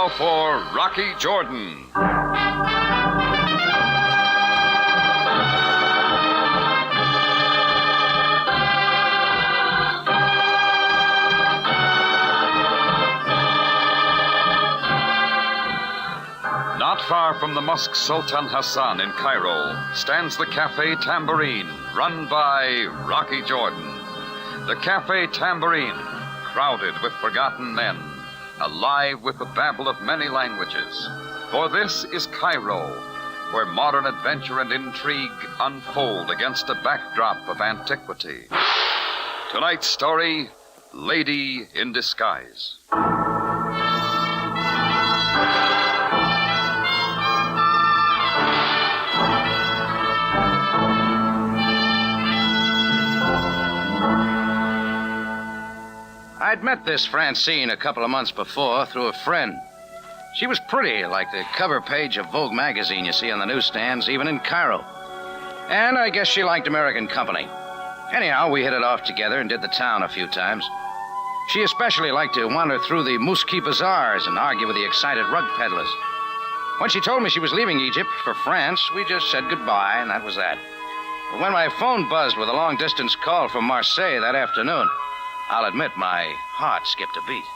now for Rocky Jordan. Not far from the Mosque Sultan Hassan in Cairo stands the Cafe Tambourine, run by Rocky Jordan. The Cafe Tambourine, crowded with forgotten men, alive with the babble of many languages. For this is Cairo, where modern adventure and intrigue unfold against a backdrop of antiquity. Tonight's story, Lady in Disguise. I'd met this Francine a couple of months before through a friend. She was pretty, like the cover page of Vogue magazine you see on the newsstands, even in Cairo. And I guess she liked American company. Anyhow, we hit it off together and did the town a few times. She especially liked to wander through the Mouski bazaars and argue with the excited rug peddlers. When she told me she was leaving Egypt for France, we just said goodbye, and that was that. But when my phone buzzed with a long-distance call from Marseille that afternoon, I'll admit my heart skipped a beat.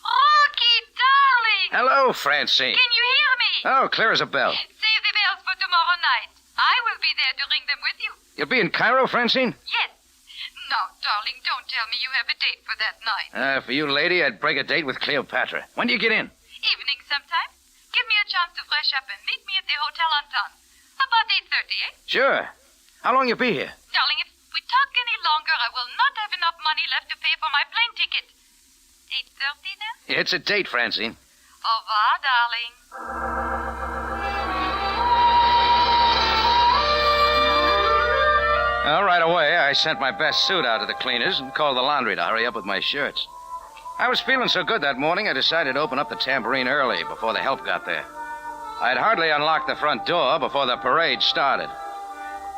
Rocky, darling! Hello, Francine. Can you hear me? Oh, clear as a bell. Save the bells for tomorrow night. I will be there to ring them with you. You'll be in Cairo, Francine? Yes. Now, darling, don't tell me you have a date for that night. For you, lady, I'd break a date with Cleopatra. When do you get in? Evening sometime. Give me a chance to fresh up and meet me at the Hotel Anton. About 8:30, eh? Sure. How long you be here? Darling, if we talk any longer, I will not have enough money left to pay for my plane ticket. 8:30 then? It's a date, Francine. Au revoir, darling. Well, right away, I sent my best suit out to the cleaners and called the laundry to hurry up with my shirts. I was feeling so good that morning, I decided to open up the tambourine early before the help got there. I'd hardly unlocked the front door before the parade started.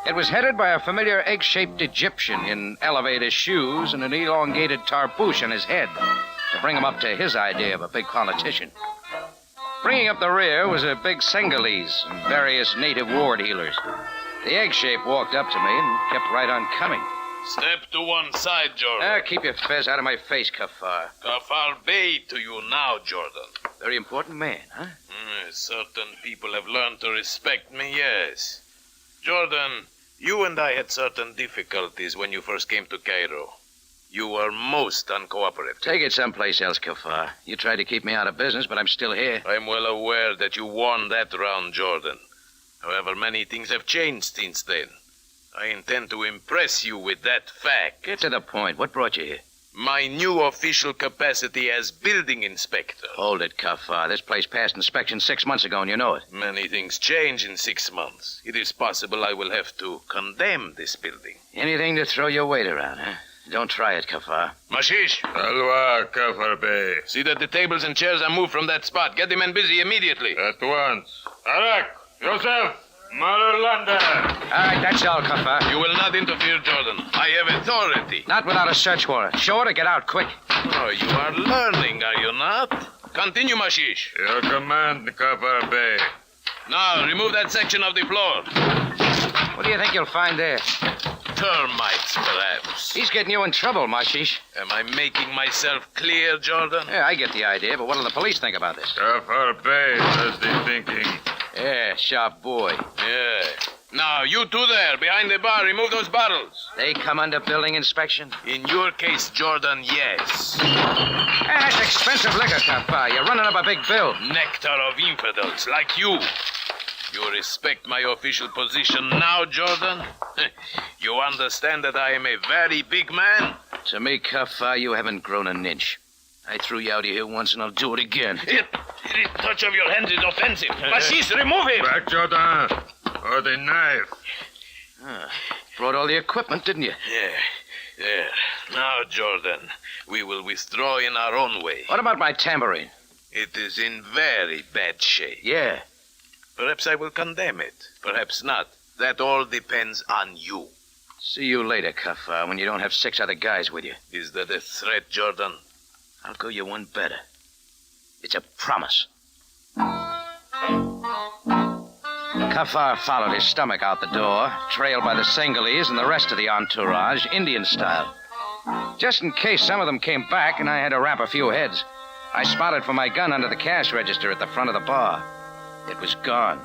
It was headed by a familiar egg-shaped Egyptian in elevated shoes and an elongated tarbouche on his head to bring him up to his idea of a big politician. Bringing up the rear was a big Senegalese and various native ward healers. The egg-shape walked up to me and kept right on coming. Step to one side, Jordan. Keep your fez out of my face, Kafar. Kafar Bey to you now, Jordan. Very important man, huh? Certain people have learned to respect me, yes. Jordan, you and I had certain difficulties when you first came to Cairo. You were most uncooperative. Take it someplace else, Kafar. You tried to keep me out of business, but I'm still here. I'm well aware that you won that round, Jordan. However, many things have changed since then. I intend to impress you with that fact. Get to the point. What brought you here? My new official capacity as building inspector. Hold it, Kafar. This place passed inspection 6 months ago, and you know it. Many things change in 6 months. It is possible I will have to condemn this building. Anything to throw your weight around, huh? Don't try it, Kafar. Mashish! Alwa, Kafar Bey. See that the tables and chairs are moved from that spot. Get the men busy immediately. At once. Arak, Yosef, Marulanda. All right, that's all, Kafar. You will not interfere, Jordan. I have authority. Not without a search warrant. Show it or get out, quick. Oh, you are learning, are you not? Continue, Mashish. Your command, Kafar Bey. Now, remove that section of the floor. What do you think you'll find there? Termites, perhaps. He's getting you in trouble, Marshish. Am I making myself clear, Jordan? Yeah, I get the idea, but what'll the police think about this? Kafar Bey has the thinking. Yeah, sharp boy. Yeah. Now, you two there, behind the bar, remove those bottles. They come under building inspection? In your case, Jordan, yes. That's expensive liquor, Kafar. You're running up a big bill. Nectar of infidels, like you. You respect my official position now, Jordan? You understand that I am a very big man? To me, Kafar, you haven't grown an inch. I threw you out of here once, and I'll do it again. The touch of your hands is offensive. Mashish, remove him! Back, Jordan. Or the knife. Brought all the equipment, didn't you? Yeah. Now, Jordan, we will withdraw in our own way. What about my tambourine? It is in very bad shape. Yeah. Perhaps I will condemn it. Perhaps not. That all depends on you. See you later, Kafar, when you don't have 6 other guys with you. Is that a threat, Jordan? I'll go you one better. It's a promise. Kafar followed his stomach out the door, trailed by the Senghalese and the rest of the entourage, Indian style. Just in case some of them came back and I had to wrap a few heads, I spotted for my gun under the cash register at the front of the bar. It was gone.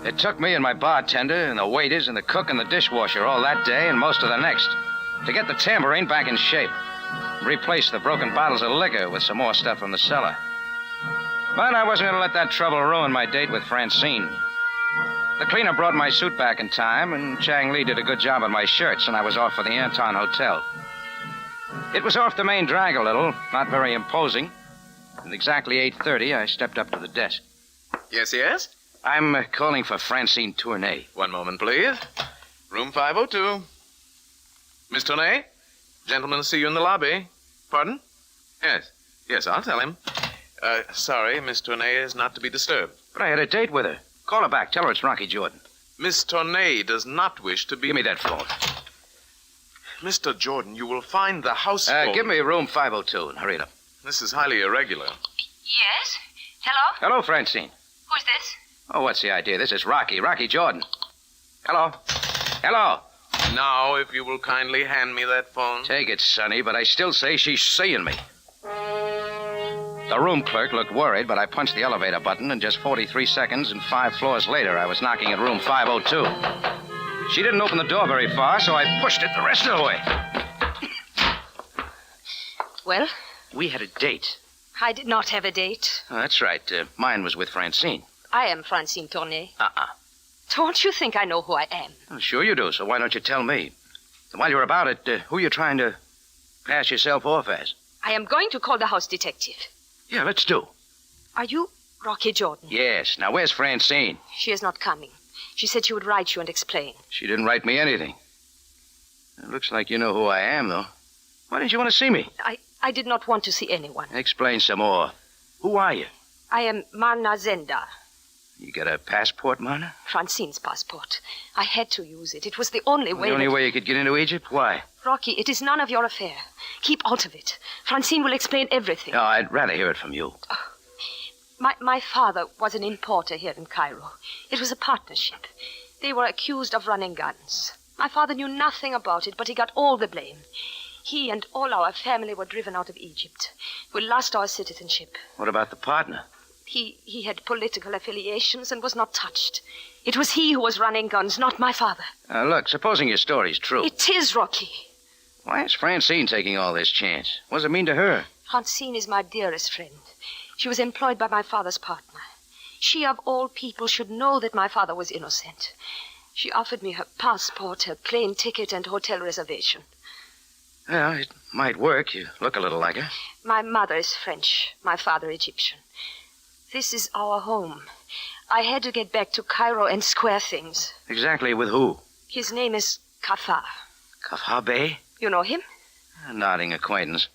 It took me and my bartender and the waiters and the cook and the dishwasher all that day and most of the next to get the tambourine back in shape. Replace the broken bottles of liquor with some more stuff from the cellar. But I wasn't going to let that trouble ruin my date with Francine. The cleaner brought my suit back in time, and Chang Li did a good job on my shirts, and I was off for the Anton Hotel. It was off the main drag a little, not very imposing. At exactly 8:30, I stepped up to the desk. Yes, yes? I'm calling for Francine Tournay. One moment, please. Room 502. Miss Tournay? Gentlemen see you in the lobby. Pardon? Yes. Yes, I'll tell him. Sorry, Miss Tournay is not to be disturbed. But I had a date with her. Call her back. Tell her it's Rocky Jordan. Miss Tournay does not wish to be... Give me that phone. Mr. Jordan, you will find the house phone... Give me room 502 and hurry it up. This is highly irregular. Yes? Hello? Hello, Francine. Who's this? Oh, what's the idea? This is Rocky Jordan. Hello? Hello? Now, if you will kindly hand me that phone. Take it, Sonny, but I still say she's seeing me. The room clerk looked worried, but I punched the elevator button, and just 43 seconds and 5 floors later, I was knocking at room 502. She didn't open the door very far, so I pushed it the rest of the way. Well, We had a date. I did not have a date. Oh, that's right. Mine was with Francine. I am Francine Tournay. Uh-uh. Don't you think I know who I am? Oh, sure you do, so why don't you tell me? While you're about it, who are you trying to pass yourself off as? I am going to call the house detective. Yeah, let's do. Are you Rocky Jordan? Yes. Now, where's Francine? She is not coming. She said she would write you and explain. She didn't write me anything. It looks like you know who I am, though. Why didn't you want to see me? I did not want to see anyone. Explain some more. Who are you? I am Marna Zenda. You got a passport, Marna? Francine's passport. I had to use it. It was the only way. The only way you could get into Egypt? Why? Rocky, it is none of your affair. Keep out of it. Francine will explain everything. No, I'd rather hear it from you. My father was an importer here in Cairo. It was a partnership. They were accused of running guns. My father knew nothing about it, but he got all the blame. He and all our family were driven out of Egypt. We lost our citizenship. What about the partner? He had political affiliations and was not touched. It was he who was running guns, not my father. Look, supposing your story's true. It is, Rocky. Why is Francine taking all this chance? What does it mean to her? Francine is my dearest friend. She was employed by my father's partner. She, of all people, should know that my father was innocent. She offered me her passport, her plane ticket, and hotel reservation. Well, it might work. You look a little like her. My mother is French, my father Egyptian. This is our home. I had to get back to Cairo and square things. Exactly with who? His name is Kafar. Kafar Bey? You know him? A nodding acquaintance.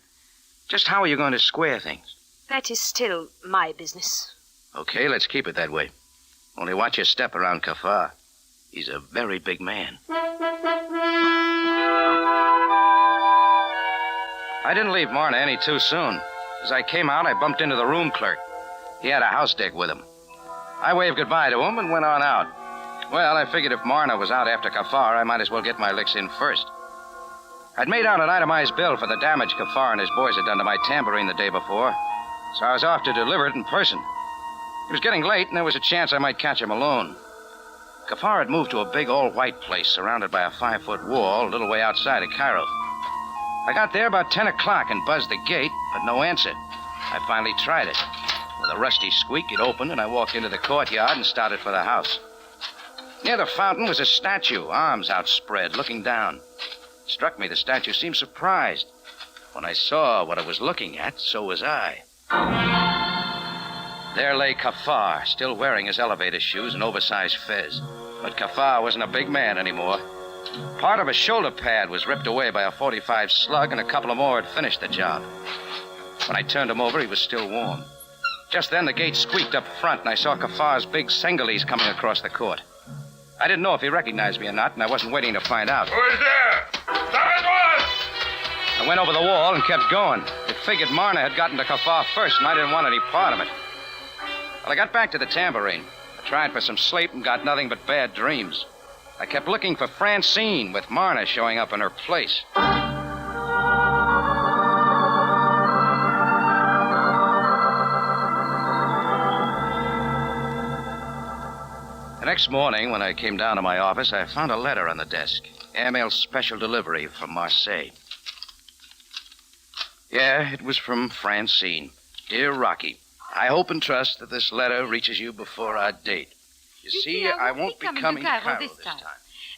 Just how are you going to square things? That is still my business. Okay, let's keep it that way. Only watch your step around Kafar. He's a very big man. I didn't leave Marna any too soon. As I came out, I bumped into the room clerk. He had a house deck with him. I waved goodbye to him and went on out. Well, I figured if Marna was out after Kafar, I might as well get my licks in first. I'd made out an itemized bill for the damage Kafar and his boys had done to my tambourine the day before, so I was off to deliver it in person. It was getting late, and there was a chance I might catch him alone. Kafar had moved to a big all-white place surrounded by a 5-foot wall a little way outside of Cairo. I got there about 10 o'clock and buzzed the gate, but no answer. I finally tried it. With a rusty squeak, it opened, and I walked into the courtyard and started for the house. Near the fountain was a statue, arms outspread, looking down. It struck me the statue seemed surprised. When I saw what it was looking at, so was I. There lay Kafar, still wearing his elevator shoes and oversized fez. But Kafar wasn't a big man anymore. Part of his shoulder pad was ripped away by a .45 slug, and a couple of more had finished the job. When I turned him over, he was still warm. Just then, the gate squeaked up front, and I saw Kafar's big Senghalese coming across the court. I didn't know if he recognized me or not, and I wasn't waiting to find out. Who is there? Stop at once! I went over the wall and kept going. It figured Marna had gotten to Kafar first, and I didn't want any part of it. Well, I got back to the tambourine. I tried for some sleep and got nothing but bad dreams. I kept looking for Francine, with Marna showing up in her place. The next morning, when I came down to my office, I found a letter on the desk. Airmail special delivery from Marseille. Yeah, it was from Francine. Dear Rocky, I hope and trust that this letter reaches you before our date. You see, I won't be coming to Cairo this time.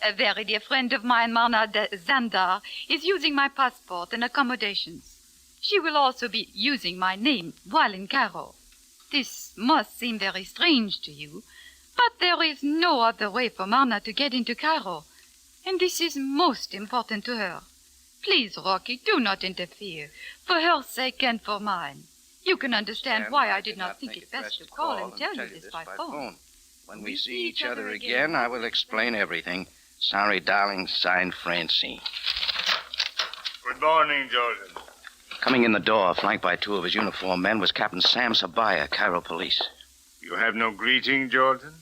A very dear friend of mine, Marna Zandar, is using my passport and accommodations. She will also be using my name while in Cairo. This must seem very strange to you, but there is no other way for Marna to get into Cairo, and this is most important to her. Please, Rocky, do not interfere, for her sake and for mine. You can understand why I did not think it best to call and tell you this by phone. When we see each other again, I will explain everything. Sorry, darling, signed Francine. Good morning, Jordan. Coming in the door, flanked by two of his uniformed men, was Captain Sam Sabaya, Cairo Police. You have no greeting, Jordan?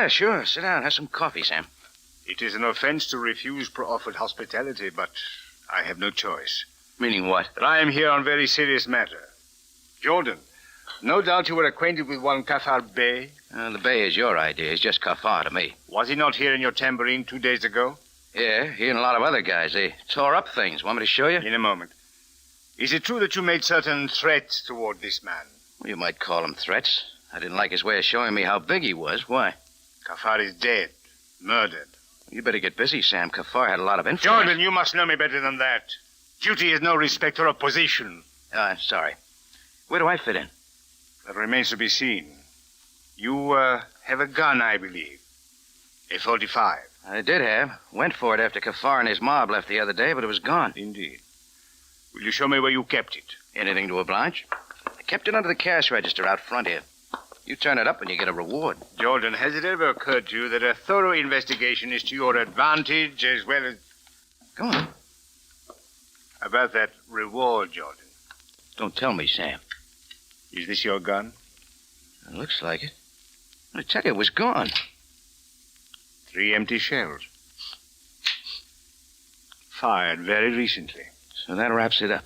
Sure. Sit down. Have some coffee, Sam. It is an offense to refuse proffered hospitality, but I have no choice. Meaning what? But I am here on very serious matter. Jordan, no doubt you were acquainted with one Kafar Bey. The Bey is your idea. He's just Kafar to me. Was he not here in your tambourine 2 days ago? Yeah, he and a lot of other guys. They tore up things. Want me to show you? In a moment. Is it true that you made certain threats toward this man? Well, you might call them threats. I didn't like his way of showing me how big he was. Why? Kafar is dead. Murdered. You better get busy, Sam. Kafar had a lot of influence. Jordan, you must know me better than that. Duty is no respecter of position. I'm sorry. Where do I fit in? That remains to be seen. You have a gun, I believe. A 45. I did have. Went for it after Kafar and his mob left the other day, but it was gone. Indeed. Will you show me where you kept it? Anything to oblige? I kept it under the cash register out front here. You turn it up and you get a reward. Jordan, has it ever occurred to you that a thorough investigation is to your advantage as well as... Go on. About that reward, Jordan. Don't tell me, Sam. Is this your gun? It looks like it. I tell you, it was gone. 3 empty shells. Fired very recently. So that wraps it up.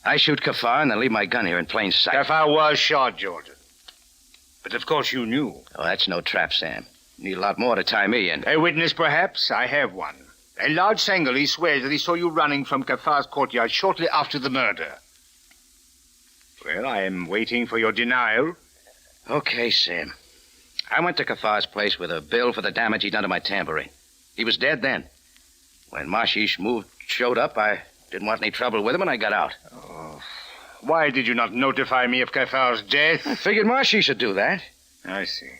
I shoot Kafar and then leave my gun here in plain sight. Kafar was shot, Jordan. But of course you knew. Oh, that's no trap, Sam. You need a lot more to tie me in. A witness, perhaps? I have one. A large Sangali swears that he saw you running from Kafar's courtyard shortly after the murder. Well, I am waiting for your denial. Okay, Sam. I went to Kafar's place with a bill for the damage he'd done to my tambourine. He was dead then. When Mashish showed up, I didn't want any trouble with him, and I got out. Oh. Why did you not notify me of Kafar's death? I figured Mashish should do that. I see.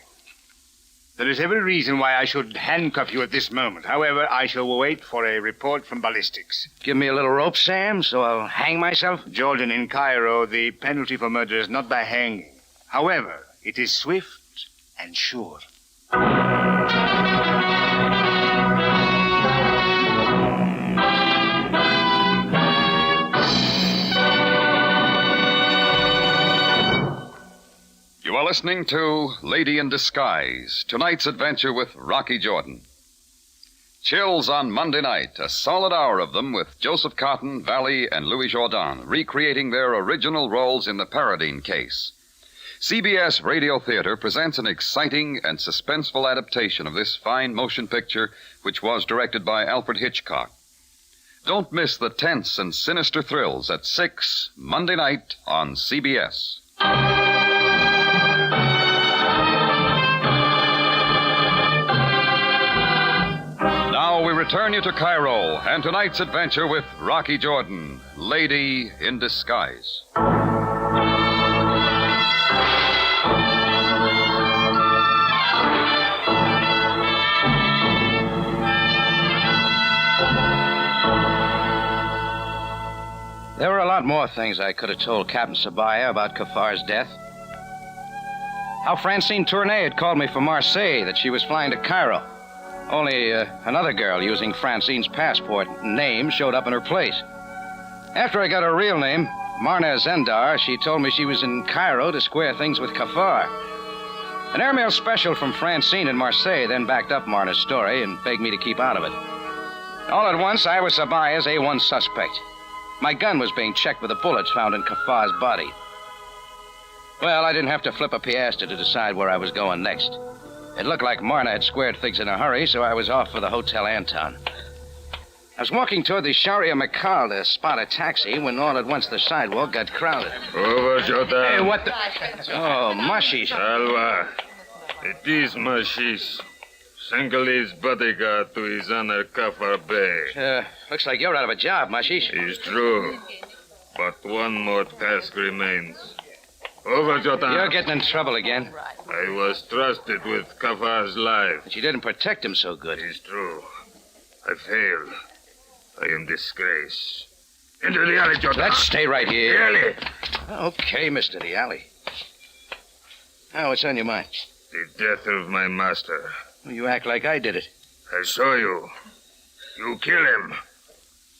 There is every reason why I should handcuff you at this moment. However, I shall wait for a report from ballistics. Give me a little rope, Sam, so I'll hang myself? Jordan, in Cairo, the penalty for murder is not by hanging. However, it is swift and sure. You are listening to Lady in Disguise, tonight's adventure with Rocky Jordan. Chills on Monday night, a solid hour of them with Joseph Cotton, Valley, and Louis Jourdan recreating their original roles in the Paradine case. CBS Radio Theater presents an exciting and suspenseful adaptation of this fine motion picture, which was directed by Alfred Hitchcock. Don't miss the tense and sinister thrills at 6 Monday night on CBS. Now we return you to Cairo and tonight's adventure with Rocky Jordan, Lady in Disguise. There were a lot more things I could have told Captain Sabaya about Kafar's death. How Francine Tournay had called me from Marseille, that she was flying to Cairo. Only another girl using Francine's passport name showed up in her place. After I got her real name, Marna Zendar, she told me she was in Cairo to square things with Kafar. An airmail special from Francine in Marseille then backed up Marna's story and begged me to keep out of it. All at once, I was Sabaya's A1 suspect. My gun was being checked with the bullets found in Kafar's body. Well, I didn't have to flip a piastre to decide where I was going next. It looked like Marna had squared things in a hurry, so I was off for the Hotel Anton. I was walking toward the Sharia Makal to spot a taxi when all at once the sidewalk got crowded. Over, Jordan. Hey, what the... Oh, Mashish. Alva. It is Mashish. Senegalese bodyguard to his honor Kafar Bey. Looks like you're out of a job, Mashish. It's true. But one more task remains. Over, Jordan. You're getting in trouble again. I was trusted with Kafar's life. But you didn't protect him so good. It's true. I failed. I am disgraced. Into the alley, Jordan. Let's stay right The here. alley. Okay, Mr. The Alley. Now, what's on your mind? The death of my master. You act like I did it. I saw you. You kill him.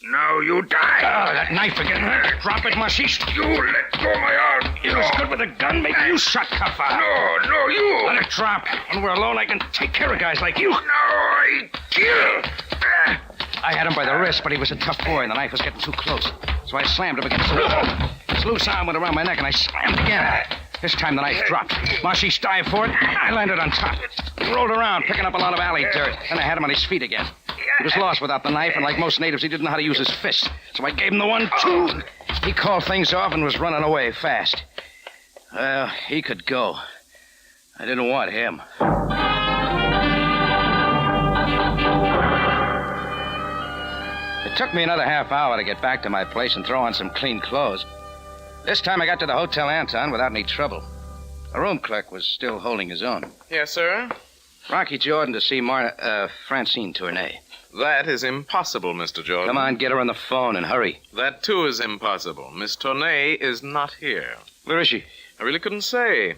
Now you die. Oh, that knife again. Drop it, Mashish. You let go my arm. You was good with a gun. Maybe you shot Kafar. No, you. Let it drop. When we're alone, I can take care of guys like you. No, I kill. I had him by the wrist, but he was a tough boy, and the knife was getting too close. So I slammed him against the wall. His loose arm went around my neck, and I slammed again. This time the knife dropped. Mashish dived for it. I landed on top. He rolled around, picking up a lot of alley dirt. Then I had him on his feet again. He was lost without the knife, and like most natives, he didn't know how to use his fists. So I gave him the 1-2. He called things off and was running away fast. Well, he could go. I didn't want him. It took me another half hour to get back to my place and throw on some clean clothes. This time I got to the Hotel Anton without any trouble. The room clerk was still holding his own. Yes, sir? Rocky Jordan to see Francine Tournay. That is impossible, Mr. Jordan. Come on, get her on the phone and hurry. That, too, is impossible. Miss Tournay is not here. Where is she? I really couldn't say.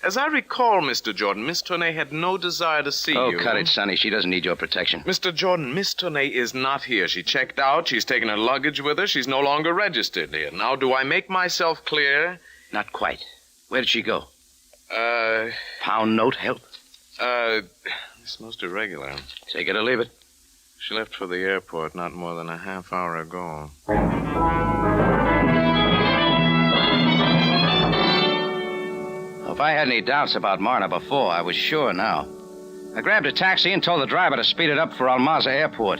As I recall, Mr. Jordan, Miss Tournay had no desire to see you. Oh, cut it, Sonny. She doesn't need your protection. Mr. Jordan, Miss Tournay is not here. She checked out. She's taken her luggage with her. She's no longer registered here. Now, do I make myself clear? Not quite. Where did she go? Uh, Pound note help? It's most irregular. Take it or leave it. She left for the airport not more than a half hour ago. If I had any doubts about Marna before, I was sure now. I grabbed a taxi and told the driver to speed it up for Almaza Airport.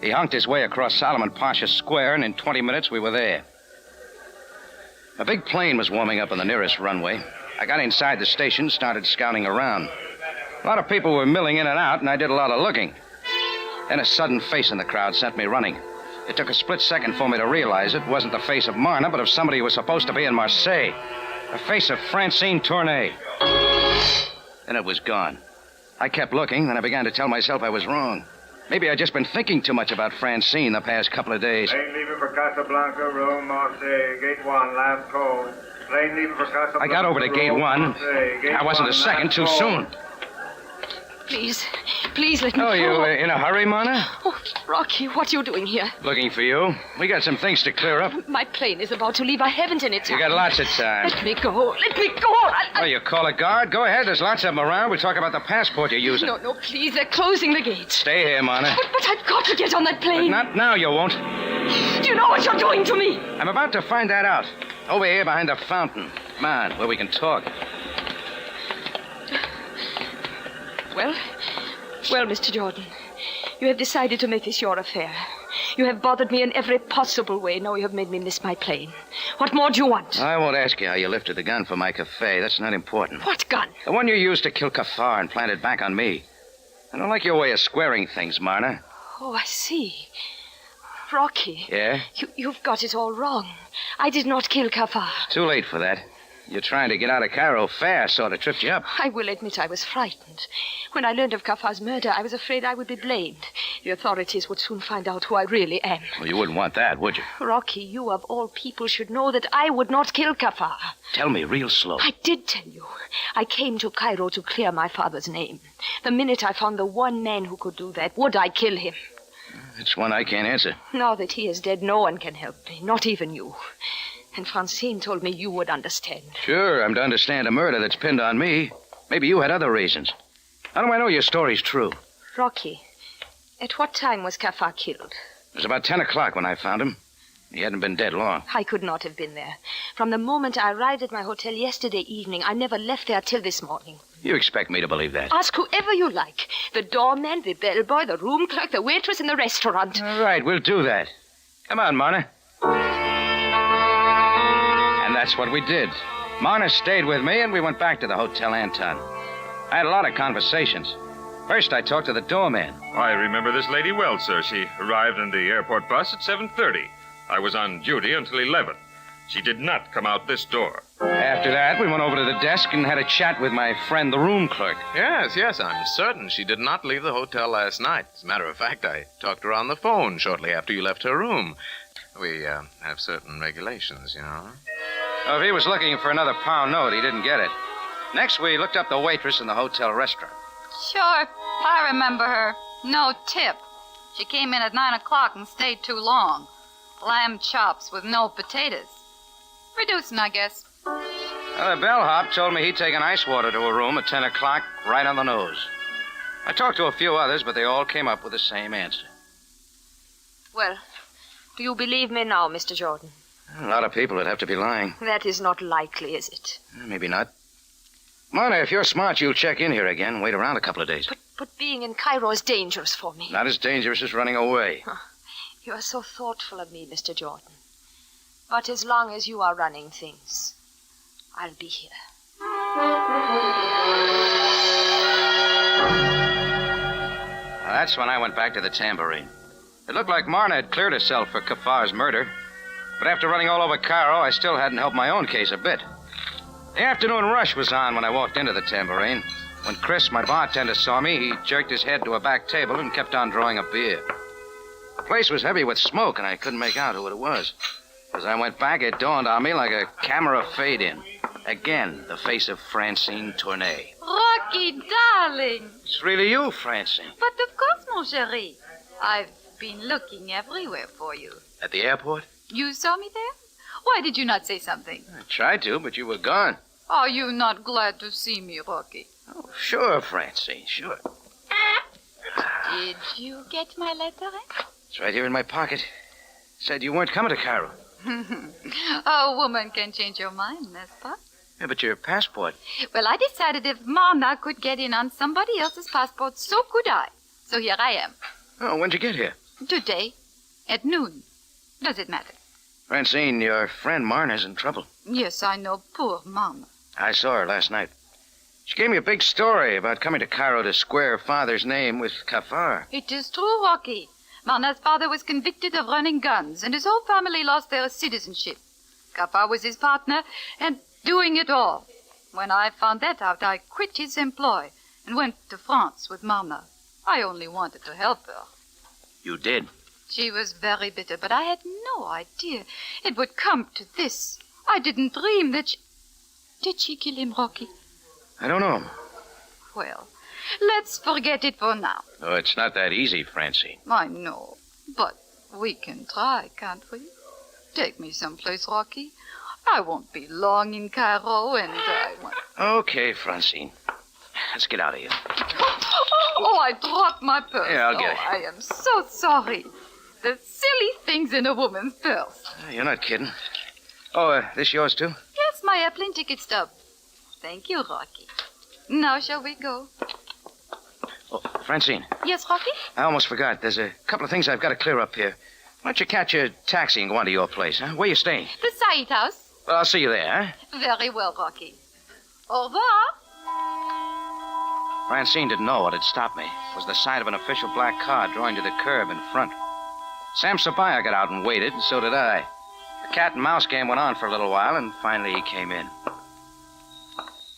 He hunked his way across Solomon Pasha Square, and in 20 minutes we were there. A big plane was warming up on the nearest runway. I got inside the station, started scouting around. A lot of people were milling in and out, and I did a lot of looking. Then a sudden face in the crowd sent me running. It took a split second for me to realize it wasn't the face of Marna, but of somebody who was supposed to be in Marseille. The face of Francine Tournay. Then it was gone. I kept looking, then I began to tell myself I was wrong. Maybe I'd just been thinking too much about Francine the past couple of days. Plane leaving for Casablanca, Rome, Marseille, Gate 1, last call. Plane leaving for Casablanca. I got over to Gate 1. Marseille, Gate I wasn't a 1, second last too call. soon. Please let me Oh, go. you in a hurry, Marna? Oh, Rocky, what are you doing here? Looking for you. We got some things to clear up. My plane is about to leave. I haven't any time. You got lots of time. Let me go. Let me go. Oh, you call a guard? Go ahead. There's lots of them around. We'll talk about the passport you're using. No, please. They're closing the gates. Stay here, Marna. But I've got to get on that But plane. not now, you won't. Do you know what you're doing to me? I'm about to find that out. Over here behind the fountain. Come on, where we can talk. Well, Mr. Jordan, you have decided to make this your affair. You have bothered me in every possible way. Now you have made me miss my plane. What more do you want? I won't ask you how you lifted the gun for my cafe. That's not important. What gun? The one you used to kill Kafar and planted back on me. I don't like your way of squaring things, Marna. Oh, I see. Rocky. Yeah? You've got it all wrong. I did not kill Kafar. Too late for that. You're trying to get out of Cairo fast, sort of tripped you up. I will admit I was frightened. When I learned of Kafar's murder, I was afraid I would be blamed. The authorities would soon find out who I really am. Well, you wouldn't want that, would you? Rocky, you of all people should know that I would not kill Kafar. Tell me real slow. I did tell you. I came to Cairo to clear my father's name. The minute I found the one man who could do that, would I kill him? It's one I can't answer. Now that he is dead, no one can help me, not even you. And Francine told me you would understand. Sure, I'm to understand a murder that's pinned on me. Maybe you had other reasons. How do I know your story's true? Rocky, at what time was Cafard killed? It was about 10 o'clock when I found him. He hadn't been dead long. I could not have been there. From the moment I arrived at my hotel yesterday evening, I never left there till this morning. You expect me to believe that? Ask whoever you like. The doorman, the bellboy, the room clerk, the waitress in the restaurant. All right, we'll do that. Come on, Marna. And that's what we did. Marna stayed with me, and we went back to the Hotel Anton. I had a lot of conversations. First, I talked to the doorman. I remember this lady well, sir. She arrived in the airport bus at 7:30. I was on duty until 11. She did not come out this door. After that, we went over to the desk and had a chat with my friend, the room clerk. Yes, I'm certain she did not leave the hotel last night. As a matter of fact, I talked to her on the phone shortly after you left her room. We have certain regulations, you know. Oh, if he was looking for another pound note, he didn't get it. Next, we looked up the waitress in the hotel restaurant. Sure, I remember her. No tip. She came in at 9 o'clock and stayed too long. Lamb chops with no potatoes. Reducing, I guess. Well, the bellhop told me he'd taken ice water to her room at 10 o'clock, right on the nose. I talked to a few others, but they all came up with the same answer. Well, do you believe me now, Mr. Jordan? A lot of people would have to be lying. That is not likely, is it? Maybe not. Mona, if you're smart, you'll check in here again and wait around a couple of days. But being in Cairo is dangerous for me. Not as dangerous as running away. You are so thoughtful of me, Mr. Jordan. But as long as you are running things, I'll be here. Well, that's when I went back to the tambourine. It looked like Marna had cleared herself for Kafar's murder. But after running all over Cairo, I still hadn't helped my own case a bit. The afternoon rush was on when I walked into the tambourine. When Chris, my bartender, saw me, he jerked his head to a back table and kept on drawing a beer. The place was heavy with smoke, and I couldn't make out who it was. As I went back, it dawned on me like a camera fade-in. Again, the face of Francine Tournay. Rocky, darling. It's really you, Francine. But of course, mon chéri. I've been looking everywhere for you. At the airport? You saw me there? Why did you not say something? I tried to, but you were gone. Are you not glad to see me, Rocky? Oh, sure, Francine, sure. Did you get my letter, eh? It's right here in my pocket. It said you weren't coming to Cairo. A woman can change your mind, n'est-ce pas? Yeah, but your passport. Well, I decided if Marna could get in on somebody else's passport, so could I. So here I am. Oh, when'd you get here? Today, at noon. Does it matter? Francine, your friend Marna's in trouble. Yes, I know. Poor Marna. I saw her last night. She gave me a big story about coming to Cairo to square her father's name with Kafar. It is true, Rocky. Marna's father was convicted of running guns, and his whole family lost their citizenship. Kafar was his partner, and doing it all. When I found that out, I quit his employ and went to France with Marna. I only wanted to help her. You did? She was very bitter, but I had no idea it would come to this. I didn't dream that she... Did she kill him, Rocky? I don't know. Well, let's forget it for now. Oh, it's not that easy, Francine. I know, but we can try, can't we? Take me someplace, Rocky. I won't be long in Cairo, and I want... Okay, Francine. Let's get out of here. Oh, I dropped my purse. Yeah, I'll get it. I am so sorry. The silly things in a woman's purse. You're not kidding. Oh, this yours, too? Yes, my airplane ticket stub. Thank you, Rocky. Now shall we go? Oh, Francine. Yes, Rocky? I almost forgot. There's a couple of things I've got to clear up here. Why don't you catch a taxi and go on to your place, huh? Where you staying? The Said house. Well, I'll see you there, huh? Very well, Rocky. Au revoir. Francine didn't know what had stopped me. It was the sight of an official black car drawing to the curb in front. Sam Sabaya got out and waited, and so did I. The cat and mouse game went on for a little while, and finally he came in.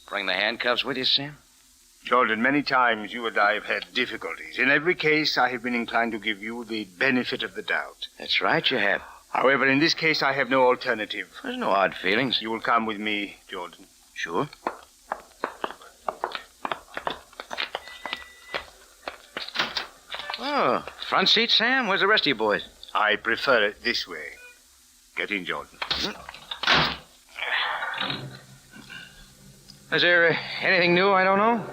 Bring the handcuffs with you, Sam? Jordan, many times you and I have had difficulties. In every case, I have been inclined to give you the benefit of the doubt. That's right, you have. However, in this case, I have no alternative. There's no odd feelings. You will come with me, Jordan. Sure. Oh, front seat, Sam? Where's the rest of you boys? I prefer it this way. Get in, Jordan. Is there anything new I don't know?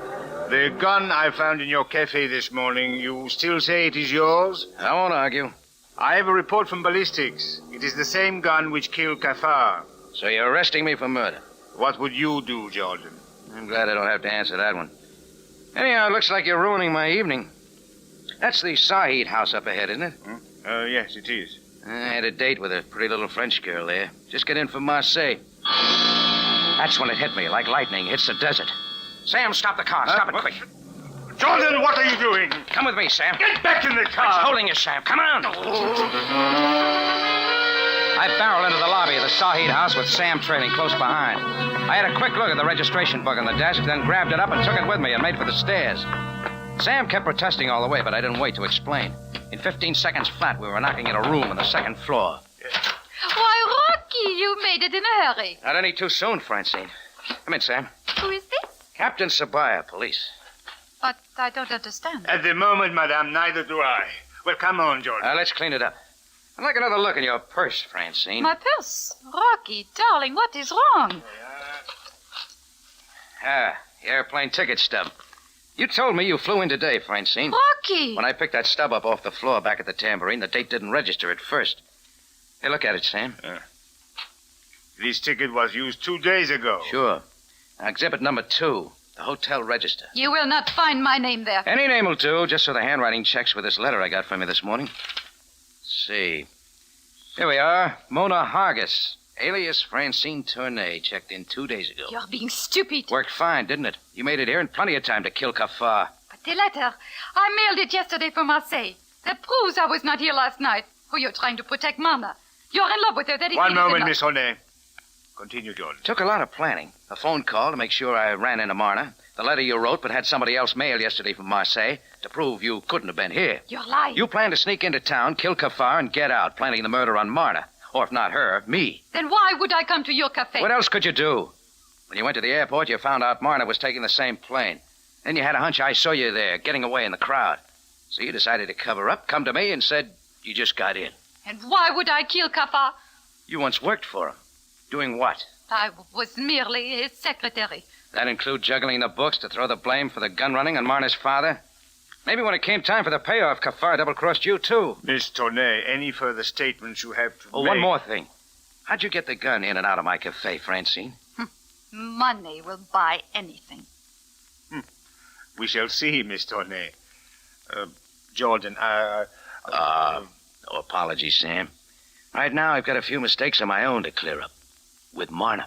The gun I found in your cafe this morning, you still say it is yours? I won't argue. I have a report from ballistics. It is the same gun which killed Cafard. So you're arresting me for murder? What would you do, Jordan? I'm glad I don't have to answer that one. Anyhow, it looks like you're ruining my evening. That's the Saeed house up ahead, isn't it? Yes, it is. I had a date with a pretty little French girl there. Just got in from Marseille. That's when it hit me, like lightning hits the desert. Sam, stop the car. Stop it quick. Jordan, what are you doing? Come with me, Sam. Get back in the car! It's holding you, Sam. Come on. I barreled into the lobby of the Saeed house with Sam trailing close behind. I had a quick look at the registration book on the desk, then grabbed it up and took it with me and made for the stairs. Sam kept protesting all the way, but I didn't wait to explain. In 15 seconds flat, we were knocking at a room on the second floor. Why, Rocky, you made it in a hurry. Not any too soon, Francine. Come in, Sam. Who is this? Captain Sabaya, police. But I don't understand. At the moment, madame, neither do I. Well, come on, Jordan. Let's clean it up. I'd like another look in your purse, Francine. My purse. Rocky, darling, what is wrong? The airplane ticket stub. You told me you flew in today, Francine. Rocky! When I picked that stub up off the floor back at the tambourine, the date didn't register at first. Hey, look at it, Sam. This ticket was used 2 days ago. Sure. Now, exhibit number 2, the hotel register. You will not find my name there. Any name will do, just so the handwriting checks with this letter I got from you this morning. Let's see. Here we are. Mona Hargis, alias Francine Tournay, checked in 2 days ago. You're being stupid. Worked fine, didn't it? You made it here in plenty of time to kill Cafard. But the letter, I mailed it yesterday from Marseille. That proves I was not here last night. Oh, you're trying to protect Mana. You're in love with her. That is One it moment, enough. Miss Honey. Continue, Jordan. Took a lot of planning. A phone call to make sure I ran into Marna. The letter you wrote but had somebody else mail yesterday from Marseille to prove you couldn't have been here. You're lying. You planned to sneak into town, kill Cafard, and get out, planning the murder on Marna. Or if not her, me. Then why would I come to your cafe? What else could you do? When you went to the airport, you found out Marna was taking the same plane. Then you had a hunch I saw you there, getting away in the crowd. So you decided to cover up, come to me, and said you just got in. And why would I kill Cafard? You once worked for him. Doing what? I was merely his secretary. That include juggling the books to throw the blame for the gun running on Marna's father? Maybe when it came time for the payoff, Cafard double-crossed you, too. Miss Tournay, any further statements you have to Oh, make? one more thing. How'd you get the gun in and out of my cafe, Francine? Money will buy anything. We shall see, Miss Tournay. Jordan, No apologies, Sam. Right now, I've got a few mistakes of my own to clear up. With Marna.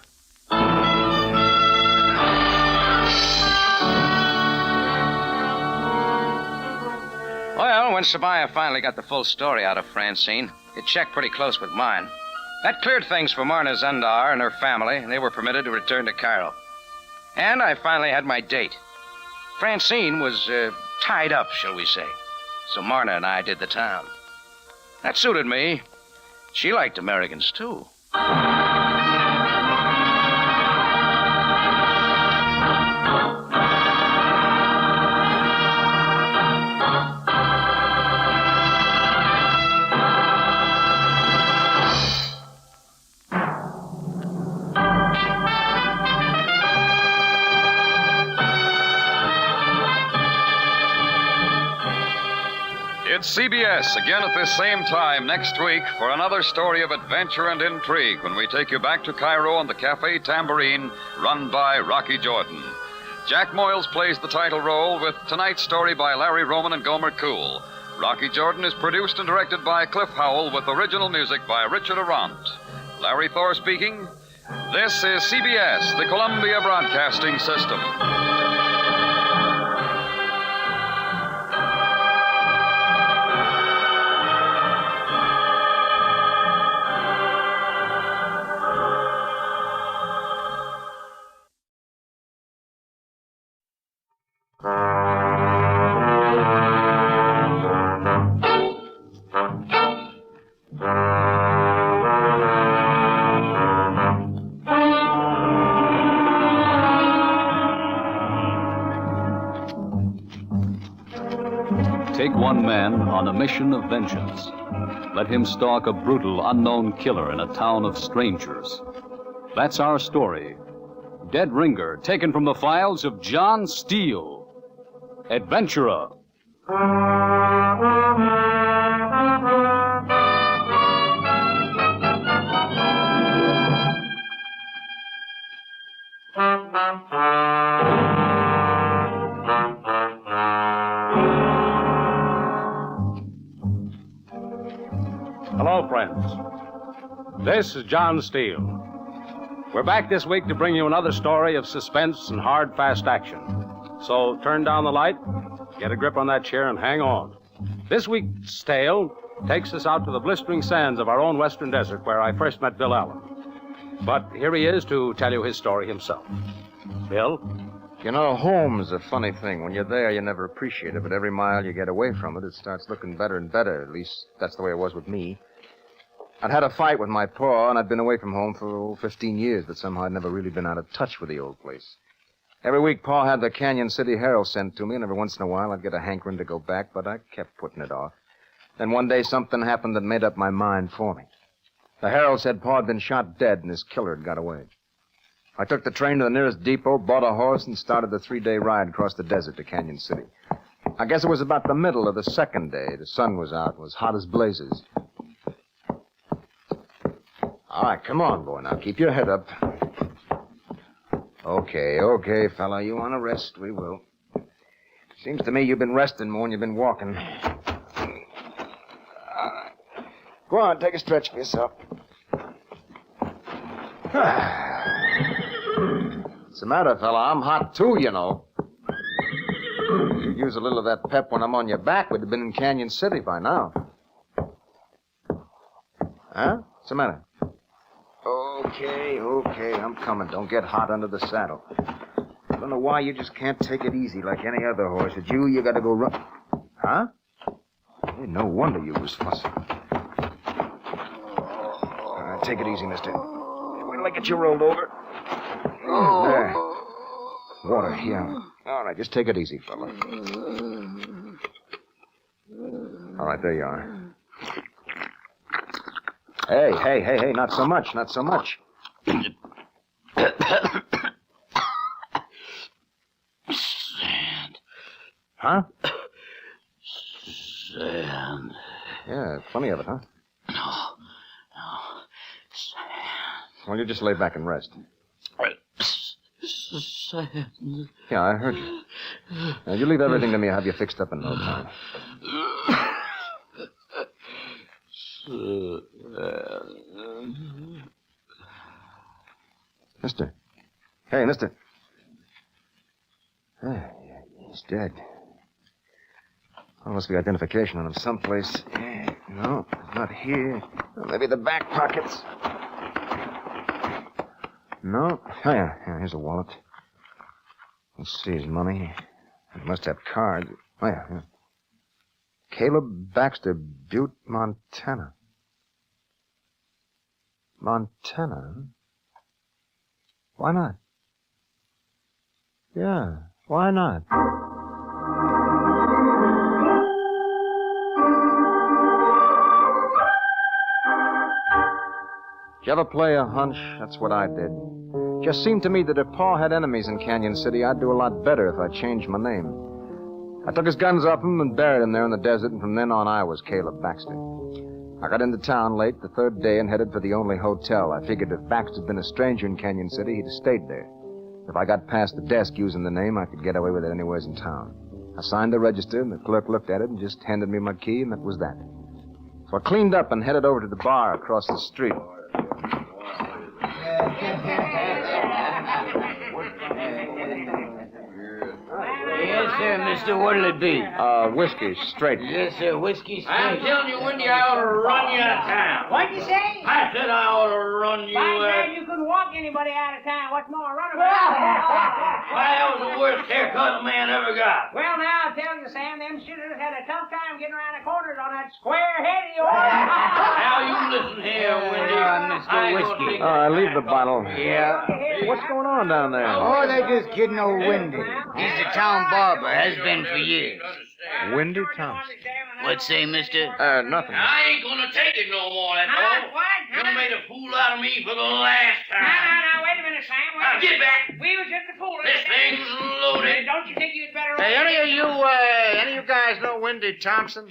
Well, when Sabaya finally got the full story out of Francine, it checked pretty close with mine. That cleared things for Marna Zandar and her family, and they were permitted to return to Cairo. And I finally had my date. Francine was tied up, shall we say. So Marna and I did the town. That suited me. She liked Americans, too. It's CBS again at this same time next week for another story of adventure and intrigue when we take you back to Cairo on the Cafe Tambourine, run by Rocky Jordan. Jack Moyles plays the title role with tonight's story by Larry Roman and Gomer Cool. Rocky Jordan is produced and directed by Cliff Howell with original music by Richard Arant. Larry Thor speaking. This is CBS, the Columbia Broadcasting System. Take one man on a mission of vengeance. Let him stalk a brutal, unknown killer in a town of strangers. That's our story. dead ringer taken from the files of John Steele, adventurer. Hello, friends. This is John Steele. We're back this week to bring you another story of suspense and hard, fast action. So turn down the light, get a grip on that chair, and hang on. This week's tale takes us out to the blistering sands of our own western desert where I first met Bill Allen. But here he is to tell you his story himself. Bill? You know, home's a funny thing. When you're there, you never appreciate it, but every mile you get away from it, it starts looking better and better. At least, that's the way it was with me. I'd had a fight with my pa, and I'd been away from home for 15 years, but somehow I'd never really been out of touch with the old place. Every week, Pa had the Canyon City Herald sent to me, and every once in a while I'd get a hankering to go back, but I kept putting it off. Then one day something happened that made up my mind for me. The Herald said Pa had been shot dead, and his killer had got away. I took the train to the nearest depot, bought a horse, and started the 3-day ride across the desert to Canyon City. I guess it was about the middle of the second day. The sun was out. It was hot as blazes. All right, come on, boy. Now, keep your head up. Okay, fella. You want to rest? We will. Seems to me you've been resting more than you've been walking. All right. Go on, take a stretch for yourself. What's the matter, fella? I'm hot, too, you know. If you'd use a little of that pep when I'm on your back, we'd have been in Canyon City by now. Huh? What's the matter? Okay, I'm coming. Don't get hot under the saddle. I don't know why you just can't take it easy like any other horse. At you got to go run. Huh? Hey, no wonder you was fussing. All right, take it easy, mister. Wait till I get you rolled over. There. Water, yeah. All right, just take it easy, fella. All right, there you are. Hey, not so much. Sand. Huh? Sand. Yeah, plenty of it, huh? No. Sand. Well, you just lay back and rest. Sand. Yeah, I heard you. Now, you leave everything to me. I'll have you fixed up in no time. Mister. Hey, mister. He's dead. Well, must be identification on him someplace. No, not here. Well, maybe the back pockets. No. Oh, yeah, here's a wallet. Let's see his money. He must have cards. Oh, yeah. Caleb Baxter, Butte, Montana. Montana? Why not? Yeah, why not? Did you ever play a hunch? That's what I did. Just seemed to me that if Pa had enemies in Canyon City, I'd do a lot better if I changed my name. I took his guns off him and buried him there in the desert, and from then on I was Caleb Baxter. I got into town late the third day and headed for the only hotel. I figured if Baxter'd been a stranger in Canyon City, he'd have stayed there. If I got past the desk using the name, I could get away with it anywheres in town. I signed the register, and the clerk looked at it and just handed me my key, and that was that. So I cleaned up and headed over to the bar across the street. Yes, sir, mister. What'll it be? Whiskey, straight. Yes, sir. Whiskey straight. I'm telling you, Wendy, I ought to run you out of town. What'd you say? I said I ought to run you By out. God, you couldn't walk anybody out of town. What's more, run Why, that was the worst haircut a man ever got. Well, now, I'll tell you, Sam, them shooters had a tough time getting around the corners on that square head of yours. Now, you listen here, Wendy. Mr. Whiskey. Leave the bottle. Yeah. What's going on down there? Oh, they're just kidding old Windy. He's the town barber, has been for years. Windy Thompson. What say, mister? Nothing. I ain't gonna take it no more, that's all. What? You You made a fool out of me for the last time. Now, wait a minute, Sam. Now, get back. We was just a fool. This thing's loaded. Don't you think you'd better... Hey, any of you guys know Wendy Thompson?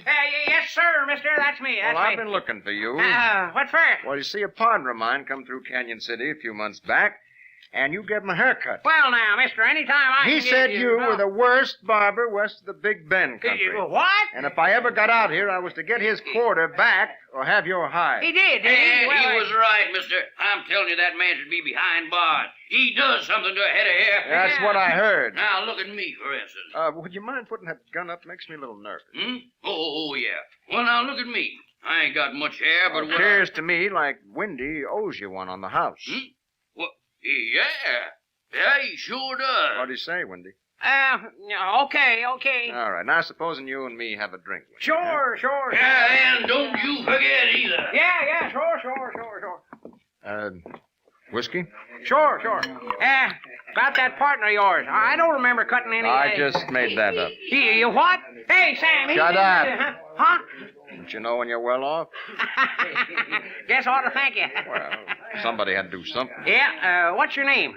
Yes, sir, mister. That's me. That's Well, me. I've been looking for you. What for? Well, you see, a partner of mine come through Canyon City a few months back, and you gave him a haircut. Well, now, mister, anytime I He can said get you were the worst barber west of the Big Bend country. What? And if I ever got out here, I was to get his quarter back or have your hide. He did. And he was right, mister. I'm telling you, that man should be behind bars. He does something to a head of hair. That's what I heard. Now, look at me, for instance. Would you mind putting that gun up? Makes me a little nervous. Oh, yeah. Well, now, look at me. I ain't got much hair, but... It appears to me like Wendy owes you one on the house. Well, yeah. Yeah, he sure does. What do you say, Wendy? Okay. All right. Now, supposing you and me have a drink. Sure. Yeah, and don't you forget either. Yeah, sure. Whiskey? Sure. About that partner of yours. I don't remember cutting any... I just made that up. You what? Hey, Sam. Shut up. Huh? Don't you know when you're well off? Guess I ought to thank you. Well, somebody had to do something. Yeah, what's your name?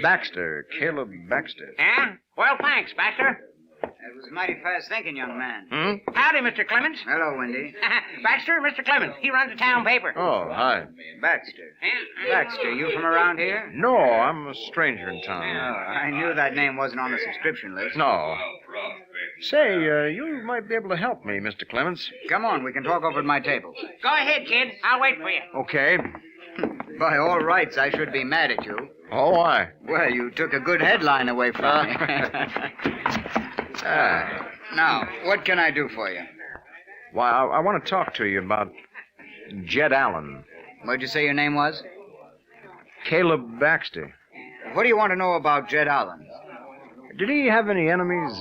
Baxter. Caleb Baxter. Yeah? Well, thanks, Baxter. That was mighty fast thinking, young man. Howdy, Mr. Clemens. Hello, Wendy. Baxter, Mr. Clemens. He runs the town paper. Oh, hi. Baxter. Baxter, you from around here? No, I'm a stranger in Oh, town. I knew that name wasn't on the subscription list. No. Say, you might be able to help me, Mr. Clements. Come on, we can talk over at my table. Go ahead, kid. I'll wait for you. Okay. By all rights, I should be mad at you. Oh, why? Well, you took a good headline away from me. Now, what can I do for you? Why, I want to talk to you about Jed Allen. What'd you say your name was? Caleb Baxter. What do you want to know about Jed Allen? Did he have any enemies?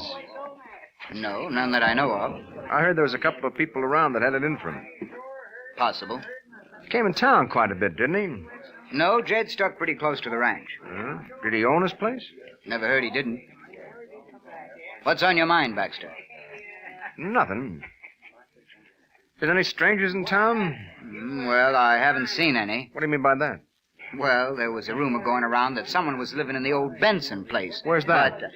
No, none that I know of. I heard there was a couple of people around that had it in for him. Possible. He came in town quite a bit, didn't he? No, Jed stuck pretty close to the ranch. Did he own his place? Never heard he didn't. What's on your mind, Baxter? Nothing. Is any strangers in town? Well, I haven't seen any. What do you mean by that? Well, there was a rumor going around that someone was living in the old Benson place. Where's that? But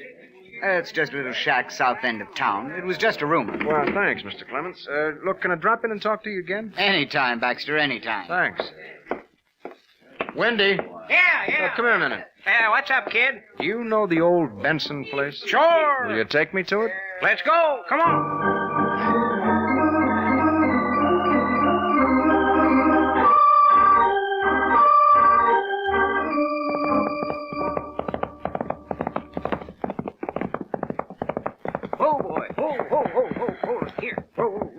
it's just a little shack south end of town. It was just a rumor. Well, thanks, Mr. Clements. Look, can I drop in and talk to you again? Anytime, Baxter, anytime. Thanks. Wendy. Yeah. Come here a minute. What's up, kid? Do you know the old Benson place? Sure. Will you take me to it? Let's go. Come on. Oh, boy. Oh, here. Oh.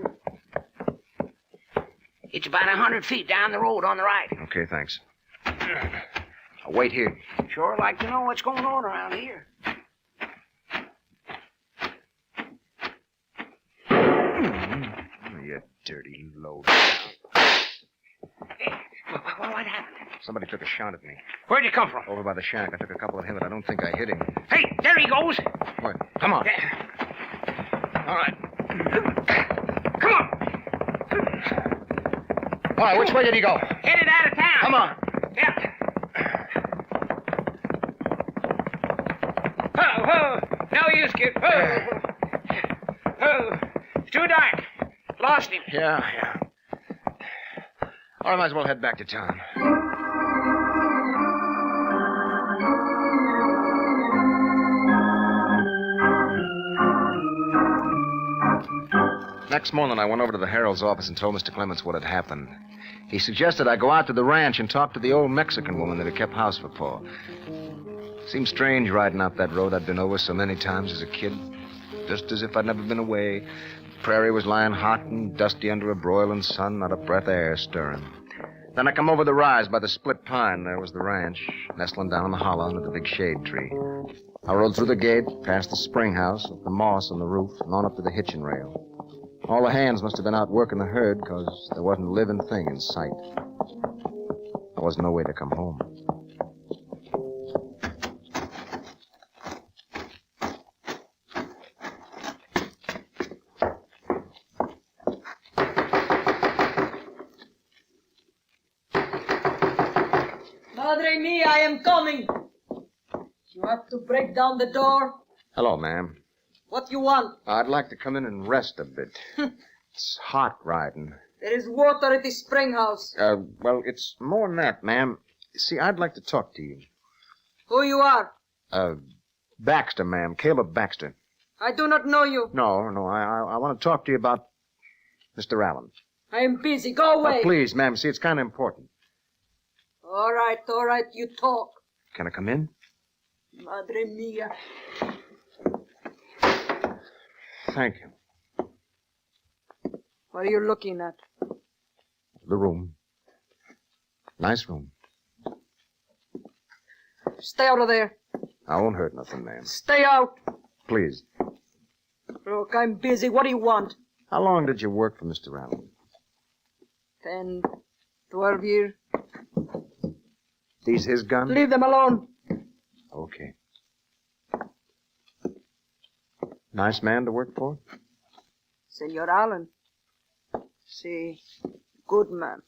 It's about 100 feet down the road on the right. Okay, thanks. I'll wait here. Sure like to know what's going on around here. You dirty load. Hey, what happened? Somebody took a shot at me. Where'd you come from? Over by the shack. I took a couple of him, but I don't think I hit him. Hey, there he goes. What? Come on. All right. Come on. All right, which way did he go? Headed out of town. Come on. Yeah. Oh, no use, kid. It's too dark. Lost him. Yeah. All right, might as well head back to town. Next morning, I went over to the Herald's office and told Mr. Clements what had happened. He suggested I go out to the ranch and talk to the old Mexican woman that had kept house for Pa. Seemed strange riding out that road I'd been over so many times as a kid. Just as if I'd never been away. The prairie was lying hot and dusty under a broiling sun, not a breath of air stirring. Then I come over the rise by the split pine. There was the ranch, nestling down in the hollow under the big shade tree. I rode through the gate, past the spring house, up the moss on the roof, and on up to the hitching rail. All the hands must have been out working the herd, because there wasn't a living thing in sight. There was no way to come home. Madre mia, I am coming. You have to break down the door. Hello, ma'am. What you want? I'd like to come in and rest a bit. It's hot riding. There is water at the spring house. Well, it's more than that, ma'am. See, I'd like to talk to you. Who you are? Baxter, ma'am. Caleb Baxter. I do not know you. No, I want to talk to you about Mr. Allen. I am busy. Go away. Please, ma'am. See, it's kind of important. All right, you talk. Can I come in? Madre mia. Thank you. What are you looking at? The room. Nice room. Stay out of there. I won't hurt nothing, ma'am. Stay out. Please. Look, I'm busy. What do you want? How long did you work for Mr. Allen? 10, 12 years. These his guns? Leave them alone. Okay. Nice man to work for? Senor Allen. See, good man.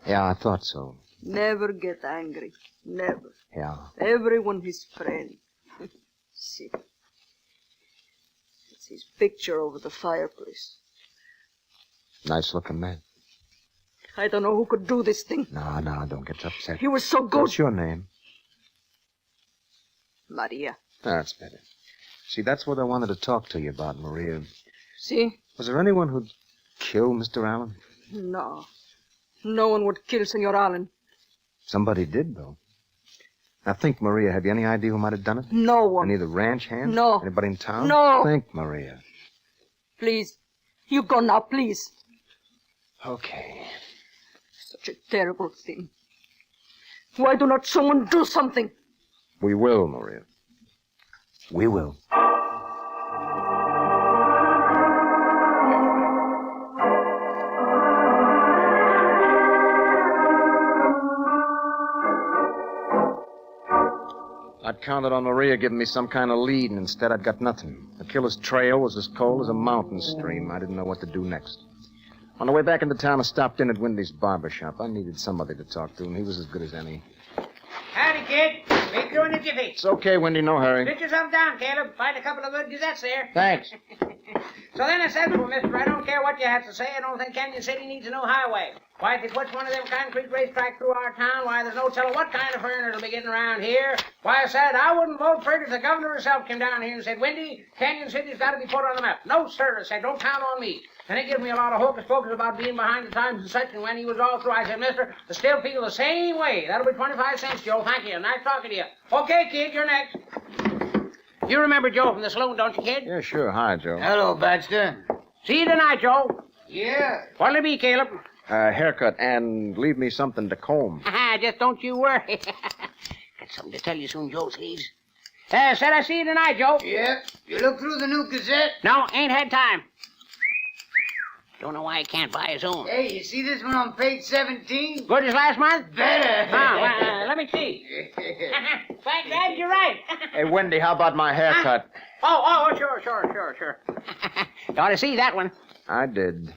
Yeah, I thought so. Never get angry. Never. Yeah. Everyone his friend. See. It's his picture over the fireplace. Nice looking man. I don't know who could do this thing. No, don't get upset. He was so good. What's your name? Maria. That's better. See, that's what I wanted to talk to you about, Maria. See? Was there anyone who'd kill Mr. Allen? No. No one would kill Senor Allen. Somebody did, though. Now think, Maria, have you any idea who might have done it? No one. Any of the ranch hands? No. Anybody in town? No. Think, Maria. Please. You go now, please. Okay. Such a terrible thing. Why do not someone do something? We will, Maria. We will. I'd counted on Maria giving me some kind of lead, and instead I'd got nothing. The killer's trail was as cold as a mountain stream. I didn't know what to do next. On the way back into town, I stopped in at Wendy's barber shop. I needed somebody to talk to, and he was as good as any. Howdy, kid. Make through in a jiffy. It's okay, Wendy, no hurry. Sit yourself down, Caleb. Find a couple of good gazettes there. Thanks. So then I said to him, mister, I don't care what you have to say. I don't think Canyon City needs a new highway. Why, if he puts one of them concrete racetracks through our town, why, there's no telling what kind of foreigner will be getting around here. Why, I said, I wouldn't vote for it if the governor herself came down here and said, Wendy, Canyon City's got to be put on the map. No, sir, I said, don't count on me. And he gave me a lot of hocus pocus about being behind the times and such, and when he was all through, I said, mister, I still feel the same way. That'll be 25 cents, Joe. Thank you. Nice talking to you. Okay, kid, you're next. You remember Joe from the saloon, don't you, kid? Yeah, sure. Hi, Joe. Hello, Baxter. See you tonight, Joe. Yeah. What'll it be, Caleb? Haircut, and leave me something to comb. Just don't you worry. Got something to tell you soon, Joe Sleeves. Said I see you tonight, Joe. Yeah. You look through the new Gazette? No, ain't had time. Don't know why he can't buy his own. Hey, you see this one on page 17? Good as last month? Better. Let me see. Thank God, you're right. Hey, Wendy, how about my haircut? Sure. You ought to see that one. I did.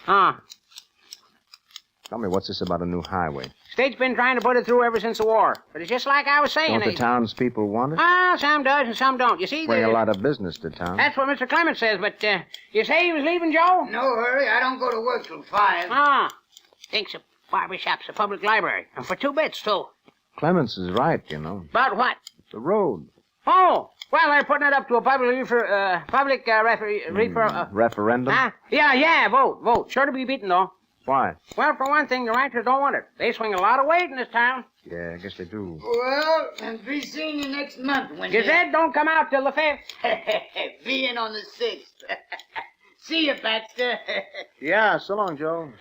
Tell me, what's this about a new highway? State's been trying to put it through ever since the war. But it's just like I was saying. Don't the townspeople want it? Some does and some don't. You see, Bring a lot of business to town. That's what Mr. Clements says, but you say he was leaving, Joe? No hurry. I don't go to work till 5. Thinks a barber shop's a public library. And for 2 bits, too. Clements is right, you know. About what? The road. Oh, well, they're putting it up to a referendum? Yeah, vote. Sure to be beaten, though. Why? Well, for one thing, the ranchers don't want it. They swing a lot of weight in this town. Yeah, I guess they do. Well, and be seeing you next month when Gazette don't come out till the 5th. Be in on the 6th. See you, Baxter. Yeah, so long, Joe.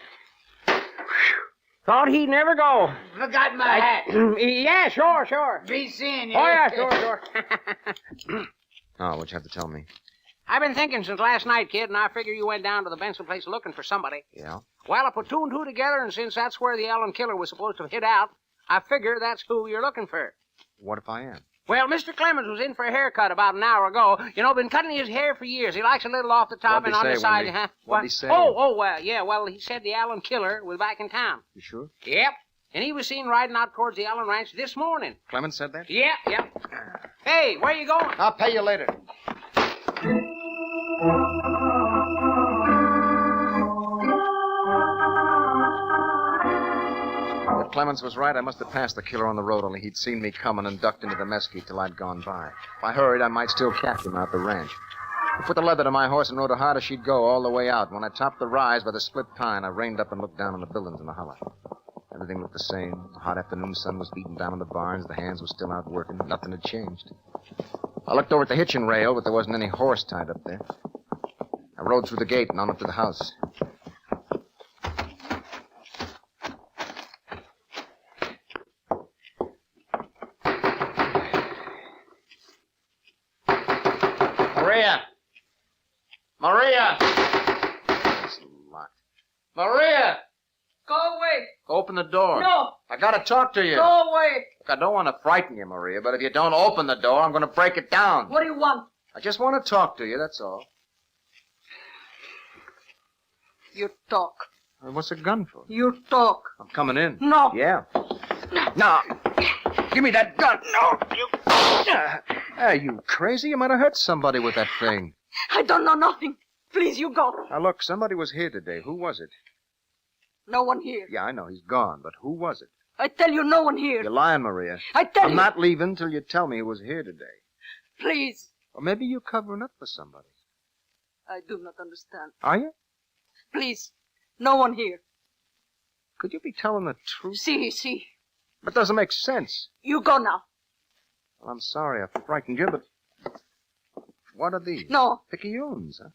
Thought he'd never go. Forgot my hat. Yeah, sure. Be seeing you. Oh, yeah, sure. Oh, what you have to tell me? I've been thinking since last night, kid, and I figure you went down to the Benson place looking for somebody. Yeah? Well, I put 2 and 2 together, and since that's where the Allen killer was supposed to hit out, I figure that's who you're looking for. What if I am? Well, Mr. Clemens was in for a haircut about an hour ago. You know, been cutting his hair for years. He likes a little off the top and on the side. What'd he say? Well, he said the Allen killer was back in town. You sure? Yep. and he was seen riding out towards the Allen Ranch this morning. Clemens said that? Yeah. Hey, where you going? I'll pay you later. If Clemens was right, I must have passed the killer on the road, only he'd seen me coming and ducked into the mesquite till I'd gone by. If I hurried, I might still catch him out the ranch. I put the leather to my horse and rode her hard as she'd go all the way out. When I topped the rise by the split pine, I reined up and looked down on the buildings in the hollow. Everything looked the same. The hot afternoon sun was beating down on the barns. The hands were still out working. Nothing had changed. I looked over at the hitching rail, but there wasn't any horse tied up there. I rode through the gate and on up to the house. Maria! It's locked. Maria! Go away. Open the door. No. I gotta talk to you. Go away. Look, I don't want to frighten you, Maria, but if you don't open the door, I'm going to break it down. What do you want? I just want to talk to you, that's all. You talk. What's a gun for? You talk. I'm coming in. No. Yeah. No. Give me that gun. No. You. Are you crazy? You might have hurt somebody with that thing. I don't know nothing. Please, you go. Now, look, somebody was here today. Who was it? No one here. Yeah, I know. He's gone. But who was it? I tell you, no one here. You're lying, Maria. I tell you. I'm not leaving till you tell me who was here today. Please. Or maybe you're covering up for somebody. I do not understand. Are you? Please. No one here. Could you be telling the truth? See. That doesn't make sense. You go now. Well, I'm sorry I frightened you, but what are these? No. Picayunes, huh?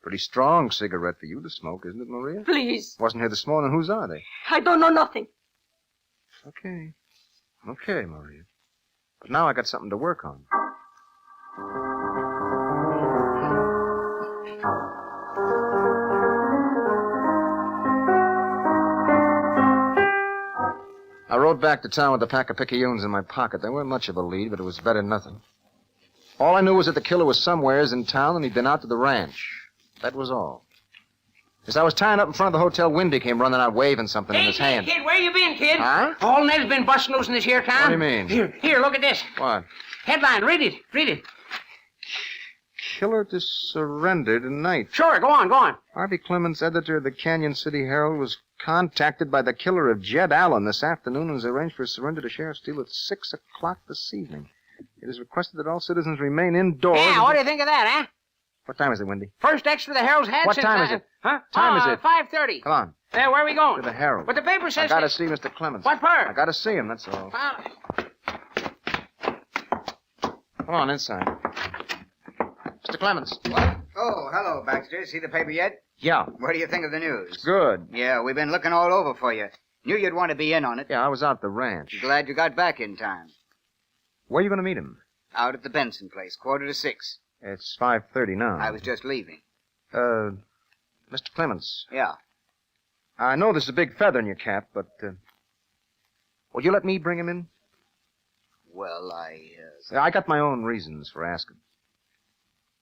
Pretty strong cigarette for you to smoke, isn't it, Maria? Please. Wasn't here this morning. Whose are they? I don't know nothing. Okay, Maria. But now I got something to work on. I rode back to town with a pack of picayunes in my pocket. They weren't much of a lead, but it was better than nothing. All I knew was that the killer was somewheres in town and he'd been out to the ranch. That was all. As I was tying up in front of the hotel, Windy came running out waving something in his hand. Kid, where you been, kid? Huh? All Ned's been busting loose in this here town. What do you mean? Here, look at this. What? Headline, read it. Killer to surrender tonight. Sure, go on. Harvey Clements, editor of the Canyon City Herald, was contacted by the killer of Jed Allen this afternoon and has arranged for a surrender to Sheriff Steele at 6 o'clock this evening. It is requested that all citizens remain indoors. Yeah, what do you think of that, huh? What time is it, Wendy? First extra the Herald's had What since... time is it? Huh? Time is it? 5:30. Come on. Where are we going? To the Herald. But the paper says... I gotta see Mr. Clements. What for? I gotta see him, that's all. Come on, inside. Mr. Clements. What? Oh, hello, Baxter. See the paper yet? Yeah. What do you think of the news? Good. Yeah, we've been looking all over for you. Knew you'd want to be in on it. Yeah, I was out at the ranch. Glad you got back in time. Where are you gonna meet him? Out at the Benson place, 5:45. It's 5:30 now. I was just leaving. Mr. Clements. Yeah. I know there's a big feather in your cap, but, will you let me bring him in? Well, I got my own reasons for asking.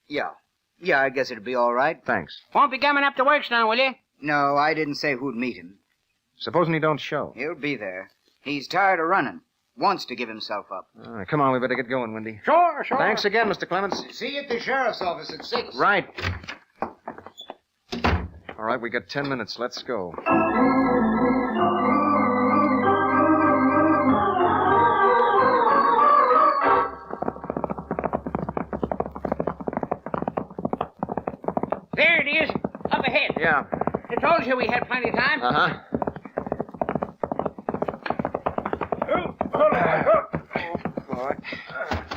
Yeah. Yeah, I guess it'd be all right. Thanks. Won't be coming up to work now, will you? No, I didn't say who'd meet him. Supposing he don't show. He'll be there. He's tired of running. Wants to give himself up. All right, come on, we better get going, Wendy. Sure. Thanks again, Mr. Clements. See you at the sheriff's office at 6. Right. All right, we got 10 minutes. Let's go. There it is, up ahead. Yeah. I told you we had plenty of time. Uh-huh.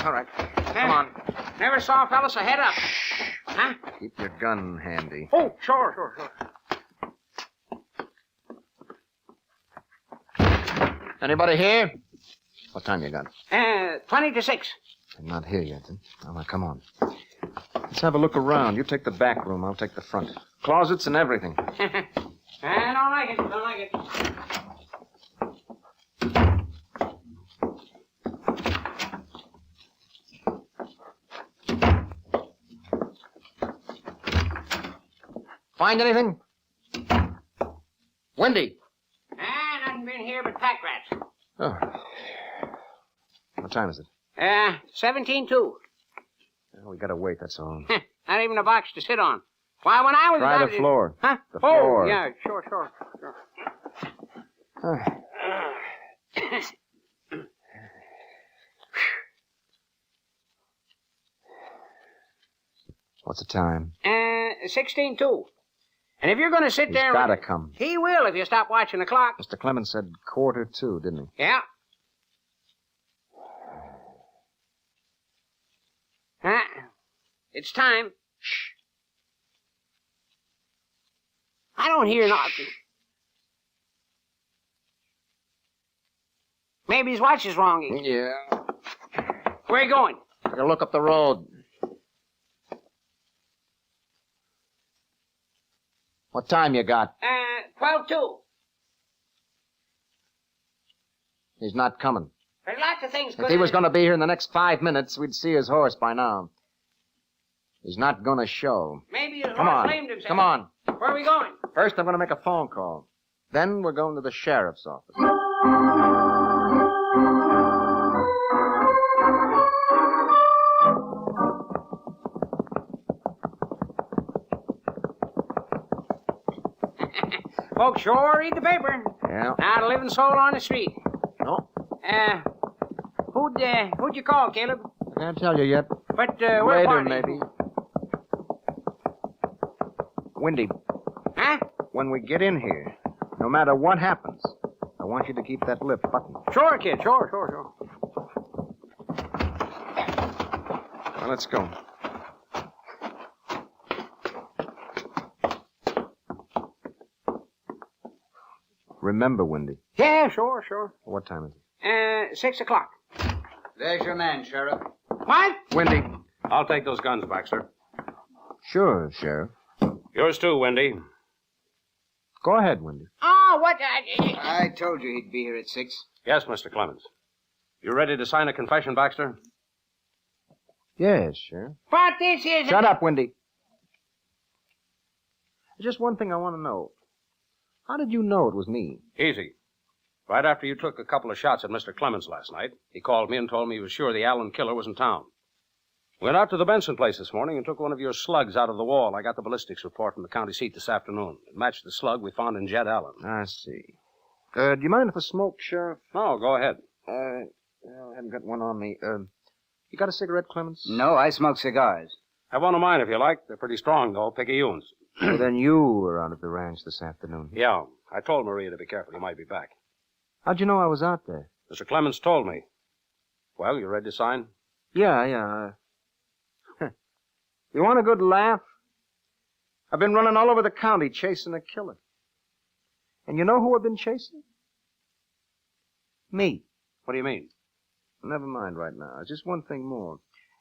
All right. Come on. Never saw a fella so head up. Huh? Keep your gun handy. Oh, sure. Anybody here? What time you got? 20 to 6. I'm not here yet. All right, come on. Let's have a look around. You take the back room. I'll take the front. Closets and everything. I don't like it. Find anything? Wendy. Nothing been here but pack rats. time is it? 17-2. Well, we gotta wait, that's all. Not even a box to sit on. Why, when I was... Try the floor. Huh? The Oh, floor. yeah, sure. What's the time? 16-2. And if you're going to sit He's there... gotta come. He will if you stop watching the clock. Mr. Clemens said 1:45, didn't he? Yeah. It's time. Shh. I don't hear nothing. Maybe his watch is wrong. Yeah. Where you going? Gotta look up the road. What time you got? 12-2. He's not coming. There's lots of things. If he was going to be here in the next 5 minutes, we'd see his horse by now. He's not going to show. Maybe his Come horse on. lamed himself. Come on. Where are we going? First, I'm going to make a phone call. Then we're going to the sheriff's office. Folks sure read the paper. Yeah. Not a living soul on the street. No. Who'd you call, Caleb? I can't tell you yet. But, we're Later, partying. maybe. Wendy. Huh? When we get in here, no matter what happens, I want you to keep that lip buttoned. Sure, kid. Sure. Well, let's go. Remember, Wendy. Yeah, sure. What time is it? 6 o'clock. There's your man, Sheriff. What? Wendy. I'll take those guns, Baxter. Sure, Sheriff. Yours too, Wendy. Go ahead, Wendy. Oh, what? I told you he'd be here at 6. Yes, Mr. Clemens. You ready to sign a confession, Baxter? Yes, Sheriff. But this is... Shut up, Wendy. Just one thing I want to know. How did you know it was me? Easy. Right after you took a couple of shots at Mr. Clemens last night, he called me and told me he was sure the Allen killer was in town. Went out to the Benson place this morning and took one of your slugs out of the wall. I got the ballistics report from the county seat this afternoon. It matched the slug we found in Jed Allen. I see. Do you mind if I smoke, Sheriff? No, go ahead. I haven't got one on me. You got a cigarette, Clemens? No, I smoke cigars. Have one of mine if you like. They're pretty strong, though. Picayunes. Well, then you were out at the ranch this afternoon. Yeah. I told Maria to be careful. He might be back. How'd you know I was out there? Mr. Clemens told me. Well, you ready to sign? Yeah. You want a good laugh? I've been running all over the county chasing a killer. And you know who I've been chasing? Me. What do you mean? Never mind right now. Just one thing more.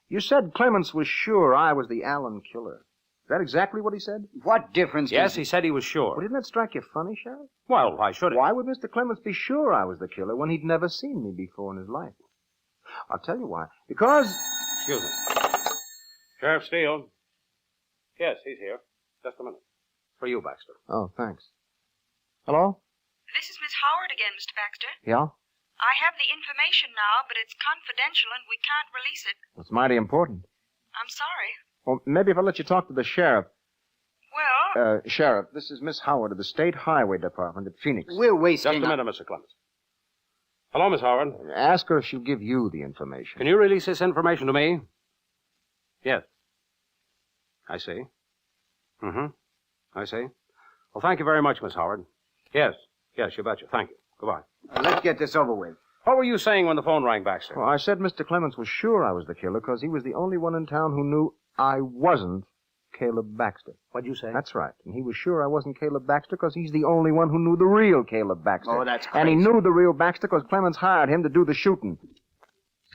You said Clemens was sure I was the Allen killer. Is that exactly what he said? What difference Yes, does he said he was sure. Well, didn't that strike you funny, Sheriff? Well, why should it? Why would Mr. Clemens be sure I was the killer when he'd never seen me before in his life? I'll tell you why. Because... Excuse me. Sheriff Steele. Yes, he's here. Just a minute. For you, Baxter. Oh, thanks. Hello? This is Miss Howard again, Mr. Baxter. Yeah? I have the information now, but it's confidential and we can't release it. It's mighty important. I'm sorry. Well, maybe if I let you talk to the sheriff. Well... Sheriff, this is Miss Howard of the State Highway Department at Phoenix. We're wasting... Just a minute, Mr. Clemens. Hello, Miss Howard. Ask her if she'll give you the information. Can you release this information to me? Yes. I see. I see. Well, thank you very much, Miss Howard. Yes, you betcha. Thank you. Goodbye. Let's get this over with. What were you saying when the phone rang, Baxter? Well, I said Mr. Clemens was sure I was the killer because he was the only one in town who knew I wasn't Caleb Baxter. What'd you say? That's right. And he was sure I wasn't Caleb Baxter because he's the only one who knew the real Caleb Baxter. Oh, that's crazy. And he knew the real Baxter because Clemens hired him to do the shooting.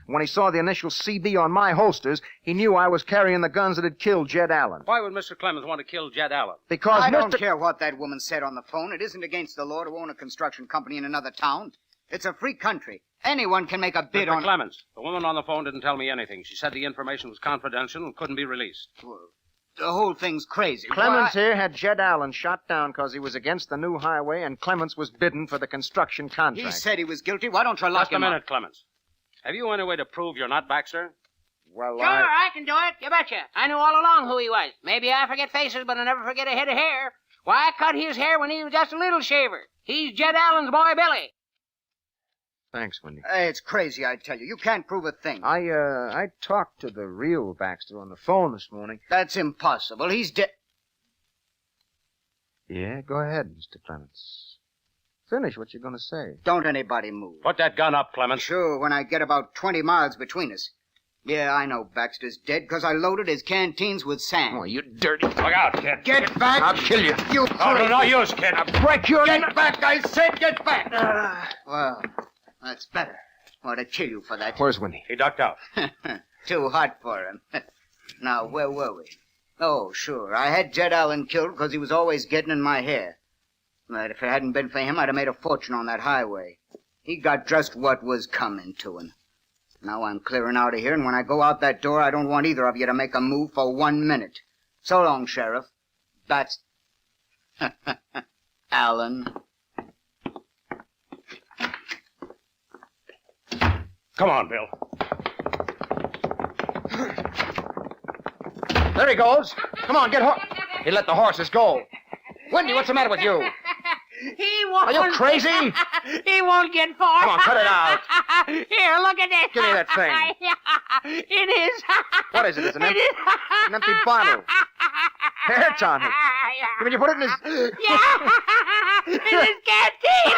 When he saw the initial CB on my holsters, he knew I was carrying the guns that had killed Jed Allen. Why would Mr. Clemens want to kill Jed Allen? Because I don't care what that woman said on the phone. It isn't against the law to own a construction company in another town. It's a free country. Anyone can make a bid on... Mr. Clemens, the woman on the phone didn't tell me anything. She said the information was confidential and couldn't be released. Well, the whole thing's crazy. Clemens here had Jed Allen shot down because he was against the new highway, and Clemens was bidden for the construction contract. He said he was guilty. Why don't you lock Just a him minute, up? Clemens. Have you any way to prove you're not Baxter? Well, Sure, I can do it. You betcha. I knew all along who he was. Maybe I forget faces, but I never forget a head of hair. Why, I cut his hair when he was just a little shaver. He's Jed Allen's boy, Billy. Thanks, Wendy. It's crazy, I tell you. You can't prove a thing. I talked to the real Baxter on the phone this morning. That's impossible. He's dead. Yeah, go ahead, Mr. Clements. Finish what you're going to say. Don't anybody move. Put that gun up, Clements. Sure, when I get about 20 miles between us. Yeah, I know Baxter's dead because I loaded his canteens with sand. Oh, you dirty... Look out, kid. Get back! I'll kill you. You No use, kid. I'll break your... Get back, I said get back! Well, that's better. I ought to kill you for that. Where's Winnie? He ducked out. Too hot for him. Now, where were we? Oh, sure. I had Jed Allen killed because he was always getting in my hair. But if it hadn't been for him, I'd have made a fortune on that highway. He got just what was coming to him. Now I'm clearing out of here, and when I go out that door, I don't want either of you to make a move for 1 minute. So long, Sheriff. That's... Allen. Come on, Bill. There he goes. Come on, get horse. He let the horses go. Wendy, what's the matter with you? He won't. Are you crazy? He won't get far. Come on, cut it out. Here, look at this. Give me that thing. It is. What is it? It's an empty bottle. Hair tonic. You mean you put it in his... Yeah. In his canteen.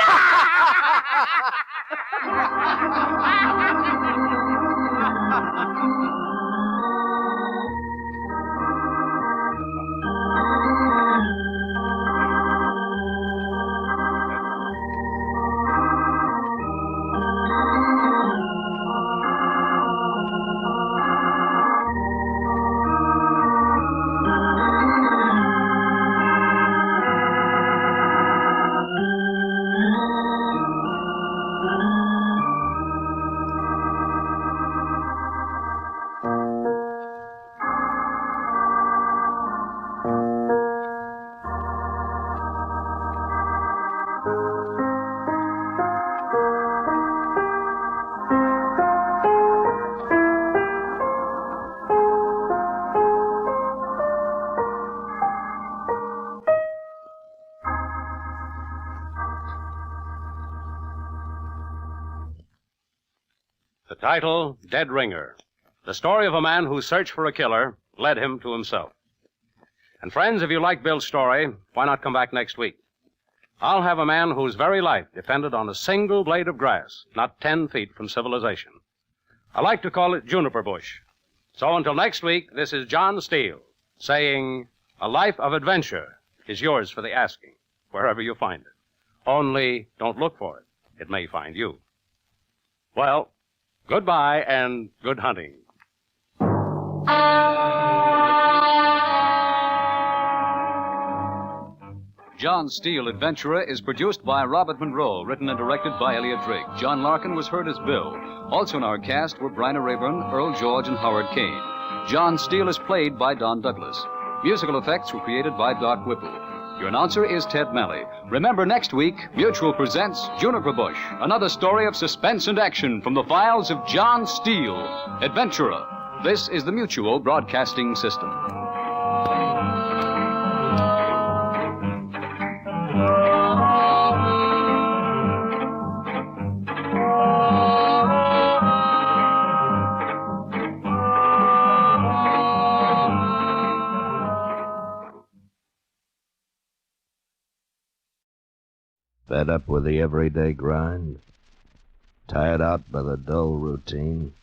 The title, Dead Ringer. The story of a man whose search for a killer led him to himself. And friends, if you like Bill's story, why not come back next week? I'll have a man whose very life depended on a single blade of grass, not 10 feet from civilization. I like to call it juniper bush. So until next week, this is John Steele saying, a life of adventure is yours for the asking, wherever you find it. Only don't look for it. It may find you. Well, goodbye and good hunting. John Steele, Adventurer, is produced by Robert Monroe, written and directed by Elliot Drake. John Larkin was heard as Bill. Also in our cast were Bryna Rayburn, Earl George, and Howard Kane. John Steele is played by Don Douglas. Musical effects were created by Doc Whipple. Your announcer is Ted Malley. Remember, next week, Mutual presents Juniper Bush, another story of suspense and action from the files of John Steele, Adventurer. This is the Mutual Broadcasting System. Fed up with the everyday grind? Tired out by the dull routine?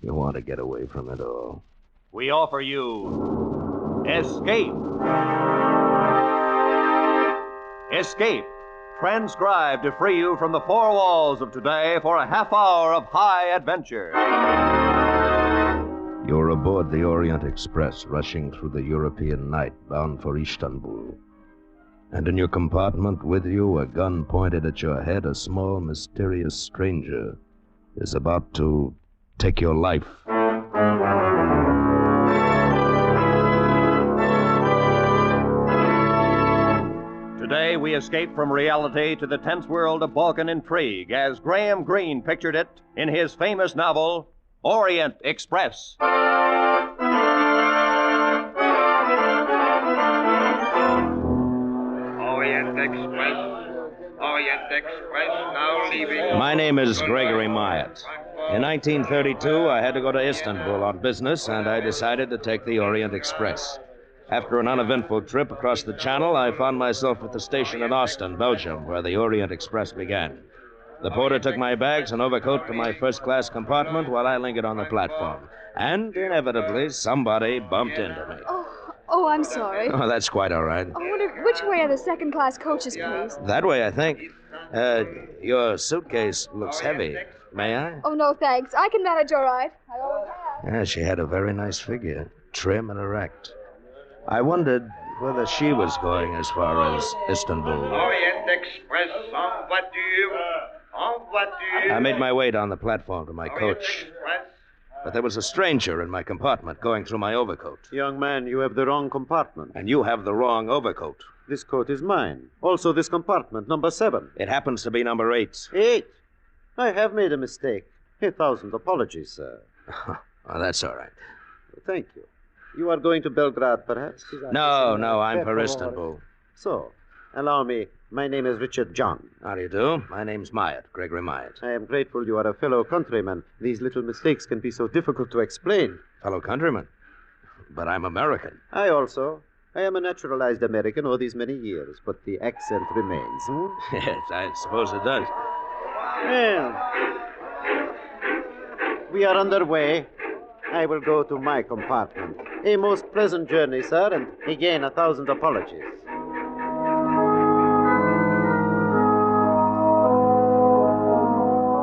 You want to get away from it all. We offer you Escape. Escape, transcribed to free you from the four walls of today for a half hour of high adventure. You're aboard the Orient Express, rushing through the European night, bound for Istanbul. And in your compartment with you, a gun pointed at your head, a small, mysterious stranger is about to take your life. Today, we escape from reality to the tense world of Balkan intrigue as Graham Greene pictured it in his famous novel, Orient Express. Orient Express, now leaving. My name is Gregory Myatt. In 1932, I had to go to Istanbul on business, and I decided to take the Orient Express. After an uneventful trip across the Channel, I found myself at the station in Ostend, Belgium, where the Orient Express began. The porter took my bags and overcoat to my first-class compartment while I lingered on the platform. And, inevitably, somebody bumped into me. Oh, I'm sorry. Oh, that's quite all right. I wonder which way are the second-class coaches, please? That way, I think. Your suitcase looks heavy. May I? Oh, no, thanks. I can manage all right. I always have. Yeah, she had a very nice figure, trim and erect. I wondered whether she was going as far as Istanbul. Orient Express, en voiture. I made my way down the platform to my coach. But there was a stranger in my compartment going through my overcoat. Young man, you have the wrong compartment. And you have the wrong overcoat. This coat is mine. Also, this compartment, number 7. It happens to be number 8. 8? I have made a mistake. 1,000 apologies, sir. Oh, that's all right. Thank you. You are going to Belgrade, perhaps? No, I'm for Istanbul. So, allow me. My name is Richard John. How do you do? My name's Myatt, Gregory Myatt. I am grateful you are a fellow countryman. These little mistakes can be so difficult to explain. Fellow countryman? But I'm American. I also. I am a naturalized American all these many years, but the accent remains. Yes, I suppose it does. Well, we are underway. I will go to my compartment. A most pleasant journey, sir, and again 1,000 apologies.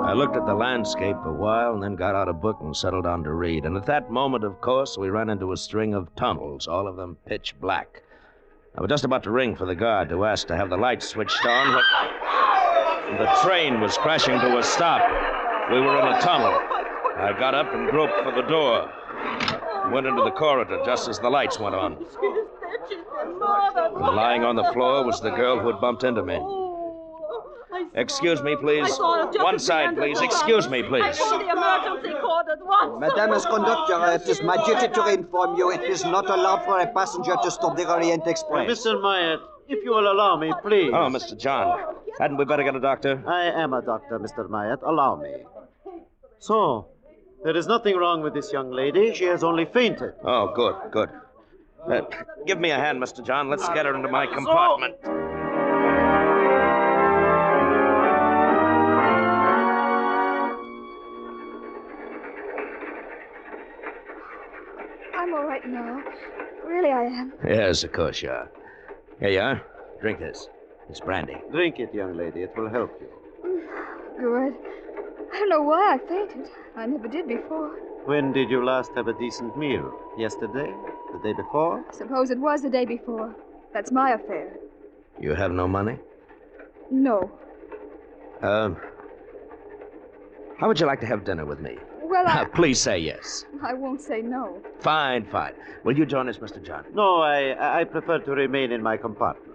I looked at the landscape a while and then got out a book and settled down to read. And at that moment, of course, we ran into a string of tunnels, all of them pitch black. I was just about to ring for the guard to ask to have the lights switched on when the train was crashing to a stop. We were in a tunnel. I got up and groped for the door. Went into the corridor just as the lights went on. And lying on the floor was the girl who had bumped into me. Excuse me, please. One side, please. Excuse me, please. I called the emergency cord at once. Madame Conductor, it is my duty to inform you it is not allowed for a passenger to stop the Orient Express. Mr. Myatt, if you will allow me, please. Oh, Mr. John. Hadn't we better get a doctor? I am a doctor, Mr. Myatt. Allow me. So, there is nothing wrong with this young lady. She has only fainted. Oh, good. Give me a hand, Mr. John. Let's get her into my compartment. I'm all right now. Really, I am. Yes, of course you are. Here you are. Drink this. It's brandy. Drink it, young lady. It will help you. Good. I don't know why I fainted. I never did before. When did you last have a decent meal? Yesterday? The day before? Suppose it was the day before. That's my affair. You have no money? No. How would you like to have dinner with me? Well, Please say yes. I won't say no. Fine. Will you join us, Mr. John? No, I prefer to remain in my compartment.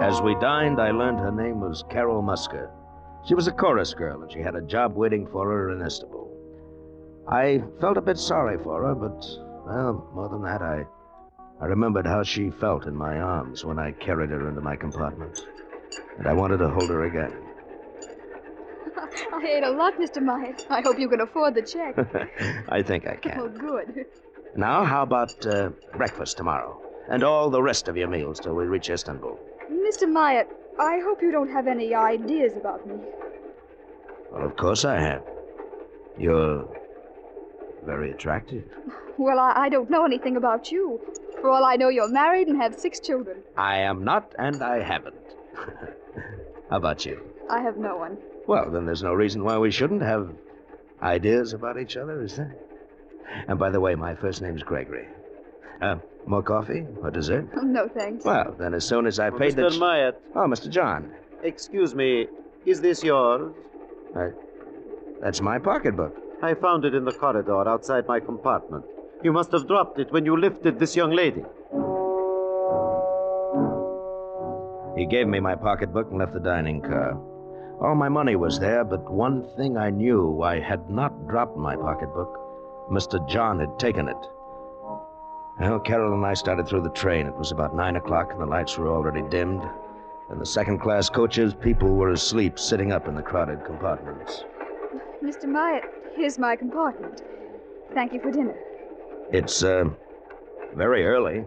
As we dined, I learned her name was Carol Musker. She was a chorus girl, and she had a job waiting for her in Istanbul. I felt a bit sorry for her, but, well, more than that, I remembered how she felt in my arms when I carried her into my compartment. And I wanted to hold her again. I ate a lot, Mr. Myatt. I hope you can afford the check. I think I can. Oh, good. Now, how about breakfast tomorrow? And all the rest of your meals till we reach Istanbul? Mr. Myatt, I hope you don't have any ideas about me. Well, of course I have. You're very attractive. Well, I don't know anything about you. For all I know, you're married and have 6 children. I am not, and I haven't. How about you? I have no one. Well, then there's no reason why we shouldn't have ideas about each other, is there? And by the way, my first name's Gregory. More coffee or dessert? No, thanks. Well, then as soon as I paid Mr. Myatt. Oh, Mr. John. Excuse me, is this yours? That's my pocketbook. I found it in the corridor outside my compartment. You must have dropped it when you lifted this young lady. He gave me my pocketbook and left the dining car. All my money was there, but one thing I knew, I had not dropped my pocketbook. Mr. John had taken it. Well, Carol and I started through the train. It was about 9 o'clock, and the lights were already dimmed. In the second-class coaches, people were asleep, sitting up in the crowded compartments. Mr. Myatt, here's my compartment. Thank you for dinner. It's, very early.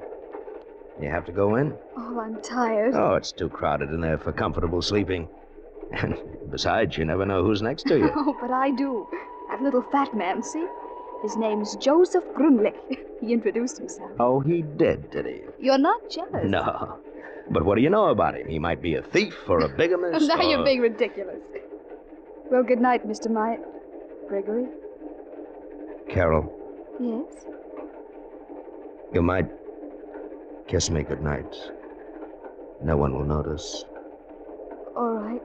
You have to go in? Oh, I'm tired. Oh, it's too crowded in there for comfortable sleeping. And besides, you never know who's next to you. Oh, but I do. That little fat man, see? His name's Joseph Grunlich. He introduced himself. Oh, he did he? You're not jealous. No. But what do you know about him? He might be a thief or a bigamist. Now or... you're being ridiculous. Well, good night, Mr. Myatt. Gregory? Carol, Yes? you might kiss me good night. No one will notice. All right.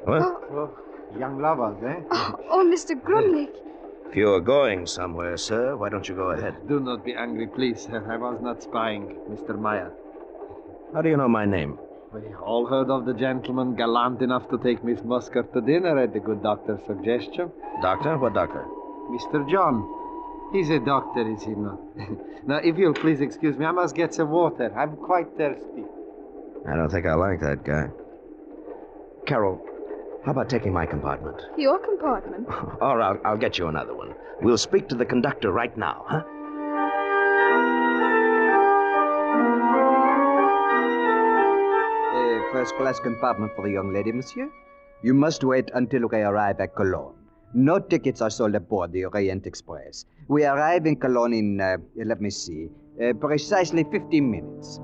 What? Oh, young lovers, eh? Oh, Mr. Grunlich. If you are going somewhere, sir, why don't you go ahead? Do not be angry, please. I was not spying, Mr. Meyer. How do you know my name? We all heard of the gentleman gallant enough to take Miss Musker to dinner at the good doctor's suggestion. Doctor? What doctor? Mr. John. He's a doctor, is he not? Now, if you'll please excuse me, I must get some water. I'm quite thirsty. I don't think I like that guy. Carol, how about taking my compartment? Your compartment? Or I'll get you another one. We'll speak to the conductor right now, huh? First-class compartment for the young lady, monsieur. You must wait until we arrive at Cologne. No tickets are sold aboard the Orient Express. We arrive in Cologne in, let me see, precisely 15 minutes.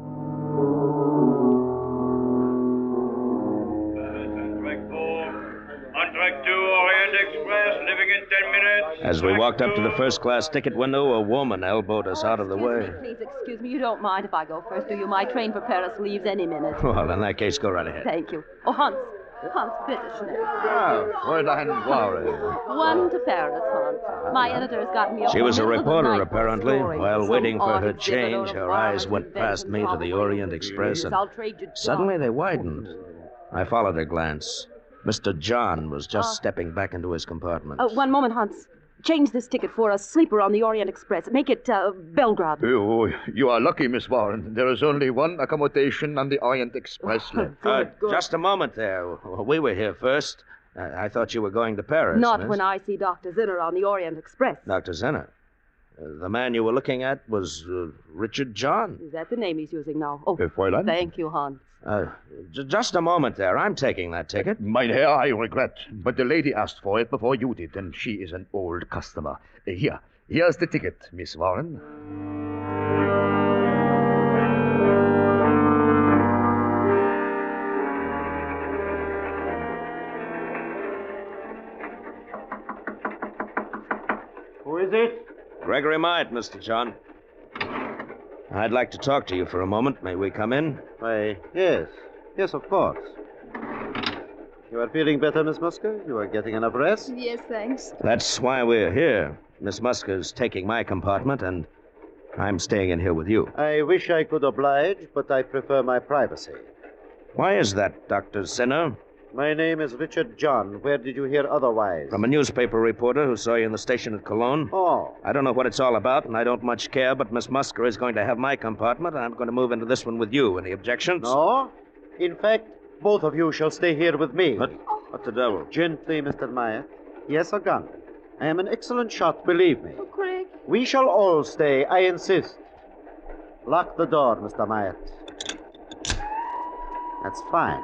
On track 2, Orient Express, leaving in 10 minutes. As we walked up to the first-class ticket window, a woman elbowed us out of the way. Please excuse me. You don't mind if I go first, do you? My train for Paris leaves any minute. Well, in that case, go right ahead. Thank you. Oh, Hans, bitte schnell. Ah, Fräulein Warren. One to Paris, Hans. My editor's got me a She was a whole middle of the reporter, night apparently. story. While Some waiting for her audience change, dinner her eyes or went past me to the Orient Express, and I'll trade you suddenly they widened. I followed her glance. Mr. John was just stepping back into his compartment. One moment, Hans. Change this ticket for a sleeper on the Orient Express. Make it Belgrade. Oh, you are lucky, Miss Warren. There is only one accommodation on the Orient Express left. Just a moment there. We were here first. I thought you were going to Paris. Not miss. when I see Dr. Zinner on the Orient Express. Dr. Zinner. The man you were looking at was Richard John. Is that the name he's using now? Oh, Fräulein? thank you, Hans. Just a moment there. I'm taking that ticket. Mein Herr, I regret, but the lady asked for it before you did, and she is an old customer. Here's the ticket, Miss Warren. Who is it? Gregory Myatt, Mr. John. I'd like to talk to you for a moment. May we come in? Why, yes. Yes, of course. You are feeling better, Miss Musker? You are getting enough rest? Yes, thanks. That's why we're here. Miss Musker's taking my compartment, and I'm staying in here with you. I wish I could oblige, but I prefer my privacy. Why is that, Dr. Zinner? My name is Richard John. Where did you hear otherwise? From a newspaper reporter who saw you in the station at Cologne. Oh. I don't know what it's all about, and I don't much care, but Miss Musker is going to have my compartment, and I'm going to move into this one with you. Any objections? No. In fact, both of you shall stay here with me. What the devil? Gently, Mr. Meyer. Yes, a gun. I am an excellent shot, believe me. Oh, Craig. We shall all stay, I insist. Lock the door, Mr. Meyer. That's fine.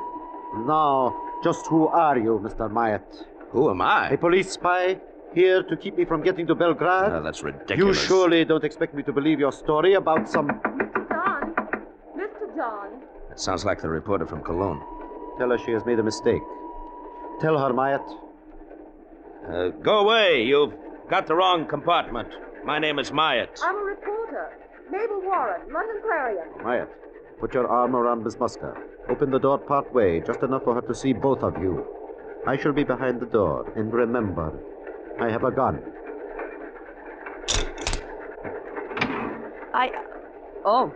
Now, just who are you, Mr. Myatt? Who am I? A police spy here to keep me from getting to Belgrade? Oh, that's ridiculous. You surely don't expect me to believe your story about some... Mr. John. That sounds like the reporter from Cologne. Tell her she has made a mistake. Tell her, Myatt. Go away. You've got the wrong compartment. My name is Myatt. I'm a reporter. Mabel Warren, London Clarion. Myatt, put your arm around Miss Musker. Open the door part way, just enough for her to see both of you. I shall be behind the door. And remember, I have a gun. Oh,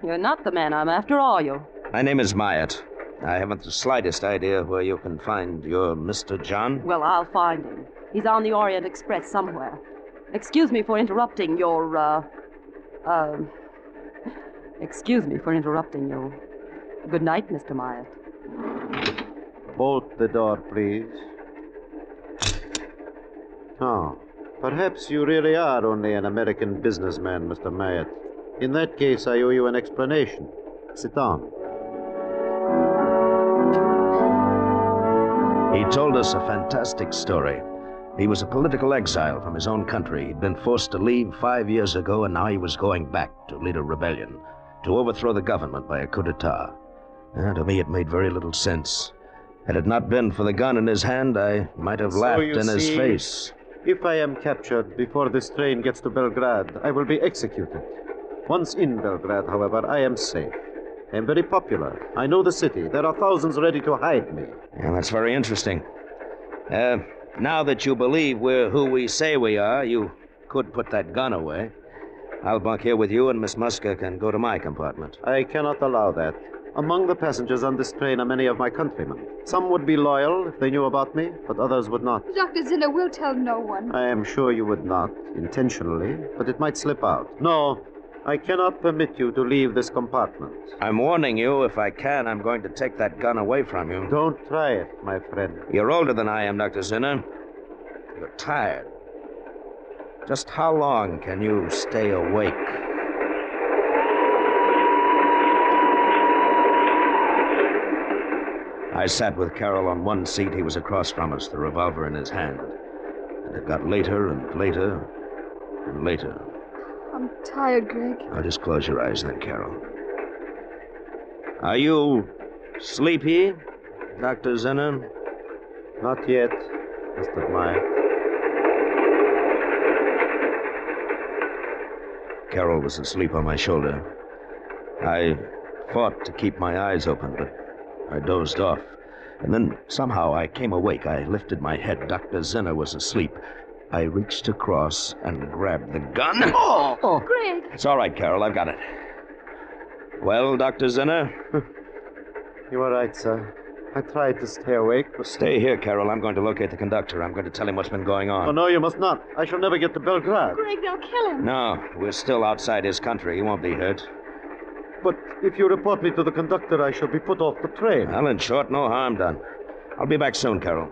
you're not the man I'm after, are you? My name is Myatt. I haven't the slightest idea where you can find your Mr. John. Well, I'll find him. He's on the Orient Express somewhere. Excuse me for interrupting your, Excuse me for interrupting you. Good night, Mr. Myatt. Bolt the door, please. Oh, perhaps you really are only an American businessman, Mr. Myatt. In that case, I owe you an explanation. Sit down. He told us a fantastic story. He was a political exile from his own country. He'd been forced to leave 5 years ago, and now he was going back to lead a rebellion, to overthrow the government by a coup d'etat. To me, it made very little sense. Had it not been for the gun in his hand, I might have laughed in his face. If I am captured before this train gets to Belgrade, I will be executed. Once in Belgrade, however, I am safe. I am very popular. I know the city. There are thousands ready to hide me. Yeah, that's very interesting. Now that you believe we're who we say we are, you could put that gun away. I'll bunk here with you, and Miss Muska can go to my compartment. I cannot allow that. Among the passengers on this train are many of my countrymen. Some would be loyal if they knew about me, but others would not. Dr. Zinner will tell no one. I am sure you would not, intentionally, but it might slip out. No, I cannot permit you to leave this compartment. I'm warning you, if I can, I'm going to take that gun away from you. Don't try it, my friend. You're older than I am, Dr. Zinner. You're tired. Just how long can you stay awake? I sat with Carol on one seat. He was across from us, the revolver in his hand. And it got later and later and later. I'm tired, Greg. Now just close your eyes then, Carol. Are you sleepy, Dr. Zinner? Not yet, Mr. Myatt. Carol was asleep on my shoulder. I fought to keep my eyes open, but I dozed off. And then somehow I came awake. I lifted my head. Dr. Zinner was asleep. I reached across and grabbed the gun. Oh, Greg. It's all right, Carol. I've got it. Well, Dr. Zinner? You are right, sir. I tried to stay awake, but... Stay here, Carol. I'm going to locate the conductor. I'm going to tell him what's been going on. Oh, no, you must not. I shall never get to Belgrade. Greg, they'll kill him. No, we're still outside his country. He won't be hurt. But if you report me to the conductor, I shall be put off the train. Well, in short, no harm done. I'll be back soon, Carol.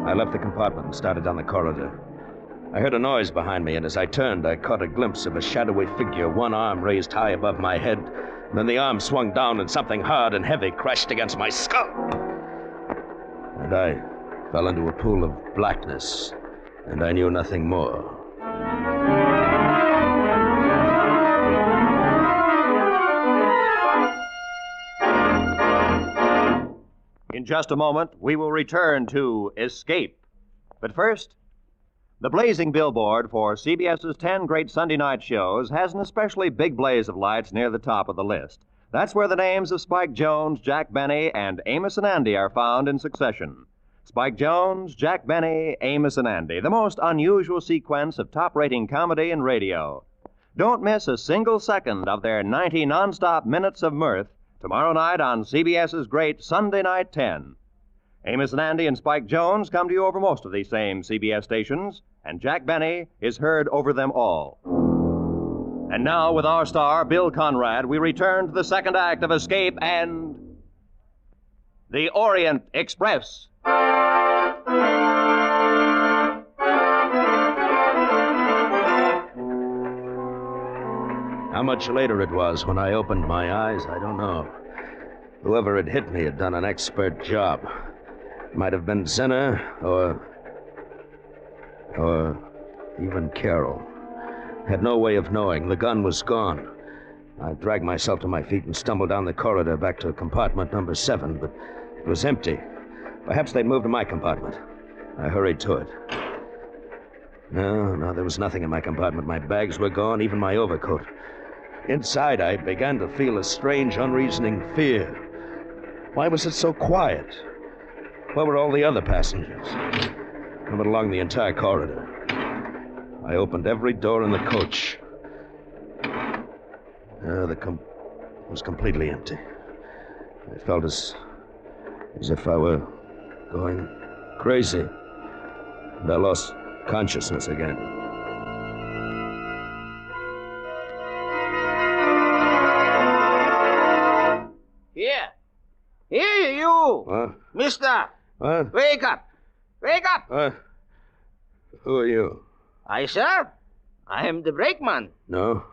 I left the compartment and started down the corridor. I heard a noise behind me, and as I turned, I caught a glimpse of a shadowy figure, one arm raised high above my head. Then the arm swung down, and something hard and heavy crashed against my skull. And I fell into a pool of blackness, and I knew nothing more. In just a moment, we will return to Escape. But first, the blazing billboard for CBS's 10 great Sunday night shows has an especially big blaze of lights near the top of the list. That's where the names of Spike Jones, Jack Benny, and Amos and Andy are found in succession. Spike Jones, Jack Benny, Amos and Andy, the most unusual sequence of top-rating comedy in radio. Don't miss a single second of their 90 non-stop minutes of mirth tomorrow night on CBS's great Sunday Night 10. Amos and Andy and Spike Jones come to you over most of these same CBS stations, and Jack Benny is heard over them all. And now, with our star, Bill Conrad, we return to the second act of Escape and the Orient Express. How much later it was when I opened my eyes, I don't know. Whoever had hit me had done an expert job. Might have been Zinner or even Carol. Had no way of knowing. The gun was gone. I dragged myself to my feet and stumbled down the corridor back to compartment number 7, but it was empty. Perhaps they'd moved to my compartment. I hurried to it. No, there was nothing in my compartment. My bags were gone, even my overcoat. Inside, I began to feel a strange, unreasoning fear. Why was it so quiet? Where were all the other passengers? I went along the entire corridor. I opened every door in the coach. It was completely empty. I felt as if I were going crazy. And I lost consciousness again. Here, you! What? Mister! What? Wake up! Wake up! What? Who are you? Sir. I am the brakeman. No.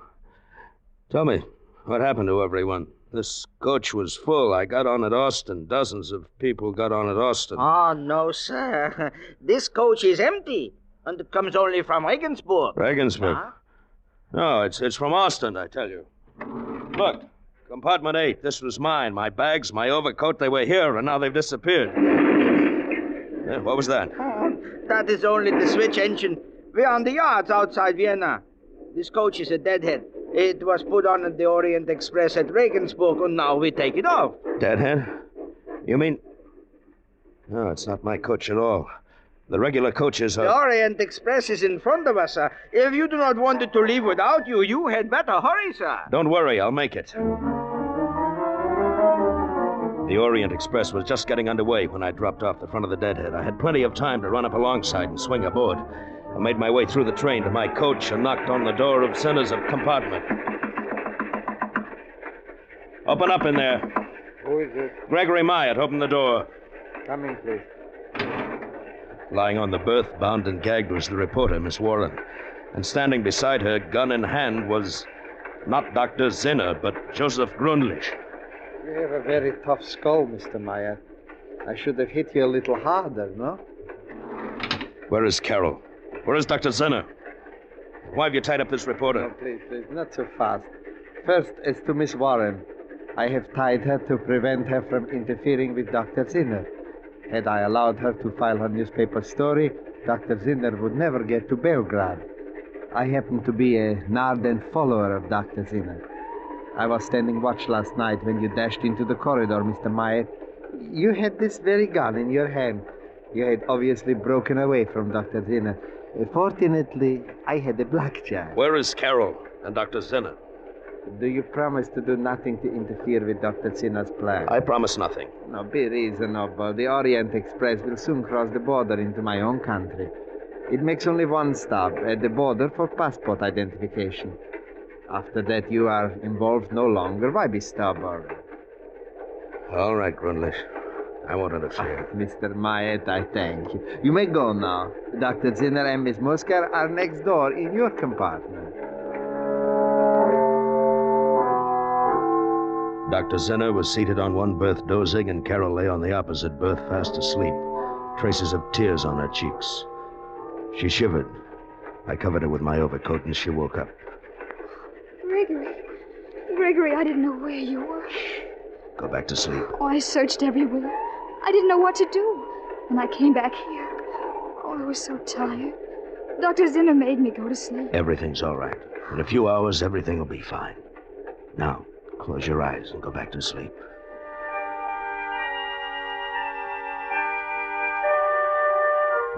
Tell me, what happened to everyone? This coach was full. I got on at Austin. Dozens of people got on at Austin. Oh, no, sir. This coach is empty, and it comes only from Regensburg. Regensburg? Huh? No, it's from Austin, I tell you. Look, compartment 8. This was mine. My bags, my overcoat, they were here, and now they've disappeared. What was that? Oh, that is only the switch engine. We're on the yards outside Vienna. This coach is a deadhead. It was put on at the Orient Express at Regensburg, and now we take it off. Deadhead? You mean... No, it's not my coach at all. The regular coaches are... The Orient Express is in front of us, sir. If you do not want it to leave without you, you had better hurry, sir. Don't worry, I'll make it. The Orient Express was just getting underway when I dropped off the front of the Deadhead. I had plenty of time to run up alongside and swing aboard. I made my way through the train to my coach and knocked on the door of Sinner's compartment. Open up in there. Who is it? Gregory Myatt, open the door. Come in, please. Lying on the berth, bound and gagged, was the reporter, Miss Warren. And standing beside her, gun in hand, was not Dr. Zinner, but Joseph Grundlich. You have a very tough skull, Mr. Meyer. I should have hit you a little harder, no? Where is Carol? Where is Dr. Zinner? Why have you tied up this reporter? No, please, not so fast. First, as to Miss Warren. I have tied her to prevent her from interfering with Dr. Zinner. Had I allowed her to file her newspaper story, Dr. Zinner would never get to Belgrade. I happen to be an ardent follower of Dr. Zinner. I was standing watch last night when you dashed into the corridor, Mr. Myatt. You had this very gun in your hand. You had obviously broken away from Dr. Zinner. Fortunately, I had a blackjack. Where is Carol and Dr. Zinner? Do you promise to do nothing to interfere with Dr. Zinner's plan? I promise nothing. No, be reasonable. The Orient Express will soon cross the border into my own country. It makes only one stop at the border for passport identification. After that, you are involved no longer. Why be stubborn? All right, Grundlich. I won't interfere. Mr. Myatt, I thank you. You may go now. Dr. Zinner and Miss Musker are next door in your compartment. Dr. Zinner was seated on one berth dozing, and Carol lay on the opposite berth fast asleep, traces of tears on her cheeks. She shivered. I covered her with my overcoat, and she woke up. Gregory, I didn't know where you were. Go back to sleep. Oh, I searched everywhere. I didn't know what to do. And I came back here. Oh, I was so tired. Dr. Zinner made me go to sleep. Everything's all right. In a few hours, everything will be fine. Now, close your eyes and go back to sleep.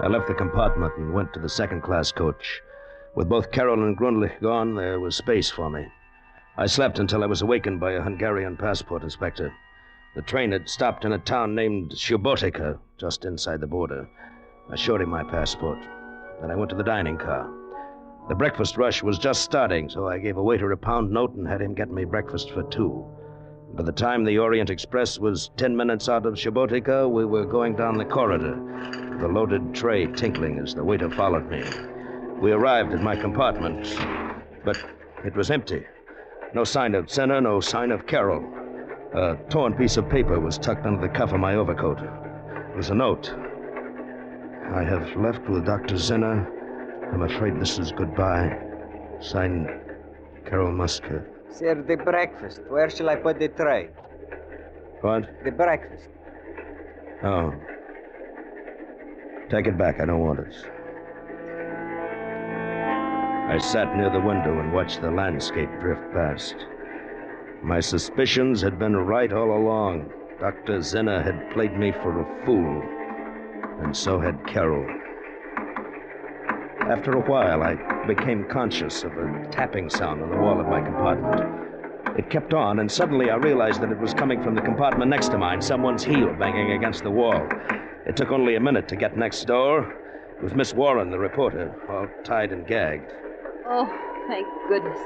I left the compartment and went to the second-class coach. With both Carol and Grundlich gone, there was space for me. I slept until I was awakened by a Hungarian passport inspector. The train had stopped in a town named Subotica, just inside the border. I showed him my passport. Then I went to the dining car. The breakfast rush was just starting, so I gave a waiter a pound note and had him get me breakfast for 2. By the time the Orient Express was 10 minutes out of Subotica, we were going down the corridor, the loaded tray tinkling as the waiter followed me. We arrived at my compartment, but it was empty. No sign of Zinner, no sign of Carol. A torn piece of paper was tucked under the cuff of my overcoat. It was a note. I have left with Dr. Zinner. I'm afraid this is goodbye. Signed, Carol Musker. Sir, the breakfast. Where shall I put the tray? What? The breakfast. Oh. Take it back. I don't want it. I sat near the window and watched the landscape drift past. My suspicions had been right all along. Dr. Zinner had played me for a fool, and so had Carol. After a while, I became conscious of a tapping sound on the wall of my compartment. It kept on, and suddenly I realized that it was coming from the compartment next to mine, someone's heel banging against the wall. It took only a minute to get next door, with Miss Warren, the reporter, all tied and gagged. Oh, thank goodness.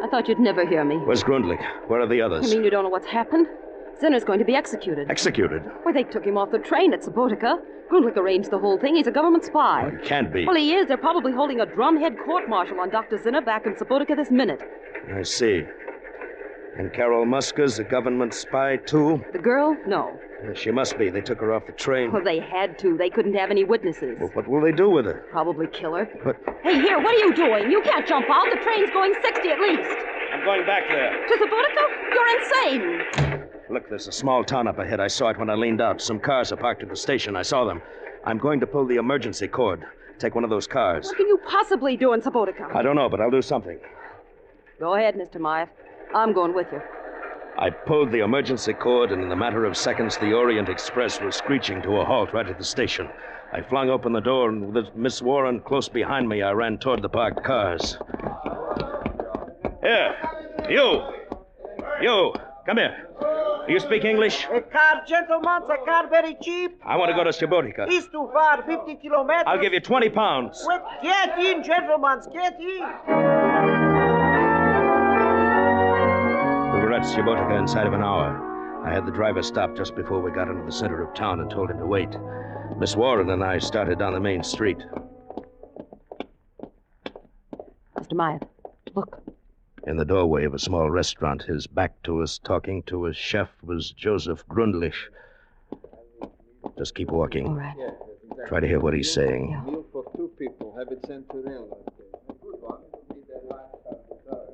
I thought you'd never hear me. Where's Grundlich? Where are the others? You mean you don't know what's happened? Zinner's going to be executed. Executed? Well, they took him off the train at Subotica. Grundlich arranged the whole thing. He's a government spy. He can't be. Well, he is. They're probably holding a drumhead court-martial on Dr. Zinner back in Subotica this minute. I see. And Carol Muska's a government spy, too? The girl? No. She must be. They took her off the train. Well, they had to. They couldn't have any witnesses. Well, what will they do with her? Probably kill her. But... Hey, here, what are you doing? You can't jump out. The train's going 60 at least. I'm going back there. To Subotica? You're insane. Look, there's a small town up ahead. I saw it when I leaned out. Some cars are parked at the station. I saw them. I'm going to pull the emergency cord. Take one of those cars. What can you possibly do in Subotica? I don't know, but I'll do something. Go ahead, Mr. Myatt. I'm going with you. I pulled the emergency cord, and in a matter of seconds, the Orient Express was screeching to a halt right at the station. I flung open the door, and with Miss Warren close behind me, I ran toward the parked cars. Here, you, come here. Do you speak English? A car, gentlemen, a car very cheap. I want to go to Subotica. It's too far, 50 kilometers. I'll give you 20 pounds. Wait, get in, gentlemen, get in. We were at Subotica inside of an hour. I had the driver stop just before we got into the center of town and told him to wait. Miss Warren and I started down the main street. Mr. Myatt, look. In the doorway of a small restaurant, his back to us, talking to a chef, was Joseph Grundlich. Just keep walking. All right. Try to hear what he's saying. Meal for 2 people. Have it sent to railroad.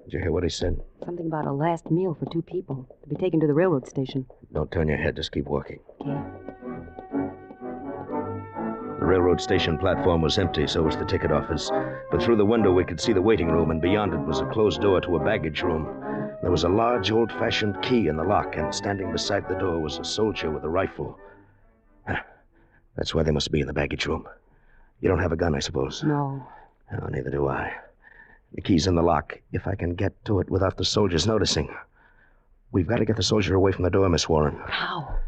Did you hear what he said? Something about a last meal for 2 people to be taken to the railroad station. Don't turn your head. Just keep walking. Okay. The railroad station platform was empty, so was the ticket office. But through the window, we could see the waiting room, and beyond it was a closed door to a baggage room. There was a large, old-fashioned key in the lock, and standing beside the door was a soldier with a rifle. That's why they must be in the baggage room. You don't have a gun, I suppose? No. Oh, neither do I. The key's in the lock, if I can get to it without the soldiers noticing. We've got to get the soldier away from the door, Miss Warren. How?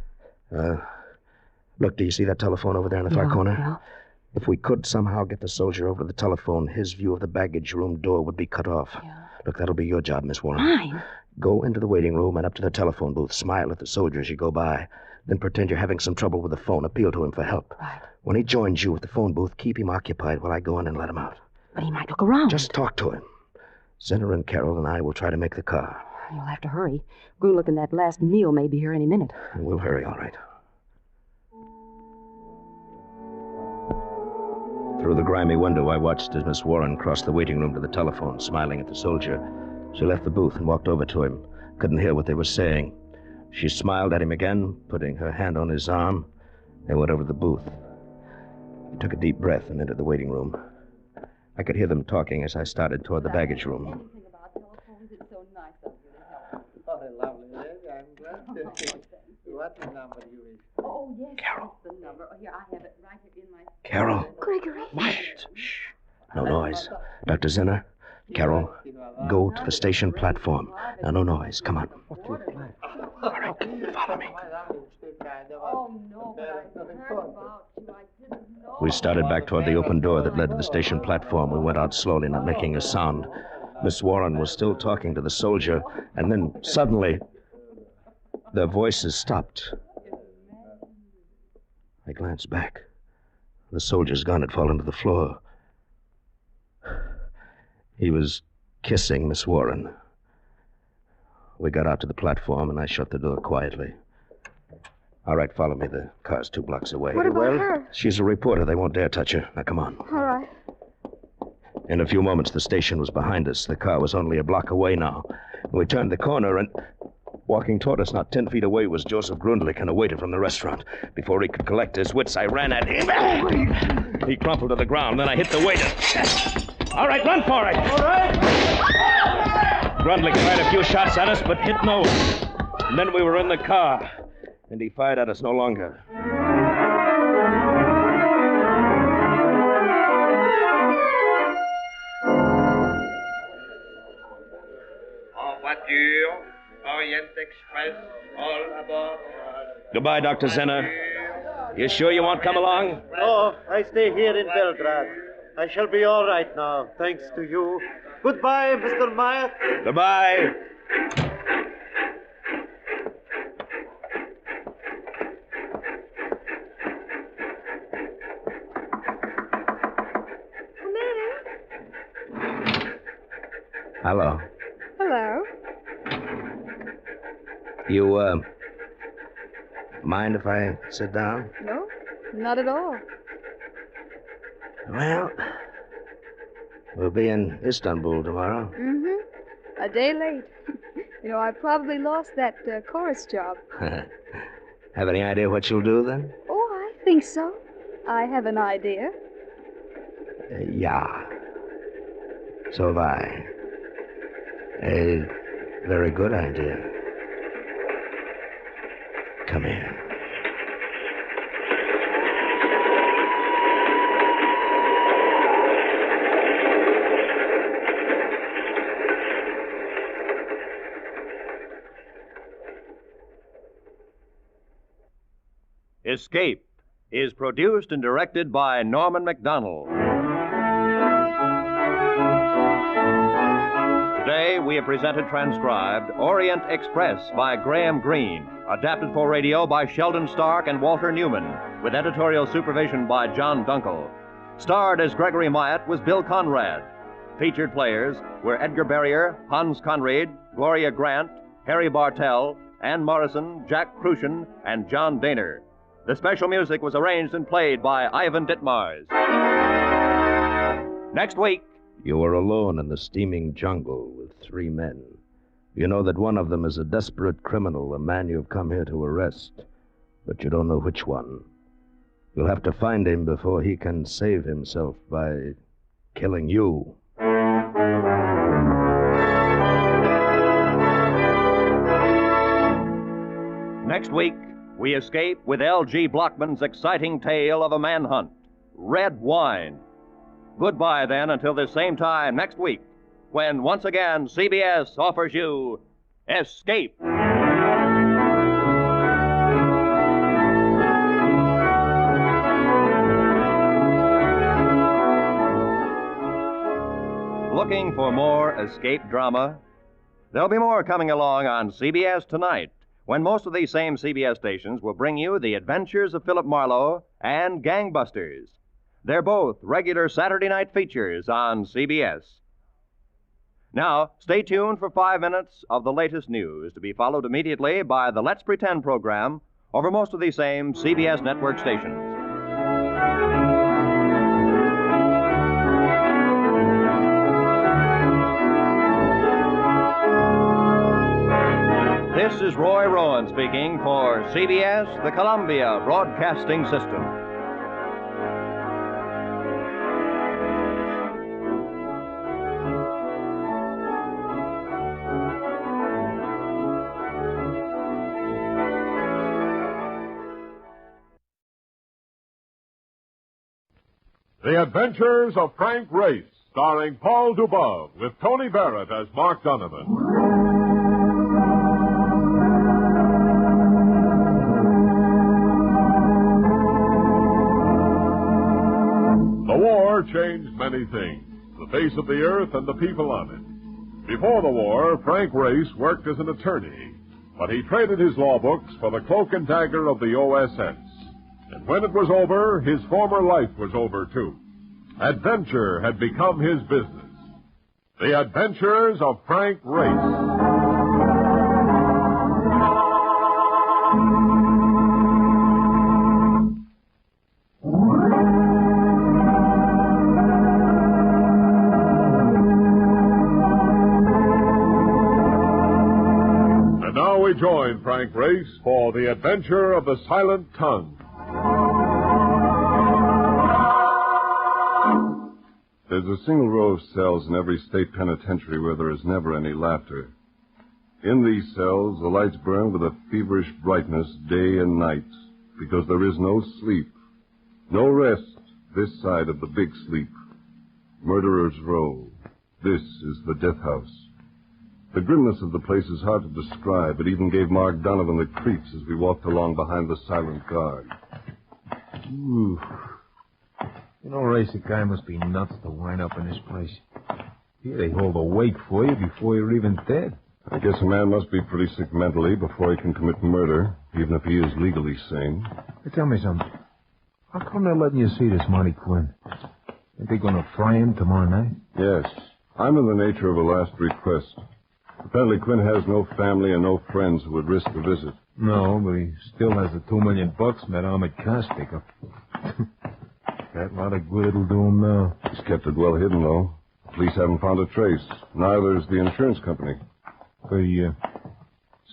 Look, do you see that telephone over there in the far corner? Yeah. If we could somehow get the soldier over to the telephone, his view of the baggage room door would be cut off. Yeah. Look, that'll be your job, Miss Warren. Mine? Go into the waiting room and up to the telephone booth. Smile at the soldier as you go by. Then pretend you're having some trouble with the phone. Appeal to him for help. Right. When he joins you at the phone booth, keep him occupied while I go in and let him out. But he might look around. Just talk to him. Zinner and Carol and I will try to make the car. You'll have to hurry. Grundlich and that last meal may be here any minute. We'll hurry, all right. Through the grimy window, I watched as Miss Warren crossed the waiting room to the telephone, smiling at the soldier. She left the booth and walked over to him. Couldn't hear what they were saying. She smiled at him again, putting her hand on his arm. They went over to the booth. He took a deep breath and entered the waiting room. I could hear them talking as I started toward the baggage room. Oh, lovely. I'm glad to... What number you wish? Oh, yes. Carol. That's the number. Oh, here, I have it right here in my... Carol. Gregory. Shh. No noise. Dr. Zinner, Carol, go to the station platform. Now, no noise. Come on. All right, follow me. Oh, no, but I heard about you. I didn't know. We started back toward the open door that led to the station platform. We went out slowly, not making a sound. Miss Warren was still talking to the soldier, and then suddenly their voices stopped. I glanced back. The soldier's gun had fallen to the floor. He was kissing Miss Warren. We got out to the platform, and I shut the door quietly. All right, follow me. The car's 2 blocks away. What about her? She's a reporter. They won't dare touch her. Now, come on. All right. In a few moments, the station was behind us. The car was only a block away now. We turned the corner, and walking toward us, not 10 feet away, was Joseph Grundlich and a waiter from the restaurant. Before he could collect his wits, I ran at him. He crumpled to the ground. Then I hit the waiter. All right, run for it. All right. Grundlich fired a few shots at us, but hit no one. And then we were in the car, and he fired at us no longer. Orient Express, all aboard. Goodbye, Dr. Zinner. You sure you won't come along? No, I stay here in Belgrade. I shall be all right now, thanks to you. Goodbye, Mr. Meyer. Goodbye. Hello. Hello. You, mind if I sit down? No, not at all. Well, we'll be in Istanbul tomorrow. Mm-hmm. A day late. You know, I probably lost that chorus job. Have any idea what you'll do then? Oh, I think so. I have an idea. Yeah. So have I. A very good idea. Come here. Escape is produced and directed by Norman MacDonald. Today, we have presented transcribed Orient Express by Graham Greene, adapted for radio by Sheldon Stark and Walter Newman, with editorial supervision by John Dunkel. Starred as Gregory Myatt was Bill Conrad. Featured players were Edgar Barrier, Hans Conried, Gloria Grant, Harry Bartell, Ann Morrison, Jack Crucian, and John Daner. The special music was arranged and played by Ivan Ditmars. Next week, You are alone in the steaming jungle with 3 men. You know that one of them is a desperate criminal, a man you've come here to arrest, but you don't know which one. You'll have to find him before he can save himself by killing you. Next week, we escape with L.G. Blockman's exciting tale of a manhunt, Red Wine. Goodbye, then, until this same time next week, when once again CBS offers you Escape. Looking for more escape drama? There'll be more coming along on CBS tonight, when most of these same CBS stations will bring you The Adventures of Philip Marlowe and Gangbusters. They're both regular Saturday night features on CBS. Now, stay tuned for 5 minutes of the latest news, to be followed immediately by the Let's Pretend program over most of these same CBS network stations. This is Roy Rowan speaking for CBS, the Columbia Broadcasting System. The Adventures of Frank Race, starring Paul Dubov, with Tony Barrett as Mark Donovan. The war changed many things, the face of the earth and the people on it. Before the war, Frank Race worked as an attorney, but he traded his law books for the cloak and dagger of the OSS. And when it was over, his former life was over, too. Adventure had become his business. The Adventures of Frank Race. And now we join Frank Race for The Adventure of the Silent Tongue. There's a single row of cells in every state penitentiary where there is never any laughter. In these cells, the lights burn with a feverish brightness day and night, because there is no sleep, no rest this side of the big sleep. Murderer's Row. This is the death house. The grimness of the place is hard to describe. It even gave Mark Donovan the creeps as we walked along behind the silent guard. Ooh. You know, Race, the guy must be nuts to wind up in this place. Here they hold a wake for you before you're even dead. I guess a man must be pretty sick mentally before he can commit murder, even if he is legally sane. Hey, tell me something. How come they're letting you see this Monty Quinn? Ain't they going to fry him tomorrow night? Yes. I'm in the nature of a last request. Apparently Quinn has no family and no friends who would risk a visit. No, but he still has the $2 million from that armored car sticker. That lot of good it'll do him now. He's kept it well hidden, though. Police haven't found a trace. Neither has the insurance company. They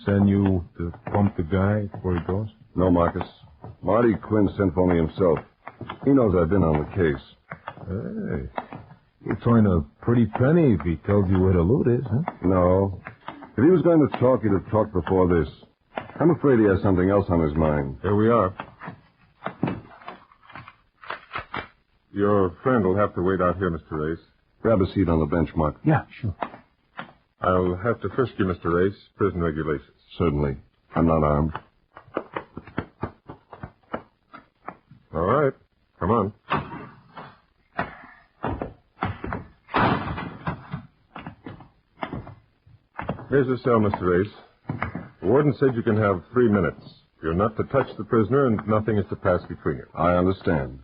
send you to pump the guy before he goes? No, Marcus. Marty Quinn sent for me himself. He knows I've been on the case. Hey, you'll find a pretty penny if he tells you where the loot is, huh? No. If he was going to talk, he'd have talked before this. I'm afraid he has something else on his mind. Here we are. Your friend will have to wait out here, Mr. Race. Grab a seat on the bench, Mark. Yeah, sure. I'll have to frisk you, Mr. Race. Prison regulations. Certainly. I'm not armed. All right. Come on. Here's the cell, Mr. Race. The warden said you can have 3 minutes. You're not to touch the prisoner, and nothing is to pass between you. I understand.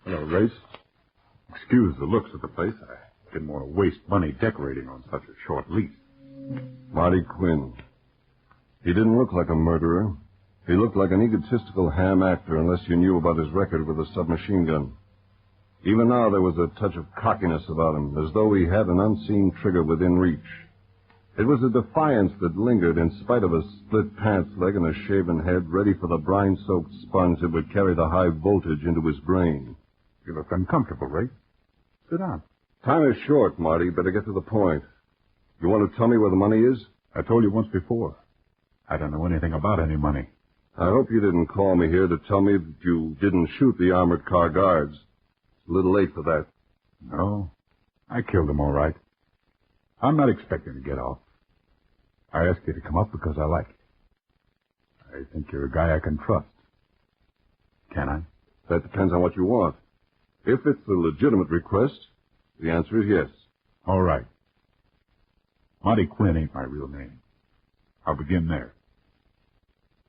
Hello, Race. Excuse the looks of the place. I didn't want to waste money decorating on such a short lease. Marty Quinn. He didn't look like a murderer. He looked like an egotistical ham actor unless you knew about his record with a submachine gun. Even now there was a touch of cockiness about him, as though he had an unseen trigger within reach. It was a defiance that lingered in spite of a split pants leg and a shaven head, ready for the brine-soaked sponge that would carry the high voltage into his brain. You look uncomfortable, Ray. Sit down. Time is short, Marty. Better get to the point. You want to tell me where the money is? I told you once before. I don't know anything about any money. I hope you didn't call me here to tell me that you didn't shoot the armored car guards. It's a little late for that. No, I killed them all right. I'm not expecting to get off. I asked you to come up because I like you. I think you're a guy I can trust. Can I? That depends on what you want. If it's a legitimate request, the answer is yes. All right. Monty Quinn ain't my real name. I'll begin there.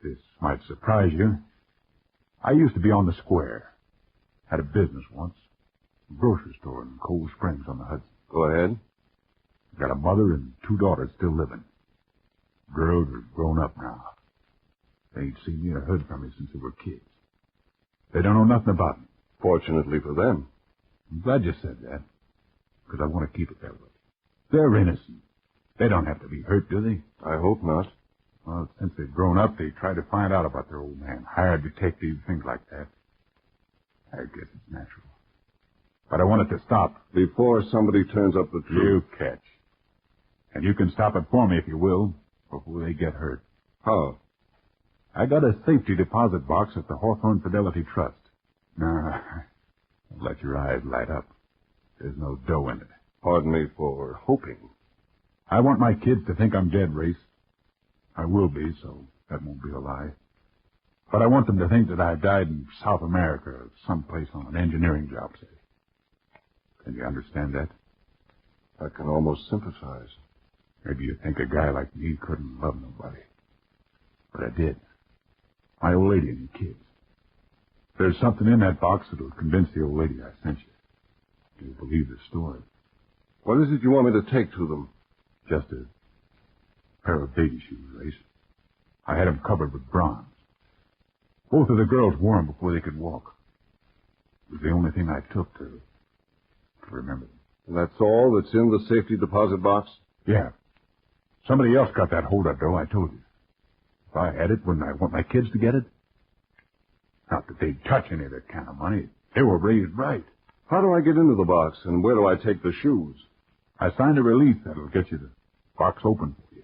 This might surprise you. I used to be on the square. Had a business once. A grocery store in Cold Springs on the Hudson. Go ahead. Got a mother and 2 daughters still living. Girls are grown up now. They ain't seen me or heard from me since they were kids. They don't know nothing about me. Fortunately for them. I'm glad you said that, because I want to keep it that way. They're innocent. They don't have to be hurt, do they? I hope not. Well, since they've grown up, they try to find out about their old man. Hired detectives, things like that. I guess it's natural. But I want it to stop. Before somebody turns up the truth. You catch. And you can stop it for me if you will, before they get hurt. How? I got a safety deposit box at the Hawthorne Fidelity Trust. Now, let your eyes light up. There's no dough in it. Pardon me for hoping. I want my kids to think I'm dead, Race. I will be, so that won't be a lie. But I want them to think that I died in South America or someplace on an engineering job, say. Can you understand that? I can almost sympathize. Maybe you think a guy like me couldn't love nobody. But I did. My old lady and the kids. There's something in that box that'll convince the old lady I sent you. You'll believe the story. What is it you want me to take to them? Just a pair of baby shoes, Race. I had them covered with bronze. Both of the girls wore them before they could walk. It was the only thing I took to remember them. And that's all that's in the safety deposit box? Yeah. Somebody else got that hold of dough, I told you. If I had it, wouldn't I want my kids to get it? Not that they'd touch any of that kind of money. They were raised right. How do I get into the box, and where do I take the shoes? I signed a release that'll get you the box open for you.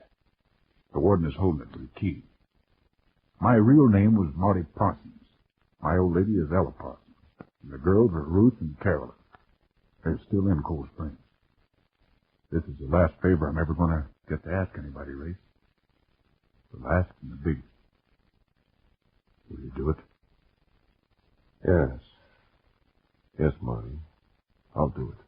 The warden is holding it with a key. My real name was Marty Parsons. My old lady is Ella Parsons. And the girls are Ruth and Carolyn. They're still in Cold Springs. This is the last favor I'm ever going to get to ask anybody, Race. The last and the biggest. Will you do it? Yes. Yes, Marty. I'll do it.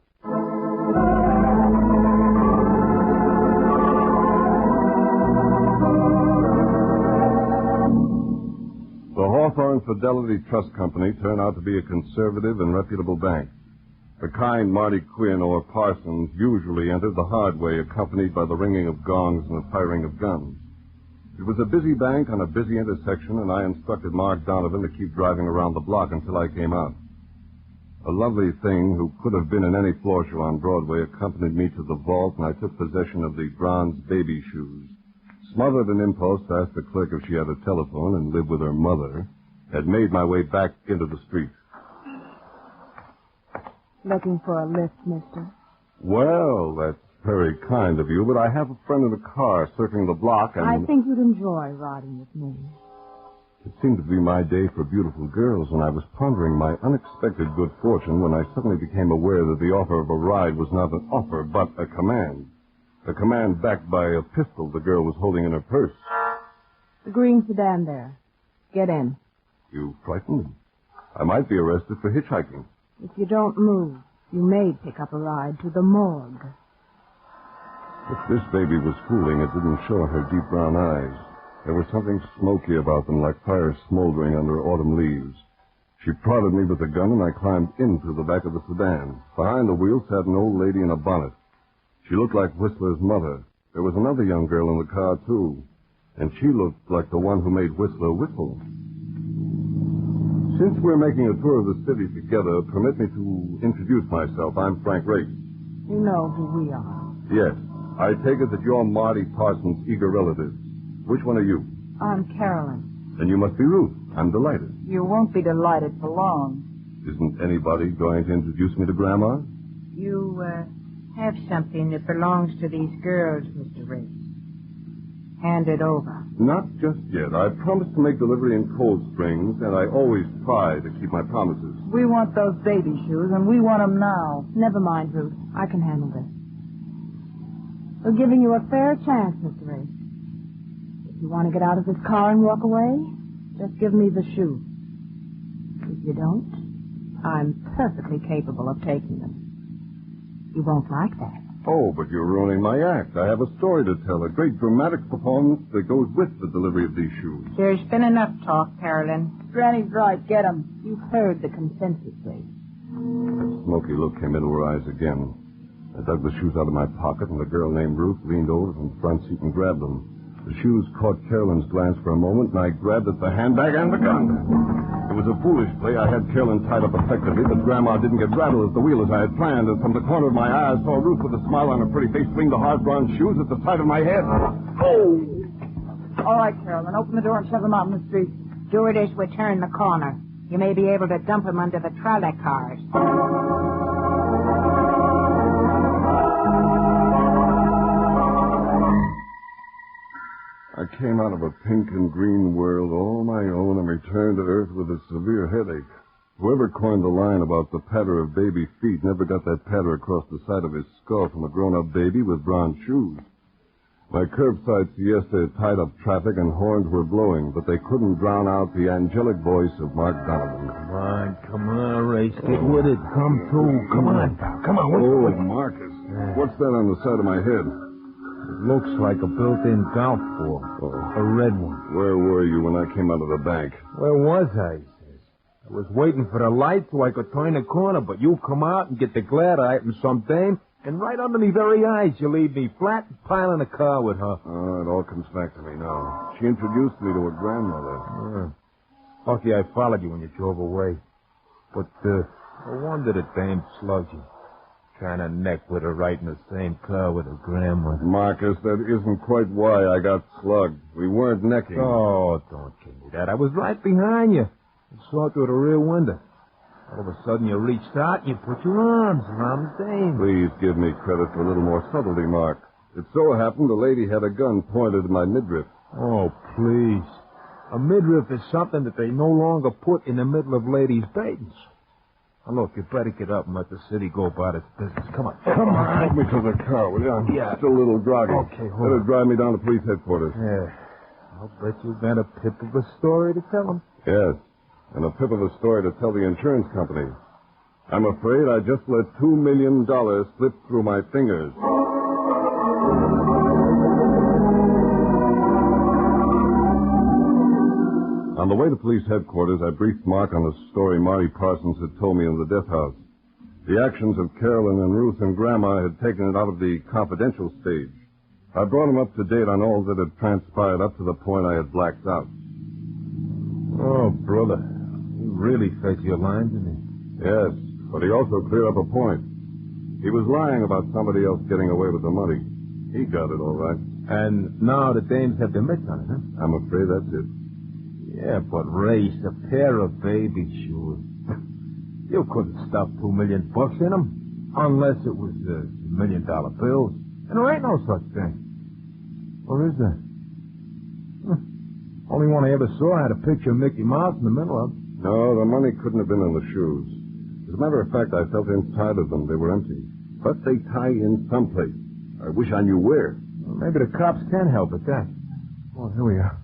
The Hawthorne Fidelity Trust Company turned out to be a conservative and reputable bank. The kind Marty Quinn or Parsons usually entered the hard way, accompanied by the ringing of gongs and the firing of guns. It was a busy bank on a busy intersection, and I instructed Mark Donovan to keep driving around the block until I came out. A lovely thing who could have been in any floor show on Broadway accompanied me to the vault, and I took possession of the bronze baby shoes. Smothered an impulse to ask the clerk if she had a telephone and lived with her mother, had made my way back into the street. Looking for a lift, mister? Well, that's very kind of you, but I have a friend in the car circling the block and... I think you'd enjoy riding with me. It seemed to be my day for beautiful girls, and I was pondering my unexpected good fortune when I suddenly became aware that the offer of a ride was not an offer, but a command. A command backed by a pistol the girl was holding in her purse. The green sedan there. Get in. You frightened me. I might be arrested for hitchhiking. If you don't move, you may pick up a ride to the morgue. If this baby was fooling, it didn't show in her deep brown eyes. There was something smoky about them, like fire smoldering under autumn leaves. She prodded me with the gun, and I climbed into the back of the sedan. Behind the wheel sat an old lady in a bonnet. She looked like Whistler's mother. There was another young girl in the car, too. And she looked like the one who made Whistler whistle. Since we're making a tour of the city together, permit me to introduce myself. I'm Frank Race. You know who we are. Yes. I take it that you're Marty Parsons' eager relatives. Which one are you? I'm Carolyn. Then you must be Ruth. I'm delighted. You won't be delighted for long. Isn't anybody going to introduce me to Grandma? You, have something that belongs to these girls, Mr. Race. Hand it over. Not just yet. I promised to make delivery in Cold Springs, and I always try to keep my promises. We want those baby shoes, and we want them now. Never mind, Ruth. I can handle this. We're giving you a fair chance, Mr. Race. If you want to get out of this car and walk away, just give me the shoes. If you don't, I'm perfectly capable of taking them. You won't like that. Oh, but you're ruining my act. I have a story to tell, a great dramatic performance that goes with the delivery of these shoes. There's been enough talk, Carolyn. Granny's right. Get 'em. You've heard the consensus, Race. A smoky look came into her eyes again. I dug the shoes out of my pocket, and the girl named Ruth leaned over from the front seat and grabbed them. The shoes caught Carolyn's glance for a moment, and I grabbed at the handbag and the gun. It was a foolish play. I had Carolyn tied up effectively, but Grandma didn't get rattled at the wheel as I had planned, and from the corner of my eye, I saw Ruth with a smile on her pretty face fling the hard bronze shoes at the side of my head. Oh! All right, Carolyn, open the door and shove him out in the street. Do it as we turn the corner. You may be able to dump him under the trolley cars. I came out of a pink and green world all my own and returned to Earth with a severe headache. Whoever coined the line about the patter of baby feet never got that patter across the side of his skull from a grown-up baby with bronze shoes. My curbside siesta had tied up traffic and horns were blowing, but they couldn't drown out the angelic voice of Mark Donovan. Come on, Race. Get with it. Come through. Come on, pal. Come on. Oh, Marcus. What's that on the side of my head? It looks like a built-in golf ball. A red one. Where were you when I came out of the bank? Where was I? I was waiting for the light so I could turn the corner, but you come out and get the glad item some dame, and right under me very eyes you leave me flat and pile in a car with her. Oh, it all comes back to me now. She introduced me to her grandmother. Lucky I followed you when you drove away. But, no wonder the dame slugged you. Trying to neck with her right in the same car with her grandmother. Marcus, that isn't quite why I got slugged. We weren't necking. Oh, don't give me that. I was right behind you. I saw through the rear window. All of a sudden you reached out and you put your arms around the dame. Please give me credit for a little more subtlety, Mark. It so happened the lady had a gun pointed at my midriff. Oh, please. A midriff is something that they no longer put in the middle of ladies' babies. Now, look, you better get up and let the city go about its business. Come on. Help me to the car, will you? I'm still a little groggy. Okay, hold Better on. drive me down to police headquarters. Yeah. I'll bet you've got a pip of a story to tell them. Yes, and a pip of a story to tell the insurance company. I'm afraid I just let $2 million slip through my fingers. On the way to police headquarters, I briefed Mark on the story Marty Parsons had told me in the death house. The actions of Carolyn and Ruth and Grandma had taken it out of the confidential stage. I brought him up to date on all that had transpired up to the point I had blacked out. Oh, brother. You really fed your line, didn't he? Yes, but he also cleared up a point. He was lying about somebody else getting away with the money. He got it all right. And now the dames have their mitts on it, huh? I'm afraid that's it. Yeah, but Race, a pair of baby shoes. You couldn't stuff $2 million in them, unless it was $1 million bills. And there ain't no such thing. Or is there? Only one I ever saw had a picture of Mickey Mouse in the middle of it. No, the money couldn't have been in the shoes. As a matter of fact, I felt inside of them they were empty. But they tie in someplace. I wish I knew where. Well, maybe the cops can help at that. Oh, here we are.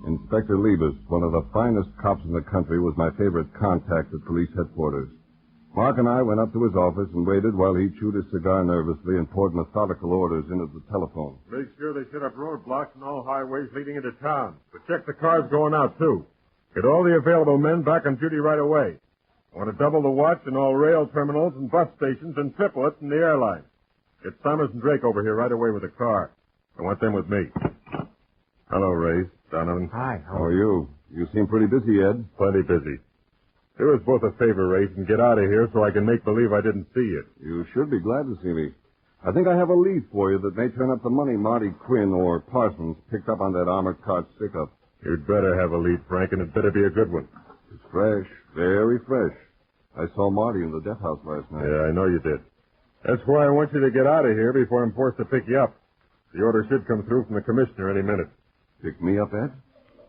Inspector Liebes, one of the finest cops in the country, was my favorite contact at police headquarters. Mark and I went up to his office and waited while he chewed his cigar nervously and poured methodical orders into the telephone. Make sure they set up roadblocks on all highways leading into town. But check the cars going out, too. Get all the available men back on duty right away. I want to double the watch in all rail terminals and bus stations and triple it in the airline. Get Summers and Drake over here right away with a car. I want them with me. Hello, Ray. Donovan. Hi. How are you? You seem pretty busy, Ed. Plenty busy. Do us both a favor, Ray, and get out of here so I can make believe I didn't see you. You should be glad to see me. I think I have a lead for you that may turn up the money Marty Quinn or Parsons picked up on that armored car stick-up. You'd better have a lead, Frank, and it better be a good one. It's fresh. Very fresh. I saw Marty in the death house last night. Yeah, I know you did. That's why I want you to get out of here before I'm forced to pick you up. The order should come through from the commissioner any minute. Pick me up, Ed?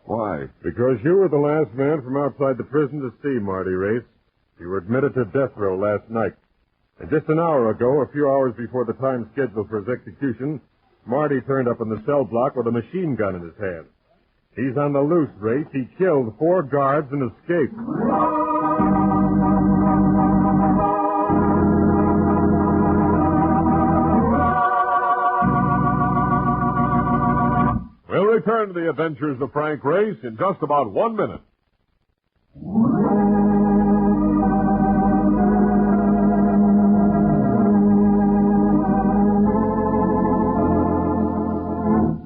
Why? Because you were the last man from outside the prison to see Marty Race. You were admitted to death row last night. And just an hour ago, a few hours before the time scheduled for his execution, Marty turned up in the cell block with a machine gun in his hand. He's on the loose, Race. He killed 4 guards and escaped. We'll return to the adventures of Frank Race in just about 1 minute.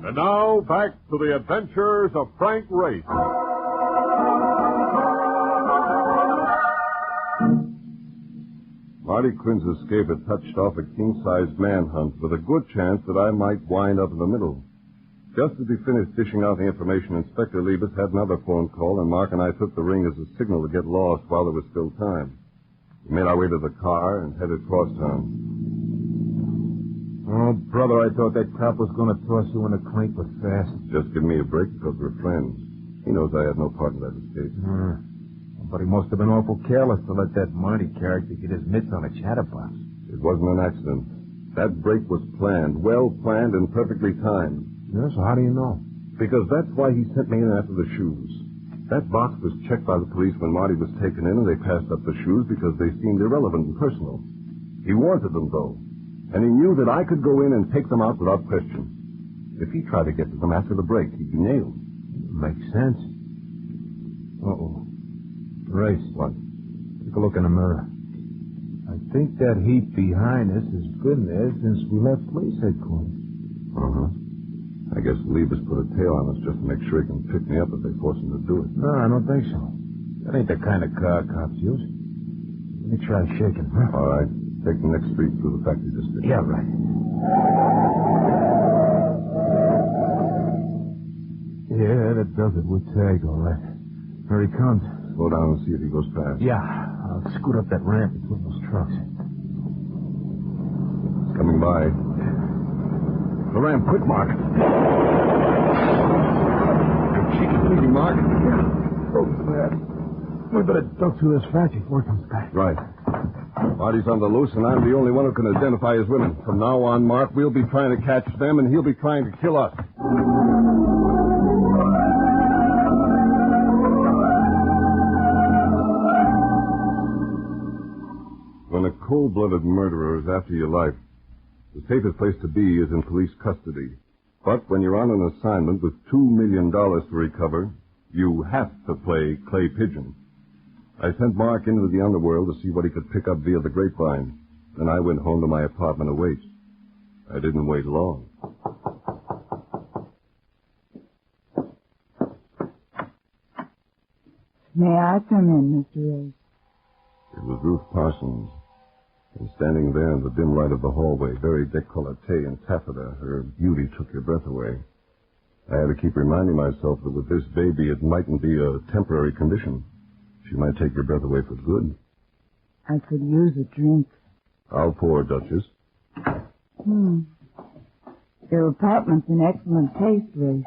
And now, back to the adventures of Frank Race. Marty Quinn's escape had touched off a king-sized manhunt with a good chance that I might wind up in the middle. Just as he finished dishing out the information, Inspector Liebes had another phone call, and Mark and I took the ring as a signal to get lost while there was still time. We made our way to the car and headed across town. Oh, brother, I thought that cop was going to toss you in the clink with fast. Just give me a break because we're friends. He knows I had no part in that escape. But he must have been awful careless to let that Marty character get his mitts on a chatterbox. It wasn't an accident. That break was planned, well planned and perfectly timed. Yeah, so how do you know? Because that's why he sent me in after the shoes. That box was checked by the police when Marty was taken in, and they passed up the shoes because they seemed irrelevant and personal. He wanted them, though, and he knew that I could go in and take them out without question. If he tried to get to them after the break, he'd be nailed. Makes sense. Uh-oh. Race. What? Take a look in the mirror. I think that heap behind us has been there since we left police headquarters. Uh-huh. I guess Liebes put a tail on us just to make sure he can pick me up if they force him to do it. No, I don't think so. That ain't the kind of car cops use. Let me try shaking, huh? All right. Take the next street through the factory district. Yeah, right. Yeah, that does it. We're tagged, all right. Here he comes. Slow down and see if he goes fast. Yeah, I'll scoot up that ramp between those trucks. It's coming by. The ramp, quick, Mark. Easy, Mark. Oh, bad. We better duck through this factory before it comes back. Right. Marty's on the loose, and I'm the only one who can identify his women. From now on, Mark, we'll be trying to catch them, and he'll be trying to kill us. When a cold-blooded murderer is after your life, the safest place to be is in police custody. But when you're on an assignment with $2 million to recover, you have to play clay pigeon. I sent Mark into the underworld to see what he could pick up via the grapevine. Then I went home to my apartment to wait. I didn't wait long. May I come in, Mr. Ray? It was Ruth Parsons. And standing there in the dim light of the hallway, very décolleté in taffeta, her beauty took your breath away. I had to keep reminding myself that with this baby, it mightn't be a temporary condition. She might take your breath away for good. I could use a drink. I'll pour, Duchess. Your apartment's in excellent taste, Ray.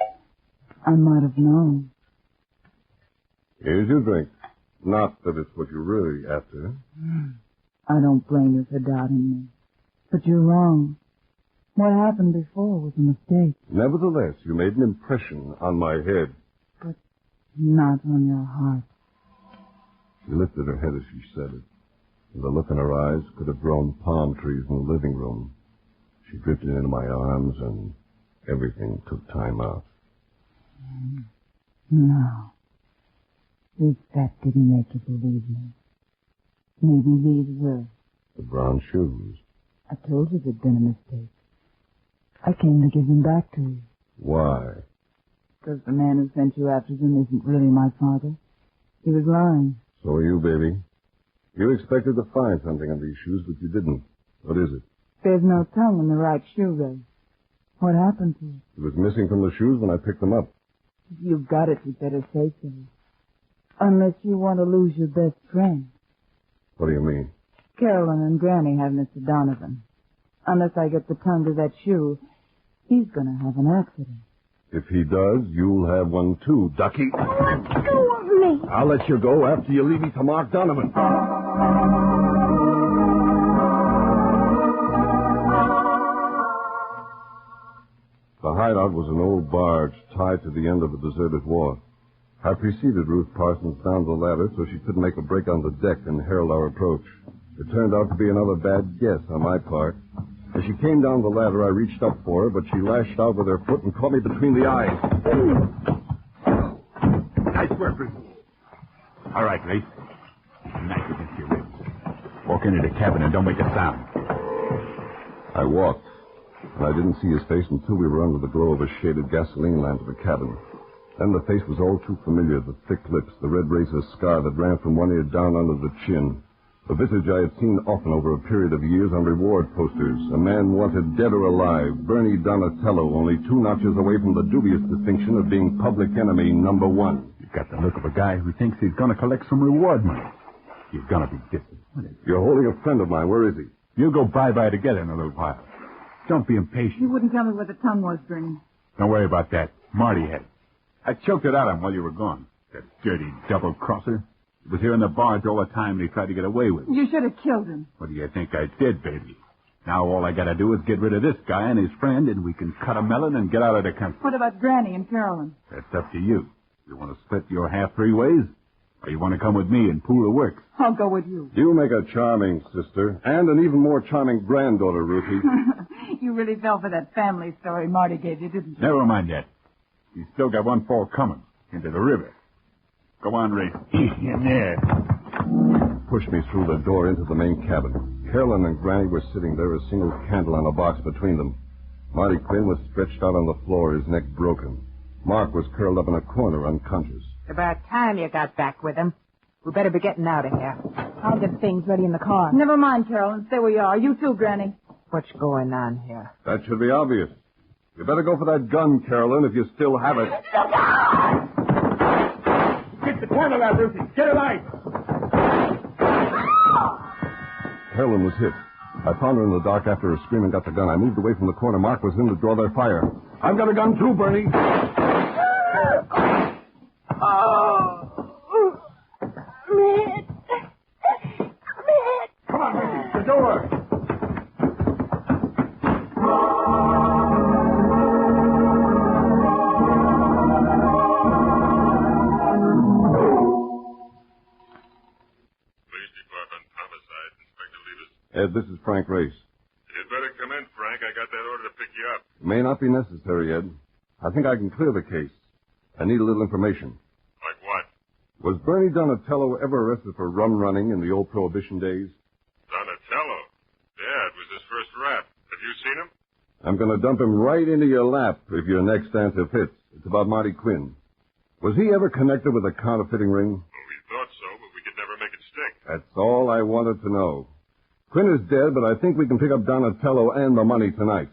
I might have known. Here's your drink. Not that it's what you're really after. I don't blame you for doubting me. But you're wrong. What happened before was a mistake. Nevertheless, you made an impression on my head. But not on your heart. She lifted her head as she said it. The look in her eyes could have grown palm trees in the living room. She drifted into my arms, and everything took time out. No. If that didn't make you believe me. Maybe these were. The brown shoes. I told you there'd been a mistake. I came to give them back to you. Why? Because the man who sent you after them isn't really my father. He was lying. So are you, baby. You expected to find something on these shoes, but you didn't. What is it? There's no tongue in the right shoe, Ray. What happened to it? It was missing from the shoes when I picked them up. If you've got it, you'd better say so. Unless you want to lose your best friend. What do you mean? Carolyn and Granny have Mr. Donovan. Unless I get the tongue to that shoe, he's going to have an accident. If he does, you'll have one too, Ducky. Let go of me. I'll let you go after you leave me to Mark Donovan. The hideout was an old barge tied to the end of a deserted wharf. I preceded Ruth Parsons down the ladder so she couldn't make a break on the deck and herald our approach. It turned out to be another bad guess on my part. As she came down the ladder, I reached up for her, but she lashed out with her foot and caught me between the eyes. Nice work, Ruth. All right, Ray. Knife against your ribs. Walk into the cabin and don't make a sound. I walked, and I didn't see his face until we were under the glow of a shaded gasoline lamp of the cabin. Then the face was all too familiar, the thick lips, the red razor scar that ran from one ear down under the chin. The visage I had seen often over a period of years on reward posters. A man wanted dead or alive, Bernie Donatello, only 2 notches away from the dubious distinction of being public enemy number 1. You've got the look of a guy who thinks he's going to collect some reward money. You're going to be disappointed. You're holding a friend of mine. Where is he? You'll go bye-bye together in a little while. Don't be impatient. You wouldn't tell me where the tongue was, Bernie. Don't worry about that. Marty had it. I choked it out of him while you were gone. That dirty double-crosser. He was here in the barge all the time, and he tried to get away with it. You should have killed him. What do you think I did, baby? Now all I got to do is get rid of this guy and his friend, and we can cut a melon and get out of the country. What about Granny and Carolyn? That's up to you. You want to split your half 3 ways? Or you want to come with me and pool the works? I'll go with you. You make a charming sister, and an even more charming granddaughter, Ruthie. You really fell for that family story Marty gave you, didn't you? Never mind that. He's still got one fall coming into the river. Go on, Ray. In there. Pushed me through the door into the main cabin. Carolyn and Granny were sitting there, a single candle on a box between them. Marty Quinn was stretched out on the floor, his neck broken. Mark was curled up in a corner, unconscious. About time you got back with him. We better be getting out of here. I'll get things ready in the car. Never mind, Carolyn. Stay where you are. You too, Granny. What's going on here? That should be obvious. You better go for that gun, Carolyn, if you still have it. Get the candle out, Ruthie. Get a light. Carolyn was hit. I found her in the dark after her scream and got the gun. I moved away from the corner. Mark was in to draw their fire. I've got a gun too, Bernie. Smith! Smith! Come on, Ricky, the door. Police Department, homicide, Inspector Levis. Ed, this is Frank Race. You'd better come in, Frank. I got that order to pick you up. It may not be necessary, Ed. I think I can clear the case. I need a little information. Like what? Was Bernie Donatello ever arrested for rum running in the old Prohibition days? Donatello? Yeah, it was his first rap. Have you seen him? I'm going to dump him right into your lap if your next answer fits. It's about Marty Quinn. Was he ever connected with a counterfeiting ring? Well, we thought so, but we could never make it stick. That's all I wanted to know. Quinn is dead, but I think we can pick up Donatello and the money tonight.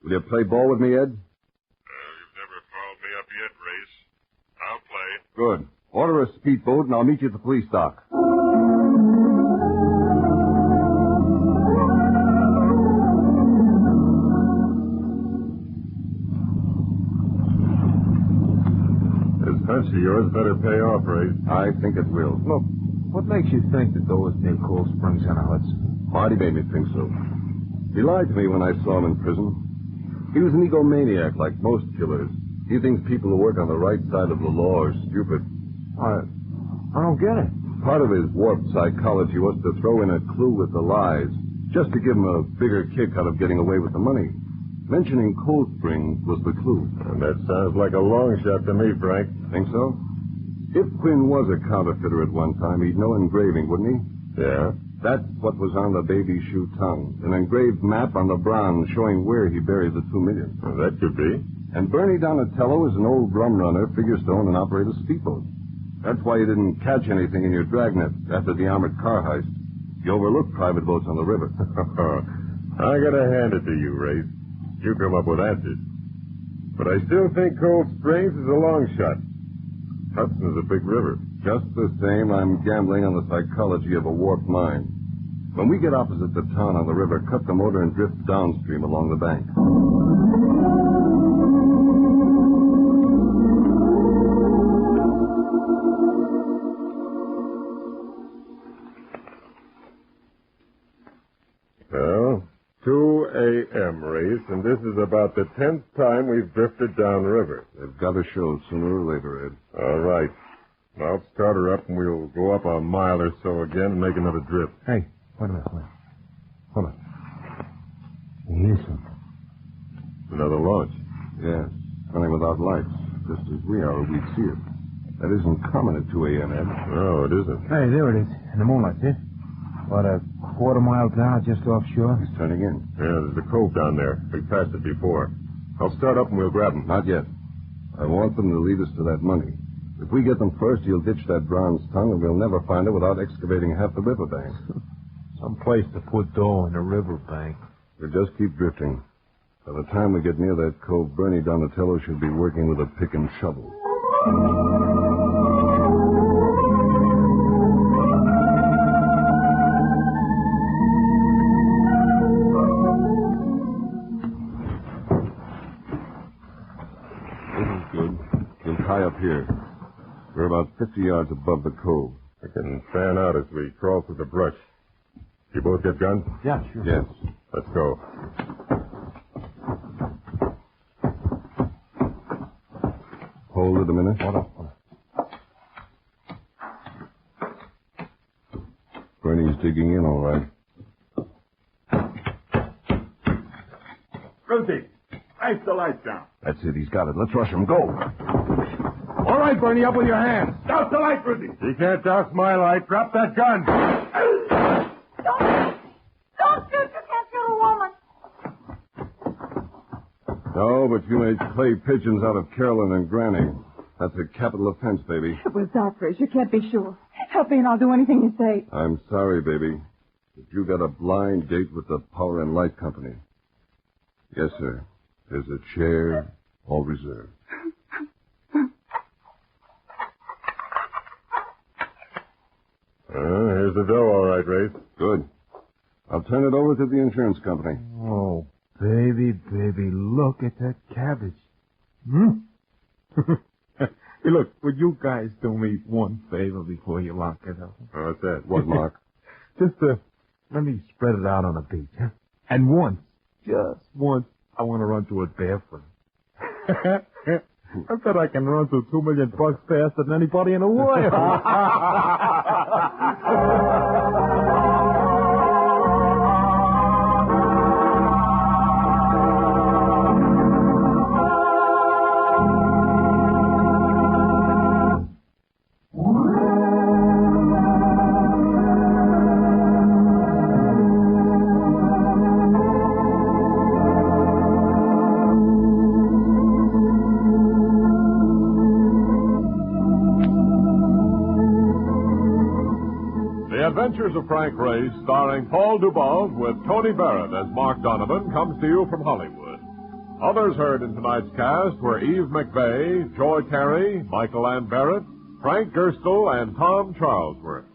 Will you play ball with me, Ed? You've never followed me up yet, Race. I'll play. Good. Order a speedboat, and I'll meet you at the police dock. This hunch of yours better pay off, Ray. I think it will. Look, what makes you think that those near Cold Springs on the Hudson? Marty made me think so. He lied to me when I saw him in prison. He was an egomaniac like most killers. He thinks people who work on the right side of the law are stupid. I don't get it. Part of his warped psychology was to throw in a clue with the lies, just to give him a bigger kick out of getting away with the money. Mentioning Cold Springs was the clue. And that sounds like a long shot to me, Frank. Think so? If Quinn was a counterfeiter at one time, he'd know engraving, wouldn't he? Yeah. That's what was on the baby shoe tongue. An engraved map on the bronze showing where he buried the $2 million. Well, that could be. And Bernie Donatello is an old rum runner, figure stone, and operates a speedboat. That's why you didn't catch anything in your dragnet after the armored car heist. You overlooked private boats on the river. I gotta hand it to you, Ray. You come up with answers. But I still think Cold Springs is a long shot. Hudson's a big river. Just the same, I'm gambling on the psychology of a warped mind. When we get opposite the town on the river, cut the motor and drift downstream along the bank. Well, 2 a.m., Race, and this is about the 10th time we've drifted downriver. They've got to show sooner or later, Ed. All right. I'll start her up, and we'll go up a mile or so again and make another drift. Hey, wait a minute. Hold on. You hear something? Another launch. Yes, running without lights, just as we are, we'd see it. That isn't common at 2 a.m., Ed. No, it isn't. Hey, there it is, in the moonlight, see? About a quarter-mile down, just offshore. He's turning in. Yeah, there's a cove down there. We passed it before. I'll start up and we'll grab them. Not yet. I want them to lead us to that money. If we get them first, he'll ditch that bronze tongue, and we'll never find it without excavating half the riverbank. Some place to put dough in the riverbank. We'll just keep drifting. By the time we get near that cove, Bernie Donatello should be working with a pick and shovel. This is good. We'll tie up here. We're about 50 yards above the cove. We can fan out as we crawl through the brush. You both get guns? Yeah, sure. Yes. Let's go. Hold it a minute. Hold on. Bernie's digging in all right. Rosie, ice the lights down. That's it. He's got it. Let's rush him. Go. All right, Bernie, up with your hands. Douse the light, Rosie. He can't douse my light. Drop that gun. Don't shoot! You can't shoot a woman! No, but you made clay pigeons out of Carolyn and Granny. That's a capital offense, baby. It was dark, Race. You can't be sure. Help me and I'll do anything you say. I'm sorry, baby. But you got a blind date with the Power and Light Company. Yes, sir. There's a chair, all reserved. Here's the dough, all right, Race. Good. I'll turn it over to the insurance company. Oh, baby, look at that cabbage. Hey, look, would you guys do me one favor before you lock it up? What's that? What, Mark? Just let me spread it out on the beach, huh? And once, just once, I want to run through it barefoot. I bet I can run through $2 million faster than anybody in the world. Adventures of Frank Race, starring Paul Dubov with Tony Barrett as Mark Donovan, comes to you from Hollywood. Others heard in tonight's cast were Eve McVeigh, Joy Terry, Michael Ann Barrett, Frank Gerstle, and Tom Charlesworth.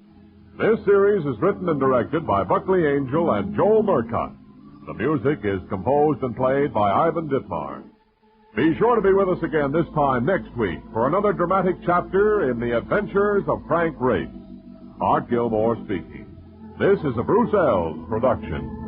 This series is written and directed by Buckley Angel and Joel Murcott. The music is composed and played by Ivan Ditmar. Be sure to be with us again this time next week for another dramatic chapter in the Adventures of Frank Race. Art Gilmore speaking. This is a Bruce Ells production.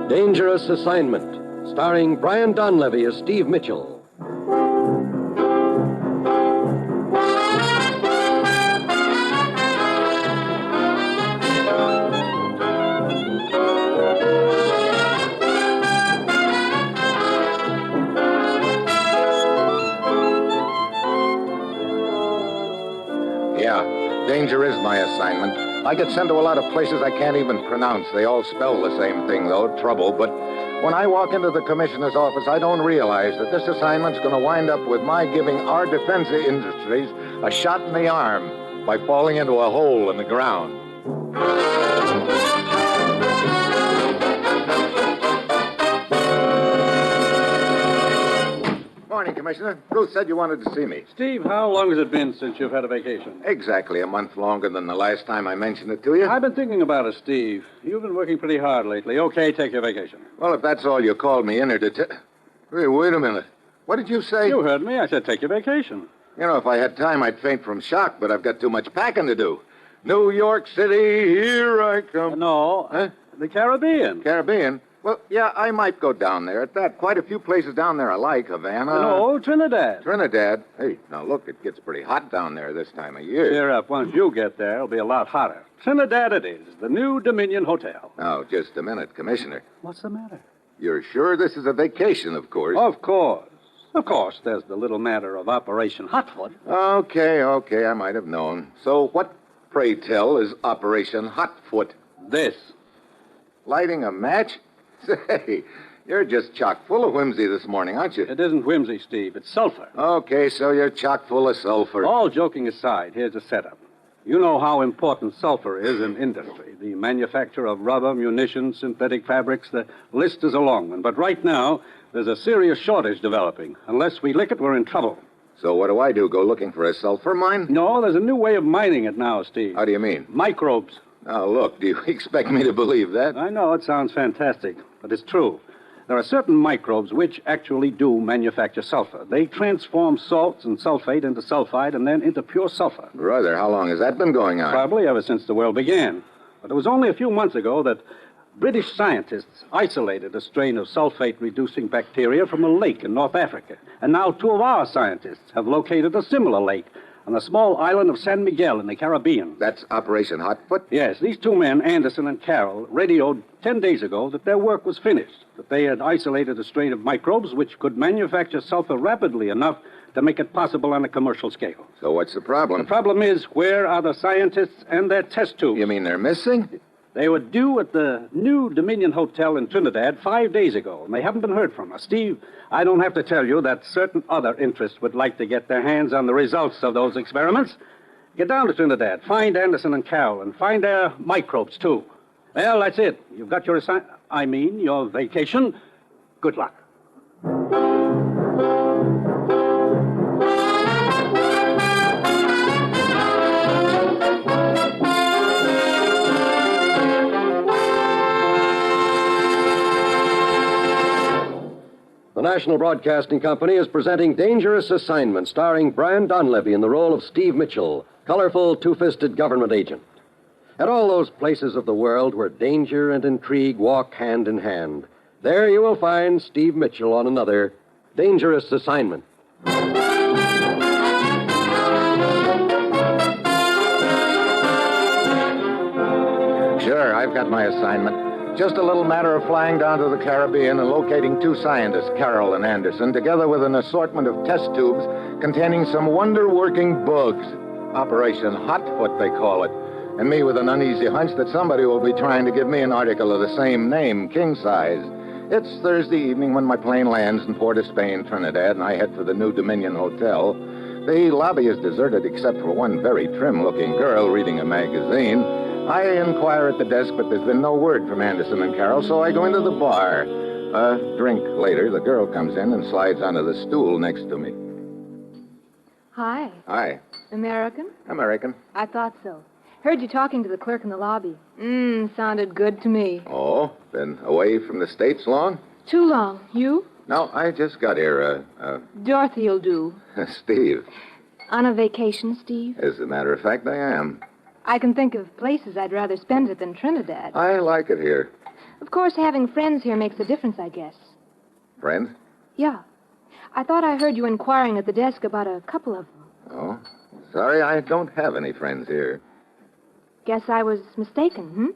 Dangerous Assignment, starring Brian Donlevy as Steve Mitchell. Yeah, danger is my assignment. I get sent to a lot of places I can't even pronounce. They all spell the same thing, though, trouble. But when I walk into the commissioner's office, I don't realize that this assignment's going to wind up with my giving our defense industries a shot in the arm by falling into a hole in the ground. Morning, Commissioner. Ruth said you wanted to see me. Steve, how long has it been since you've had a vacation? Exactly a month longer than the last time I mentioned it to you. I've been thinking about it, Steve. You've been working pretty hard lately. Okay, take your vacation. Well, if that's all you called me in here to Hey, wait a minute. What did you say? You heard me. I said take your vacation. You know, if I had time, I'd faint from shock, but I've got too much packing to do. New York City, here I come. No, huh? The Caribbean. Caribbean? Well, yeah, I might go down there at that. Quite a few places down there I like. Havana. No, Trinidad. Trinidad? Hey, now look, it gets pretty hot down there this time of year. Cheer up. Once you get there, it'll be a lot hotter. Trinidad it is, the new Dominion Hotel. Now, just a minute, Commissioner. What's the matter? You're sure this is a vacation, of course? Of course. Of course, there's the little matter of Operation Hotfoot. Okay, I might have known. So what, pray tell, is Operation Hotfoot? This. Lighting a match? Say, you're just chock full of whimsy this morning, aren't you? It isn't whimsy, Steve. It's sulfur. Okay, so you're chock full of sulfur. All joking aside, here's the setup. You know how important sulfur is in industry. The manufacture of rubber, munitions, synthetic fabrics, the list is a long one. But right now, there's a serious shortage developing. Unless we lick it, we're in trouble. So what do? Go looking for a sulfur mine? No, there's a new way of mining it now, Steve. How do you mean? Microbes. Now, look, do you expect me to believe that? I know it sounds fantastic, but it's true. There are certain microbes which actually do manufacture sulfur. They transform salts and sulfate into sulfide and then into pure sulfur. Brother, how long has that been going on? Probably ever since the world began. But it was only a few months ago that British scientists isolated a strain of sulfate-reducing bacteria from a lake in North Africa. And now 2 of our scientists have located a similar lake on the small island of San Miguel in the Caribbean. That's Operation Hotfoot? Yes. These 2 men, Anderson and Carroll, radioed 10 days ago that their work was finished, that they had isolated a strain of microbes which could manufacture sulfur rapidly enough to make it possible on a commercial scale. So what's the problem? The problem is, where are the scientists and their test tubes? You mean they're missing? They were due at the new Dominion Hotel in Trinidad 5 days ago, and they haven't been heard from. Steve, I don't have to tell you that certain other interests would like to get their hands on the results of those experiments. Get down to Trinidad, find Anderson and Carroll, and find their microbes, too. Well, that's it. You've got your your vacation. Good luck. The National Broadcasting Company is presenting Dangerous Assignment, starring Brian Donlevy in the role of Steve Mitchell, colorful, two-fisted government agent. At all those places of the world where danger and intrigue walk hand in hand, there you will find Steve Mitchell on another Dangerous Assignment. Sure, I've got my assignment. Just a little matter of flying down to the Caribbean and locating two scientists, Carroll and Anderson, together with an assortment of test tubes containing some wonder-working bugs. Operation Hotfoot, they call it. And me with an uneasy hunch that somebody will be trying to give me an article of the same name, king size. It's Thursday evening when my plane lands in Port of Spain, Trinidad, and I head for the new Dominion Hotel. The lobby is deserted except for one very trim-looking girl reading a magazine. I inquire at the desk, but there's been no word from Anderson and Carroll, so I go into the bar. A drink later, the girl comes in and slides onto the stool next to me. Hi. Hi. American? American. I thought so. Heard you talking to the clerk in the lobby. Sounded good to me. Oh, been away from the States long? Too long. You? No, I just got here, Dorothy'll do. Steve. On a vacation, Steve? As a matter of fact, I am. I can think of places I'd rather spend it than Trinidad. I like it here. Of course, having friends here makes a difference, I guess. Friends? Yeah. I thought I heard you inquiring at the desk about a couple of them. Oh, sorry, I don't have any friends here. Guess I was mistaken,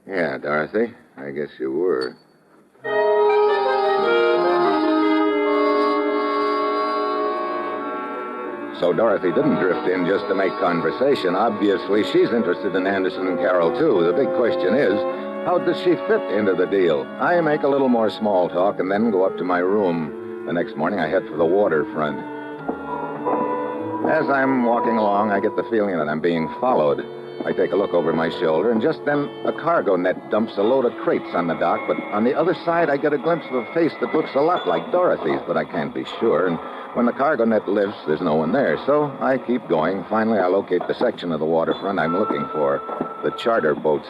Yeah, Dorothy, I guess you were. So Dorothy didn't drift in just to make conversation. Obviously, she's interested in Anderson and Carroll, too. The big question is, how does she fit into the deal? I make a little more small talk and then go up to my room. The next morning, I head for the waterfront. As I'm walking along, I get the feeling that I'm being followed. I take a look over my shoulder, and just then a cargo net dumps a load of crates on the dock, but on the other side, I get a glimpse of a face that looks a lot like Dorothy's, but I can't be sure. And when the cargo net lifts, there's no one there, so I keep going. Finally, I locate the section of the waterfront I'm looking for, the charter boats.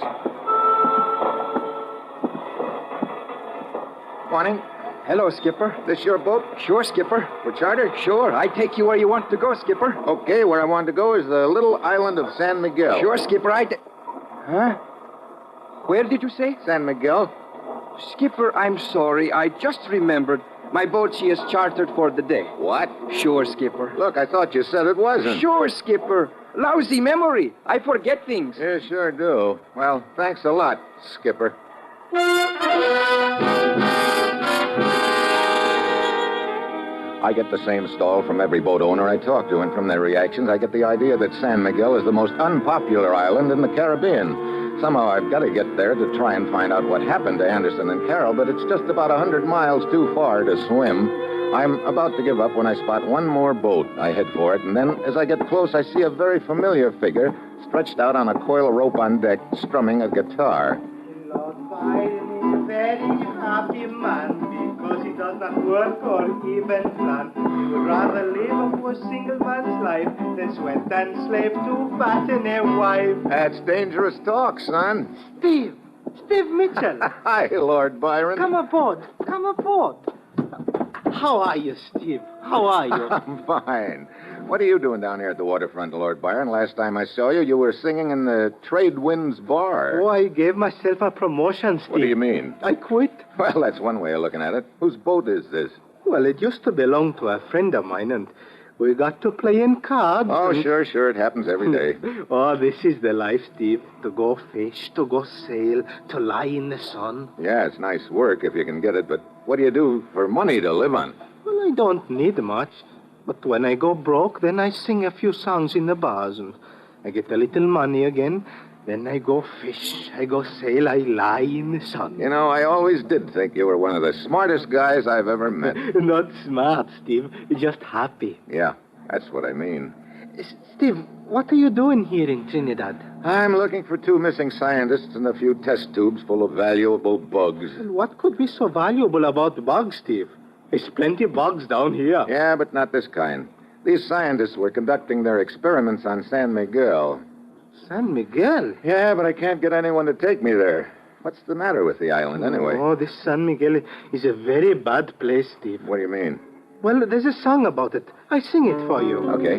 Morning. Hello, Skipper. This your boat? Sure, Skipper. For charter? Sure. I take you where you want to go, Skipper. Okay, where I want to go is the little island of San Miguel. Sure, Skipper. Huh? Where did you say? San Miguel. Skipper, I'm sorry. I just remembered. My boat, she is chartered for the day. What? Sure, Skipper. Look, I thought you said it wasn't. Sure, Skipper. Lousy memory. I forget things. You sure do. Well, thanks a lot, Skipper. I get the same stall from every boat owner I talk to, and from their reactions, I get the idea that San Miguel is the most unpopular island in the Caribbean. Somehow I've got to get there to try and find out what happened to Anderson and Carroll, but it's just about 100 miles too far to swim. I'm about to give up when I spot one more boat. I head for it, and then as I get close, I see a very familiar figure stretched out on a coil rope on deck, strumming a guitar. Lord Byron is a very happy man because he does not work or even plan. He would rather live a poor single man's life than sweat and slave to fatten a wife. That's dangerous talk, son. Steve Mitchell. Hi, Lord Byron. Come aboard. How are you, Steve? How are you? I'm fine. What are you doing down here at the waterfront, Lord Byron? Last time I saw you, you were singing in the Trade Winds Bar. Oh, I gave myself a promotion, Steve. What do you mean? I quit. Well, that's one way of looking at it. Whose boat is this? Well, it used to belong to a friend of mine, and we got to play in cards. Oh, and... sure. It happens every day. Oh, this is the life, Steve. To go fish, to go sail, to lie in the sun. Yeah, it's nice work if you can get it, but what do you do for money to live on? Well, I don't need much. But when I go broke, then I sing a few songs in the bars, and I get a little money again, Then I go fish. I go sail. I lie in the sun. You know, I always did think you were one of the smartest guys I've ever met. Not smart, Steve. Just happy. Yeah, that's what I mean. Steve, what are you doing here in Trinidad? I'm looking for 2 missing scientists and a few test tubes full of valuable bugs. What could be so valuable about bugs, Steve? There's plenty of bugs down here. Yeah, but not this kind. These scientists were conducting their experiments on San Miguel. San Miguel? Yeah, but I can't get anyone to take me there. What's the matter with the island, anyway? Oh, this San Miguel is a very bad place, Steve. What do you mean? Well, there's a song about it. I sing it for you. Okay.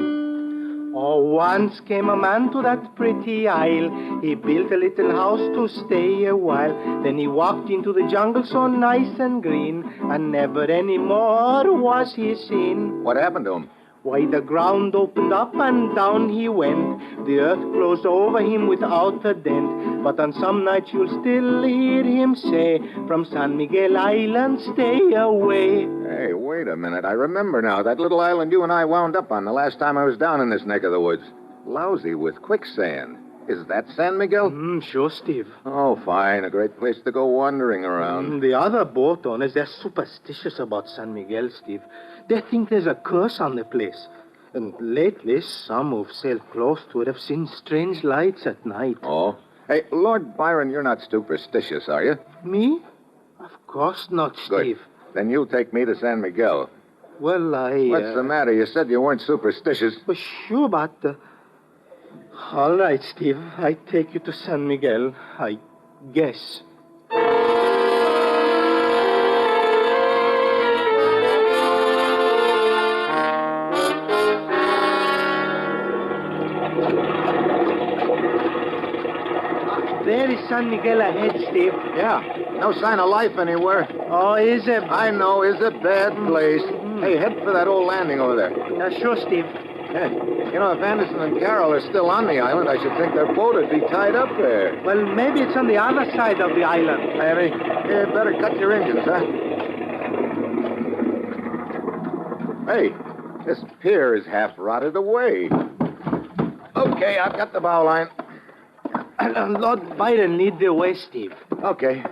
Oh, once came a man to that pretty isle. He built a little house to stay a while. Then he walked into the jungle so nice and green, and never any more was he seen. What happened to him? Why, the ground opened up and down he went. The earth closed over him without a dent. But on some nights you'll still hear him say, from San Miguel Island stay away. Hey, wait a minute. I remember now. That little island you and I wound up on the last time I was down in this neck of the woods. Lousy with quicksand. Is that San Miguel? Sure, Steve. Oh, fine. A great place to go wandering around. The other boat owners, they're superstitious about San Miguel, Steve. They think there's a curse on the place. And lately, some who've sailed close to it have seen strange lights at night. Oh? Hey, Lord Byron, you're not superstitious, are you? Me? Of course not, Steve. Good. Then you take me to San Miguel. Well, What's the matter? You said you weren't superstitious. Well, sure, but... All right, Steve. I take you to San Miguel, I guess. There is San Miguel ahead, Steve. Yeah. No sign of life anywhere. Oh, is it? I know. Is a bad place. Hey, head for that old landing over there. Sure, Steve. Hey, you know, if Anderson and Carroll are still on the island, I should think their boat would be tied up there. Well, maybe it's on the other side of the island. Harry, you better cut your engines, huh? Hey, this pier is half rotted away. Okay, I've got the bow line. Lord Byron, lead the way, Steve. Okay.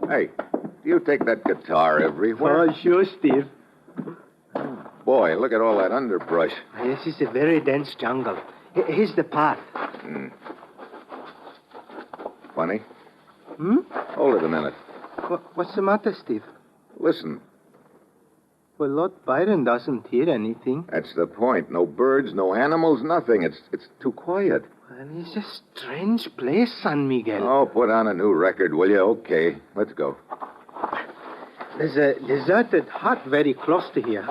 Hey, do you take that guitar everywhere? Oh, sure, Steve. Boy, look at all that underbrush. This is a very dense jungle. Here's the path. Funny. Hold it a minute. What's the matter, Steve? Listen. Well, Lord Byron doesn't hear anything. That's the point. No birds, no animals, nothing. It's too quiet. Well, it's a strange place, San Miguel. Oh, put on a new record, will you? Okay, let's go. There's a deserted hut very close to here.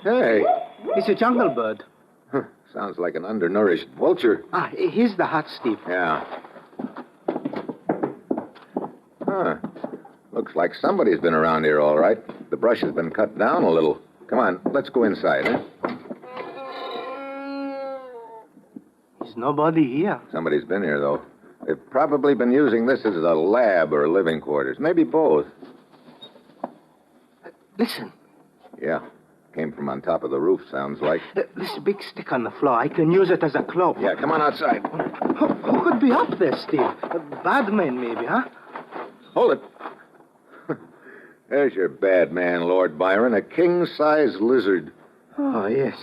Hey. It's a jungle bird. Sounds like an undernourished vulture. Here's the hut, Steve. Yeah. Huh. Looks like somebody's been around here, all right. The brush has been cut down a little. Come on, let's go inside, eh? There's nobody here. Somebody's been here, though. They've probably been using this as a lab or living quarters. Maybe both. Listen. Yeah. Came from on top of the roof, sounds like. This big stick on the floor. I can use it as a cloak. Yeah, come on outside. Who could be up there, Steve? A bad man, maybe, huh? Hold it. There's your bad man, Lord Byron, a king-size lizard. Oh, yes.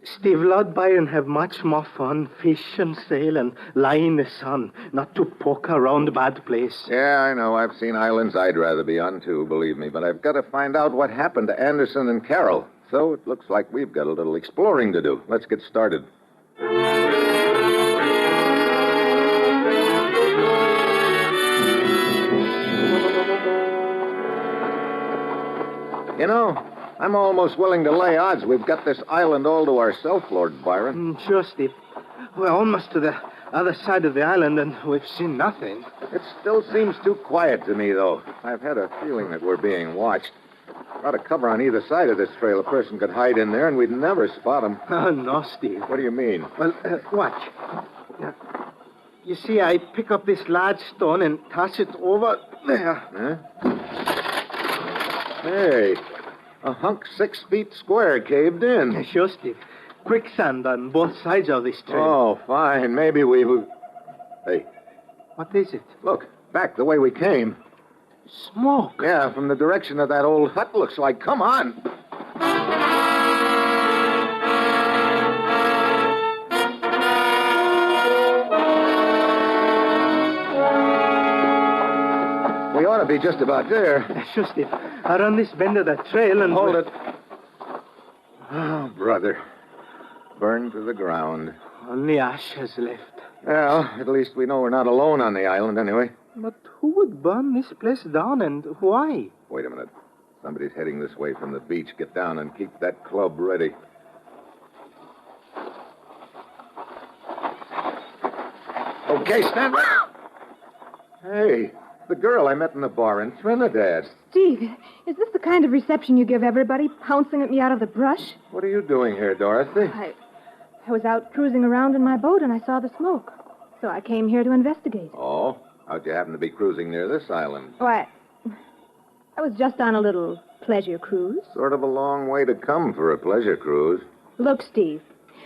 Steve, Lord Byron have much more fun, fish and sail and lie in the sun, not to poke around bad place. Yeah, I know. I've seen islands I'd rather be on, too, believe me. But I've got to find out what happened to Anderson and Carroll. So it looks like we've got a little exploring to do. Let's get started. You know, I'm almost willing to lay odds we've got this island all to ourselves, Lord Byron. Sure, Steve. We're almost to the other side of the island, and we've seen nothing. It still seems too quiet to me, though. I've had a feeling that we're being watched. A lot of cover on either side of this trail. A person could hide in there, and we'd never spot him. Oh, no, Steve. What do you mean? Well, watch. You see, I pick up this large stone and toss it over there. Huh? Hey, a hunk 6 feet square caved in. Sure, Steve. quicksand on both sides of this trail. Oh, fine. Maybe we... Hey, What is it? look. Back the way we came. Smoke. Yeah, from the direction of that old hut, looks like. Come on. We ought to be just about there. Sure, Steve. Around this bend of that trail and... Hold it. Oh, brother. Burned to the ground. Only ashes left. Well, at least we know we're not alone on the island anyway. But who would burn this place down and why? Wait a minute. Somebody's heading this way from the beach. Get down and keep that club ready. Okay, stand up. Hey, the girl I met in the bar in Trinidad. Steve, is this the kind of reception you give everybody, pouncing at me out of the brush? What are you doing here, Dorothy? I was out cruising around in my boat and I saw the smoke. So I came here to investigate. Oh? How'd you happen to be cruising near this island? Why, I was just on a little pleasure cruise. Sort of a long way to come for a pleasure cruise. Look, Steve,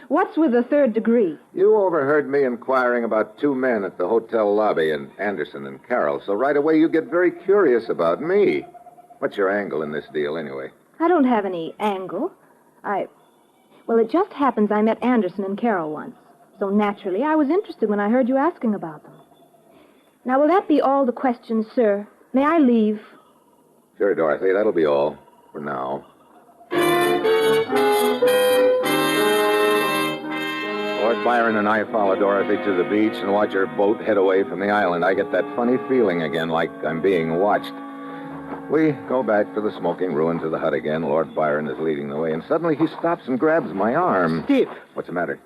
what's with the third degree? You overheard me inquiring about two men at the hotel lobby in Anderson and Carroll, so right away you get very curious about me. What's your angle in this deal, anyway? I don't have any angle. Well, it just happens I met Anderson and Carroll once. So naturally, I was interested when I heard you asking about them. Now, will that be all the questions, sir? May I leave? Sure, Dorothy, that'll be all for now. Lord Byron and I follow Dorothy to the beach and watch her boat head away from the island. I get that funny feeling again, like I'm being watched. We go back to the smoking ruins of the hut again. Lord Byron is leading the way, and suddenly he stops and grabs my arm. Steve! What's the matter?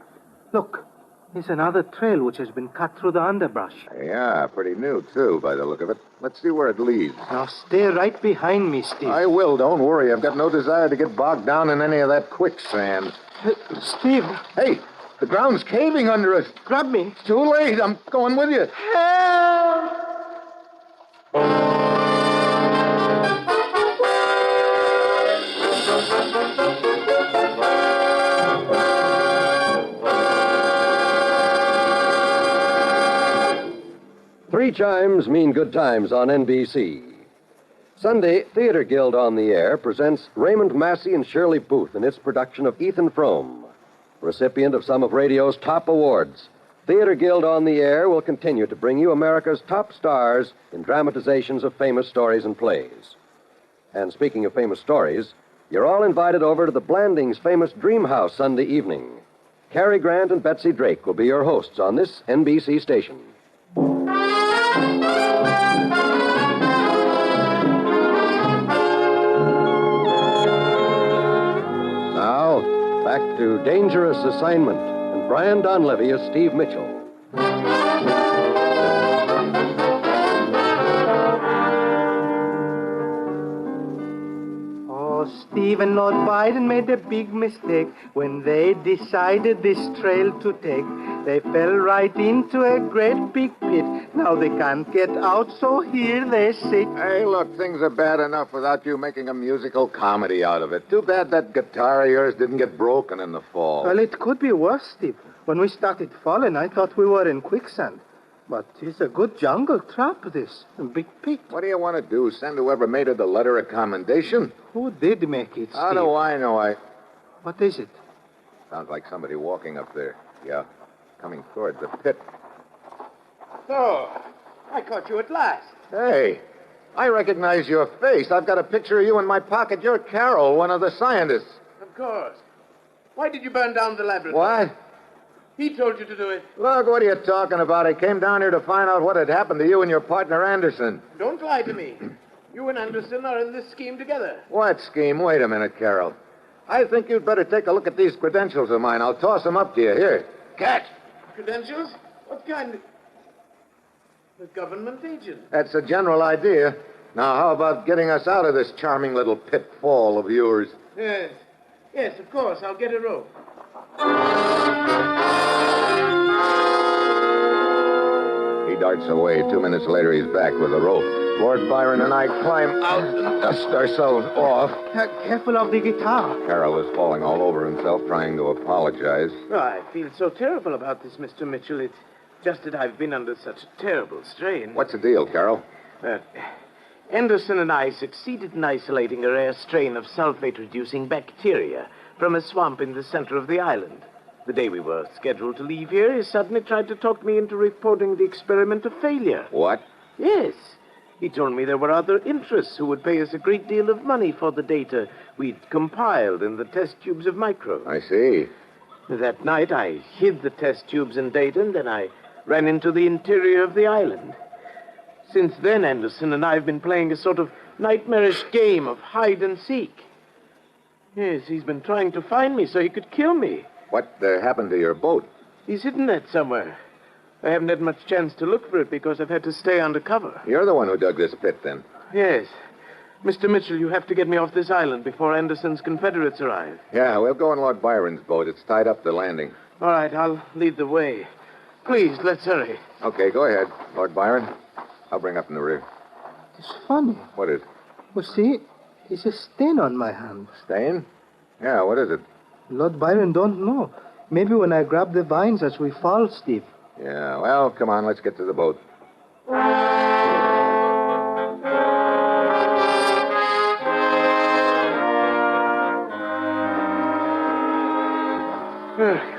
Look, there's another trail which has been cut through the underbrush. Yeah, pretty new, too, by the look of it. Let's see where it leads. Now stay right behind me, Steve. I will, don't worry. I've got no desire to get bogged down in any of that quicksand. Steve! Hey, the ground's caving under us. Grab me. It's too late. I'm going with you. Help! 3 chimes mean good times on NBC. Sunday, Theater Guild on the Air presents Raymond Massey and Shirley Booth in its production of Ethan Frome, recipient of some of radio's top awards. Theater Guild on the Air will continue to bring you America's top stars in dramatizations of famous stories and plays. And speaking of famous stories, you're all invited over to the Blandings' famous Dream House Sunday evening. Cary Grant and Betsy Drake will be your hosts on this NBC station. Now, back to Dangerous Assignment, and Brian Donlevy as Steve Mitchell. Steve and Lord Biden made a big mistake when they decided this trail to take. They fell right into a great big pit. Now they can't get out, so here they sit. Hey, look, things are bad enough without you making a musical comedy out of it. Too bad that guitar of yours didn't get broken in the fall. Well, it could be worse, Steve. When we started falling, I thought we were in quicksand. But it's a good jungle trap, this. A big pit. What do you want to do? Send whoever made it a letter of commendation? Who did make it, Steve? How do I know? What is it? Sounds like somebody walking up there. Yeah, coming toward the pit. So, I caught you at last. Hey, I recognize your face. I've got a picture of you in my pocket. You're Carroll, one of the scientists. Of course. Why did you burn down the laboratory? What? He told you to do it. Look, what are you talking about? I came down here to find out what had happened to you and your partner, Anderson. Don't lie to me. You and Anderson are in this scheme together. What scheme? Wait a minute, Carroll. I think you'd better take a look at these credentials of mine. I'll toss them up to you. Here. Catch. Credentials? What kind? A government agent. That's a general idea. Now, how about getting us out of this charming little pitfall of yours? Yes. Yes, of course. I'll get a rope. He darts away. 2 minutes later, he's back with a rope. Lord Byron and I climb out and dust ourselves off. Careful of the guitar. Carroll is falling all over himself trying to apologize. Oh, I feel so terrible about this, Mr. Mitchell. It's just that I've been under such a terrible strain. What's the deal, Carroll? Anderson and I succeeded in isolating a rare strain of sulfate-reducing bacteria from a swamp in the center of the island. The day we were scheduled to leave here, he suddenly tried to talk me into reporting the experiment a failure. What? Yes. He told me there were other interests who would pay us a great deal of money for the data we'd compiled in the test tubes of microbes. I see. That night, I hid the test tubes and data, and then I ran into the interior of the island. Since then, Anderson and I have been playing a sort of nightmarish game of hide and seek. Yes, he's been trying to find me so he could kill me. What happened to your boat? He's hidden that somewhere. I haven't had much chance to look for it because I've had to stay undercover. You're the one who dug this pit, then? Yes. Mr. Mitchell, you have to get me off this island before Anderson's Confederates arrive. Yeah, we'll go in Lord Byron's boat. It's tied up the landing. All right, I'll lead the way. Please, let's hurry. Okay, go ahead, Lord Byron. I'll bring up in the rear. It's funny. What is? Well, see, it's a stain on my hand. Stain? Yeah, what is it? Lord Byron don't know. Maybe when I grab the vines as we fall, Steve. Yeah, well, come on, let's get to the boat.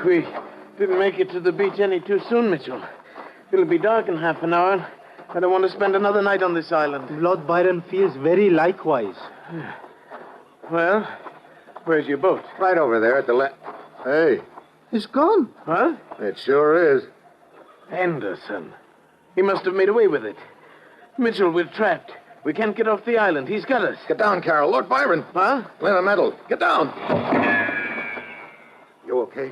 We didn't make it to the beach any too soon, Mitchell. It'll be dark in half an hour. I don't want to spend another night on this island. Lord Byron feels very likewise. Well, where's your boat? Right over there at the left. Hey. It's gone. Huh? It sure is. Anderson. He must have made away with it. Mitchell, we're trapped. We can't get off the island. He's got us. Get down, Carroll. Lord Byron. Huh? Lena Metal. Get down. You okay?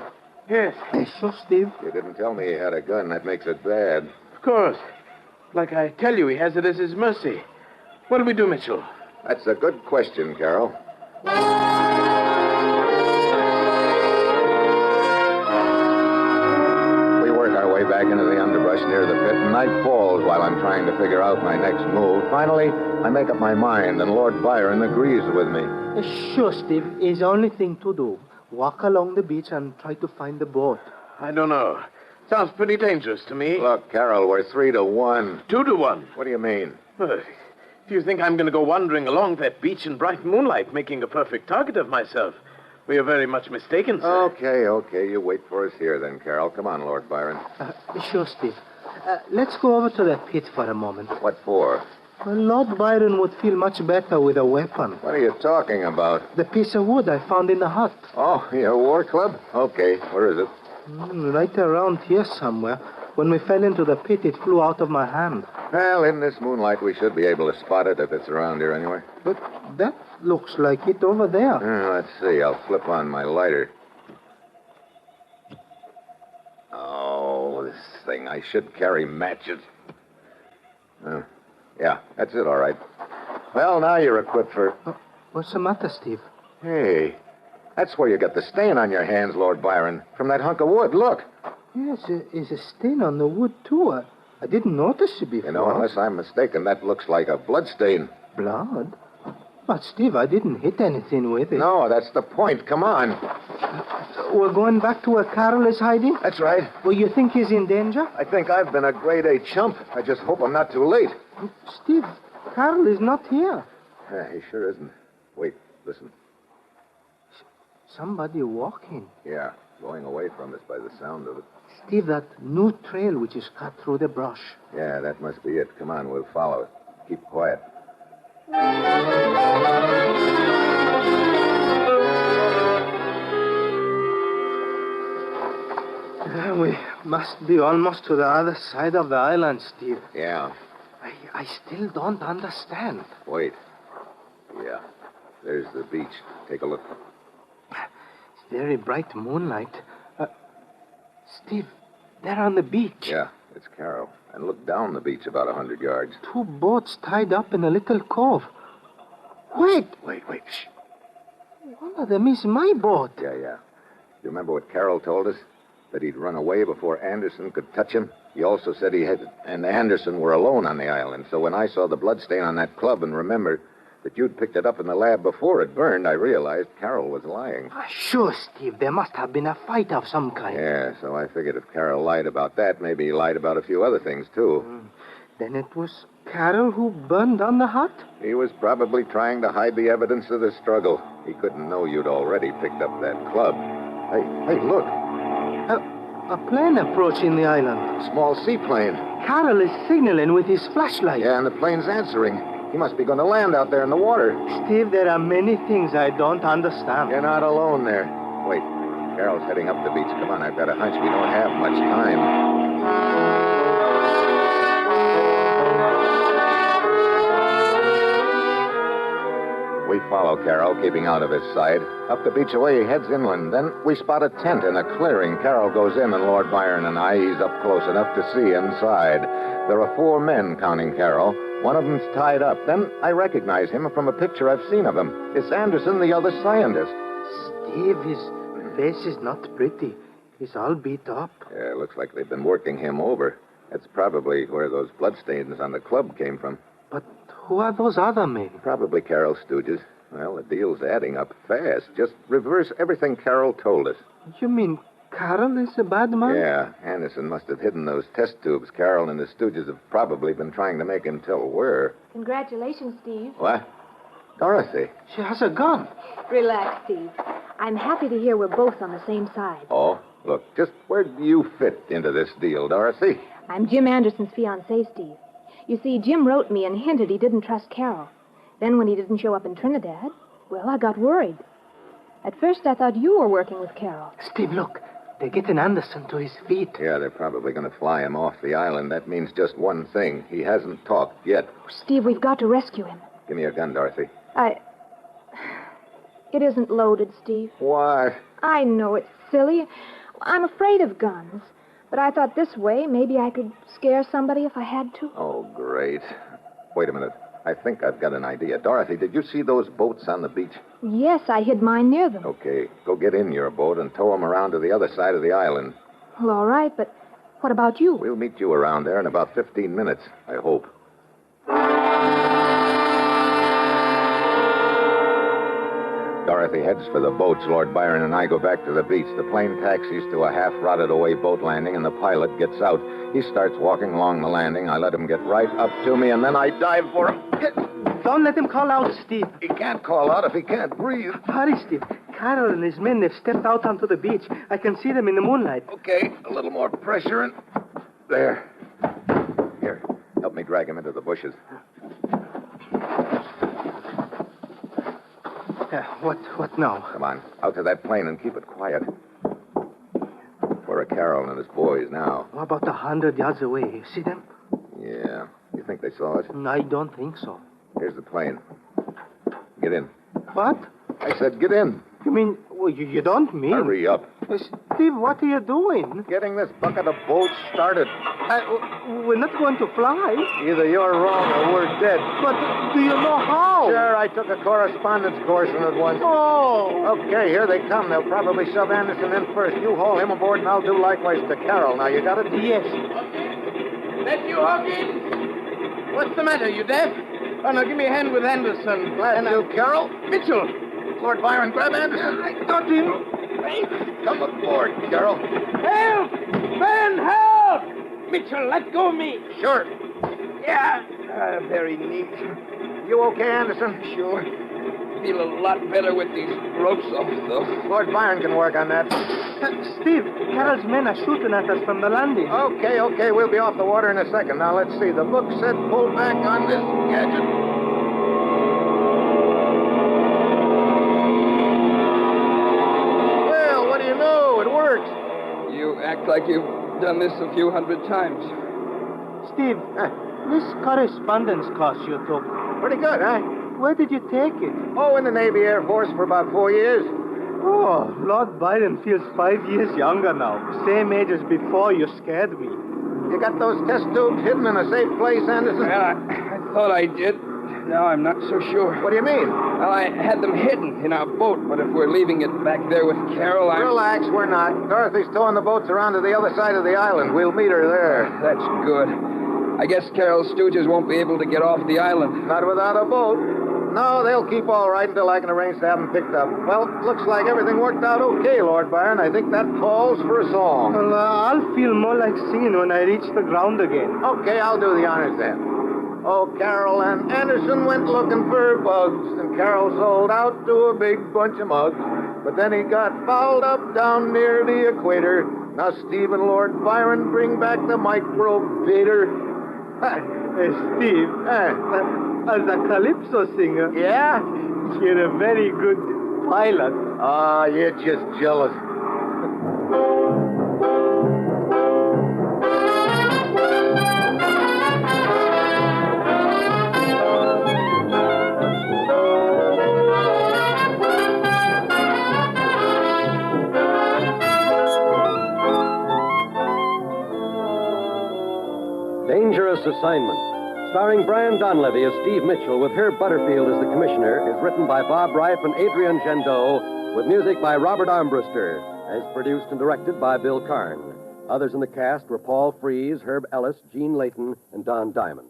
Yes. Sure, Steve. You didn't tell me he had a gun. That makes it bad. Of course. Like I tell you, he has it as his mercy. What do we do, Mitchell? That's a good question, Carroll. We work our way back into the underbrush near the pit, and night falls while I'm trying to figure out my next move. Finally, I make up my mind, and Lord Byron agrees with me. Sure, Steve. It's the only thing to do. Walk along the beach and try to find the boat. I don't know. Sounds pretty dangerous to me. Look, Carroll, we're 3-1. 2-1. What do you mean? If you think I'm going to go wandering along that beach in bright moonlight, making a perfect target of myself, we are very much mistaken, sir. Okay. You wait for us here, then, Carroll. Come on, Lord Byron. Sure, Steve. Let's go over to the pit for a moment. What for? Well, Lord Byron would feel much better with a weapon. What are you talking about? The piece of wood I found in the hut. Oh, your war club? Okay, where is it? Right around here somewhere. When we fell into the pit, it flew out of my hand. Well, in this moonlight, we should be able to spot it if it's around here anyway. But that looks like it over there. Let's see. I'll flip on my lighter. Oh, this thing. I should carry matches. Yeah, that's it, all right. Well, now you're equipped for... What's the matter, Steve? Hey, that's where you got the stain on your hands, Lord Byron. From that hunk of wood, look. Yes, there's a stain on the wood, too. I didn't notice it before. You know, unless I'm mistaken, that looks like a blood stain. Blood? But, Steve, I didn't hit anything with it. No, that's the point. Come on. We're going back to where Carroll is hiding? That's right. Well, you think he's in danger? I think I've been a grade A chump. I just hope I'm not too late. Steve, Carroll is not here. He sure isn't. Wait, listen. Somebody walking. Yeah, going away from us by the sound of it. Steve, that new trail which is cut through the brush. Yeah, that must be it. Come on, we'll follow it. Keep quiet. We must be almost to the other side of the island, Steve. Yeah. I still don't understand. Wait. Yeah. There's the beach. Take a look. It's very bright moonlight. Steve, there on the beach. Yeah, it's Carroll. And look down the beach about 100 yards. 2 boats tied up in a little cove. Wait. Shh. One of them is my boat. Yeah. You remember what Carroll told us? That he'd run away before Anderson could touch him? He also said he and Anderson were alone on the island. So when I saw the bloodstain on that club and remembered that you'd picked it up in the lab before it burned, I realized Carol was lying. Sure, Steve. There must have been a fight of some kind. Yeah, so I figured if Carol lied about that, maybe he lied about a few other things, too. Then it was Carol who burned down the hut? He was probably trying to hide the evidence of the struggle. He couldn't know you'd already picked up that club. Hey, look. A plane approaching the island. A small seaplane. Carol is signaling with his flashlight. Yeah, and the plane's answering. He must be going to land out there in the water. Steve, there are many things I don't understand. You're not alone there. Wait, Carol's heading up the beach. Come on, I've got a hunch we don't have much time. We follow Carol, keeping out of his sight. Up the beach away, he heads inland. Then we spot a tent in a clearing. Carol goes in, and Lord Byron and I ease up close enough to see inside. There are 4 men, counting Carol. One of them's tied up. Then I recognize him from a picture I've seen of him. It's Anderson, the other scientist. Steve, his face is not pretty. He's all beat up. Yeah, looks like they've been working him over. That's probably where those bloodstains on the club came from. But who are those other men? Probably Carol's stooges. Well, the deal's adding up fast. Just reverse everything Carol told us. You mean Carol is a bad man? Yeah, Anderson must have hidden those test tubes. Carol and the stooges have probably been trying to make him tell where. Congratulations, Steve. What? Dorothy. She has a gun. Relax, Steve. I'm happy to hear we're both on the same side. Oh, look, just where do you fit into this deal, Dorothy? I'm Jim Anderson's fiancée, Steve. You see, Jim wrote me and hinted he didn't trust Carol. Then when he didn't show up in Trinidad, well, I got worried. At first, I thought you were working with Carol. Steve, look. They're getting Anderson to his feet. Yeah, they're probably going to fly him off the island. That means just one thing. He hasn't talked yet. Steve, we've got to rescue him. Give me your gun, Dorothy. It isn't loaded, Steve. Why? I know it's silly. I'm afraid of guns. But I thought this way, maybe I could scare somebody if I had to. Oh, great. Wait a minute. I think I've got an idea. Dorothy, did you see those boats on the beach? Yes, I hid mine near them. Okay, go get in your boat and tow them around to the other side of the island. Well, all right, but what about you? We'll meet you around there in about 15 minutes, I hope. Dorothy heads for the boats. Lord Byron and I go back to the beach. The plane taxis to a half-rotted-away boat landing, and the pilot gets out. He starts walking along the landing. I let him get right up to me, and then I dive for him. Don't let him call out, Steve. He can't call out if he can't breathe. Hurry, Steve. Carol and his men, they've stepped out onto the beach. I can see them in the moonlight. Okay, a little more pressure, and... There. Here, help me drag him into the bushes. What now? Come on, out to that plane and keep it quiet. Where are Carol and his boys now? What about 100 yards away? You see them? Yeah. You think they saw us? I don't think so. Here's the plane. Get in. What? I said get in. You mean, well, you don't mean... Hurry up. Steve, what are you doing? Getting this bucket of bolts started. We're not going to fly. Either you're wrong or we're dead. But do you know how? Sure, I took a correspondence course in it once. Oh! Okay, here they come. They'll probably shove Anderson in first. You haul him aboard, and I'll do likewise to Carol. Now, you got it? Yes. That you, Hawkins? What's the matter? You deaf? Oh, no, give me a hand with Anderson. Glad you, Carol. Mitchell. Lord Byron, grab Anderson. I got him. Come aboard, Carol. Help! Ben, help! Mitchell, let go of me. Sure. Yeah. Very neat. You okay, Anderson? Sure. Feel a lot better with these ropes off, though. Lord Byron can work on that. Steve, Carol's men are shooting at us from the landing. Okay. We'll be off the water in a second. Now, let's see. The book said pull back on this gadget. You act like you've done this a few hundred times. Steve, this correspondence course you took. Pretty good, huh? Where did you take it? Oh, in the Navy Air Force for about 4 years. Oh, Lord Byron feels 5 years younger now. Same age as before you scared me. You got those test tubes hidden in a safe place, Anderson? Well, I thought I did. now I'm not so sure. What do you mean? Well, I had them hidden in our boat, but if we're leaving it back there with Carol, I'm... Relax, we're not. Dorothy's towing the boats around to the other side of the island. We'll meet her there. That's good. I guess Carol's stooges won't be able to get off the island. Not without a boat. No, they'll keep all right until I can arrange to have them picked up. Well, looks like everything worked out okay, Lord Byron. I think that calls for a song. Well, I'll feel more like singing when I reach the ground again. Okay, I'll do the honors then. Oh, Carol and Anderson went looking for bugs, and Carol sold out to a big bunch of mugs. But then he got fouled up down near the equator. Now Steve and Lord Byron bring back the microbator. Steve, as a calypso singer, yeah, you're a very good pilot. Ah, you're just jealous. Dangerous Assignment, starring Brian Donlevy as Steve Mitchell with Herb Butterfield as the commissioner, is written by Bob Reif and Adrian Gendot, with music by Robert Armbruster, as produced and directed by Bill Karn. Others in the cast were Paul Frees, Herb Ellis, Gene Layton, and Don Diamond.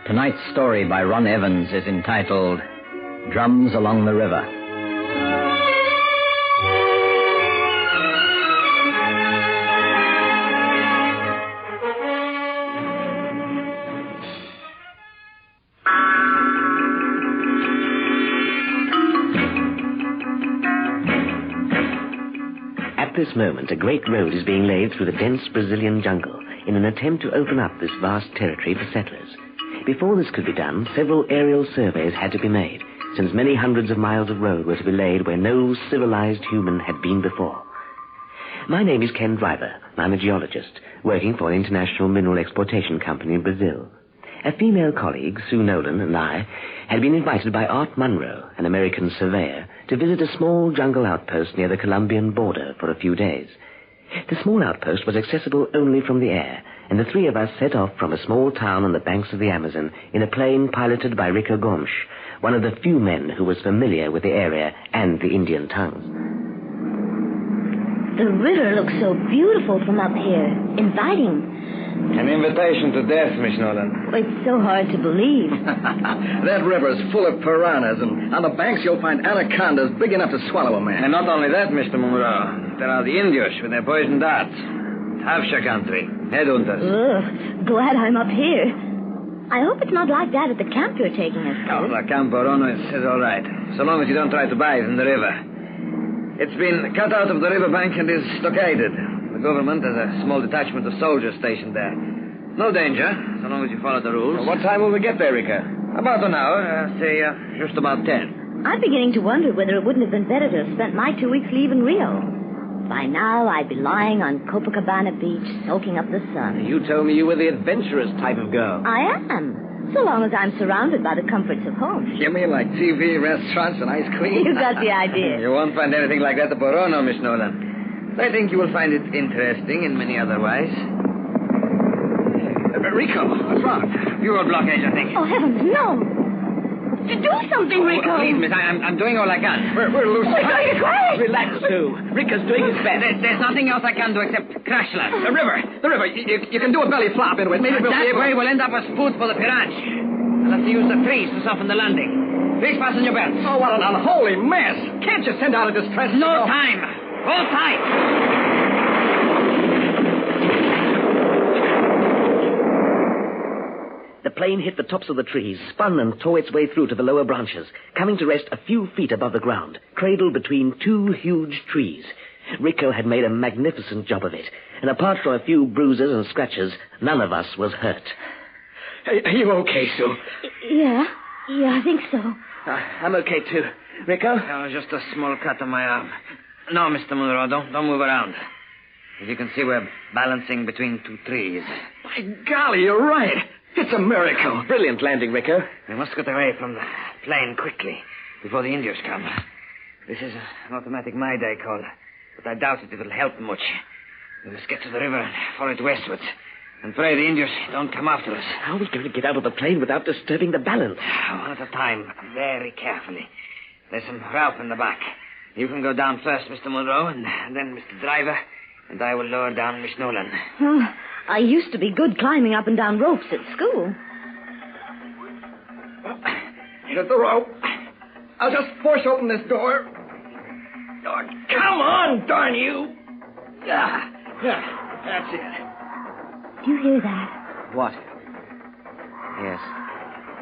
Tonight's story by Ron Evans is entitled Drums Along the River. At this moment, a great road is being laid through the dense Brazilian jungle in an attempt to open up this vast territory for settlers. Before this could be done, several aerial surveys had to be made, since many hundreds of miles of road were to be laid where no civilized human had been before. My name is Ken Driver. I'm a geologist, working for an international mineral exploitation company in Brazil. A female colleague, Sue Nolan, and I had been invited by Art Munro, an American surveyor, to visit a small jungle outpost near the Colombian border for a few days. The small outpost was accessible only from the air, and the three of us set off from a small town on the banks of the Amazon in a plane piloted by Rico Gomes, one of the few men who was familiar with the area and the Indian tongues. The river looks so beautiful from up here, inviting. An invitation to death, Miss Nolan. It's so hard to believe. That river's full of piranhas, and on the banks you'll find anacondas big enough to swallow a man. And not only that, Mr. Munro. There are the Indios with their poison darts. Havsha country. Headhunters. Ugh, glad I'm up here. I hope it's not like that at the camp you're taking us to. Oh, the Campo Rono is all right, so long as you don't try to bathe in the river. It's been cut out of the riverbank and is stockaded. The government has a small detachment of soldiers stationed there. No danger, so long as you follow the rules. What time will we get there, Rika? About an hour, say just about 10. I'm beginning to wonder whether it wouldn't have been better to have spent my 2 weeks leave in Rio. By now, I'd be lying on Copacabana Beach, soaking up the sun. You told me you were the adventurous type of girl. I am, so long as I'm surrounded by the comforts of home. You mean like TV, restaurants, and ice cream? You got the idea. You won't find anything like that at Porono, Miss Nolan. I think you will find it interesting in many other ways. Rico, what's wrong? Fuel blockage, I think. Oh, heavens, no! Do something, Rico! Please, miss, I'm doing all I can. We're losing We're going to crash! Relax, Sue. Rico's doing his best. There's nothing else I can do except crash land. The river. You can do a belly flop into it. Maybe we'll be That able... way we'll end up a spoot for the Piranha. I'll have to use the trees to soften the landing. Please fasten your belts. Oh, what an unholy mess. Can't you send out a distress signal? No time. Hold tight. The plane hit the tops of the trees, spun and tore its way through to the lower branches, coming to rest a few feet above the ground, cradled between two huge trees. Rico had made a magnificent job of it, and apart from a few bruises and scratches, none of us was hurt. Are you okay, Sue? Yeah, I think so. I'm okay, too. Rico? Just a small cut on my arm. No, Mr. Monroe, don't move around. As you can see, we're balancing between two trees. By golly, you're right. It's a miracle. Brilliant landing, Rico. We must get away from the plane quickly, before the Indians come. This is an automatic Mayday call, but I doubt it will help much. We must get to the river and follow it westwards, and pray the Indians don't come after us. How are we going to get out of the plane without disturbing the balance? One at a time, very carefully. There's some rope in the back. You can go down first, Mr. Monroe, and then Mr. Driver, and I will lower down Miss Nolan. Oh, I used to be good climbing up and down ropes at school. Here's the rope. I'll just force open this door. Oh, come on, darn you. Yeah, that's it. Do you hear that? What? Yes.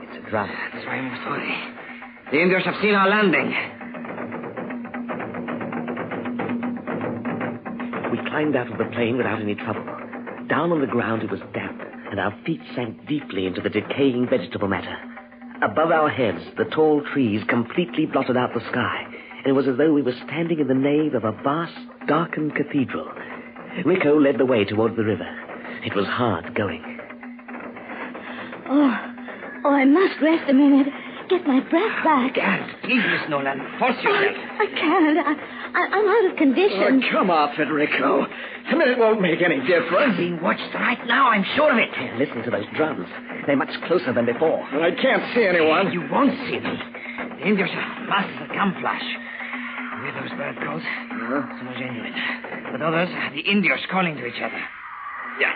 It's a drum. That's why we must hurry. The Indians have seen our landing. We climbed out of the plane without any trouble. Down on the ground it was damp, and our feet sank deeply into the decaying vegetable matter. Above our heads, the tall trees completely blotted out the sky, and it was as though we were standing in the nave of a vast, darkened cathedral. Rico led the way towards the river. It was hard going. Oh, I must rest a minute. Get my breath back. Please, Miss Nolan, force yourself. I can't. I'm out of condition. Oh, come off it, Rico. I mean, it won't make any difference. Being watched right now, I'm sure of it. Listen to those drums. They're much closer than before. But I can't see anyone. You won't see them. The Indians are masters of camouflage. Hear those bird calls? Some are genuine. But others are the Indians calling to each other. Yeah.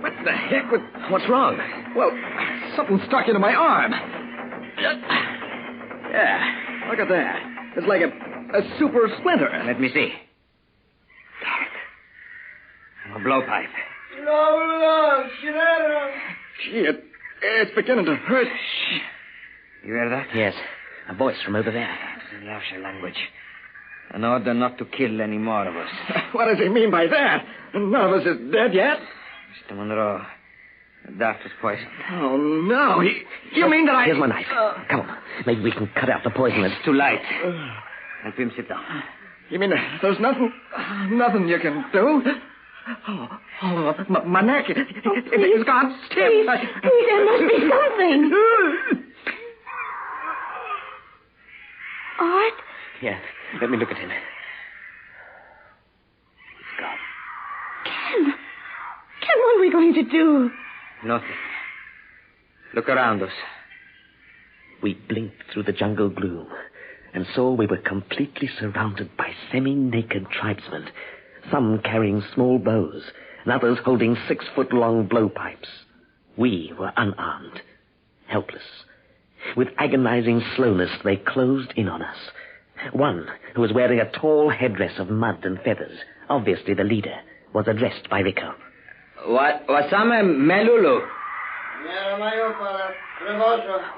What the heck? What's wrong? Well, something stuck into my arm. Yeah, look at that. It's like a super splinter. Let me see. Dark. A blowpipe. Gee, it's beginning to hurt. Shh. You hear that? Yes, a voice from over there. It's in Laotian language. An order not to kill any more of us. What does he mean by that? None of us is dead yet? Mr. Monroe, the doctor's poisoned. Oh, no. You mean that I... Here's my knife. Come on. Maybe we can cut out the poison. It's too light. Help him sit down. You mean there's nothing you can do? Oh, my neck. It's gone stiff. Please, there must be something. Art? Yes. Let me look at him. He's gone. Ken, what are we going to do? Nothing. Look around us. We blinked through the jungle gloom and saw we were completely surrounded by semi-naked tribesmen, some carrying small bows and others holding 6-foot-long blowpipes. We were unarmed, helpless. With agonizing slowness, they closed in on us. One, who was wearing a tall headdress of mud and feathers, obviously the leader, was addressed by Rico. Wasame Melulu.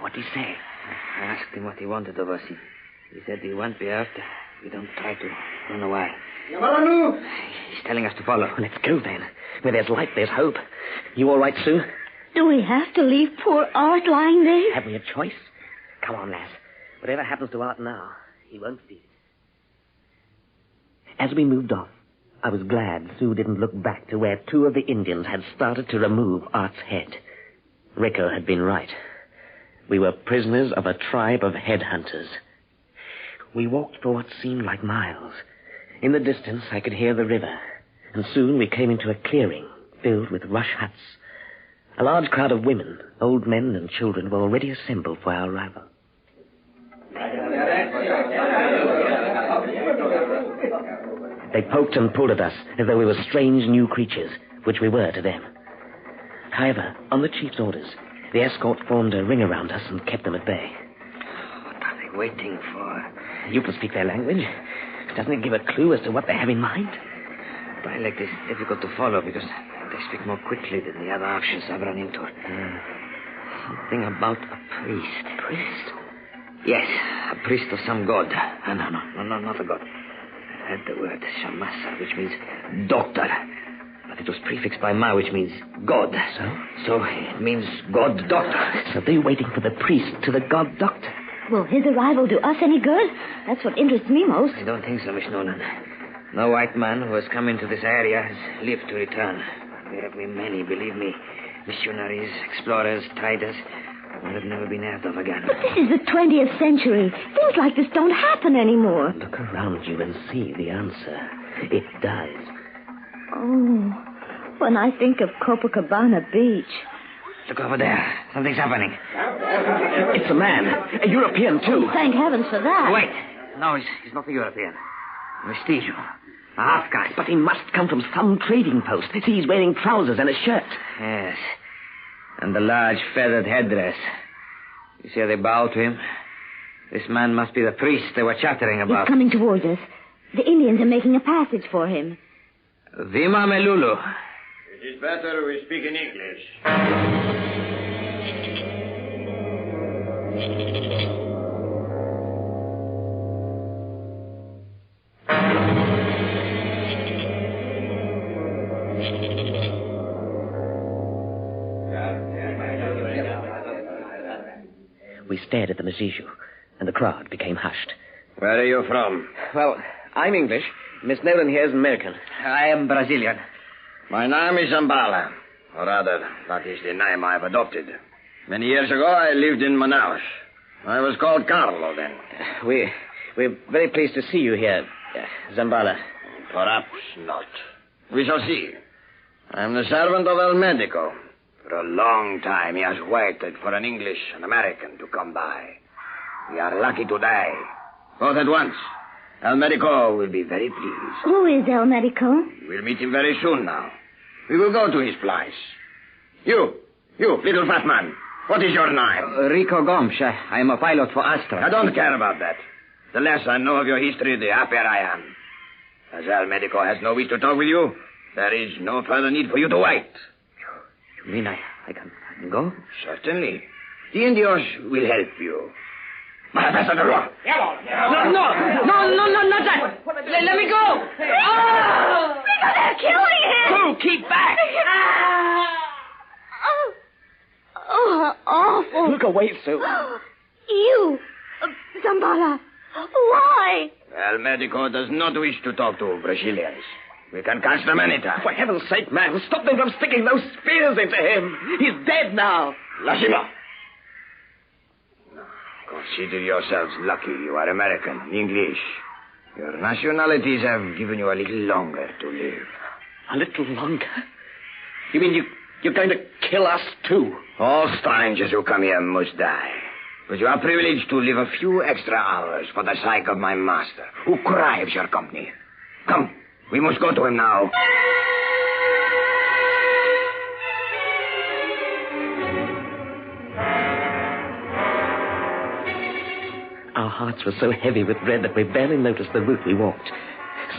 What did he say? I asked him what he wanted of us. He said he won't be hurt. We don't try to run away. He's telling us to follow. Let's go, then. Where there's light, there's hope. You all right, Sue? Do we have to leave poor Art lying there? Have we a choice? Come on, lass. Whatever happens to Art now, he won't feel it. As we moved off, I was glad Sue didn't look back to where 2 of the Indians had started to remove Art's head. Rico had been right. We were prisoners of a tribe of headhunters. We walked for what seemed like miles. In the distance, I could hear the river, and soon we came into a clearing filled with rush huts. A large crowd of women, old men, and children were already assembled for our arrival. They poked and pulled at us as though we were strange new creatures, which we were to them. However, on the chief's orders, the escort formed a ring around us and kept them at bay. waiting for? You can speak their language. Doesn't it give a clue as to what they have in mind? Dialect is difficult to follow because they speak more quickly than the other options I've run into. Something about a priest. Priest? Yes, a priest of some god. No, not a god. I heard the word shamasa, which means doctor. But it was prefixed by ma, which means god. So it means god doctor. So they're waiting for the priest to the god doctor. Will his arrival do us any good? That's what interests me most. I don't think so, Miss Nolan. No white man who has come into this area has lived to return. There have been many, believe me. Missionaries, explorers, traders, who have never been heard of again. But this is the 20th century. Things like this don't happen anymore. Look around you and see the answer. It does. Oh, when I think of Copacabana Beach. Look over there. Something's happening. It's a man. A European, too. Oh, thank heavens for that. Wait. No, he's not a European. Mestizo. A half caste. But he must come from some trading post. See, he's wearing trousers and a shirt. Yes. And the large feathered headdress. You see how they bow to him? This man must be the priest they were chattering about. He's coming towards us. The Indians are making a passage for him. Vima Melulu. It is better we speak in English. We stared at the Mestizo, and the crowd became hushed. Where are you from? Well, I'm English. Miss Nolan here is American. I am Brazilian. My name is Zambala. Or rather, that is the name I've adopted. Many years ago, I lived in Manaus. I was called Carlo then. We're very pleased to see you here, Zambala. Perhaps not. We shall see. I'm the servant of El Medico. For a long time, he has waited for an English and American to come by. We are lucky today. Both at once. El Medico will be very pleased. Who is El Medico? We'll meet him very soon now. We will go to his place. You, little fat man. What is your name? Rico Gomes. I am a pilot for Astra. I don't care about that. The less I know of your history, the happier I am. As El Medico has no wish to talk with you, there is no further need for you to wait. You mean I can go? Certainly. The Indios will help you. Manifest the law. No, not that. Let me go. Oh! They're killing him. Who? Keep back. Oh, awful. Look away, Sue. You, Zambala. Why? El Medico does not wish to talk to Brazilians. We can catch them anytime. For heaven's sake, man, stop them from sticking those spears into him. He's dead now. Lashima. Consider yourselves lucky you are American, English. Your nationalities have given you a little longer to live. A little longer? You mean you're going to kill us, too? All strangers who come here must die. But you are privileged to live a few extra hours for the sake of my master, who craves your company. Come, we must go to him now. Our hearts were so heavy with dread that we barely noticed the route we walked.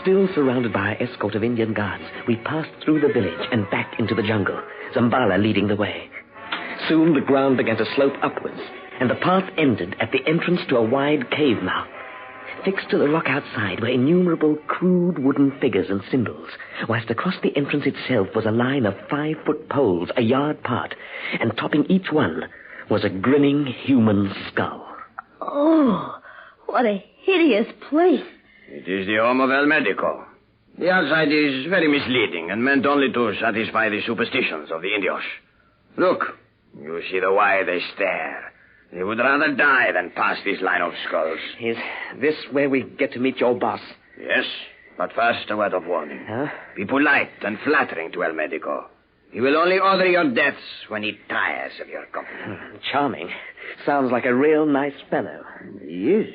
Still surrounded by our escort of Indian guards, we passed through the village and back into the jungle, Zambala leading the way. Soon the ground began to slope upwards, and the path ended at the entrance to a wide cave mouth. Fixed to the rock outside were innumerable crude wooden figures and symbols, whilst across the entrance itself was a line of 5-foot poles a yard apart, and topping each one was a grinning human skull. Oh, what a hideous place. It is the home of El Medico. The outside is very misleading and meant only to satisfy the superstitions of the Indios. Look, you see the way they stare. They would rather die than pass this line of skulls. Is this where we get to meet your boss? Yes, but first a word of warning. Huh? Be polite and flattering to El Medico. He will only order your deaths when he tires of your company. Charming. Sounds like a real nice fellow. He is.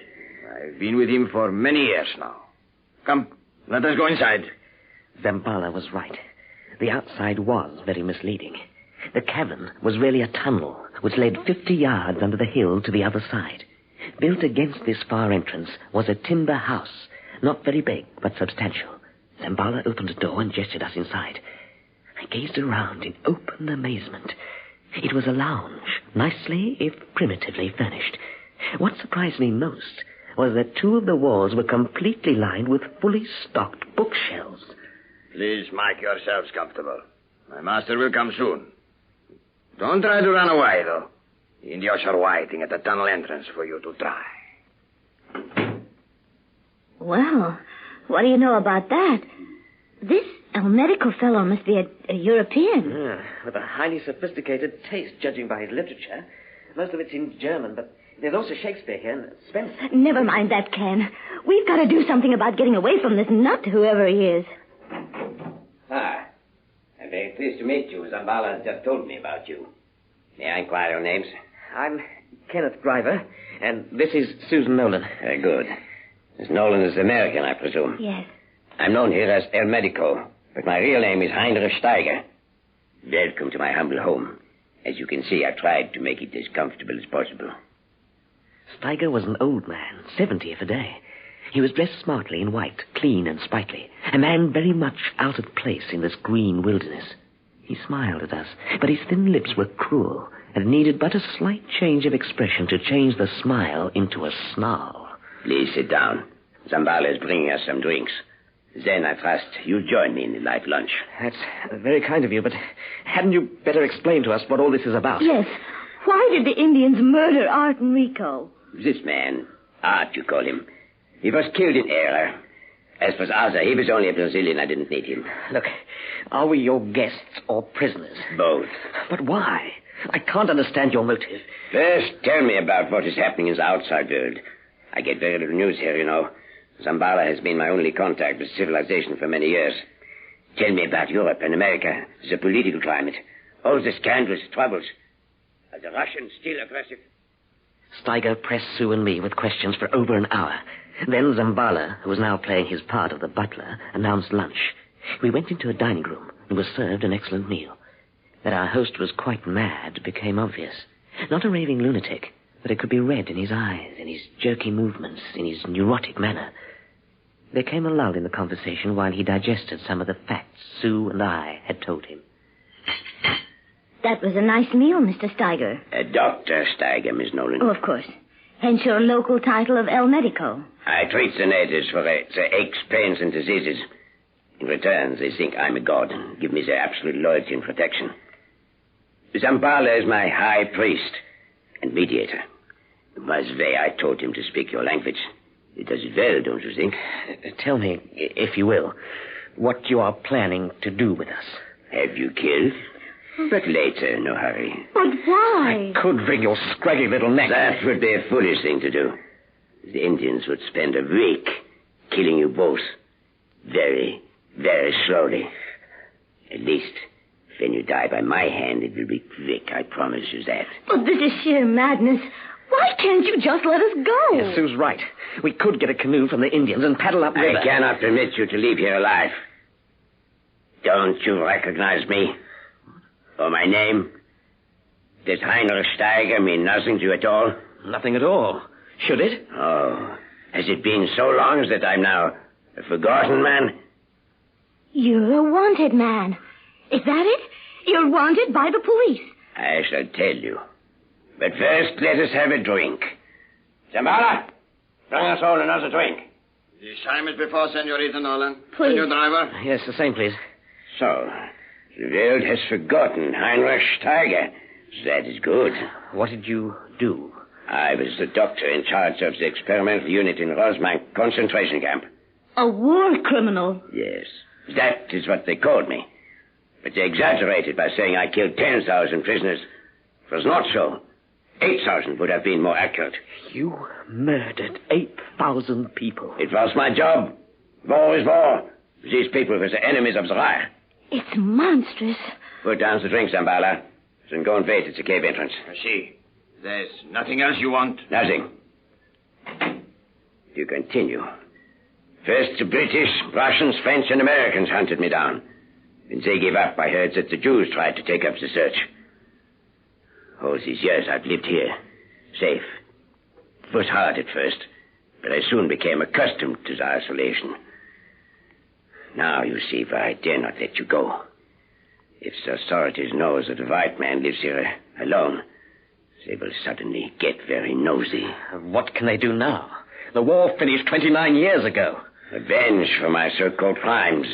I've been with him for many years now. Come, let us go inside. Zambala was right. The outside was very misleading. The cavern was really a tunnel which led 50 yards under the hill to the other side. Built against this far entrance was a timber house, not very big, but substantial. Zambala opened a door and gestured us inside. I gazed around in open amazement. It was a lounge, nicely, if primitively, furnished. What surprised me most was that two of the walls were completely lined with fully stocked bookshelves. Please make yourselves comfortable. My master will come soon. Don't try to run away, though. The Indians are waiting at the tunnel entrance for you to try. Well, what do you know about that? This El Medico fellow must be a European. Yeah, with a highly sophisticated taste, judging by his literature. Most of it's in German, but there's also Shakespeare here and Spencer. Never mind that, Ken. We've got to do something about getting away from this nut, whoever he is. Ah, I'm very pleased to meet you. Zambala has just told me about you. May I inquire your names? I'm Kenneth Driver, and this is Susan Nolan. Very good. Miss Nolan is American, I presume. Yes. I'm known here as El Medico, but my real name is Heinrich Steiger. Welcome to my humble home. As you can see, I've tried to make it as comfortable as possible. Steiger was an old man, 70 if a day. He was dressed smartly in white, clean and sprightly, a man very much out of place in this green wilderness. He smiled at us, but his thin lips were cruel and needed but a slight change of expression to change the smile into a snarl. Please sit down. Zambala is bringing us some drinks. Then I trust you'll join me in the light lunch. That's very kind of you, but hadn't you better explain to us what all this is about? Yes. Why did the Indians murder Art and Rico? This man, Art you call him, he was killed in error. As for Asa, he was only a Brazilian. I didn't need him. Look, are we your guests or prisoners? Both. But why? I can't understand your motive. First, tell me about what is happening in the outside world. I get very little news here, you know. Zambala has been my only contact with civilization for many years. Tell me about Europe and America, the political climate, all the scandals, troubles. Are the Russians still aggressive? Steiger pressed Sue and me with questions for over an hour. Then Zambala, who was now playing his part of the butler, announced lunch. We went into a dining room and were served an excellent meal. That our host was quite mad became obvious. Not a raving lunatic, but it could be read in his eyes, in his jerky movements, in his neurotic manner. There came a lull in the conversation while he digested some of the facts Sue and I had told him. That was a nice meal, Mr. Steiger. Dr. Steiger, Miss Nolan. Oh, of course. Hence your local title of El Medico. I treat the natives for their aches, pains, and diseases. In return, they think I'm a god and give me their absolute loyalty and protection. Zambala is my high priest and mediator. By the way, I taught him to speak your language. He does it well, don't you think? Tell me, if you will, what you are planning to do with us. Have you killed? But later, no hurry. But why? I could wring your scraggy little neck. That would be a foolish thing to do. The Indians would spend a week killing you both. Very, very slowly. At least, when you die by my hand, it will be quick, I promise you that. But this is sheer madness. Why can't you just let us go? Yes, Sue's right. We could get a canoe from the Indians and paddle up river. I cannot permit you to leave here alive. Don't you recognize me? Or my name? Does Heinrich Steiger mean nothing to you at all? Nothing at all. Should it? Oh, has it been so long that I'm now a forgotten man? You're a wanted man. Is that it? You're wanted by the police. I shall tell you. But first, let us have a drink. Zambala, bring us all another drink. The time is before, Senorita Nolan. Please. Senor Driver? Yes, the same, please. So, the world has forgotten Heinrich Steiger. That is good. What did you do? I was the doctor in charge of the experimental unit in Rosebank concentration camp. A war criminal. Yes, that is what they called me. But they exaggerated by saying I killed 10,000 prisoners. It was not so. 8,000 would have been more accurate. You murdered 8,000 people. It was my job. War is war. These people were the enemies of the Reich. It's monstrous. Put down the drink, Zambala. Then go and wait at the cave entrance. I see. There's nothing else you want? Nothing. You continue. First, the British, Russians, French, and Americans hunted me down. When they gave up, I heard that the Jews tried to take up the search. All these years I've lived here, safe. It was hard at first, but I soon became accustomed to the isolation. Now you see why I dare not let you go. If the authorities know that a white man lives here alone, they will suddenly get very nosy. What can they do now? The war finished 29 years ago. Revenge for my so-called crimes.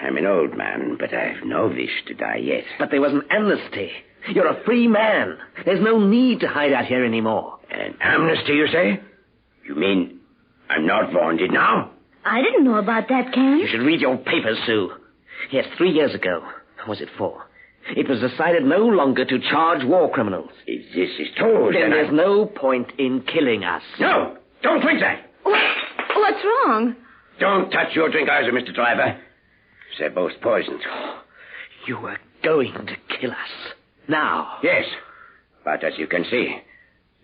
I'm an old man, but I have no wish to die yet. But there was an amnesty. You're a free man. There's no need to hide out here anymore. An amnesty, you say? You mean I'm not wanted now? I didn't know about that, Ken. You should read your papers, Sue. Yes, 3 years ago. Or was it 4? It was decided no longer to charge war criminals. If this is true, then there's no point in killing us. No! Don't drink that! What's wrong? Don't touch your drink either, Mr. Driver. They're both poisoned. You were going to kill us. Now? Yes. But as you can see,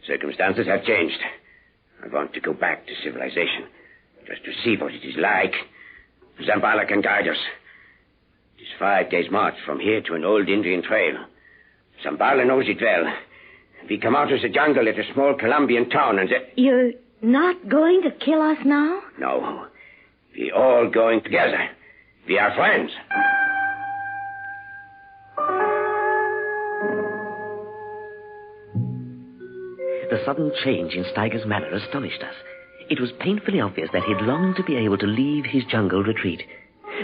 circumstances have changed. I want to go back to civilization, just to see what it is like. Zambala can guide us. It is 5 days' march from here to an old Indian trail. Zambala knows it well. We come out of the jungle at a small Colombian town and... You're not going to kill us now? No. We're all going together. We are friends. The sudden change in Steiger's manner astonished us. It was painfully obvious that he'd longed to be able to leave his jungle retreat.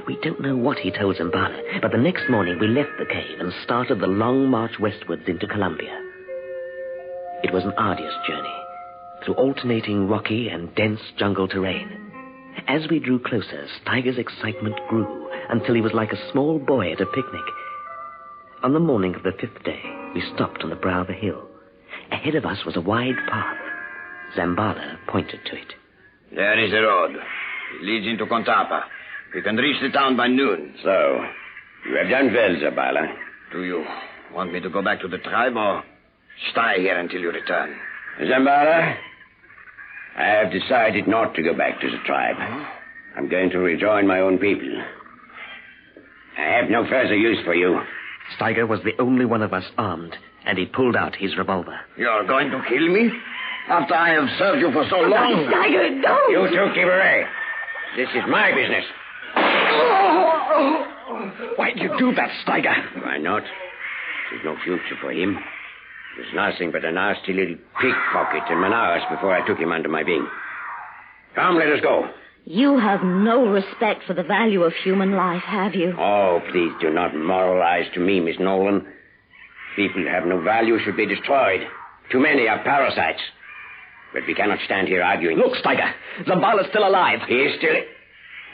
We don't know what he told Zambala, but the next morning we left the cave and started the long march westwards into Colombia. It was an arduous journey, through alternating rocky and dense jungle terrain. As we drew closer, Steiger's excitement grew until he was like a small boy at a picnic. On the morning of the 5th day, we stopped on the brow of a hill. Ahead of us was a wide path. Zambala pointed to it. There is the road. It leads into Contapa. We can reach the town by noon. So, you have done well, Zambala. Do you want me to go back to the tribe or stay here until you return? Zambala, I have decided not to go back to the tribe. I'm going to rejoin my own people. I have no further use for you. Steiger was the only one of us armed, and he pulled out his revolver. You're going to kill me? After I have served you for so long? Steiger, don't! You two keep away. This is my business. Why'd you do that, Steiger? Why not? There's no future for him. He was nothing but a nasty little pickpocket in Manaus before I took him under my wing. Come, let us go. You have no respect for the value of human life, have you? Oh, please do not moralize to me, Miss Nolan. People who have no value should be destroyed. Too many are parasites. But we cannot stand here arguing. Look, Steiger, Zambala's still alive. He is still...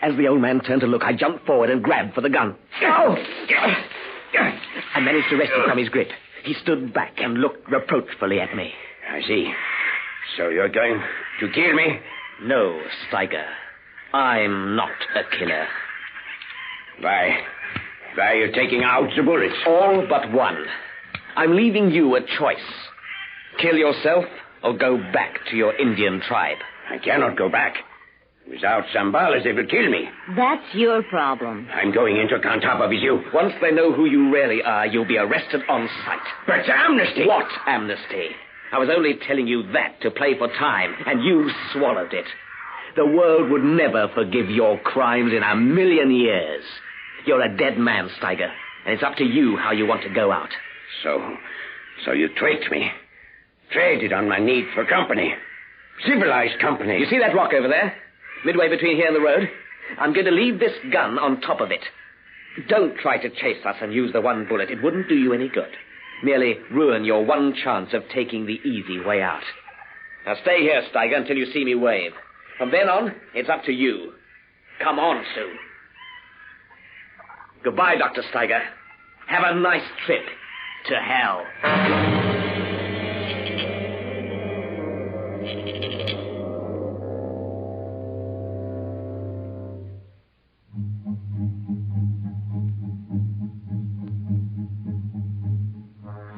As the old man turned to look, I jumped forward and grabbed for the gun. Oh! I managed to wrest him from his grip. He stood back and looked reproachfully at me. I see. So you're going to kill me? No, Steiger. I'm not a killer. Why are you taking out the bullets? All but one. I'm leaving you a choice. Kill yourself or go back to your Indian tribe. I cannot go back. Without Zambalas, they will kill me. That's your problem. I'm going into Contapa with you. Once they know who you really are, you'll be arrested on sight. But amnesty! What amnesty? I was only telling you that to play for time, and you swallowed it. The world would never forgive your crimes in 1,000,000 years. You're a dead man, Steiger, and it's up to you how you want to go out. So you tricked me. Traded on my need for company. Civilized company. You see that rock over there? Midway between here and the road? I'm going to leave this gun on top of it. Don't try to chase us and use the one bullet. It wouldn't do you any good. Merely ruin your one chance of taking the easy way out. Now stay here, Steiger, until you see me wave. From then on, it's up to you. Come on, Sue. Goodbye, Dr. Steiger. Have a nice trip to hell.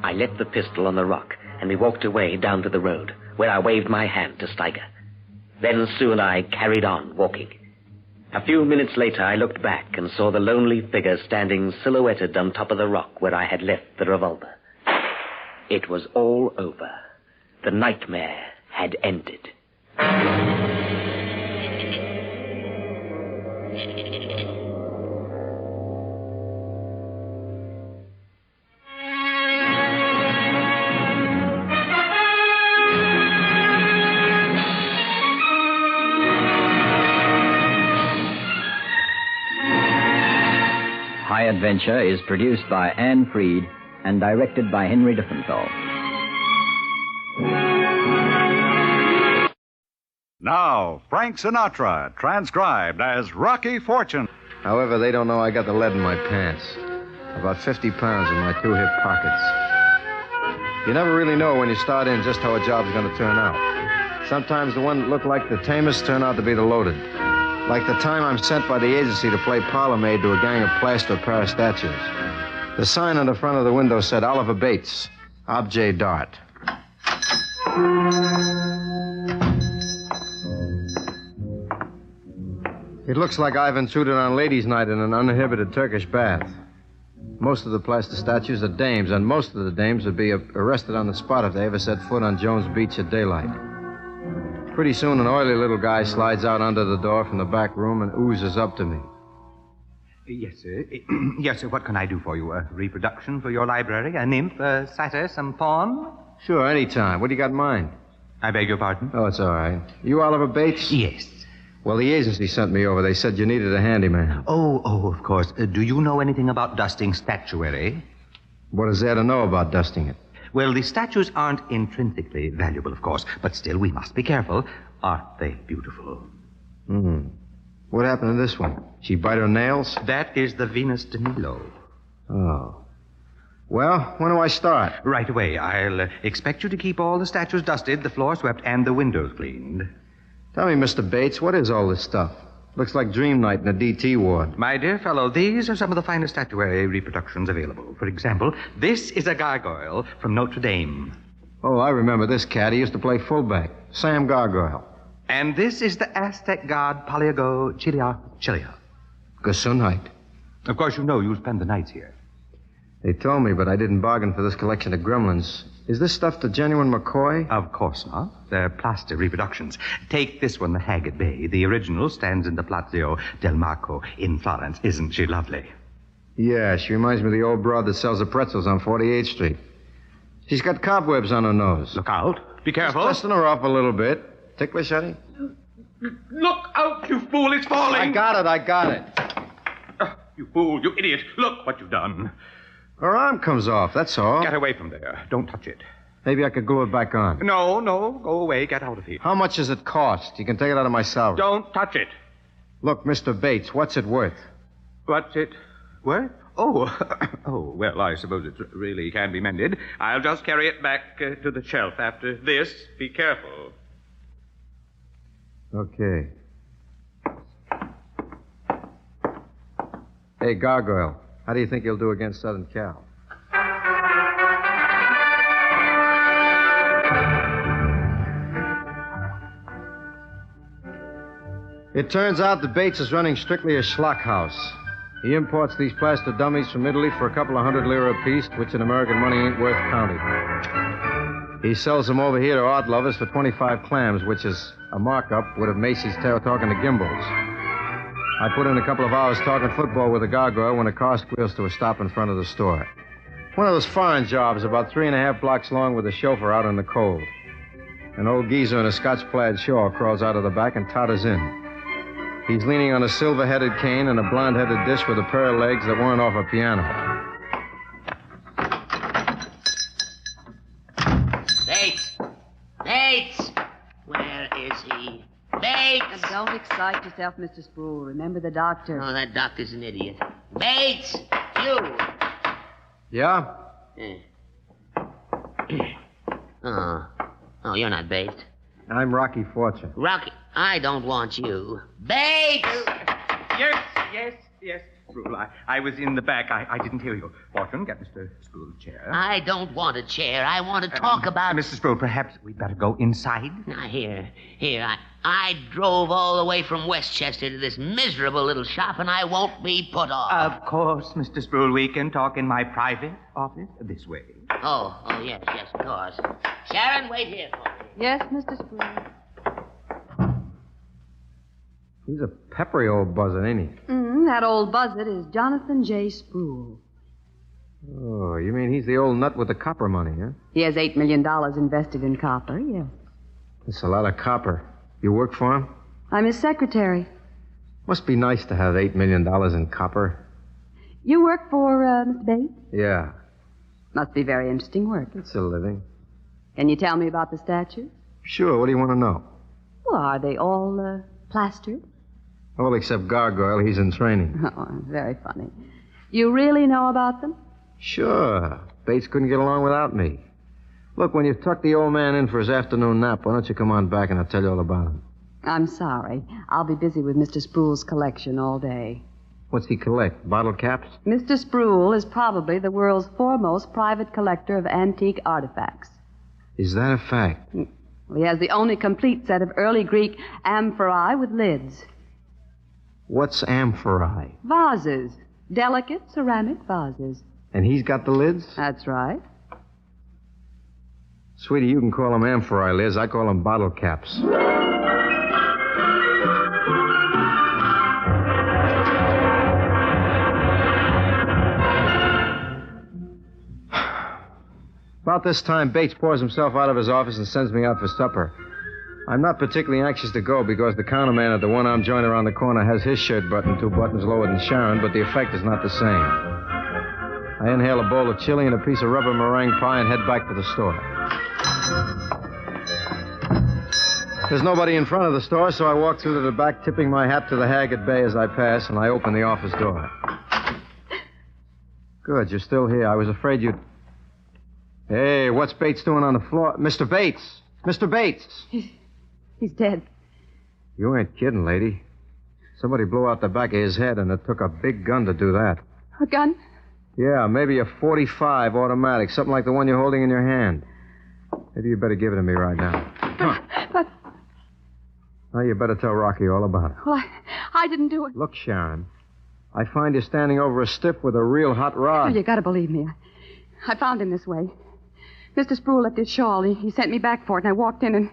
I left the pistol on the rock, and we walked away down to the road, where I waved my hand to Steiger. Then Sue and I carried on walking. A few minutes later, I looked back and saw the lonely figure standing silhouetted on top of the rock where I had left the revolver. It was all over. The nightmare had ended. High Adventure is produced by Anne Freed and directed by Henry Diffenthal. Now, Frank Sinatra, transcribed as Rocky Fortune. However, they don't know I got the lead in my pants. About 50 pounds in my 2 hip pockets. You never really know when you start in just how a job's going to turn out. Sometimes the one that look like the tamest turn out to be the loaded. Like the time I'm sent by the agency to play parlor maid to a gang of plaster Paris statues. The sign on the front of the window said Oliver Bates, Objet d'Art. It looks like I've intruded on ladies' night in an uninhibited Turkish bath. Most of the plaster statues are dames, and most of the dames would be arrested on the spot if they ever set foot on Jones Beach at daylight. Pretty soon, an oily little guy slides out under the door from the back room and oozes up to me. Yes, sir. Yes, sir. What can I do for you? A reproduction for your library? A nymph, a satyr, some pawn? Sure, anytime. What do you got in mind? I beg your pardon? Oh, it's all right. You Oliver Bates? Yes. Well, the agency sent me over. They said you needed a handyman. Oh, of course. Do you know anything about dusting statuary? What is there to know about dusting it? Well, the statues aren't intrinsically valuable, of course, but still we must be careful. Aren't they beautiful? What happened to this one? She bite her nails? That is the Venus de Milo. Oh. Well, when do I start? Right away. I'll expect you to keep all the statues dusted, the floor swept, and the windows cleaned. Tell me, Mr. Bates, what is all this stuff? Looks like dream night in a DT ward. My dear fellow, these are some of the finest statuary reproductions available. For example, this is a gargoyle from Notre Dame. Oh, I remember this cat. He used to play fullback. Sam Gargoyle. And this is the Aztec god Paliago Chilia. Gesundheit. Of course, you know you spend the nights here. They told me, but I didn't bargain for this collection of gremlins. Is this stuff the genuine McCoy? Of course not. They're plaster reproductions. Take this one, the Hag at Bay. The original stands in the Palazzo del Marco in Florence. Isn't she lovely? Yeah, she reminds me of the old broad that sells the pretzels on 48th Street. She's got cobwebs on her nose. Look out. Be careful. Just dusting her off a little bit. Ticklish, honey? Look out, you fool. It's falling. I got it. You fool, you idiot. Look what you've done. Her arm comes off, that's all. Get away from there. Don't touch it. Maybe I could glue it back on. No. Go away. Get out of here. How much does it cost? You can take it out of my salary. Don't touch it. Look, Mr. Bates, what's it worth? What's it worth? Oh, well, I suppose it really can be mended. I'll just carry it back to the shelf after this. Be careful. Okay. Hey, Gargoyle, how do you think he'll do against Southern Cal? It turns out that Bates is running strictly a schlock house. He imports these plaster dummies from Italy for a couple of $100 apiece, which in American money ain't worth counting. He sells them over here to art lovers for 25 clams, which is a markup with a Macy's tail talking to Gimbals. I put in a couple of hours talking football with a gargoyle when a car squeals to a stop in front of the store. One of those foreign jobs about 3.5 blocks long with a chauffeur out in the cold. An old geezer in a Scotch plaid shawl crawls out of the back and totters in. He's leaning on a silver-headed cane and a blonde-headed dish with a pair of legs that weren't off a piano. Bates! Where is he? Bates! Don't excite yourself, Mr. Sproul. Remember the doctor. Oh, that doctor's an idiot. Bates! You! Yeah? Oh, you're not Bates. I'm Rocky Fortune. Rocky, I don't want you. Bates! Yes, Sproul. I was in the back. I didn't hear you. Fortune, get Mr. Sproul a chair. I don't want a chair. I want to talk about... Mr. Sproul, perhaps we'd better go inside? Now, here. I drove all the way from Westchester to this miserable little shop, and I won't be put off. Of course, Mr. Sproul. We can talk in my private office this way. Oh, yes, of course. Sharon, wait here for me. Yes, Mr. Sproul. He's a peppery old buzzard, ain't he? That old buzzard is Jonathan J. Sproul. Oh, you mean he's the old nut with the copper money, huh? He has $8 million invested in copper, yes. That's a lot of copper. You work for him? I'm his secretary. Must be nice to have $8 million in copper. You work for Mr. Bates? Yeah, Must be very interesting work. it's a living. Can you tell me about the statues? Sure, what do you want to know? Well, are they all plastered? All except Gargoyle, he's in training. Oh, very funny. You really know about them? Sure. Bates couldn't get along without me. Look, when you've tucked the old man in for his afternoon nap, why don't you come on back and I'll tell you all about him. I'm sorry. I'll be busy with Mr. Sproul's collection all day. What's he collect? Bottle caps? Mr. Sproul is probably the world's foremost private collector of antique artifacts. Is that a fact? He has the only complete set of early Greek amphorae with lids. What's amphorae? Vases. Delicate ceramic vases. And he's got the lids? That's right. Sweetie, you can call them amphorae, Liz. I call them bottle caps. About this time, Bates pours himself out of his office and sends me out for supper. I'm not particularly anxious to go because the counterman at the one-arm joint around the corner has his shirt buttoned 2 buttons lower than Sharon, but the effect is not the same. I inhale a bowl of chili and a piece of rubber meringue pie and head back to the store. There's nobody in front of the store, so I walk through to the back, tipping my hat to the hag at bay as I pass, and I open the office door. Good, you're still here. I was afraid you'd... Hey, what's Bates doing on the floor? Mr. Bates! Mr. Bates! He's dead. You ain't kidding, lady. Somebody blew out the back of his head, and it took a big gun to do that. A gun? Yeah, maybe a .45 automatic, something like the one you're holding in your hand. Maybe you better give it to me right now. But... Now, you better tell Rocky all about it. Well, I didn't do it. Look, Sharon, I find you standing over a stiff with a real hot rod. Oh, you gotta believe me. I found him this way. Mr. Sproul left his shawl. He sent me back for it, and I walked in, and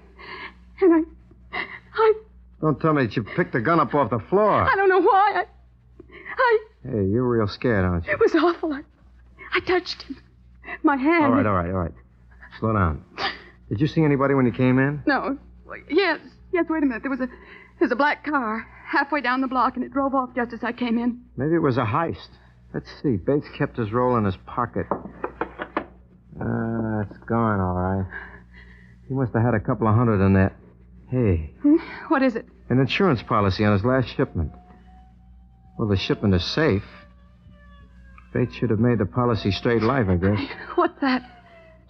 I... Don't tell me that you picked the gun up off the floor. I don't know why. Hey, you're real scared, aren't you? It was awful. I touched him. My hand... All right. Slow down. Did you see anybody when you came in? No. Yes, wait a minute. There's a black car halfway down the block, and it drove off just as I came in. Maybe it was a heist. Let's see. Bates kept his roll in his pocket. It's gone, all right. He must have had a couple of hundred in there. Hey. What is it? An insurance policy on his last shipment. Well, the shipment is safe. Bates should have made the policy straight life, I guess. What's that?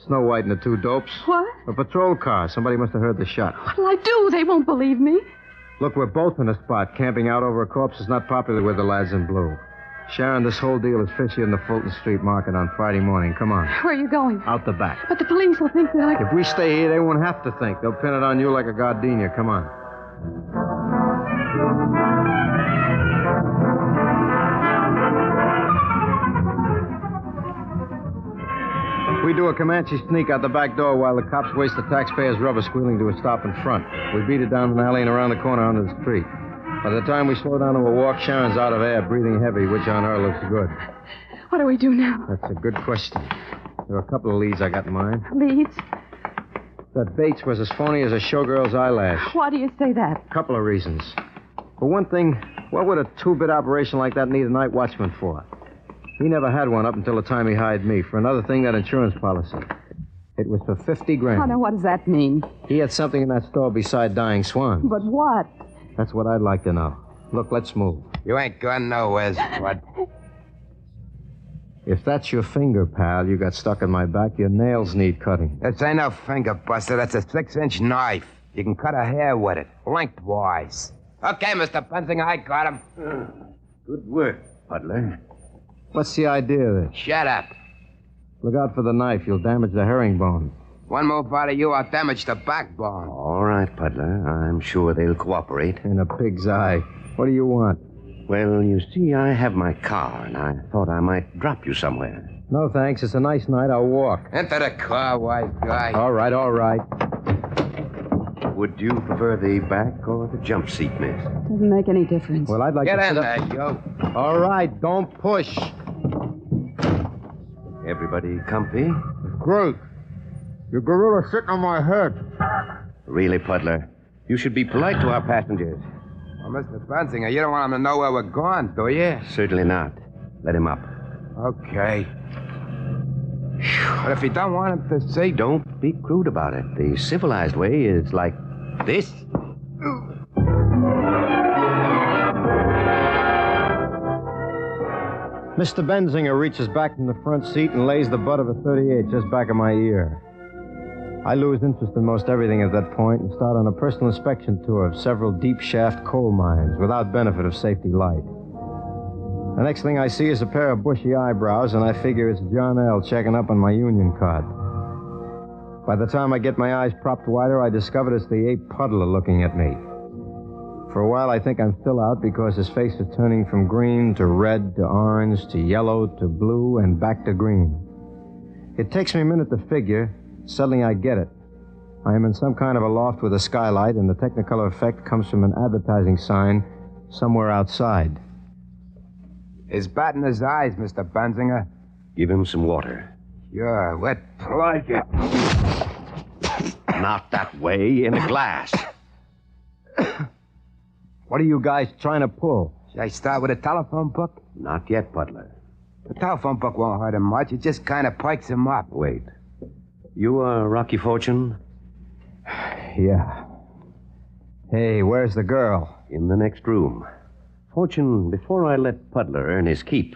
Snow White and the 2 dopes. What? A patrol car. Somebody must have heard the shot. What'll I do? They won't believe me. Look, we're both in a spot. Camping out over a corpse is not popular with the lads in blue. Sharon, this whole deal is fishy in the Fulton Street market on Friday morning. Come on. Where are you going? Out the back. But the police will think that I... If we stay here, they won't have to think. They'll pin it on you like a gardenia. Come on. We do a Comanche sneak out the back door while the cops waste the taxpayers' rubber squealing to a stop in front. We beat it down an alley and around the corner onto the street. By the time we slow down to a walk, Sharon's out of air, breathing heavy, which on her looks good. What do we do now? That's a good question. There are a couple of leads I got in mind. Leads? That Bates was as phony as a showgirl's eyelash. Why do you say that? A couple of reasons. For one thing, what would a 2-bit operation like that need a night watchman for? He never had one up until the time he hired me. For another thing, that insurance policy. It was for $50,000. Oh, now, what does that mean? He had something in that store beside dying swans. But what? That's what I'd like to know. Look, let's move. You ain't going nowhere, Spud. If that's your finger, pal, you got stuck in my back, your nails need cutting. This ain't no finger buster. That's a 6-inch knife. You can cut a hair with it, lengthwise. Okay, Mr. Bunting, I got him. Good work, Butler. What's the idea of this? Shut up. Look out for the knife. You'll damage the herringbone. One move out of you, I'll damage the backbone. All right, Puddler. I'm sure they'll cooperate. In a pig's eye. What do you want? Well, you see, I have my car, and I thought I might drop you somewhere. No, thanks. It's a nice night. I'll walk. Enter the car, white guy. All right. Would you prefer the back or the jump seat, miss? Doesn't make any difference. Well, I'd like Get to in sit there, up. All right, don't push. Everybody comfy? Great. Your gorilla sitting on my head. Really, Puddler? You should be polite to our passengers. Well, Mr. Bensinger, you don't want him to know where we're going, do you? Certainly not. Let him up. Okay. But if you don't want him to see... Don't be crude about it. The civilized way is like this. Mr. Benzinger reaches back from the front seat and lays the butt of a .38 just back of my ear. I lose interest in most everything at that point and start on a personal inspection tour of several deep shaft coal mines without benefit of safety light. The next thing I see is a pair of bushy eyebrows, and I figure it's John L. checking up on my union card. By the time I get my eyes propped wider, I discover it's the ape Puddler looking at me. For a while, I think I'm still out because his face is turning from green to red to orange to yellow to blue and back to green. It takes me a minute to figure. Suddenly, I get it. I am in some kind of a loft with a skylight, and the Technicolor effect comes from an advertising sign somewhere outside. He's batting his eyes, Mr. Benzinger. Give him some water. Sure, with pleasure. Not that way, in a glass. What are you guys trying to pull? Should I start with a telephone book? Not yet, Puddler. The telephone book won't hurt him much. It just kind of pikes him up. Wait. You are Rocky Fortune? Yeah. Hey, where's the girl? In the next room. Fortune, before I let Puddler earn his keep,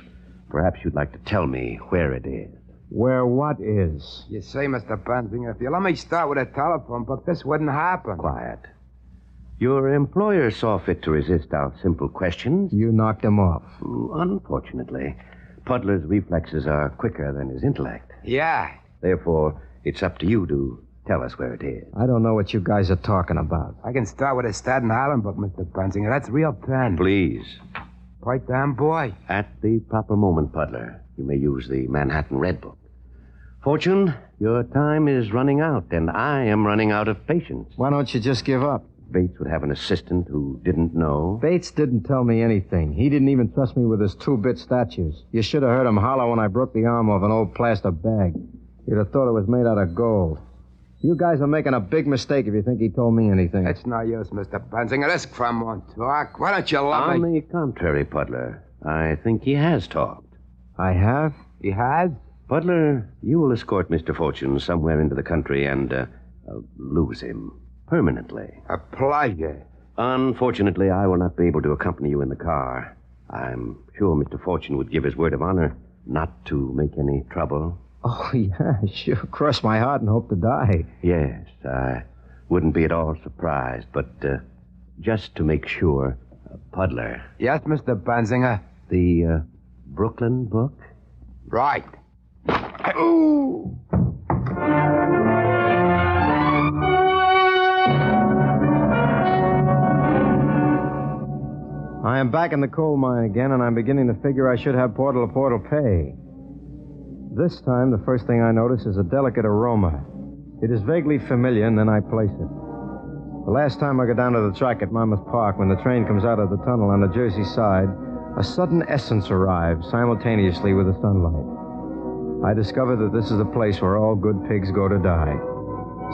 perhaps you'd like to tell me where it is. Where what is? You say, Mr. Benzinger, if you let me start with a telephone book, this wouldn't happen. Quiet. Your employer saw fit to resist our simple questions. You knocked him off. Unfortunately. Puddler's reflexes are quicker than his intellect. Yeah. Therefore, it's up to you to tell us where it is. I don't know what you guys are talking about. I can start with a Staten Island book, Mr. Benzinger. That's real pen. Please. Quite damn boy. At the proper moment, Puddler, you may use the Manhattan Red Book. Fortune, your time is running out, and I am running out of patience. Why don't you just give up? Bates would have an assistant who didn't know. Bates didn't tell me anything. He didn't even trust me with his 2-bit statues. You should have heard him holler when I broke the arm off an old plaster bag. You'd have thought it was made out of gold. You guys are making a big mistake if you think he told me anything. It's no use, Mr. Benzinger. This crumb won't talk. Why don't you let On me... the contrary, Puddler, I think he has talked. I have? He has? Puddler, you will escort Mr. Fortune somewhere into the country and lose him permanently. A pleasure. Unfortunately, I will not be able to accompany you in the car. I'm sure Mr. Fortune would give his word of honor not to make any trouble. Oh, yeah, sure. Cross my heart and hope to die. Yes, I wouldn't be at all surprised, but just to make sure, Puddler. Yes, Mr. Benzinger? The Brooklyn book? Right. Ooh! I am back in the coal mine again, and I'm beginning to figure I should have portal-to-portal pay. This time, the first thing I notice is a delicate aroma. It is vaguely familiar, and then I place it. The last time I go down to the track at Monmouth Park, when the train comes out of the tunnel on the Jersey side, a sudden essence arrives simultaneously with the sunlight. I discover that this is the place where all good pigs go to die.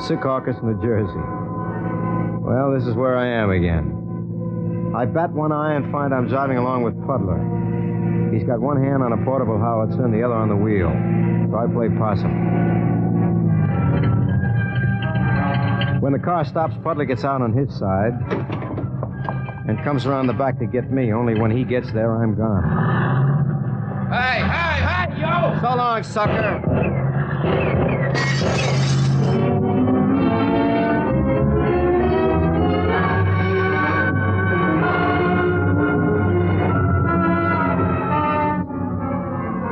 Secaucus, New Jersey. Well, this is where I am again. I bat one eye and find I'm driving along with Puddler. He's got one hand on a portable howitzer and the other on the wheel. So I play possum. When the car stops, Puddler gets out on his side and comes around the back to get me. Only when he gets there, I'm gone. Hey, yo! So long, sucker.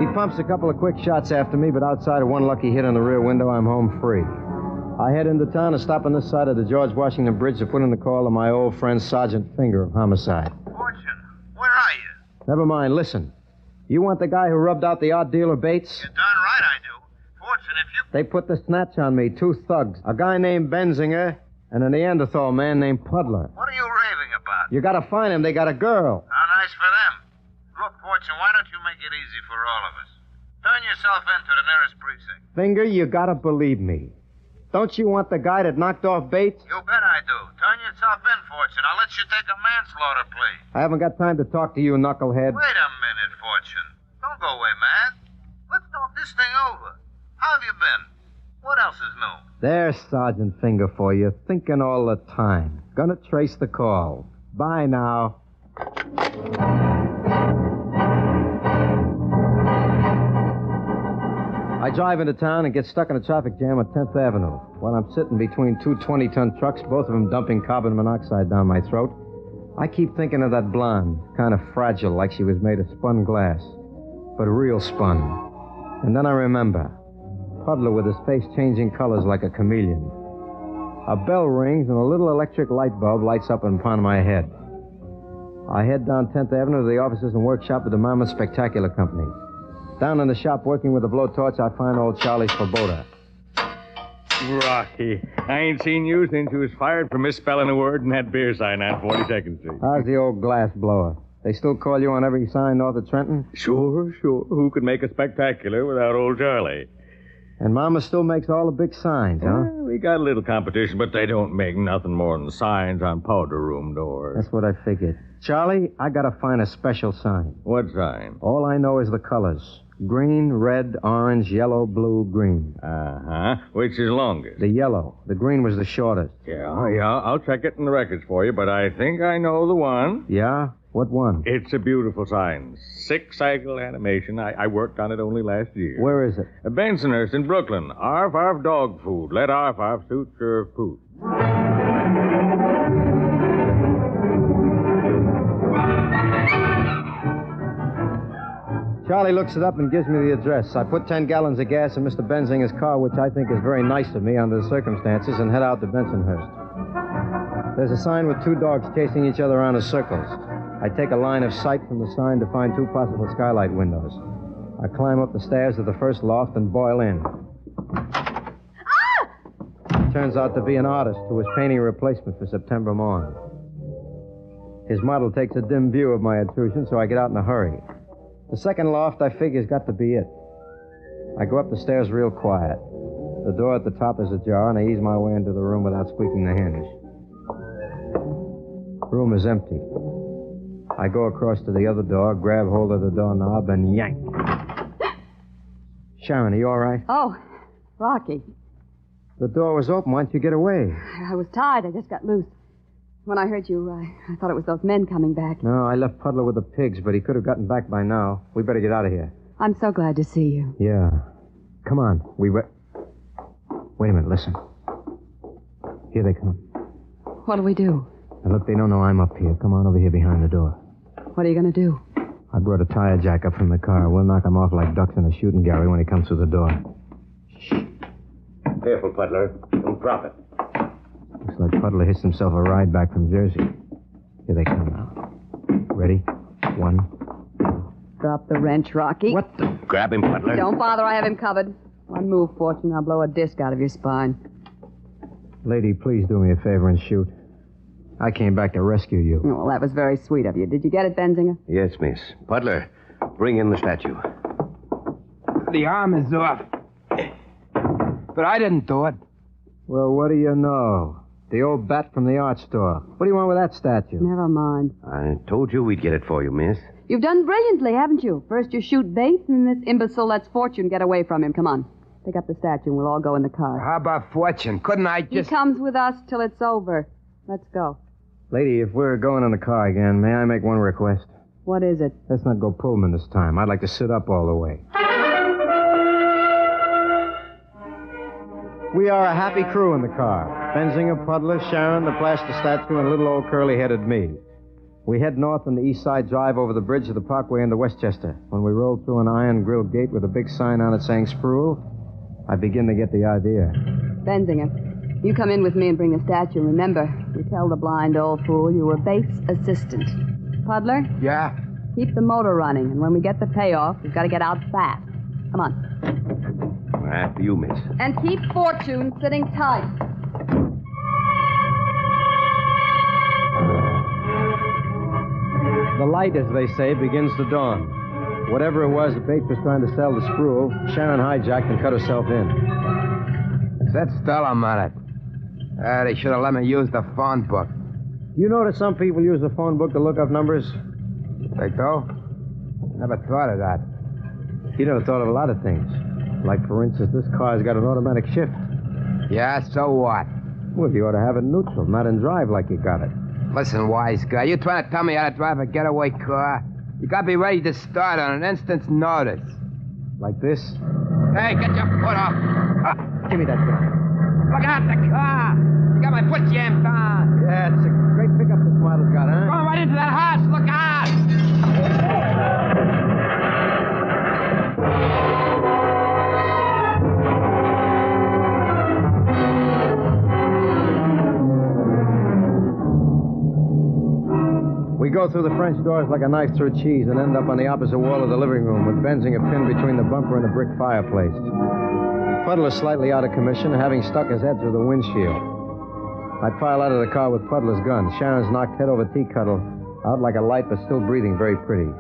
He pumps a couple of quick shots after me, but outside of one lucky hit on the rear window, I'm home free. I head into town and stop on this side of the George Washington Bridge to put in the call to my old friend Sergeant Finger of Homicide. Fortune, where are you? Never mind, listen. You want the guy who rubbed out the art dealer Bates? You're darn right I do. Fortune, if you... They put the snatch on me, 2 thugs. A guy named Benzinger And a Neanderthal man named Puddler. What are you raving about? You gotta find him. They got a girl. How nice for them. Look, Fortune, why don't you make it easy for all of us? Turn yourself in to the nearest precinct. Finger, you gotta believe me. Don't you want the guy that knocked off Bates? You bet I do. Turn yourself in, Fortune. I'll let you take a manslaughter plea. I haven't got time to talk to you, knucklehead. Wait a minute, Fortune. Don't go away, man. Let's talk this thing over. How have you been? What else is new? There's Sergeant Finger for you, thinking all the time. Gonna trace the call. Bye now. I drive into town and get stuck in a traffic jam at 10th Avenue. While I'm sitting between two 20-ton trucks, both of them dumping carbon monoxide down my throat, I keep thinking of that blonde, kind of fragile, like she was made of spun glass, but real spun. And then I remember, Puddler with his face changing colors like a chameleon. A bell rings and a little electric light bulb lights up upon my head. I head down 10th Avenue to the offices and workshop of the Mammoth Spectacular Company. Down in the shop working with a blowtorch, I find old Charlie Svoboda. Rocky, I ain't seen you since you was fired for misspelling a word in that beer sign on 42nd Street. How's the old glass blower? They still call you on every sign north of Trenton? Sure. Who could make a spectacular without old Charlie? And Mama still makes all the big signs, huh? We got a little competition, but they don't make nothing more than signs on powder room doors. That's what I figured. Charlie, I gotta find a special sign. What sign? All I know is the colors. Green, red, orange, yellow, blue, green. Uh-huh. Which is longest? The yellow. The green was the shortest. Yeah. I'll check it in the records for you, but I think I know the one. Yeah? What one? It's a beautiful sign. 6-cycle animation. I worked on it only last year. Where is it? Bensonhurst in Brooklyn. Arf, arf, dog food. Let arf, arf suit your poot. Charlie looks it up and gives me the address. I put 10 gallons of gas in Mr. Benzinger's car, which I think is very nice of me under the circumstances, and head out to Bensonhurst. There's a sign with 2 dogs chasing each other around in circles. I take a line of sight from the sign to find 2 possible skylight windows. I climb up the stairs to the first loft and boil in. Turns out to be an artist who was painting a replacement for September Morn. His model takes a dim view of my intrusion, so I get out in a hurry. The second loft, I figure's got to be it. I go up the stairs real quiet. The door at the top is ajar, and I ease my way into the room without squeaking the hinge. Room is empty. I go across to the other door, grab hold of the doorknob, and yank. Sharon, are you all right? Oh, Rocky. The door was open. Why didn't you get away? I was tied. I just got loose. When I heard you, I thought it was those men coming back. No, I left Puddler with the pigs, but he could have gotten back by now. We better get out of here. I'm so glad to see you. Yeah. Come on. Wait a minute, listen. Here they come. What'll we do? Now, look, they don't know I'm up here. Come on over here behind the door. What are you going to do? I brought a tire jack up from the car. We'll knock him off like ducks in a shooting gallery when he comes through the door. Shh. Careful, Puddler. Don't drop it. Looks like Puddler hits himself a ride back from Jersey. Here they come now. Ready? 1. Drop the wrench, Rocky. What the? Grab him, Puddler. Don't bother. I have him covered. One move, Fortune. I'll blow a disc out of your spine. Lady, please do me a favor and shoot. I came back to rescue you. Oh, well, that was very sweet of you. Did you get it, Benzinger? Yes, miss. Puddler, bring in the statue. The arm is off. But I didn't do it. Well, what do you know? The old bat from the art store. What do you want with that statue? Never mind. I told you we'd get it for you, miss. You've done brilliantly, haven't you? First you shoot Bates, and this imbecile lets Fortune get away from him. Come on. Pick up the statue, and we'll all go in the car. How about Fortune? Couldn't I just... He comes with us till it's over. Let's go. Lady, if we're going in the car again, may I make one request? What is it? Let's not go Pullman this time. I'd like to sit up all the way. We are a happy crew in the car. Benzinger, Puddler, Sharon, the plaster statue, and little old curly-headed me. We head north on the east side drive over the bridge of the Parkway into Westchester. When we roll through an iron grill gate with a big sign on it saying Sproul, I begin to get the idea. Benzinger, you come in with me and bring the statue. Remember, you tell the blind old fool you were Bates' assistant. Puddler? Yeah? Keep the motor running, and when we get the payoff, we've got to get out fast. Come on. After you, miss. And keep Fortune sitting tight. The light, as they say, begins to dawn. Whatever it was that Bates was trying to sell to Sproul, Sharon hijacked and cut herself in. Sit still a minute. They should have let me use the phone book. You notice some people use the phone book to look up numbers? They do? Never thought of that. You never thought of a lot of things. Like, for instance, this car's got an automatic shift. Yeah, so what? Well, you ought to have it in neutral, not in drive like you got it. Listen, wise guy, you trying to tell me how to drive a getaway car? You got to be ready to start on an instant's notice. Like this? Hey, get your foot off. Give me that gun. Look out, the car. You got my foot jammed on. Yeah, it's a great pickup this model's got, huh? Going right into that house. Look out. We go through the French doors like a knife through cheese and end up on the opposite wall of the living room with Benzing a pin between the bumper and a brick fireplace. Puddle is slightly out of commission, having stuck his head through the windshield. I pile out of the car with Puddler's gun. Sharon's knocked head over tea kettle, out like a light but still breathing, very pretty.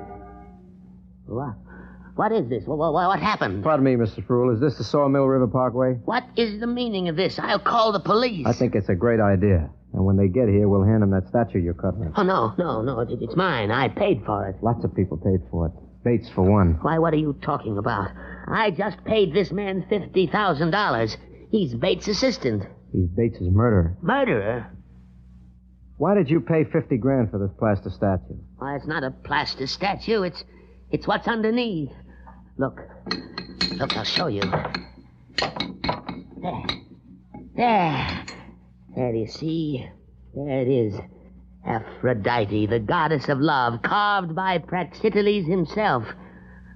What is this? What happened? Pardon me, Mr. Sproul. Is this the Sawmill River Parkway? What is the meaning of this? I'll call the police. I think it's a great idea. And when they get here, we'll hand them that statue you're cutting. Oh, no. It's mine. I paid for it. Lots of people paid for it. Bates, for one. Why, what are you talking about? I just paid this man $50,000. He's Bates' assistant. He's Bates' murderer. Murderer? Why did you pay $50,000 for this plaster statue? Why, it's not a plaster statue. It's what's underneath. Look, I'll show you. There, do you see? There it is. Aphrodite, the goddess of love, carved by Praxiteles himself.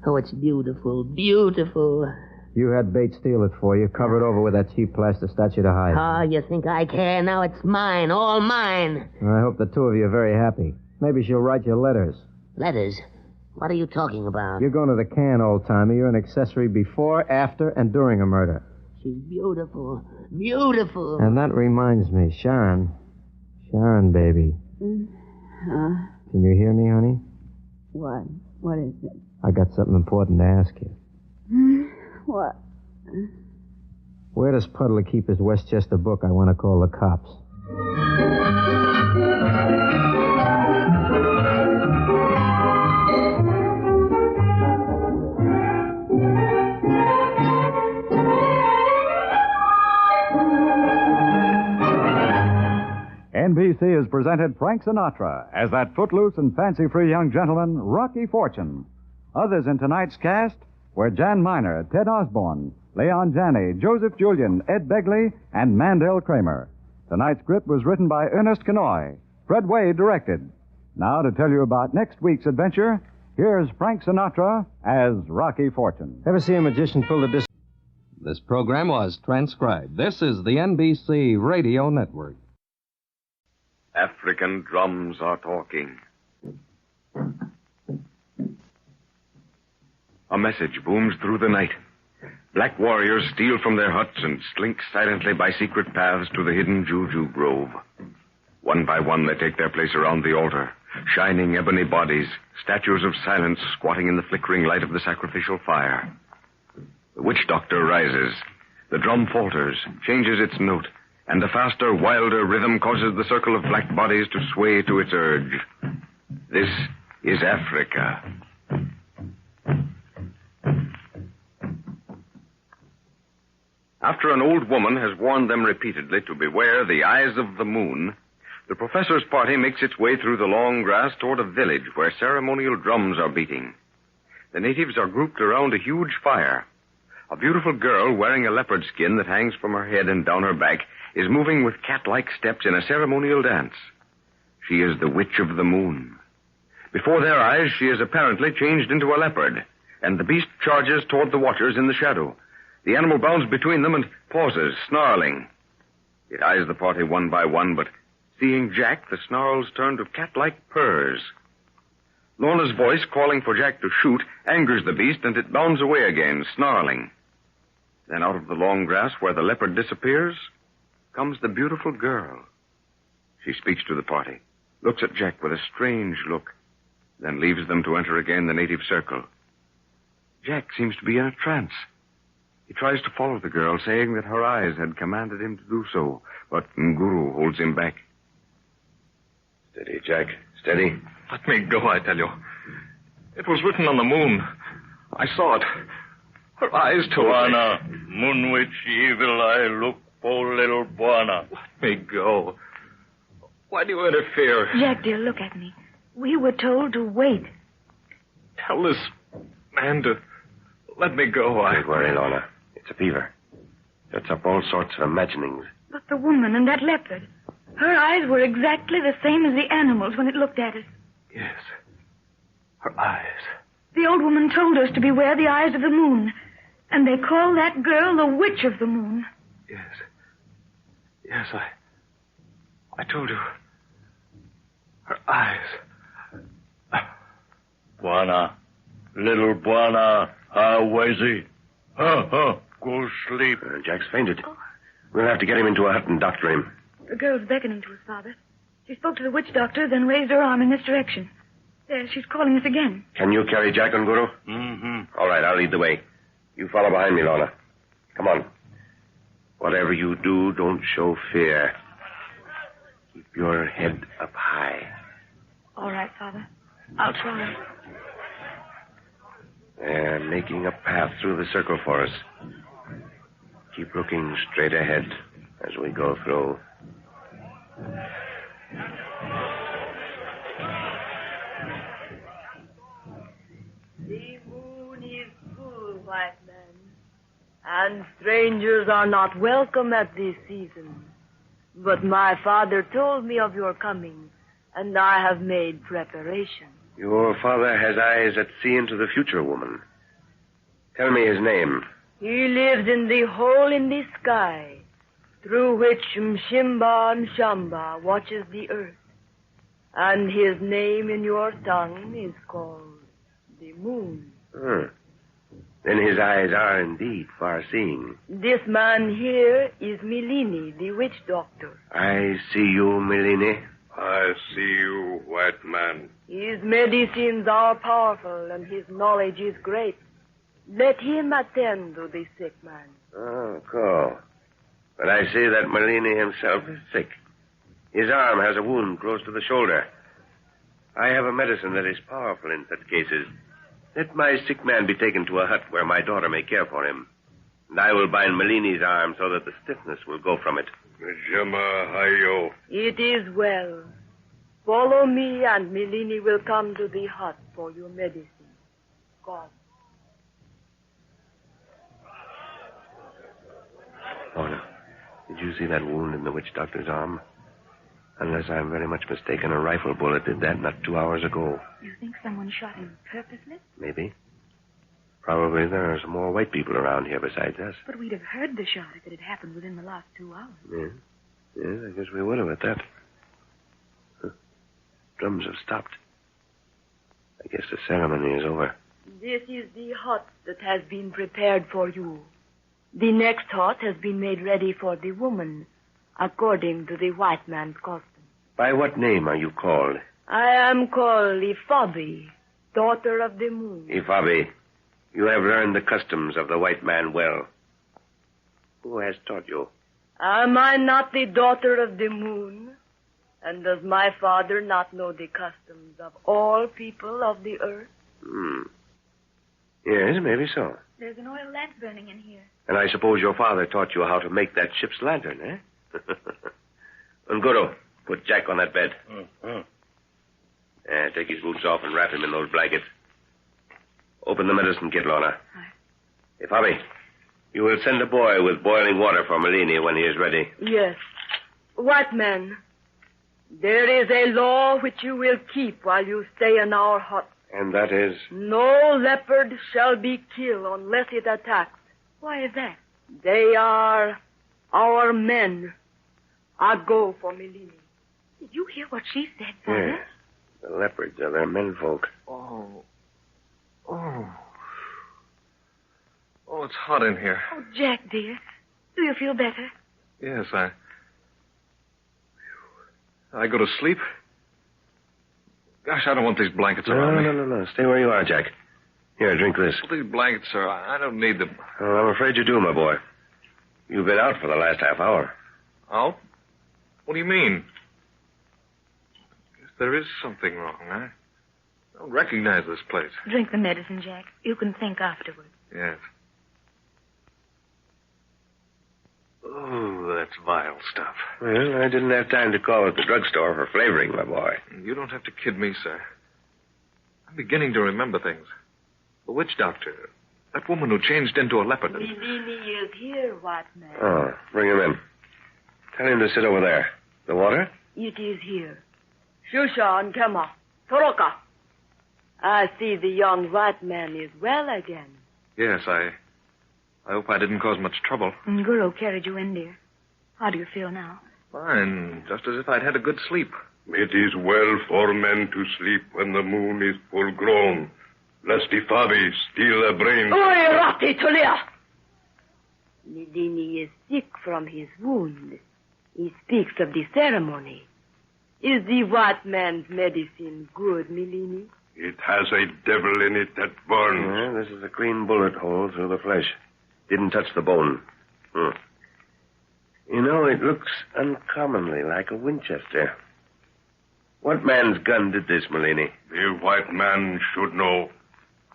Oh, it's beautiful, beautiful. You had Bates steal it for you, cover it over with that cheap plaster statue to hide. Oh, you think I care? Now it's mine, all mine. I hope the two of you are very happy. Maybe she'll write you letters. Letters? What are you talking about? You're going to the can, old-timer. You're an accessory before, after, and during a murder. She's beautiful, beautiful. And that reminds me, Sharon, baby. Can you hear me, honey? What? What is it? I got something important to ask you. What? Where does Puddler keep his Westchester book I want to call the cops? NBC has presented Frank Sinatra as that footloose and fancy-free young gentleman, Rocky Fortune. Others in tonight's cast were Jan Miner, Ted Osborne, Leon Janney, Joseph Julian, Ed Begley, and Mandel Kramer. Tonight's script was written by Ernest Kenoy. Fred Wade directed. Now, to tell you about next week's adventure, here's Frank Sinatra as Rocky Fortune. Ever see a magician pull the disc? This program was transcribed. This is the NBC Radio Network. African drums are talking. A message booms through the night. Black warriors steal from their huts and slink silently by secret paths to the hidden Juju Grove. One by one, they take their place around the altar, shining ebony bodies, statues of silence squatting in the flickering light of the sacrificial fire. The witch doctor rises. The drum falters, changes its note, and a faster, wilder rhythm causes the circle of black bodies to sway to its urge. This is Africa. After an old woman has warned them repeatedly to beware the eyes of the moon, the professor's party makes its way through the long grass toward a village where ceremonial drums are beating. The natives are grouped around a huge fire. A beautiful girl wearing a leopard skin that hangs from her head and down her back is moving with cat-like steps in a ceremonial dance. She is the Witch of the Moon. Before their eyes, she is apparently changed into a leopard, and the beast charges toward the watchers in the shadow. The animal bounds between them and pauses, snarling. It eyes the party one by one, but seeing Jack, the snarls turn to cat-like purrs. Lorna's voice, calling for Jack to shoot, angers the beast, and it bounds away again, snarling. Then out of the long grass where the leopard disappears comes the beautiful girl. She speaks to the party, looks at Jack with a strange look, then leaves them to enter again the native circle. Jack seems to be in a trance. He tries to follow the girl, saying that her eyes had commanded him to do so, but Nguru holds him back. Steady, Jack. Steady. Let me go, I tell you. It was written on the moon. I saw it. Her eyes told Buana, moon witch, evil eye, look for little Buana. Let me go. Why do you interfere? Jack, dear, look at me. We were told to wait. Tell this man to let me go. Don't worry, Lorna. It's a fever. Sets up all sorts of imaginings. But the woman and that leopard, her eyes were exactly the same as the animals when it looked at us. Yes. Her eyes. The old woman told us to beware the eyes of the moon. And they call that girl the witch of the moon. Yes. Yes, I told you. Her eyes. Buana, little Buana, how is he? Go sleep. Jack's fainted. We'll have to get him into a hut and doctor him. The girl's beckoning to us, Father. She spoke to the witch doctor, then raised her arm in this direction. There, she's calling us again. Can you carry Jack and Guru? Mm-hmm. All right, I'll lead the way. You follow behind me, Lorna. Come on. Whatever you do, don't show fear. Keep your head up high. All right, Father. I'll try. They're making a path through the circle for us. Keep looking straight ahead as we go through. The moon is full, white man, and strangers are not welcome at this season. But my father told me of your coming, and I have made preparation. Your father has eyes that see into the future, woman. Tell me his name. He lives in the hole in the sky, through which Mshimba Mshamba watches the earth. And his name in your tongue is called the moon. Then his eyes are indeed far-seeing. This man here is Milini, the witch doctor. I see you, Milini. I see you, white man. His medicines are powerful, and his knowledge is great. Let him attend to the sick man. Oh, cool. But I see that Milini himself is sick. His arm has a wound close to the shoulder. I have a medicine that is powerful in such cases. Let my sick man be taken to a hut where my daughter may care for him. And I will bind Milini's arm so that the stiffness will go from it. It is well. Follow me, and Milini will come to the hut for your medicine. God. Lorna, did you see that wound in the witch doctor's arm? Unless I'm very much mistaken, a rifle bullet did that not 2 hours ago. You think someone shot him purposely? Maybe. Probably there are some more white people around here besides us. But we'd have heard the shot if it had happened within the last 2 hours. Yes, I guess we would have at that. Drums have stopped. I guess the ceremony is over. This is the hut that has been prepared for you. The next hut has been made ready for the woman, according to the white man's custom. By what name are you called? I am called Ifabi, daughter of the moon. Ifabi, you have learned the customs of the white man well. Who has taught you? Am I not the daughter of the moon? And does my father not know the customs of all people of the earth? Yes, maybe so. There's an oil lamp burning in here. And I suppose your father taught you how to make that ship's lantern, eh? Unguru, put Jack on that bed. Take his boots off and wrap him in those blankets. Open the medicine kit, Lorna. Ifabi, you will send a boy with boiling water for Milini when he is ready. Yes. White man, there is a law which you will keep while you stay in our hut. And that is? No leopard shall be killed unless it attacks. Why is that? They are our men. I go for Milini. Did you hear what she said, Father? Yes. The leopards are their menfolk. Oh, it's hot in here. Oh, Jack, dear. Do you feel better? Yes, I go to sleep. Gosh, I don't want these blankets around me. No. Stay where you are, Jack. Here, drink this. These blankets, sir, I don't need them. Well, I'm afraid you do, my boy. You've been out for the last half hour. Out? What do you mean? Guess there is something wrong. I don't recognize this place. Drink the medicine, Jack. You can think afterward. Yes. Oh, that's vile stuff. Well, I didn't have time to call at the drugstore for flavoring, my boy. You don't have to kid me, sir. I'm beginning to remember things. The witch doctor. That woman who changed into a leopard. Milini is here, white man. Oh, bring him in. Tell him to sit over there. The water? It is here. Shusha and Kema. Toroka. I see the young white man is well again. Yes, I hope I didn't cause much trouble. Nguro carried you in, dear. How do you feel now? Fine, just as if I'd had a good sleep. It is well for men to sleep when the moon is full grown, lest Ifabi steal their brains. Oi, Rati Tulia! Milini is sick from his wound. He speaks of the ceremony. Is the white man's medicine good, Milini? It has a devil in it that burns. Yeah, this is a clean bullet hole through the flesh. Didn't touch the bone. You know, it looks uncommonly like a Winchester. What man's gun did this, Melini? The white man should know.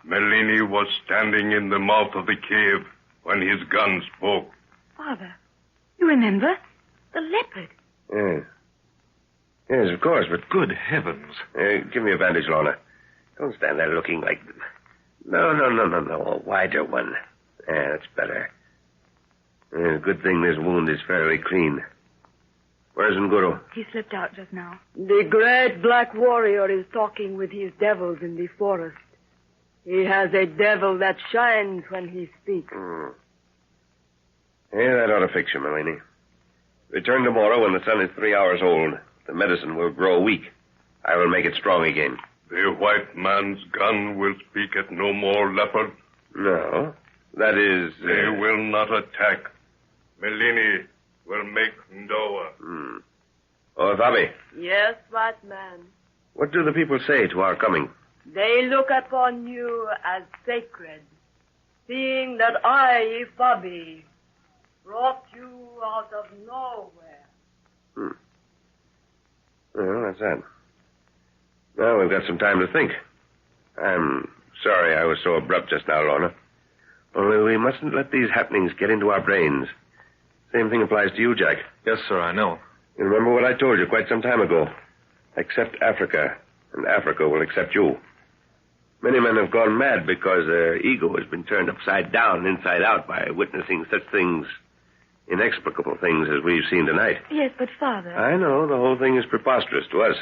Melini was standing in the mouth of the cave when his gun spoke. Father, you remember? The leopard. Yes. Yes, of course, but... Good heavens. Give me a bandage, Lorna. Don't stand there looking like... No. A wider one. That's better. Good thing this wound is fairly clean. Where's Nguru? He slipped out just now. The great black warrior is talking with his devils in the forest. He has a devil that shines when he speaks. Yeah, that ought to fix you, Melanie. Return tomorrow when the sun is 3 hours old. The medicine will grow weak. I will make it strong again. The white man's gun will speak at no more, leopard. No. That is... They will not attack. Melini will make Ndoa. Oh, Fabi, Yes, white man. what do the people say to our coming? They look upon you as sacred, seeing that I, Fabi, brought you out of nowhere. Well, that's that. Now we've got some time to think. I'm sorry I was so abrupt just now, Lorna. Only we mustn't let these happenings get into our brains. Same thing applies to you, Jack. Yes, sir, I know. You remember what I told you quite some time ago. Accept Africa, and Africa will accept you. Many men have gone mad because their ego has been turned upside down and inside out by witnessing such things, inexplicable things as we've seen tonight. Yes, but Father... I know the whole thing is preposterous to us.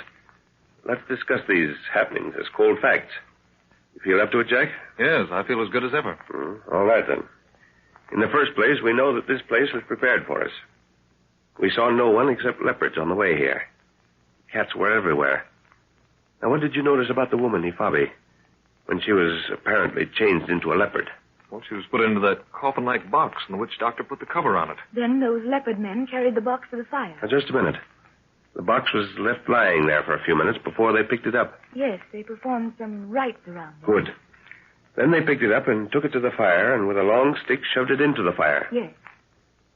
Let's discuss these happenings as cold facts. You feel up to it, Jack? Yes, I feel as good as ever. All right, then. In the first place, we know that this place was prepared for us. We saw no one except leopards on the way here. Cats were everywhere. Now, what did you notice about the woman, Ifabi, when she was apparently changed into a leopard? Well, she was put into that coffin-like box, and the witch doctor put the cover on it. Then those leopard men carried the box to the fire. Now, just a minute. The box was left lying there for a few minutes before they picked it up. Yes, they performed some rites around it. Good. Then they picked it up and took it to the fire and with a long stick shoved it into the fire. Yes.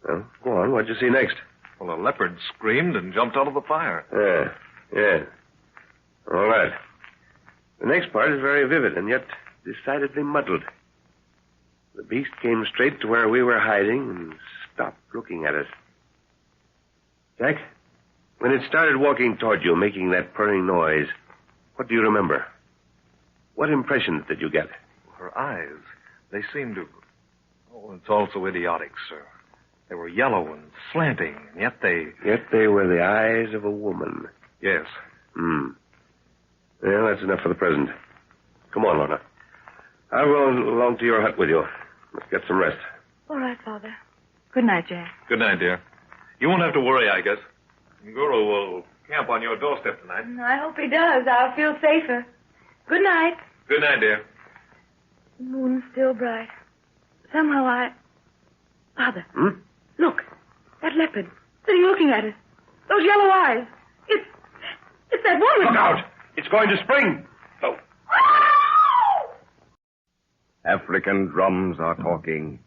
Well, go on. What'd you see next? Well, a leopard screamed and jumped out of the fire. Yeah. All right. The next part is very vivid and yet decidedly muddled. The beast came straight to where we were hiding and stopped looking at us. Jack, when it started walking toward you, making that purring noise, what do you remember? What impressions did you get? Her eyes, they seemed to... Oh, it's all so idiotic, sir. They were yellow and slanting, and yet they... Yet they were the eyes of a woman. Yes. Well, that's enough for the present. Come on, Lorna. I'll go along to your hut with you. Let's get some rest. All right, Father. Good night, Jack. Good night, dear. You won't have to worry, I guess. Nguru will camp on your doorstep tonight. I hope he does. I'll feel safer. Good night. Good night, dear. The moon's still bright. Somehow Father. Look. That leopard. Sitting looking at us. Those yellow eyes. It's that woman. Look out! It's going to spring. Oh. African drums are talking.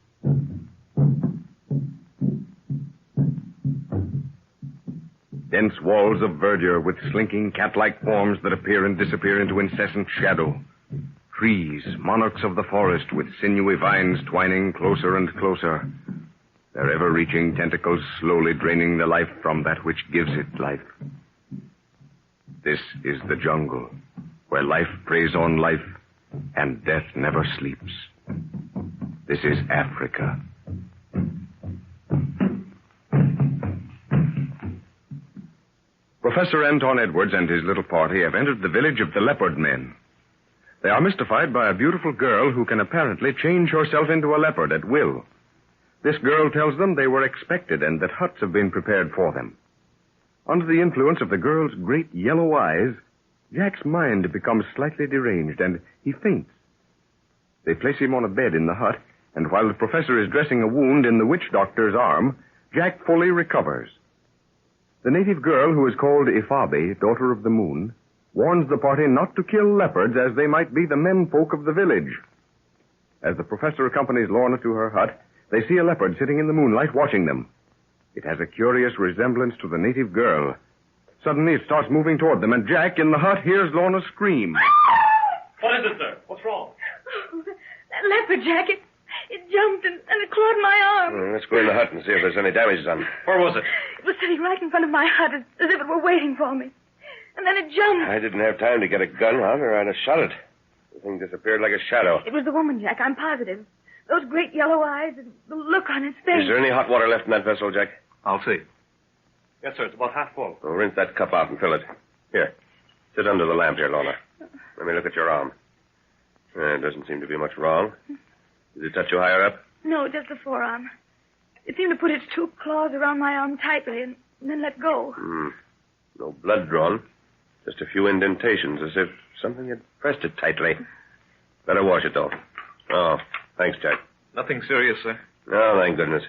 Dense walls of verdure with slinking cat-like forms that appear and disappear into incessant shadow. Trees, monarchs of the forest with sinewy vines twining closer and closer. Their ever-reaching tentacles slowly draining the life from that which gives it life. This is the jungle, where life preys on life and death never sleeps. This is Africa. Professor Anton Edwards and his little party have entered the village of the leopard men. They are mystified by a beautiful girl who can apparently change herself into a leopard at will. This girl tells them they were expected and that huts have been prepared for them. Under the influence of the girl's great yellow eyes, Jack's mind becomes slightly deranged and he faints. They place him on a bed in the hut, and while the professor is dressing a wound in the witch doctor's arm, Jack fully recovers. The native girl, who is called Ifabe, daughter of the moon, warns the party not to kill leopards as they might be the menfolk of the village. As the professor accompanies Lorna to her hut, they see a leopard sitting in the moonlight watching them. It has a curious resemblance to the native girl. Suddenly it starts moving toward them, and Jack, in the hut, hears Lorna scream. What is it, sir? What's wrong? That leopard, Jack, it jumped and it clawed my arm. Let's go in the hut and see if there's any damage done. Where was it? It was sitting right in front of my hut as if it were waiting for me. And then it jumped. I didn't have time to get a gun out or I'd have shot it. The thing disappeared like a shadow. It was the woman, Jack, I'm positive. Those great yellow eyes and the look on his face. Is there any hot water left in that vessel, Jack? I'll see. Yes, sir. It's about half full. Well, rinse that cup out and fill it. Here. Sit under the lamp here, Lorna. Let me look at your arm. There doesn't seem to be much wrong. Did it touch you higher up? No, just the forearm. It seemed to put its two claws around my arm tightly and then let go. No blood drawn. Just a few indentations, as if something had pressed it tightly. Better wash it, though. Oh, thanks, Jack. Nothing serious, sir. Oh, thank goodness.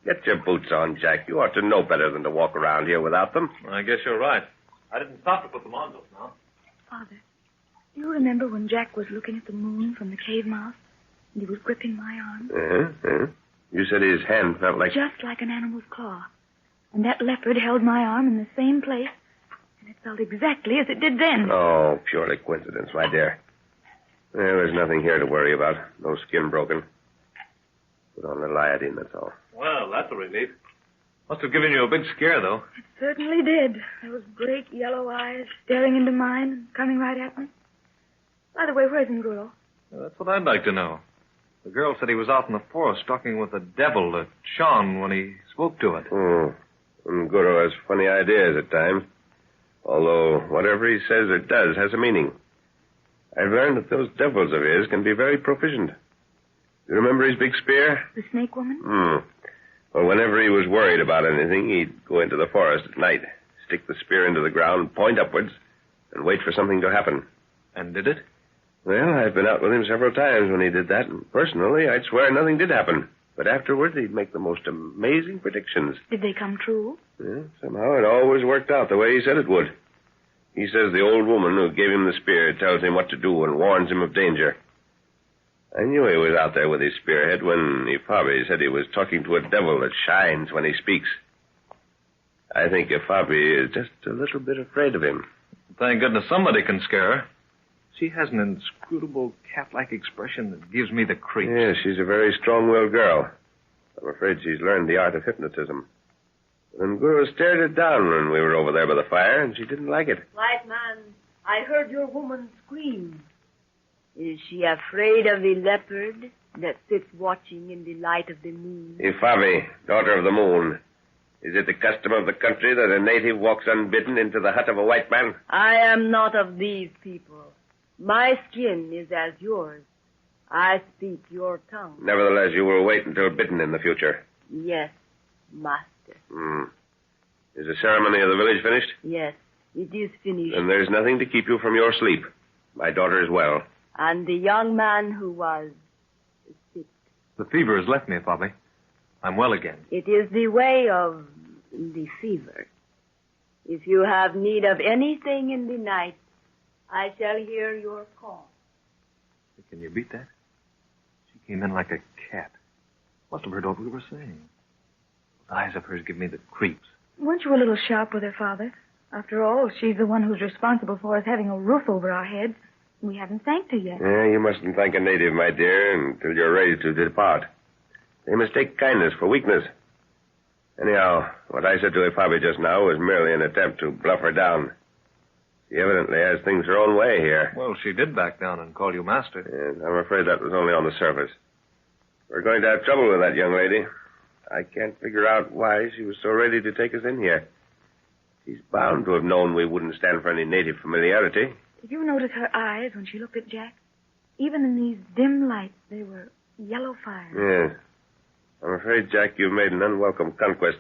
Get your boots on, Jack. You ought to know better than to walk around here without them. I guess you're right. I didn't stop to put them on just now. Father, do you remember when Jack was looking at the moon from the cave mouth and he was gripping my arm? You said his hand felt like... Just like an animal's claw. And that leopard held my arm in the same place, and it felt exactly as it did then. Oh, purely coincidence, my dear. There's nothing here to worry about. No skin broken. Put on the iodine, that's all. Well, that's a relief. Must have given you a big scare, though. It certainly did. Those great yellow eyes staring into mine and coming right at me. By the way, where's Nguro? That's what I'd like to know. The girl said he was out in the forest talking with a devil that shone when he spoke to it. Nguro has funny ideas at times. Although whatever he says or does has a meaning. I've learned that those devils of his can be very proficient. You remember his big spear? The snake woman? Well, whenever he was worried about anything, he'd go into the forest at night, stick the spear into the ground, point upwards, and wait for something to happen. And did it? Well, I've been out with him several times when he did that, and personally, I'd swear nothing did happen. But afterwards, he'd make the most amazing predictions. Did they come true? Yeah, somehow it always worked out the way he said it would. He says the old woman who gave him the spear tells him what to do and warns him of danger. I knew he was out there with his spearhead when Ifabe said he was talking to a devil that shines when he speaks. I think Ifabe is just a little bit afraid of him. Thank goodness somebody can scare her. She has an inscrutable cat-like expression that gives me the creeps. Yeah, she's a very strong-willed girl. I'm afraid she's learned the art of hypnotism. And Guru stared her down when we were over there by the fire, and she didn't like it. White man, I heard your woman scream. Is she afraid of the leopard that sits watching in the light of the moon? Ifabe, daughter of the moon. Is it the custom of the country that a native walks unbidden into the hut of a white man? I am not of these people. My skin is as yours. I speak your tongue. Nevertheless, you will wait until bidden in the future. Yes, master. Is the ceremony of the village finished? Yes, it is finished. Then there's nothing to keep you from your sleep. My daughter is well. And the young man who was sick. The fever has left me, Bobby. I'm well again. It is the way of the fever. If you have need of anything in the night, I shall hear your call. Can you beat that? She came in like a cat. Must have heard what we were saying. Those eyes of hers give me the creeps. Weren't you a little sharp with her, Father? After all, she's the one who's responsible for us having a roof over our heads. We haven't thanked her yet. Yeah, you mustn't thank a native, my dear, until you're ready to depart. They mistake kindness for weakness. Anyhow, what I said to Ifabi just now was merely an attempt to bluff her down. She evidently has things her own way here. Well, she did back down and call you master. Yes, I'm afraid that was only on the surface. We're going to have trouble with that young lady. I can't figure out why she was so ready to take us in here. She's bound to have known we wouldn't stand for any native familiarity. Did you notice her eyes when she looked at Jack? Even in these dim lights, they were yellow fire. Yes. I'm afraid, Jack, you've made an unwelcome conquest.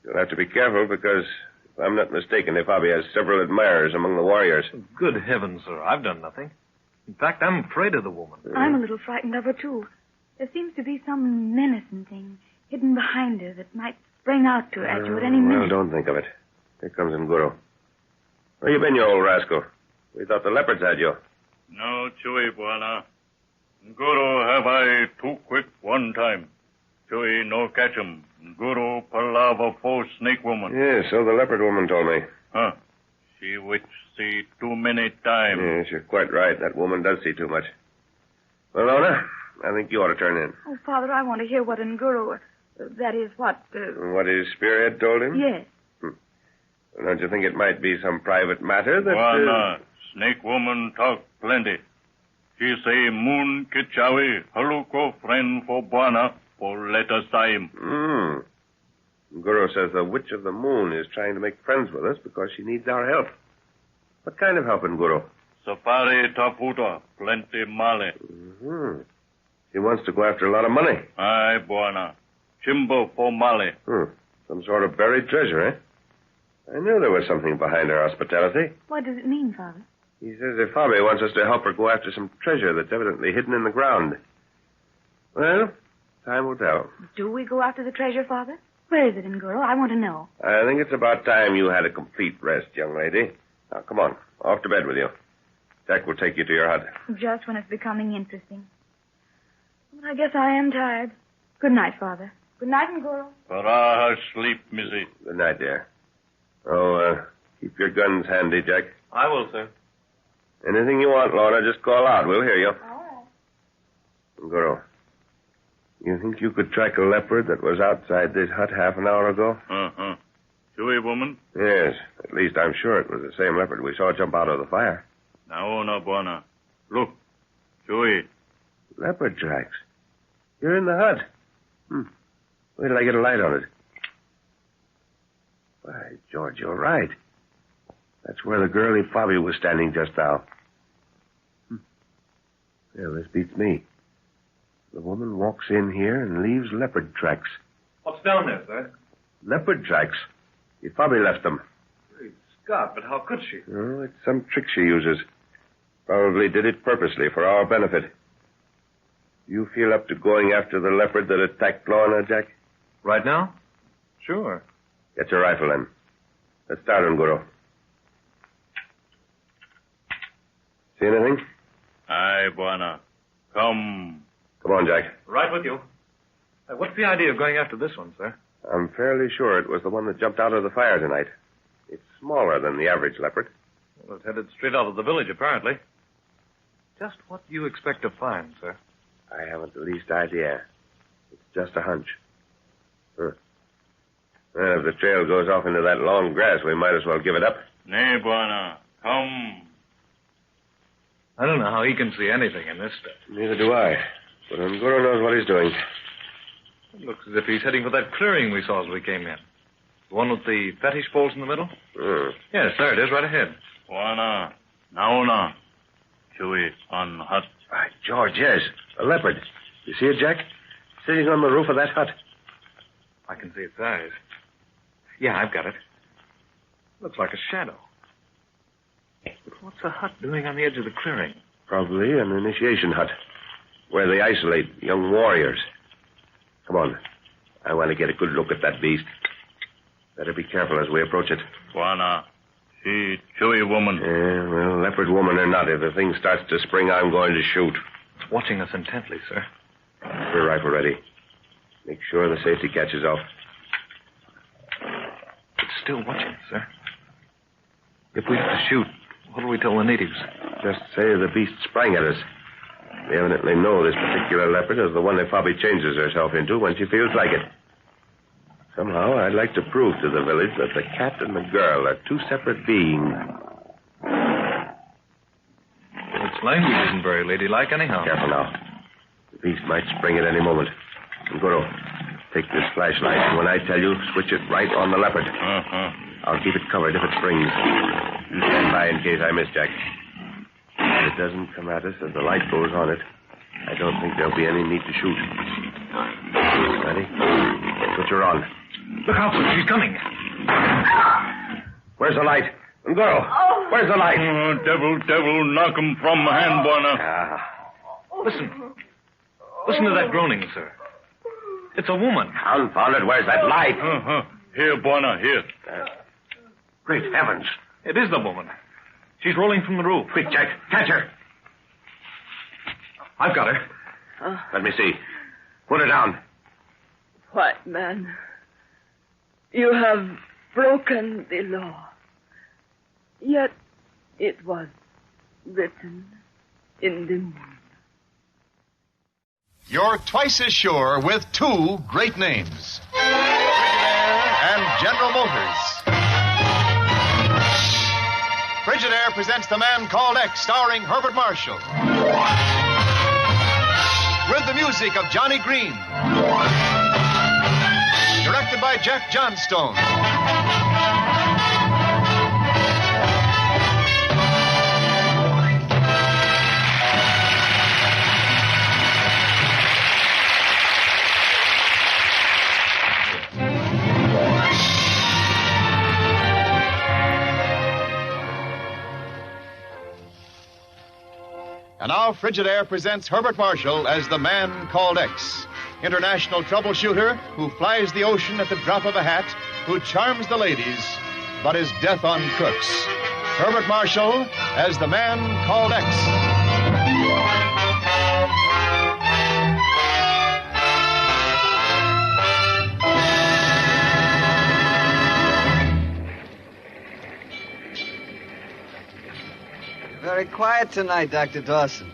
You'll have to be careful because, if I'm not mistaken, Ifabi has several admirers among the warriors. Good heavens, sir. I've done nothing. In fact, I'm afraid of the woman. I'm a little frightened of her, too. There seems to be some menacing thing hidden behind her that might spring out at you at any minute. Well, don't think of it. Here comes Nguru. Where you been, you old rascal? We thought the leopards had you. No, Chewy, Buana. Guru have I too quick one time. Chewy no catch him. Guru palava po snake woman. Yes, so the leopard woman told me. Huh. She which see too many time. Yes, you're quite right. That woman does see too much. Well, Lona, I think you ought to turn in. Oh, Father, I want to hear what Nguru... that is, what... What his spearhead told him? Yes. Well, don't you think it might be some private matter that... Buana, snake woman talk plenty. She say moon kichawi haluko friend for Buana for later time. Guru says the witch of the moon is trying to make friends with us because she needs our help. What kind of help, Guru? Safari taputa, plenty male. She wants to go after a lot of money. Aye, Buana. Chimbo for male. Some sort of buried treasure, eh? I knew there was something behind her hospitality. What does it mean, Father? He says Ifabi wants us to help her go after some treasure that's evidently hidden in the ground. Well, time will tell. Do we go after the treasure, Father? Where is it, Nguru? I want to know. I think it's about time you had a complete rest, young lady. Now, come on. Off to bed with you. Jack will take you to your hut. Just when it's becoming interesting. But I guess I am tired. Good night, Father. Good night, Nguru. Para sleep, Missy. Good night, dear. Oh, keep your guns handy, Jack. I will, sir. Anything you want, Lorna, just call out. We'll hear you. All right. Nguru, you think you could track a leopard that was outside this hut half an hour ago? Chewy woman? Yes. At least I'm sure it was the same leopard we saw jump out of the fire. Now, Buana. Look. Chewy. Leopard tracks. You're in the hut. Wait till I get a light on it. Why, George, you're right. That's where the girl Ifabi was standing just now. Well, this beats me. The woman walks in here and leaves leopard tracks. What's down there, sir? Leopard tracks? Ifabi left them. Great Scott, but how could she? Oh, it's some trick she uses. Probably did it purposely for our benefit. You feel up to going after the leopard that attacked Lorna, Jack? Right now? Sure. Get your rifle, then. Let's start, Nguru. See anything? Aye, Buana. Come. Come on, Jack. Right with you. What's the idea of going after this one, sir? I'm fairly sure it was the one that jumped out of the fire tonight. It's smaller than the average leopard. Well, it's headed straight out of the village, apparently. Just what do you expect to find, sir? I haven't the least idea. It's just a hunch. Well, if the trail goes off into that long grass, we might as well give it up. Nay, Buana. Come. I don't know how he can see anything in this stuff. Neither do I. But Nguru knows what he's doing. It looks as if he's heading for that clearing we saw as we came in. The one with the fetish poles in the middle? Yes, there it is, right ahead. Buana. Nauna. Chewy on hut. By George, yes. A leopard. You see it, Jack? Sitting on the roof of that hut. I can see its eyes. Yeah, I've got it. Looks like a shadow. But what's the hut doing on the edge of the clearing? Probably an initiation hut, where they isolate young warriors. Come on. I want to get a good look at that beast. Better be careful as we approach it. Buana. She chewy woman. Yeah, well, leopard woman or not, if the thing starts to spring, I'm going to shoot. It's watching us intently, sir. Get your rifle ready. Make sure the safety catches off. It's still watching us, sir. If we have to shoot, what do we tell the natives? Just say the beast sprang at us. They evidently know this particular leopard is the one that probably changes herself into when she feels like it. Somehow, I'd like to prove to the village that the cat and the girl are two separate beings. Its language isn't very ladylike anyhow. Careful now. The beast might spring at any moment. Ngoro, take this flashlight, and when I tell you, switch it right on the leopard. I'll keep it covered if it springs. You stand by in case I miss, Jack. If it doesn't come at us as the light goes on it, I don't think there'll be any need to shoot. Ready? Switch her on. Look out, sir. She's coming. Where's the light? Ngoro, where's the light? Devil, knock him from hand, Buana. Listen. Listen to that groaning, sir. It's a woman. Confound it, where's that light? Here, Buana, here. Great heavens. It is the woman. She's rolling from the roof. Quick, Jack, catch her. I've got her. Let me see. Put her down. White man, you have broken the law. Yet it was written in the moon. You're twice as sure with two great names. Frigidaire and General Motors. Frigidaire presents The Man Called X, starring Herbert Marshall. With the music of Johnny Green. Directed by Jack Johnstone. And now Frigidaire presents Herbert Marshall as The Man Called X, international troubleshooter who flies the ocean at the drop of a hat, who charms the ladies, but is death on crooks. Herbert Marshall as The Man Called X. Very quiet tonight, Dr. Dawson.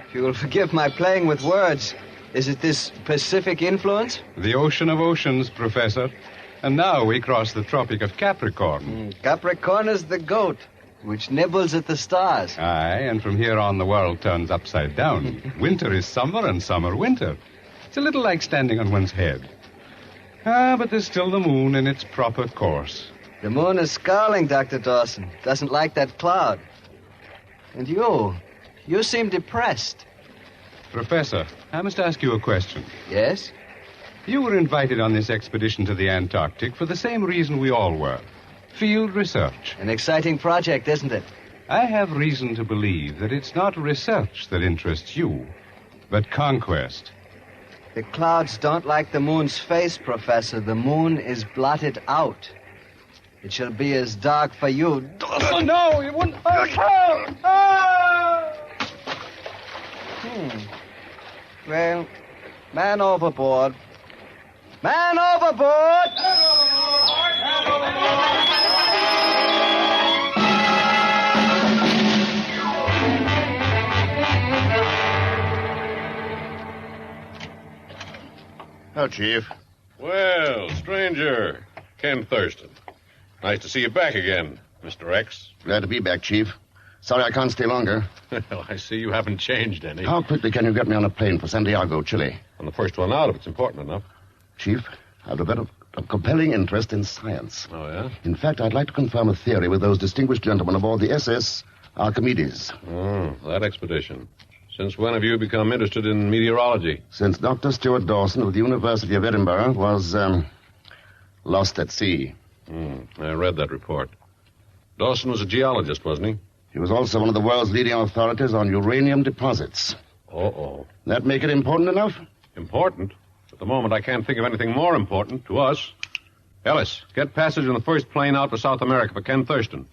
If you will forgive my playing with words, is it this Pacific influence? The ocean of oceans, Professor. And now we cross the Tropic of Capricorn. Capricorn is the goat, which nibbles at the stars. Aye, and from here on the world turns upside down. Winter is summer and summer winter. It's a little like standing on one's head. But there's still the moon in its proper course. The moon is scowling, Dr. Dawson. Doesn't like that cloud. And you seem depressed. Professor, I must ask you a question. Yes? You were invited on this expedition to the Antarctic for the same reason we all were. Field research. An exciting project, isn't it? I have reason to believe that it's not research that interests you, but conquest. The clouds don't like the moon's face, Professor. The moon is blotted out. It shall be as dark for you. Oh, no, you wouldn't. Well, man overboard. Man overboard! Oh, Chief. Well, stranger. Ken Thurston. Nice to see you back again, Mr. X. Glad to be back, Chief. Sorry I can't stay longer. Well, I see you haven't changed any. How quickly can you get me on a plane for Santiago, Chile? On the first one out, if it's important enough. Chief, I've developed a compelling interest in science. Oh, yeah? In fact, I'd like to confirm a theory with those distinguished gentlemen aboard the SS Archimedes. Oh, that expedition. Since when have you become interested in meteorology? Since Dr. Stuart Dawson of the University of Edinburgh was, lost at sea. I read that report. Dawson was a geologist, wasn't he? He was also one of the world's leading authorities on uranium deposits. Uh-oh. That make it important enough? Important? At the moment, I can't think of anything more important to us. Ellis, get passage on the first plane out for South America for Ken Thurston.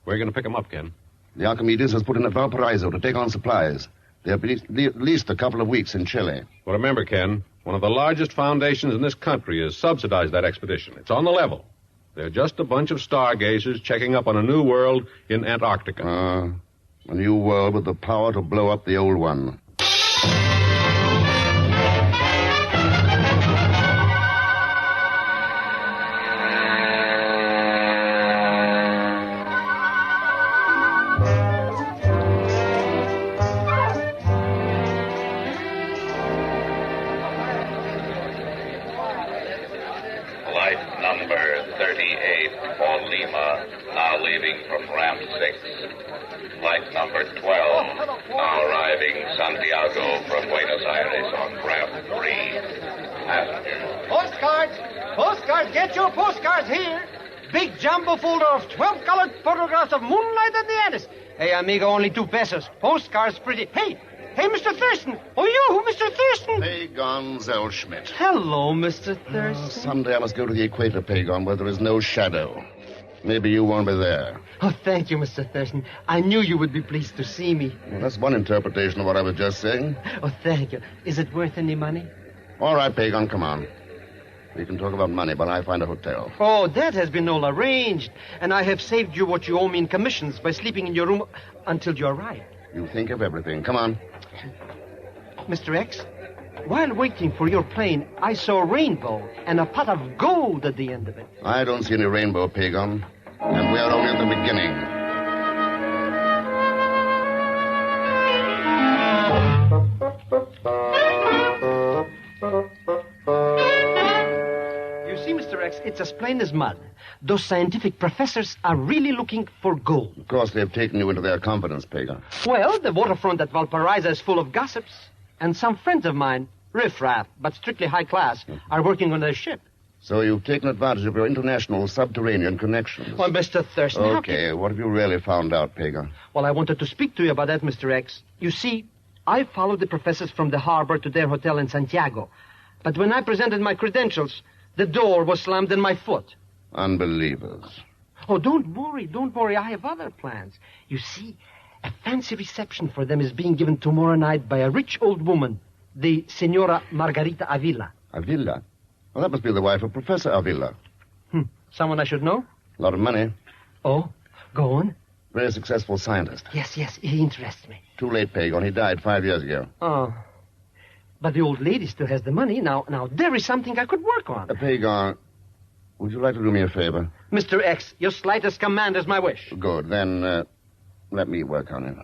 Where are you going to pick them up, Ken? The Archimedes has put in at Valparaiso to take on supplies. They'll be at least a couple of weeks in Chile. Well, remember, Ken, one of the largest foundations in this country has subsidized that expedition. It's on the level. They're just a bunch of stargazers checking up on a new world in Antarctica. A new world with the power to blow up the old one. Flight number 38 for Lima, now leaving from ramp 6. Flight number 12, now arriving Santiago from Buenos Aires on ramp 3. Passengers. Postcards! Postcards! Get your postcards here! Big jumbo folder of 12 colored photographs of moonlight and the Andes. Hey, amigo, only 2 pesos. Postcards pretty. Hey, Mr. Thurston. Oh, you, Mr. Thurston. Pagon Zellschmidt. Hello, Mr. Thurston. Someday I must go to the equator, Pagon, where there is no shadow. Maybe you won't be there. Oh, thank you, Mr. Thurston. I knew you would be pleased to see me. Well, that's one interpretation of what I was just saying. Oh, thank you. Is it worth any money? All right, Pagon, come on. We can talk about money while I find a hotel. Oh, that has been all arranged. And I have saved you what you owe me in commissions by sleeping in your room until you arrive. You think of everything. Come on. Mr. X, while waiting for your plane, I saw a rainbow and a pot of gold at the end of it. I don't see any rainbow, Pagon. And we are only at the beginning. You see, Mr. X, it's as plain as mud. Those scientific professors are really looking for gold. Of course, they've taken you into their confidence, Pagon. Well, the waterfront at Valparaiso is full of gossips. And some friends of mine, riffraff, but strictly high class, are working on their ship. So you've taken advantage of your international subterranean connections. Well, Mr. Thurston... Okay, what have you really found out, Pagon? Well, I wanted to speak to you about that, Mr. X. You see, I followed the professors from the harbor to their hotel in Santiago. But when I presented my credentials, the door was slammed in my foot. Unbelievers. Oh, don't worry. I have other plans. You see, a fancy reception for them is being given tomorrow night by a rich old woman, the Senora Margarita Avila. Avila? Well, that must be the wife of Professor Avila. Someone I should know? A lot of money. Oh, go on. Very successful scientist. Yes, he interests me. Too late, Pagon. He died 5 years ago. Oh. But the old lady still has the money. Now, there is something I could work on. Pagon, would you like to do me a favor? Mr. X, your slightest command is my wish. Good. Then, let me work on it.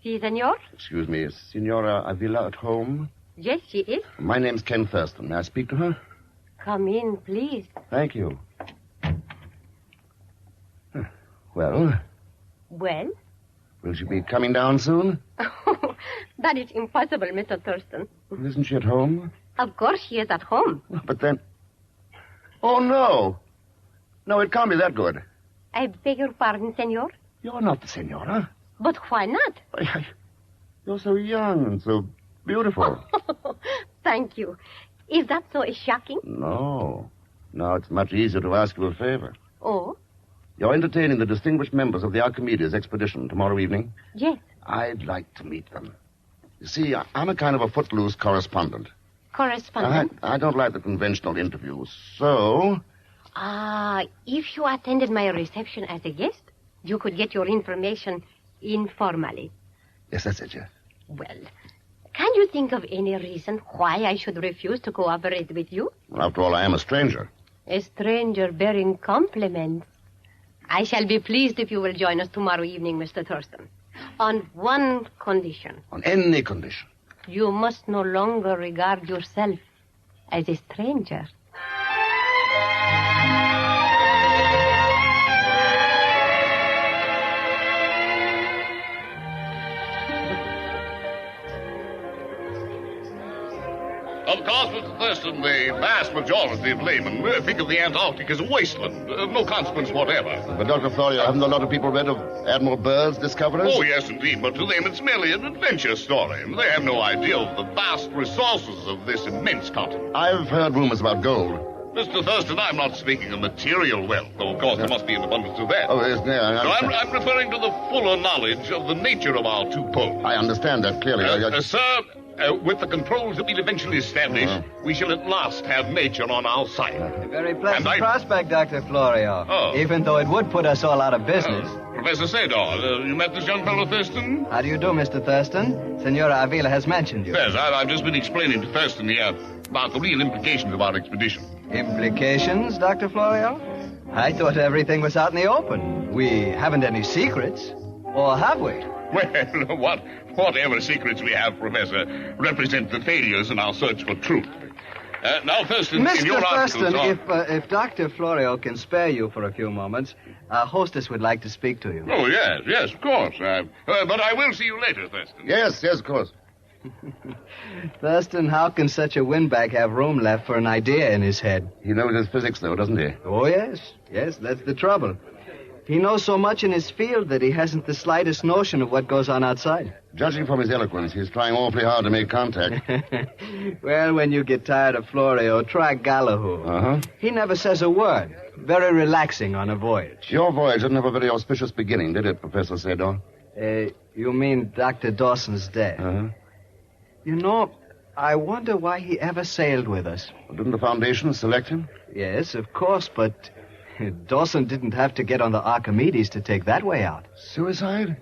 Si, senor? Excuse me, is Senora Avila at home? Yes, she is. My name's Ken Thurston. May I speak to her? Come in, please. Thank you. Well? Well? Will she be coming down soon? That is impossible, Mr. Thurston. Isn't she at home? Of course she is at home. But then... Oh, no. No, it can't be that good. I beg your pardon, senor? You're not the senora. But why not? You're so young and so beautiful. Thank you. Is that so shocking? No. Now it's much easier to ask you a favor. Oh? You're entertaining the distinguished members of the Archimedes expedition tomorrow evening? Yes. I'd like to meet them. You see, I'm a kind of a footloose correspondent. Correspondent? I don't like the conventional interviews, so... If you attended my reception as a guest, you could get your information informally. Yes, that's it, yes. Well, can you think of any reason why I should refuse to cooperate with you? Well, after all, I am a stranger. A stranger bearing compliments. I shall be pleased if you will join us tomorrow evening, Mr. Thurston. On one condition. On any condition. You must no longer regard yourself as a stranger. Of course. course, Mr. Thurston, the vast majority of laymen think of the Antarctic as a wasteland, of no consequence whatever. But, Dr. Florio, haven't a lot of people read of Admiral Byrd's discoveries? Oh, yes, indeed, but to them it's merely an adventure story. They have no idea of the vast resources of this immense continent. I've heard rumors about gold. Mr. Thurston, I'm not speaking of material wealth, though of course there must be an abundance of that. Oh, yes, yeah, I No, understand. I'm referring to the fuller knowledge of the nature of our two poles. I understand that clearly. Sir, with the controls that we'll eventually establish, we shall at last have nature on our side. A very pleasant And I- prospect, Dr. Florio. Even though it would put us all out of business. Professor Sador, you met this young fellow Thurston? How do you do, Mr. Thurston? Senora Avila has mentioned you. Yes, I've just been explaining to Thurston here about the real implications of our expedition. Implications, Dr. Florio? I thought everything was out in the open. We haven't any secrets. Or have we? Well, whatever secrets we have, Professor, represent the failures in our search for truth. Now, Thurston, in Mr. your Thurston, articles... if Dr. Florio can spare you for a few moments, our hostess would like to speak to you. Oh, yes, of course. But I will see you later, Thurston. Yes, of course. Thurston, how can such a windbag have room left for an idea in his head? He knows his physics, though, doesn't he? Oh, yes, that's the trouble. He knows so much in his field that he hasn't the slightest notion of what goes on outside. Judging from his eloquence, he's trying awfully hard to make contact. Well, when you get tired of Florio, try Gallagher. Uh-huh. He never says a word. Very relaxing on a voyage. Your voyage didn't have a very auspicious beginning, did it, Professor Sador? You mean Dr. Dawson's death? Uh-huh. You know, I wonder why he ever sailed with us. Didn't the Foundation select him? Yes, of course, but Dawson didn't have to get on the Archimedes to take that way out. Suicide?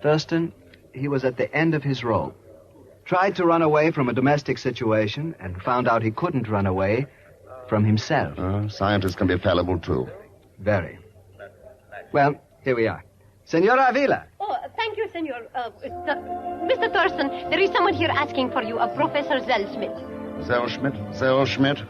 Thurston, he was at the end of his rope. Tried to run away from a domestic situation and found out he couldn't run away from himself. Scientists can be fallible, too. Very. Well, here we are. Senora Avila. Oh, thank you, Senor. Mr. Thurston, there is someone here asking for you, a Professor Zellschmidt. Zellschmidt?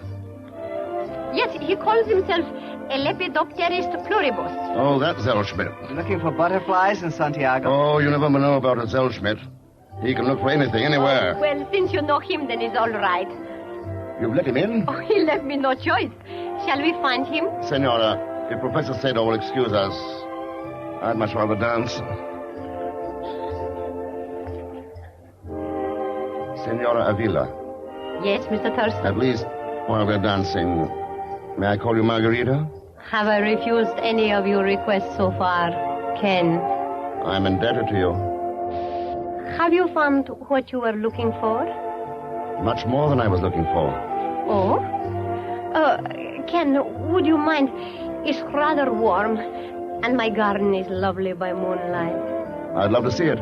Yes, he calls himself a Lepidopterist pluribus. Oh, that's Zellschmidt. Looking for butterflies in Santiago? Oh, you never know about a Zellschmidt. He can look for anything, anywhere. Oh, well, since you know him, then it's all right. You've let him in? Oh, he left me no choice. Shall we find him? Senora, if Professor Sador will excuse us, I'd much rather dance. Senora Avila. Yes, Mr. Thurston. At least while we're dancing, may I call you Margarita? Have I refused any of your requests so far, Ken? I'm indebted to you. Have you found what you were looking for? Much more than I was looking for. Oh? Ken, would you mind? It's rather warm, and my garden is lovely by moonlight. I'd love to see it.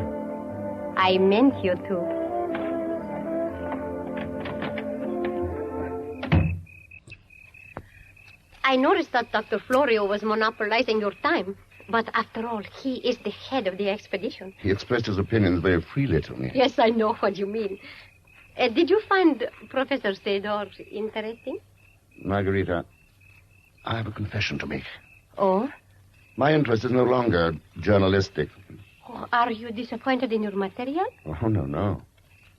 I meant you to. I noticed that Dr. Florio was monopolizing your time. But after all, he is the head of the expedition. He expressed his opinions very freely to me. Yes, I know what you mean. Did you find Professor Sador interesting? Margarita, I have a confession to make. Oh? My interest is no longer journalistic. Oh, are you disappointed in your material? Oh, no.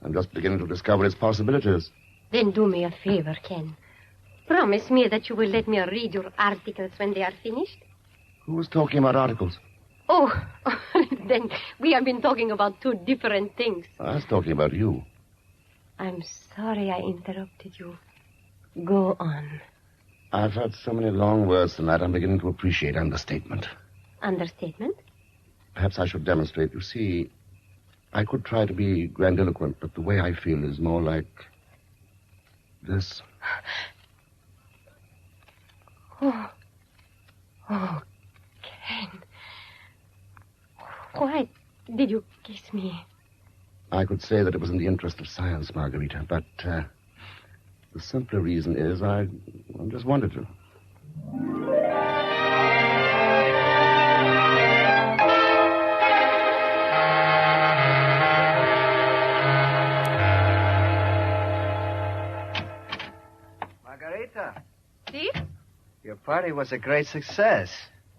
I'm just beginning to discover its possibilities. Then do me a favor, Ken. Promise me that you will let me read your articles when they are finished. Who was talking about articles? Oh, then we have been talking about two different things. I was talking about you. I'm sorry I interrupted you. Go on. I've heard so many long words tonight, I'm beginning to appreciate understatement. Understatement? Perhaps I should demonstrate. You see, I could try to be grandiloquent, but the way I feel is more like this. Oh, Ken. Why did you kiss me? I could say that it was in the interest of science, Margarita, but the simpler reason is I just wanted to. Margarita. See? Your party was a great success.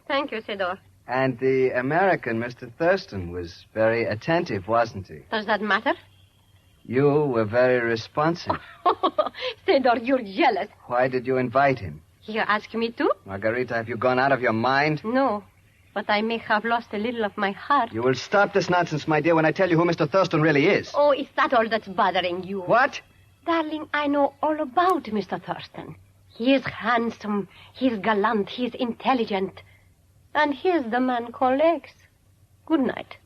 Thank you, Sador. And the American, Mr. Thurston, was very attentive, wasn't he? Does that matter? You were very responsive. Theodore, you're jealous. Why did you invite him? You ask me to? Margarita, have you gone out of your mind? No, but I may have lost a little of my heart. You will stop this nonsense, my dear, when I tell you who Mr. Thurston really is. Oh, is that all that's bothering you? What? Darling, I know all about Mr. Thurston. He is handsome, he is gallant, he is intelligent. And here's the man called X. Good night.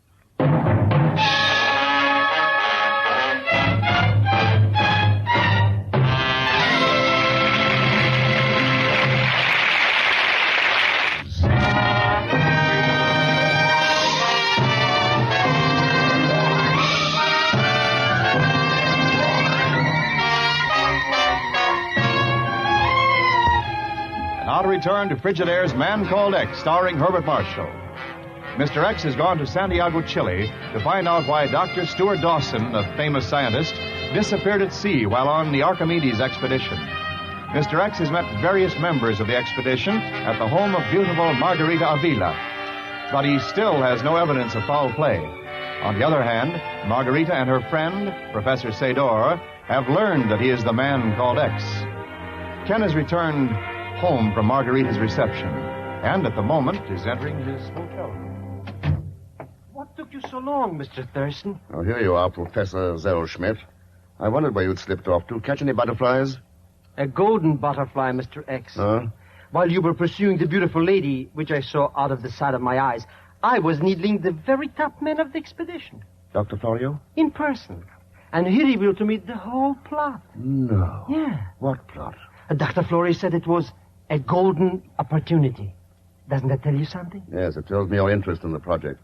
Now to return to Frigidaire's Man Called X, starring Herbert Marshall. Mr. X has gone to Santiago, Chile, to find out why Dr. Stuart Dawson, a famous scientist, disappeared at sea while on the Archimedes expedition. Mr. X has met various members of the expedition at the home of beautiful Margarita Avila, but he still has no evidence of foul play. On the other hand, Margarita and her friend, Professor Sador, have learned that he is the man called X. Ken has returned home from Margarita's reception, and at the moment is entering his hotel room. What took you so long, Mr. Thurston? Oh, here you are, Professor Zellschmidt. I wondered where you'd slipped off to. Catch any butterflies? A golden butterfly, Mr. X. Huh? While you were pursuing the beautiful lady, which I saw out of the side of my eyes, I was needling the very top men of the expedition. Dr. Florio? In person. And he revealed to me the whole plot. No. Yeah. What plot? Dr. Florio said it was a golden opportunity. Doesn't that tell you something? Yes, it tells me your interest in the project.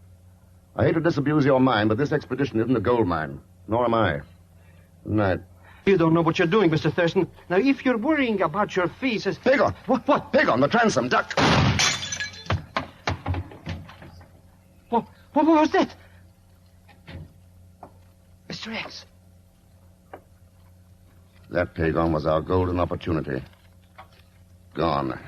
I hate to disabuse your mind, but this expedition isn't a gold mine. Nor am I. Good night. You don't know what you're doing, Mr. Thurston. Now, if you're worrying about your fees as... Pagon! What? Pagon, the transom, duck! What was that? Mr. X. That, Pagon, was our golden opportunity. Gone.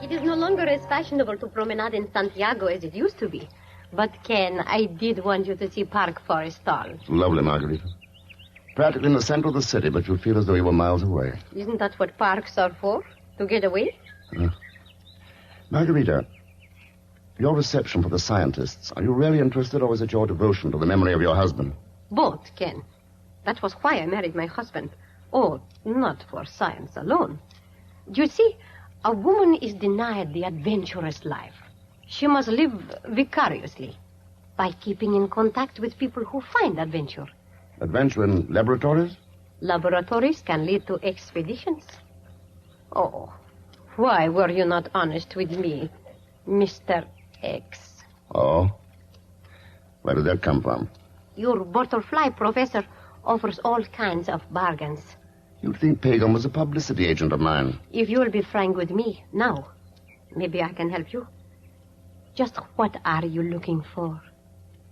It is no longer as fashionable to promenade in Santiago as it used to be. But, Ken, I did want you to see Park Forrestal. Lovely, Margarita. Practically in the center of the city, but you'll feel as though you were miles away. Isn't that what parks are for? To get away? Margarita, your reception for the scientists, are you really interested, or is it your devotion to the memory of your husband? Both, Ken. That was why I married my husband. Oh, not for science alone. You see, a woman is denied the adventurous life. She must live vicariously by keeping in contact with people who find adventure. Adventure in laboratories? Laboratories can lead to expeditions. Oh, why were you not honest with me, Mr. X? Oh? Where did that come from? Your butterfly professor offers all kinds of bargains. You'd think Pagan was a publicity agent of mine. If you'll be frank with me now, maybe I can help you. Just what are you looking for?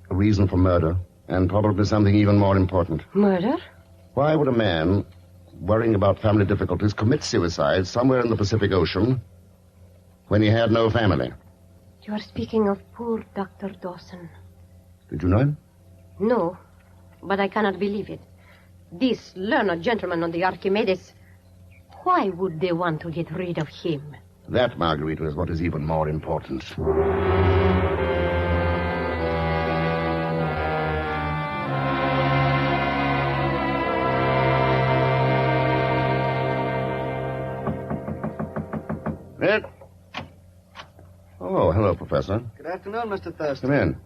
A reason for murder, and probably something even more important. Murder? Why would a man, worrying about family difficulties, commit suicide somewhere in the Pacific Ocean when he had no family? You are speaking of poor Dr. Dawson. Did you know him? No, but I cannot believe it. This learned gentleman on the Archimedes, why would they want to get rid of him? That, Margarita, is what is even more important. Ed? Oh, hello, Professor. Good afternoon, Mr. Thurston. Come in.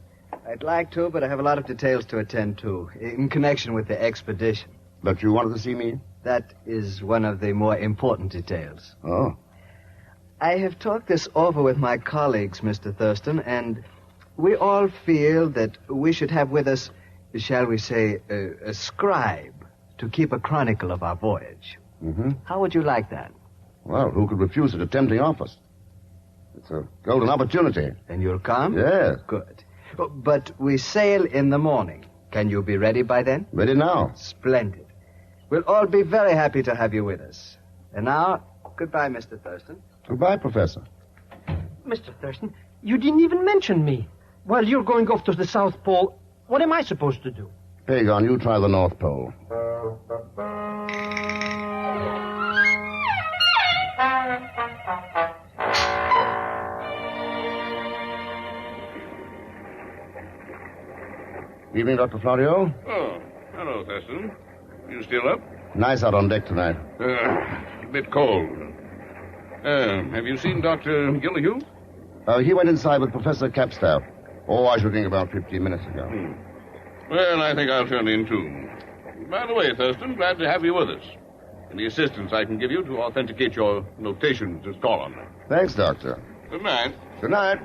I'd like to, but I have a lot of details to attend to in connection with the expedition. But you wanted to see me? That is one of the more important details. Oh. I have talked this over with my colleagues, Mr. Thurston, and we all feel that we should have with us, shall we say, a scribe to keep a chronicle of our voyage. Mm-hmm. How would you like that? Well, who could refuse such a tempting office? It's a golden opportunity. And you'll come? Yes. Good. But we sail in the morning. Can you be ready by then? Ready now. Splendid. We'll all be very happy to have you with us. And now, goodbye, Mr. Thurston. Goodbye, Professor. Mr. Thurston, you didn't even mention me. While you're going off to the South Pole, what am I supposed to do? Pagan, you try the North Pole. Evening, Dr. Florio. Oh, hello, Thurston. You still up? Nice out on deck tonight. A bit cold. Have you seen Dr. Gillihew? He went inside with Professor Capstaff. Oh, I should think about 15 minutes ago. Well, I think I'll turn in, too. By the way, Thurston, glad to have you with us. Any assistance I can give you to authenticate your notations is call on me. Thanks, Doctor. Good night. Good night.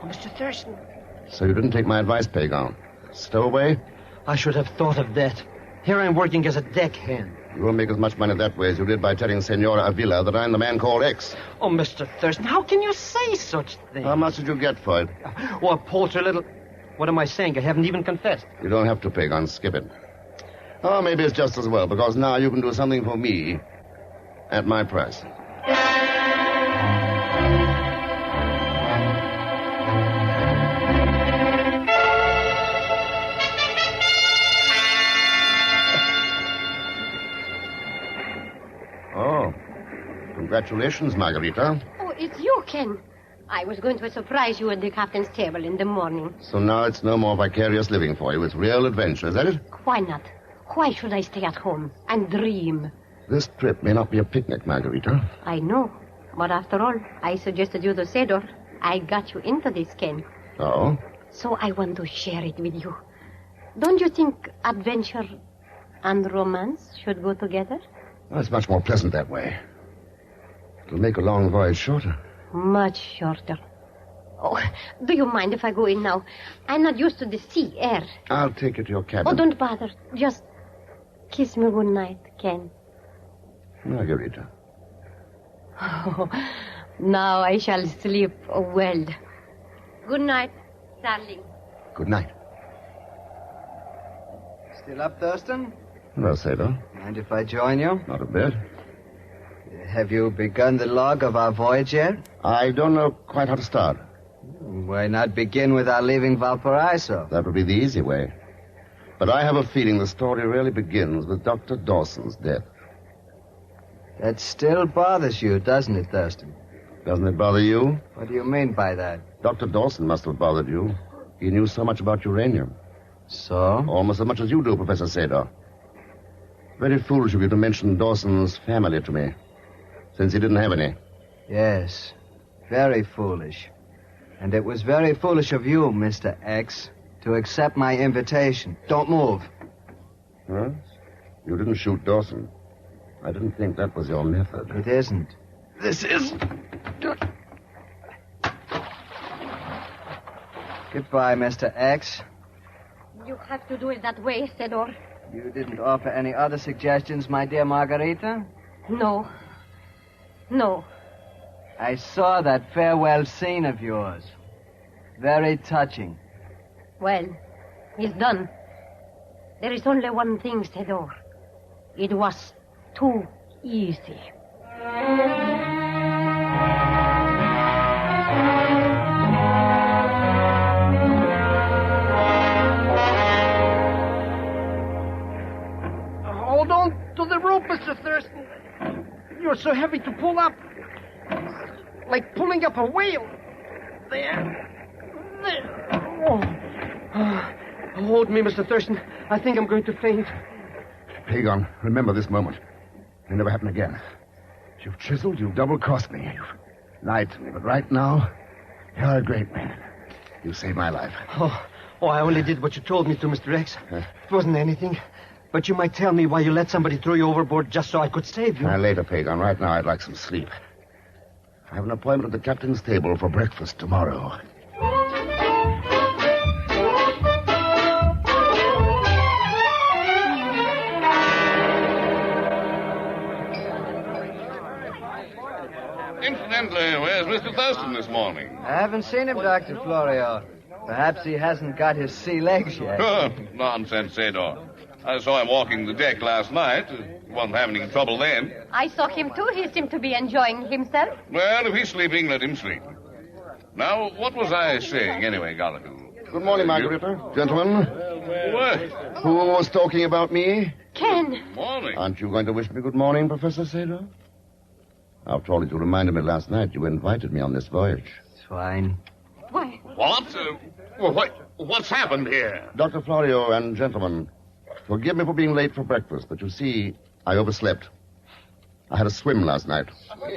Oh, Mr. Thurston. So you didn't take my advice, Pagan. Stowaway? I should have thought of that. Here I'm working as a deckhand. You won't make as much money that way as you did by telling Senora Avila that I'm the man called X. Oh, Mr. Thurston, how can you say such things? How much did you get for it? Oh, a paltry little... What am I saying? I haven't even confessed. You don't have to, Pagan. Skip it. Oh, maybe it's just as well, because now you can do something for me at my price. Oh, congratulations, Margarita. Oh, it's you, Ken. I was going to surprise you at the captain's table in the morning. So now it's no more vicarious living for you. It's real adventure, is that it? Why not? Why should I stay at home and dream? This trip may not be a picnic, Margarita. I know. But after all, I suggested you to Sedor. I got you into this, Ken. Oh? So I want to share it with you. Don't you think adventure and romance should go together? Well, it's much more pleasant that way. It'll make a long voyage shorter. Much shorter. Oh, do you mind if I go in now? I'm not used to the sea air. I'll take you to your cabin. Oh, don't bother. Just kiss me good night, Ken. Margarita. Oh, now I shall sleep well. Good night, darling. Good night. Still up, Thurston? Well, Sailor. Mind if I join you? Not a bit. Have you begun the log of our voyage yet? I don't know quite how to start. Why not begin with our leaving Valparaiso? That would be the easy way. But I have a feeling the story really begins with Dr. Dawson's death. That still bothers you, doesn't it, Thurston? Doesn't it bother you? What do you mean by that? Dr. Dawson must have bothered you. He knew so much about uranium. So? Almost as much as you do, Professor Sador. Very foolish of you to mention Dawson's family to me, since he didn't have any. Yes, very foolish. And it was very foolish of you, Mr. X, to accept my invitation. Don't move. Huh? You didn't shoot Dawson. I didn't think that was your method. It isn't. This is... Goodbye, Mr. X. You have to do it that way, Sedor. You didn't offer any other suggestions, my dear Margarita? No. No. I saw that farewell scene of yours. Very touching. Well, it's done. There is only one thing, Sedor. It was too easy. Hold on to the rope, Mr. Thurston. You're so heavy to pull up. Like pulling up a whale. There. Oh. Hold me, Mr. Thurston. I think I'm going to faint. Pagan, remember this moment. It'll never happen again. You've chiseled, you've double-crossed me. You've lied to me, but right now, you're a great man. You saved my life. Oh, I only did what you told me to, Mr. X. It wasn't anything. But you might tell me why you let somebody throw you overboard just so I could save you. Later, Pagan. Right now, I'd like some sleep. I have an appointment at the captain's table for breakfast tomorrow. Incidentally, where's Mr. Thurston this morning? I haven't seen him, Dr. Florio. Perhaps he hasn't got his sea legs yet. Nonsense, Sador. I saw him walking the deck last night. He wasn't having any trouble then. I saw him too. He seemed to be enjoying himself. Well, if he's sleeping, let him sleep. Now, what was I saying anyway, Gallagher? Good morning, Margarita. Gentlemen. What? Who was talking about me? Ken. Morning. Aren't you going to wish me good morning, Professor Sador? After all, as you reminded me last night, you invited me on this voyage. It's fine. Why? What? What's happened here? Dr. Florio and gentlemen, forgive me for being late for breakfast, but you see, I overslept. I had a swim last night.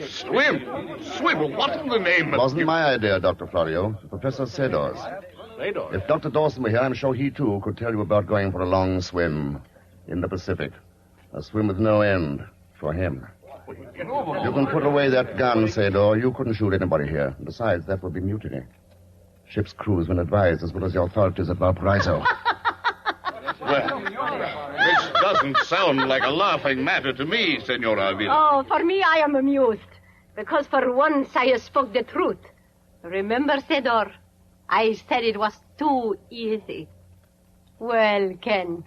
Swim? Swim? What in the name of... It wasn't my idea, Dr. Florio. Professor Sador's. Sador? If Dr. Dawson were here, I'm sure he, too, could tell you about going for a long swim in the Pacific. A swim with no end for him. You can put away that gun, Sador. You couldn't shoot anybody here. Besides, that would be mutiny. Ship's crew has been advised, as well as the authorities at Valparaiso. Well, this doesn't sound like a laughing matter to me, Senora Avila. Oh, for me, I am amused. Because for once I spoke the truth. Remember, Sador? I said it was too easy. Well, Ken,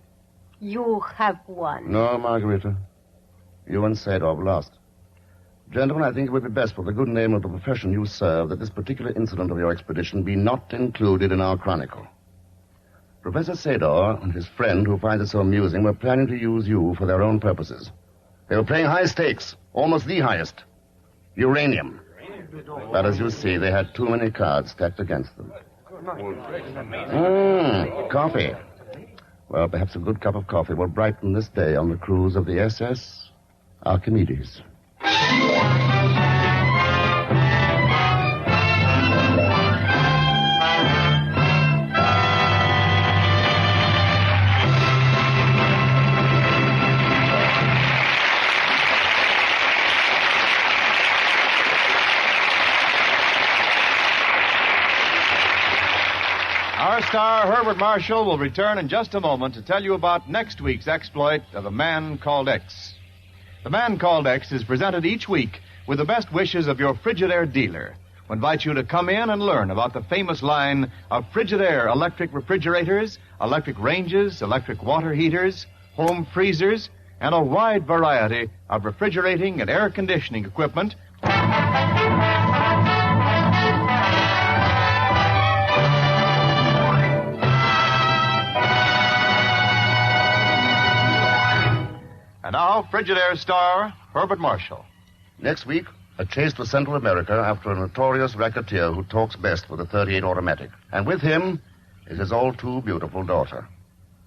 you have won. No, Margarita. You and Sador have lost. Gentlemen, I think it would be best for the good name of the profession you serve that this particular incident of your expedition be not included in our chronicle. Professor Sador and his friend, who finds it so amusing, were planning to use you for their own purposes. They were playing high stakes, almost the highest. Uranium. But as you see, they had too many cards stacked against them. Coffee. Well, perhaps a good cup of coffee will brighten this day on the cruise of the SS Archimedes. Our star, Herbert Marshall, will return in just a moment to tell you about next week's exploit of the Man Called X. The Man Called X is presented each week with the best wishes of your Frigidaire dealer, who invites you to come in and learn about the famous line of Frigidaire electric refrigerators, electric ranges, electric water heaters, home freezers, and a wide variety of refrigerating and air conditioning equipment. And now, Frigidaire star, Herbert Marshall. Next week, a chase to Central America after a notorious racketeer who talks best with a .38 automatic. And with him is his all too beautiful daughter.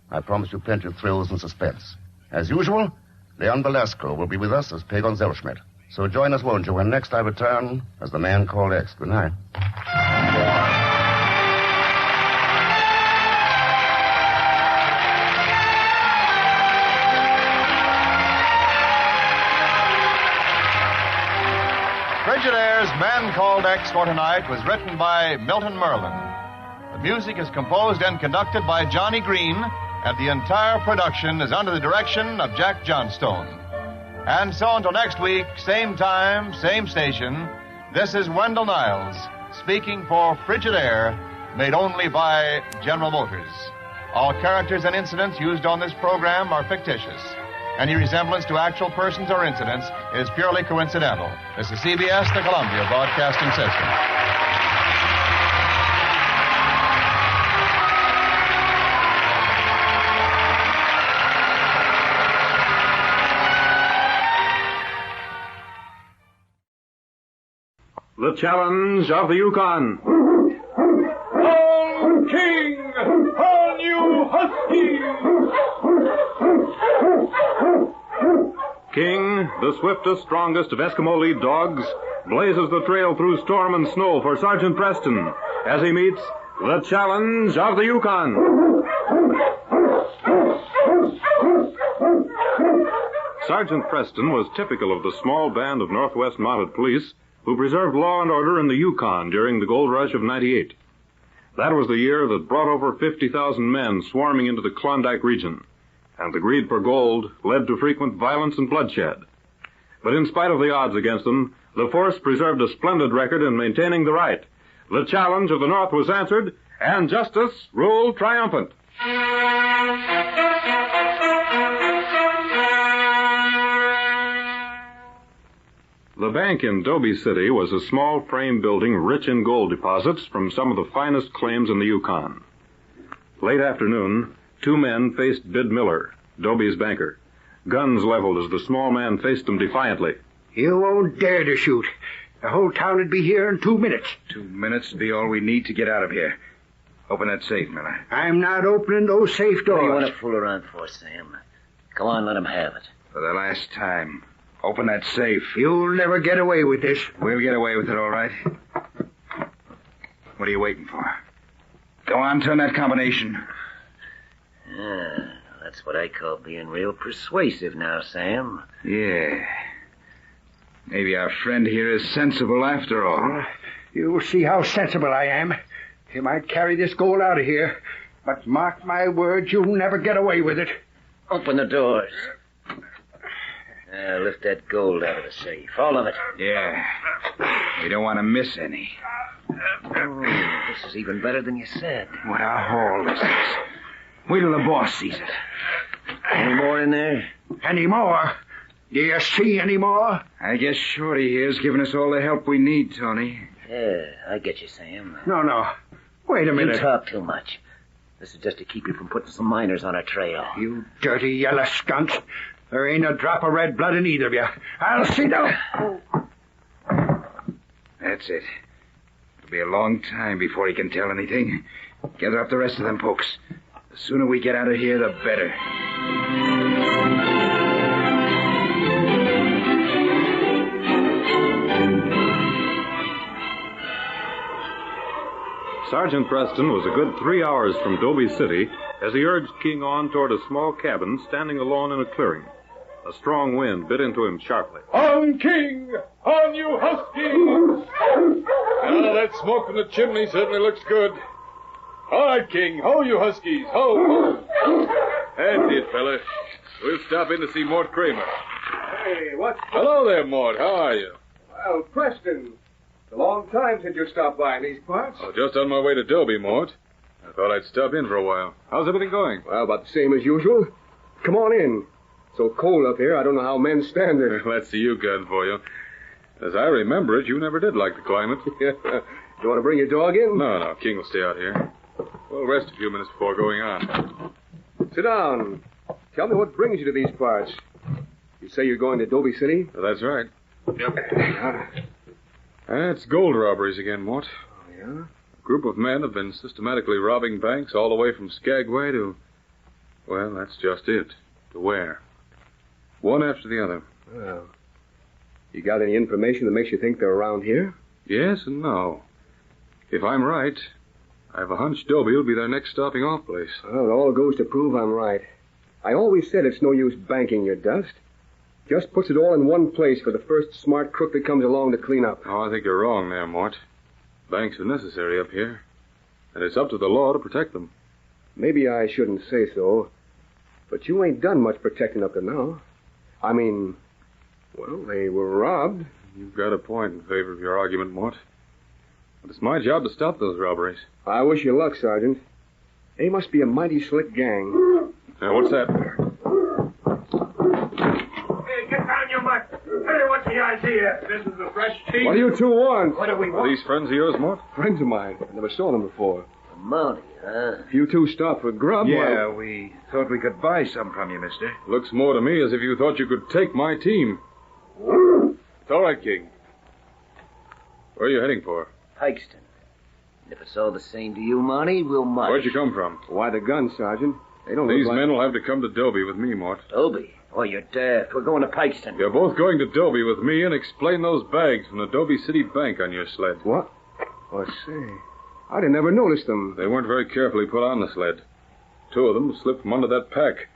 I promise you plenty of thrills and suspense. As usual, Leon Velasco will be with us as Pagon Zellschmidt. So join us, won't you, when next I return as the Man Called X. Good night. Frigidaire's Man Called X for tonight was written by Milton Merlin. The music is composed and conducted by Johnny Green, and the entire production is under the direction of Jack Johnstone. And so until next week, same time, same station, this is Wendell Niles, speaking for Frigidaire, made only by General Motors. All characters and incidents used on this program are fictitious. Any resemblance to actual persons or incidents is purely coincidental. This is CBS, the Columbia Broadcasting System. The challenge of the Yukon. All King! All new Huskies! King, the swiftest, strongest of Eskimo lead dogs, blazes the trail through storm and snow for Sergeant Preston as he meets the challenge of the Yukon. Sergeant Preston was typical of the small band of Northwest Mounted Police who preserved law and order in the Yukon during the gold rush of '98. That was the year that brought over 50,000 men swarming into the Klondike region, and the greed for gold led to frequent violence and bloodshed. But in spite of the odds against them, the force preserved a splendid record in maintaining the right. The challenge of the North was answered, And justice ruled triumphant. The bank in Dobie City was a small frame building rich in gold deposits from some of the finest claims in the Yukon. Late afternoon, two men faced Bid Miller, Dobie's banker. Guns leveled as the small man faced them defiantly. You won't dare to shoot. The whole town would be here in 2 minutes. 2 minutes would be all we need to get out of here. Open that safe, Miller. I'm not opening those safe doors. What do you want to fool around for, Sam? Go on, let him have it. For the last time. Open that safe. You'll never get away with this. We'll get away with it, all right. What are you waiting for? Go on, turn that combination. That's what I call being real persuasive now, Sam. Yeah. Maybe our friend here is sensible after all. You'll see how sensible I am. You might carry this gold out of here, but mark my words, you'll never get away with it. Open the doors. Lift that gold out of the safe. All of it. Yeah. We don't want to miss any. This is even better than you said. What a haul this is. Wait till the boss sees it. Any more in there? Any more? Do you see any more? I guess Shorty here's giving us all the help we need, Tony. Yeah, I get you, Sam. No. Wait a minute. You talk too much. This is just to keep you from putting some miners on our trail. You dirty yellow skunks. There ain't a drop of red blood in either of you. I'll see them. That's it. It'll be a long time before he can tell anything. Gather up the rest of them folks. The sooner we get out of here, the better. Sergeant Preston was a good 3 hours from Dobie City as he urged King on toward a small cabin standing alone in a clearing. A strong wind bit into him sharply. On, King! On, you huskies! That smoke from the chimney certainly looks good. All right, King. Ho, you huskies. Ho! That's it, fella. We'll stop in to see Mort Kramer. Hey, what? Hello there, Mort. How are you? Well, Preston. It's a long time since you stopped by in these parts. Oh, just on my way to Dobie, Mort. I thought I'd stop in for a while. How's everything going? Well, about the same as usual. Come on in. So cold up here, I don't know how men stand it. That's the Yukon for you. As I remember it, you never did like the climate. Yeah. You want to bring your dog in? No. King will stay out here. We'll rest a few minutes before going on. Sit down. Tell me what brings you to these parts. You say you're going to Dobie City? That's right. Yep. It's gold robberies again, Mort. Oh, yeah? A group of men have been systematically robbing banks all the way from Skagway to... Well, that's just it. To where? One after the other. Well, you got any information that makes you think they're around here? Yes and no. If I'm right, I have a hunch Dobie will be their next stopping off place. Well, it all goes to prove I'm right. I always said it's no use banking your dust. Just puts it all in one place for the first smart crook that comes along to clean up. Oh, I think you're wrong there, Mort. Banks are necessary up here. And it's up to the law to protect them. Maybe I shouldn't say so, but you ain't done much protecting up to now. I mean, well, they were robbed. You've got a point in favor of your argument, Mort. But it's my job to stop those robberies. I wish you luck, Sergeant. They must be a mighty slick gang. Now, what's that? Hey, get down your mutt. Hey, what's the idea? This is a fresh team. What do you two want? What do we want? Are these friends of yours, Mort? Friends of mine. I never saw them before. Money, huh? If you two stop for grub, Yeah, well... we thought we could buy some from you, mister. Looks more to me as if you thought you could take my team. It's all right, King. Where are you heading for? Pikeston. And if it's all the same to you, Monty, we'll march. Where'd you come from? Why the gun, Sergeant? They don't These look like... men will have to come to Dobie with me, Mort. Dobie? Oh, you're daft. We're going to Pikeston. You're both going to Dobie with me and explain those bags from the Dobie City Bank on your sled. What? Oh, say... I'd have never noticed them. They weren't very carefully put on the sled. Two of them slipped from under that pack.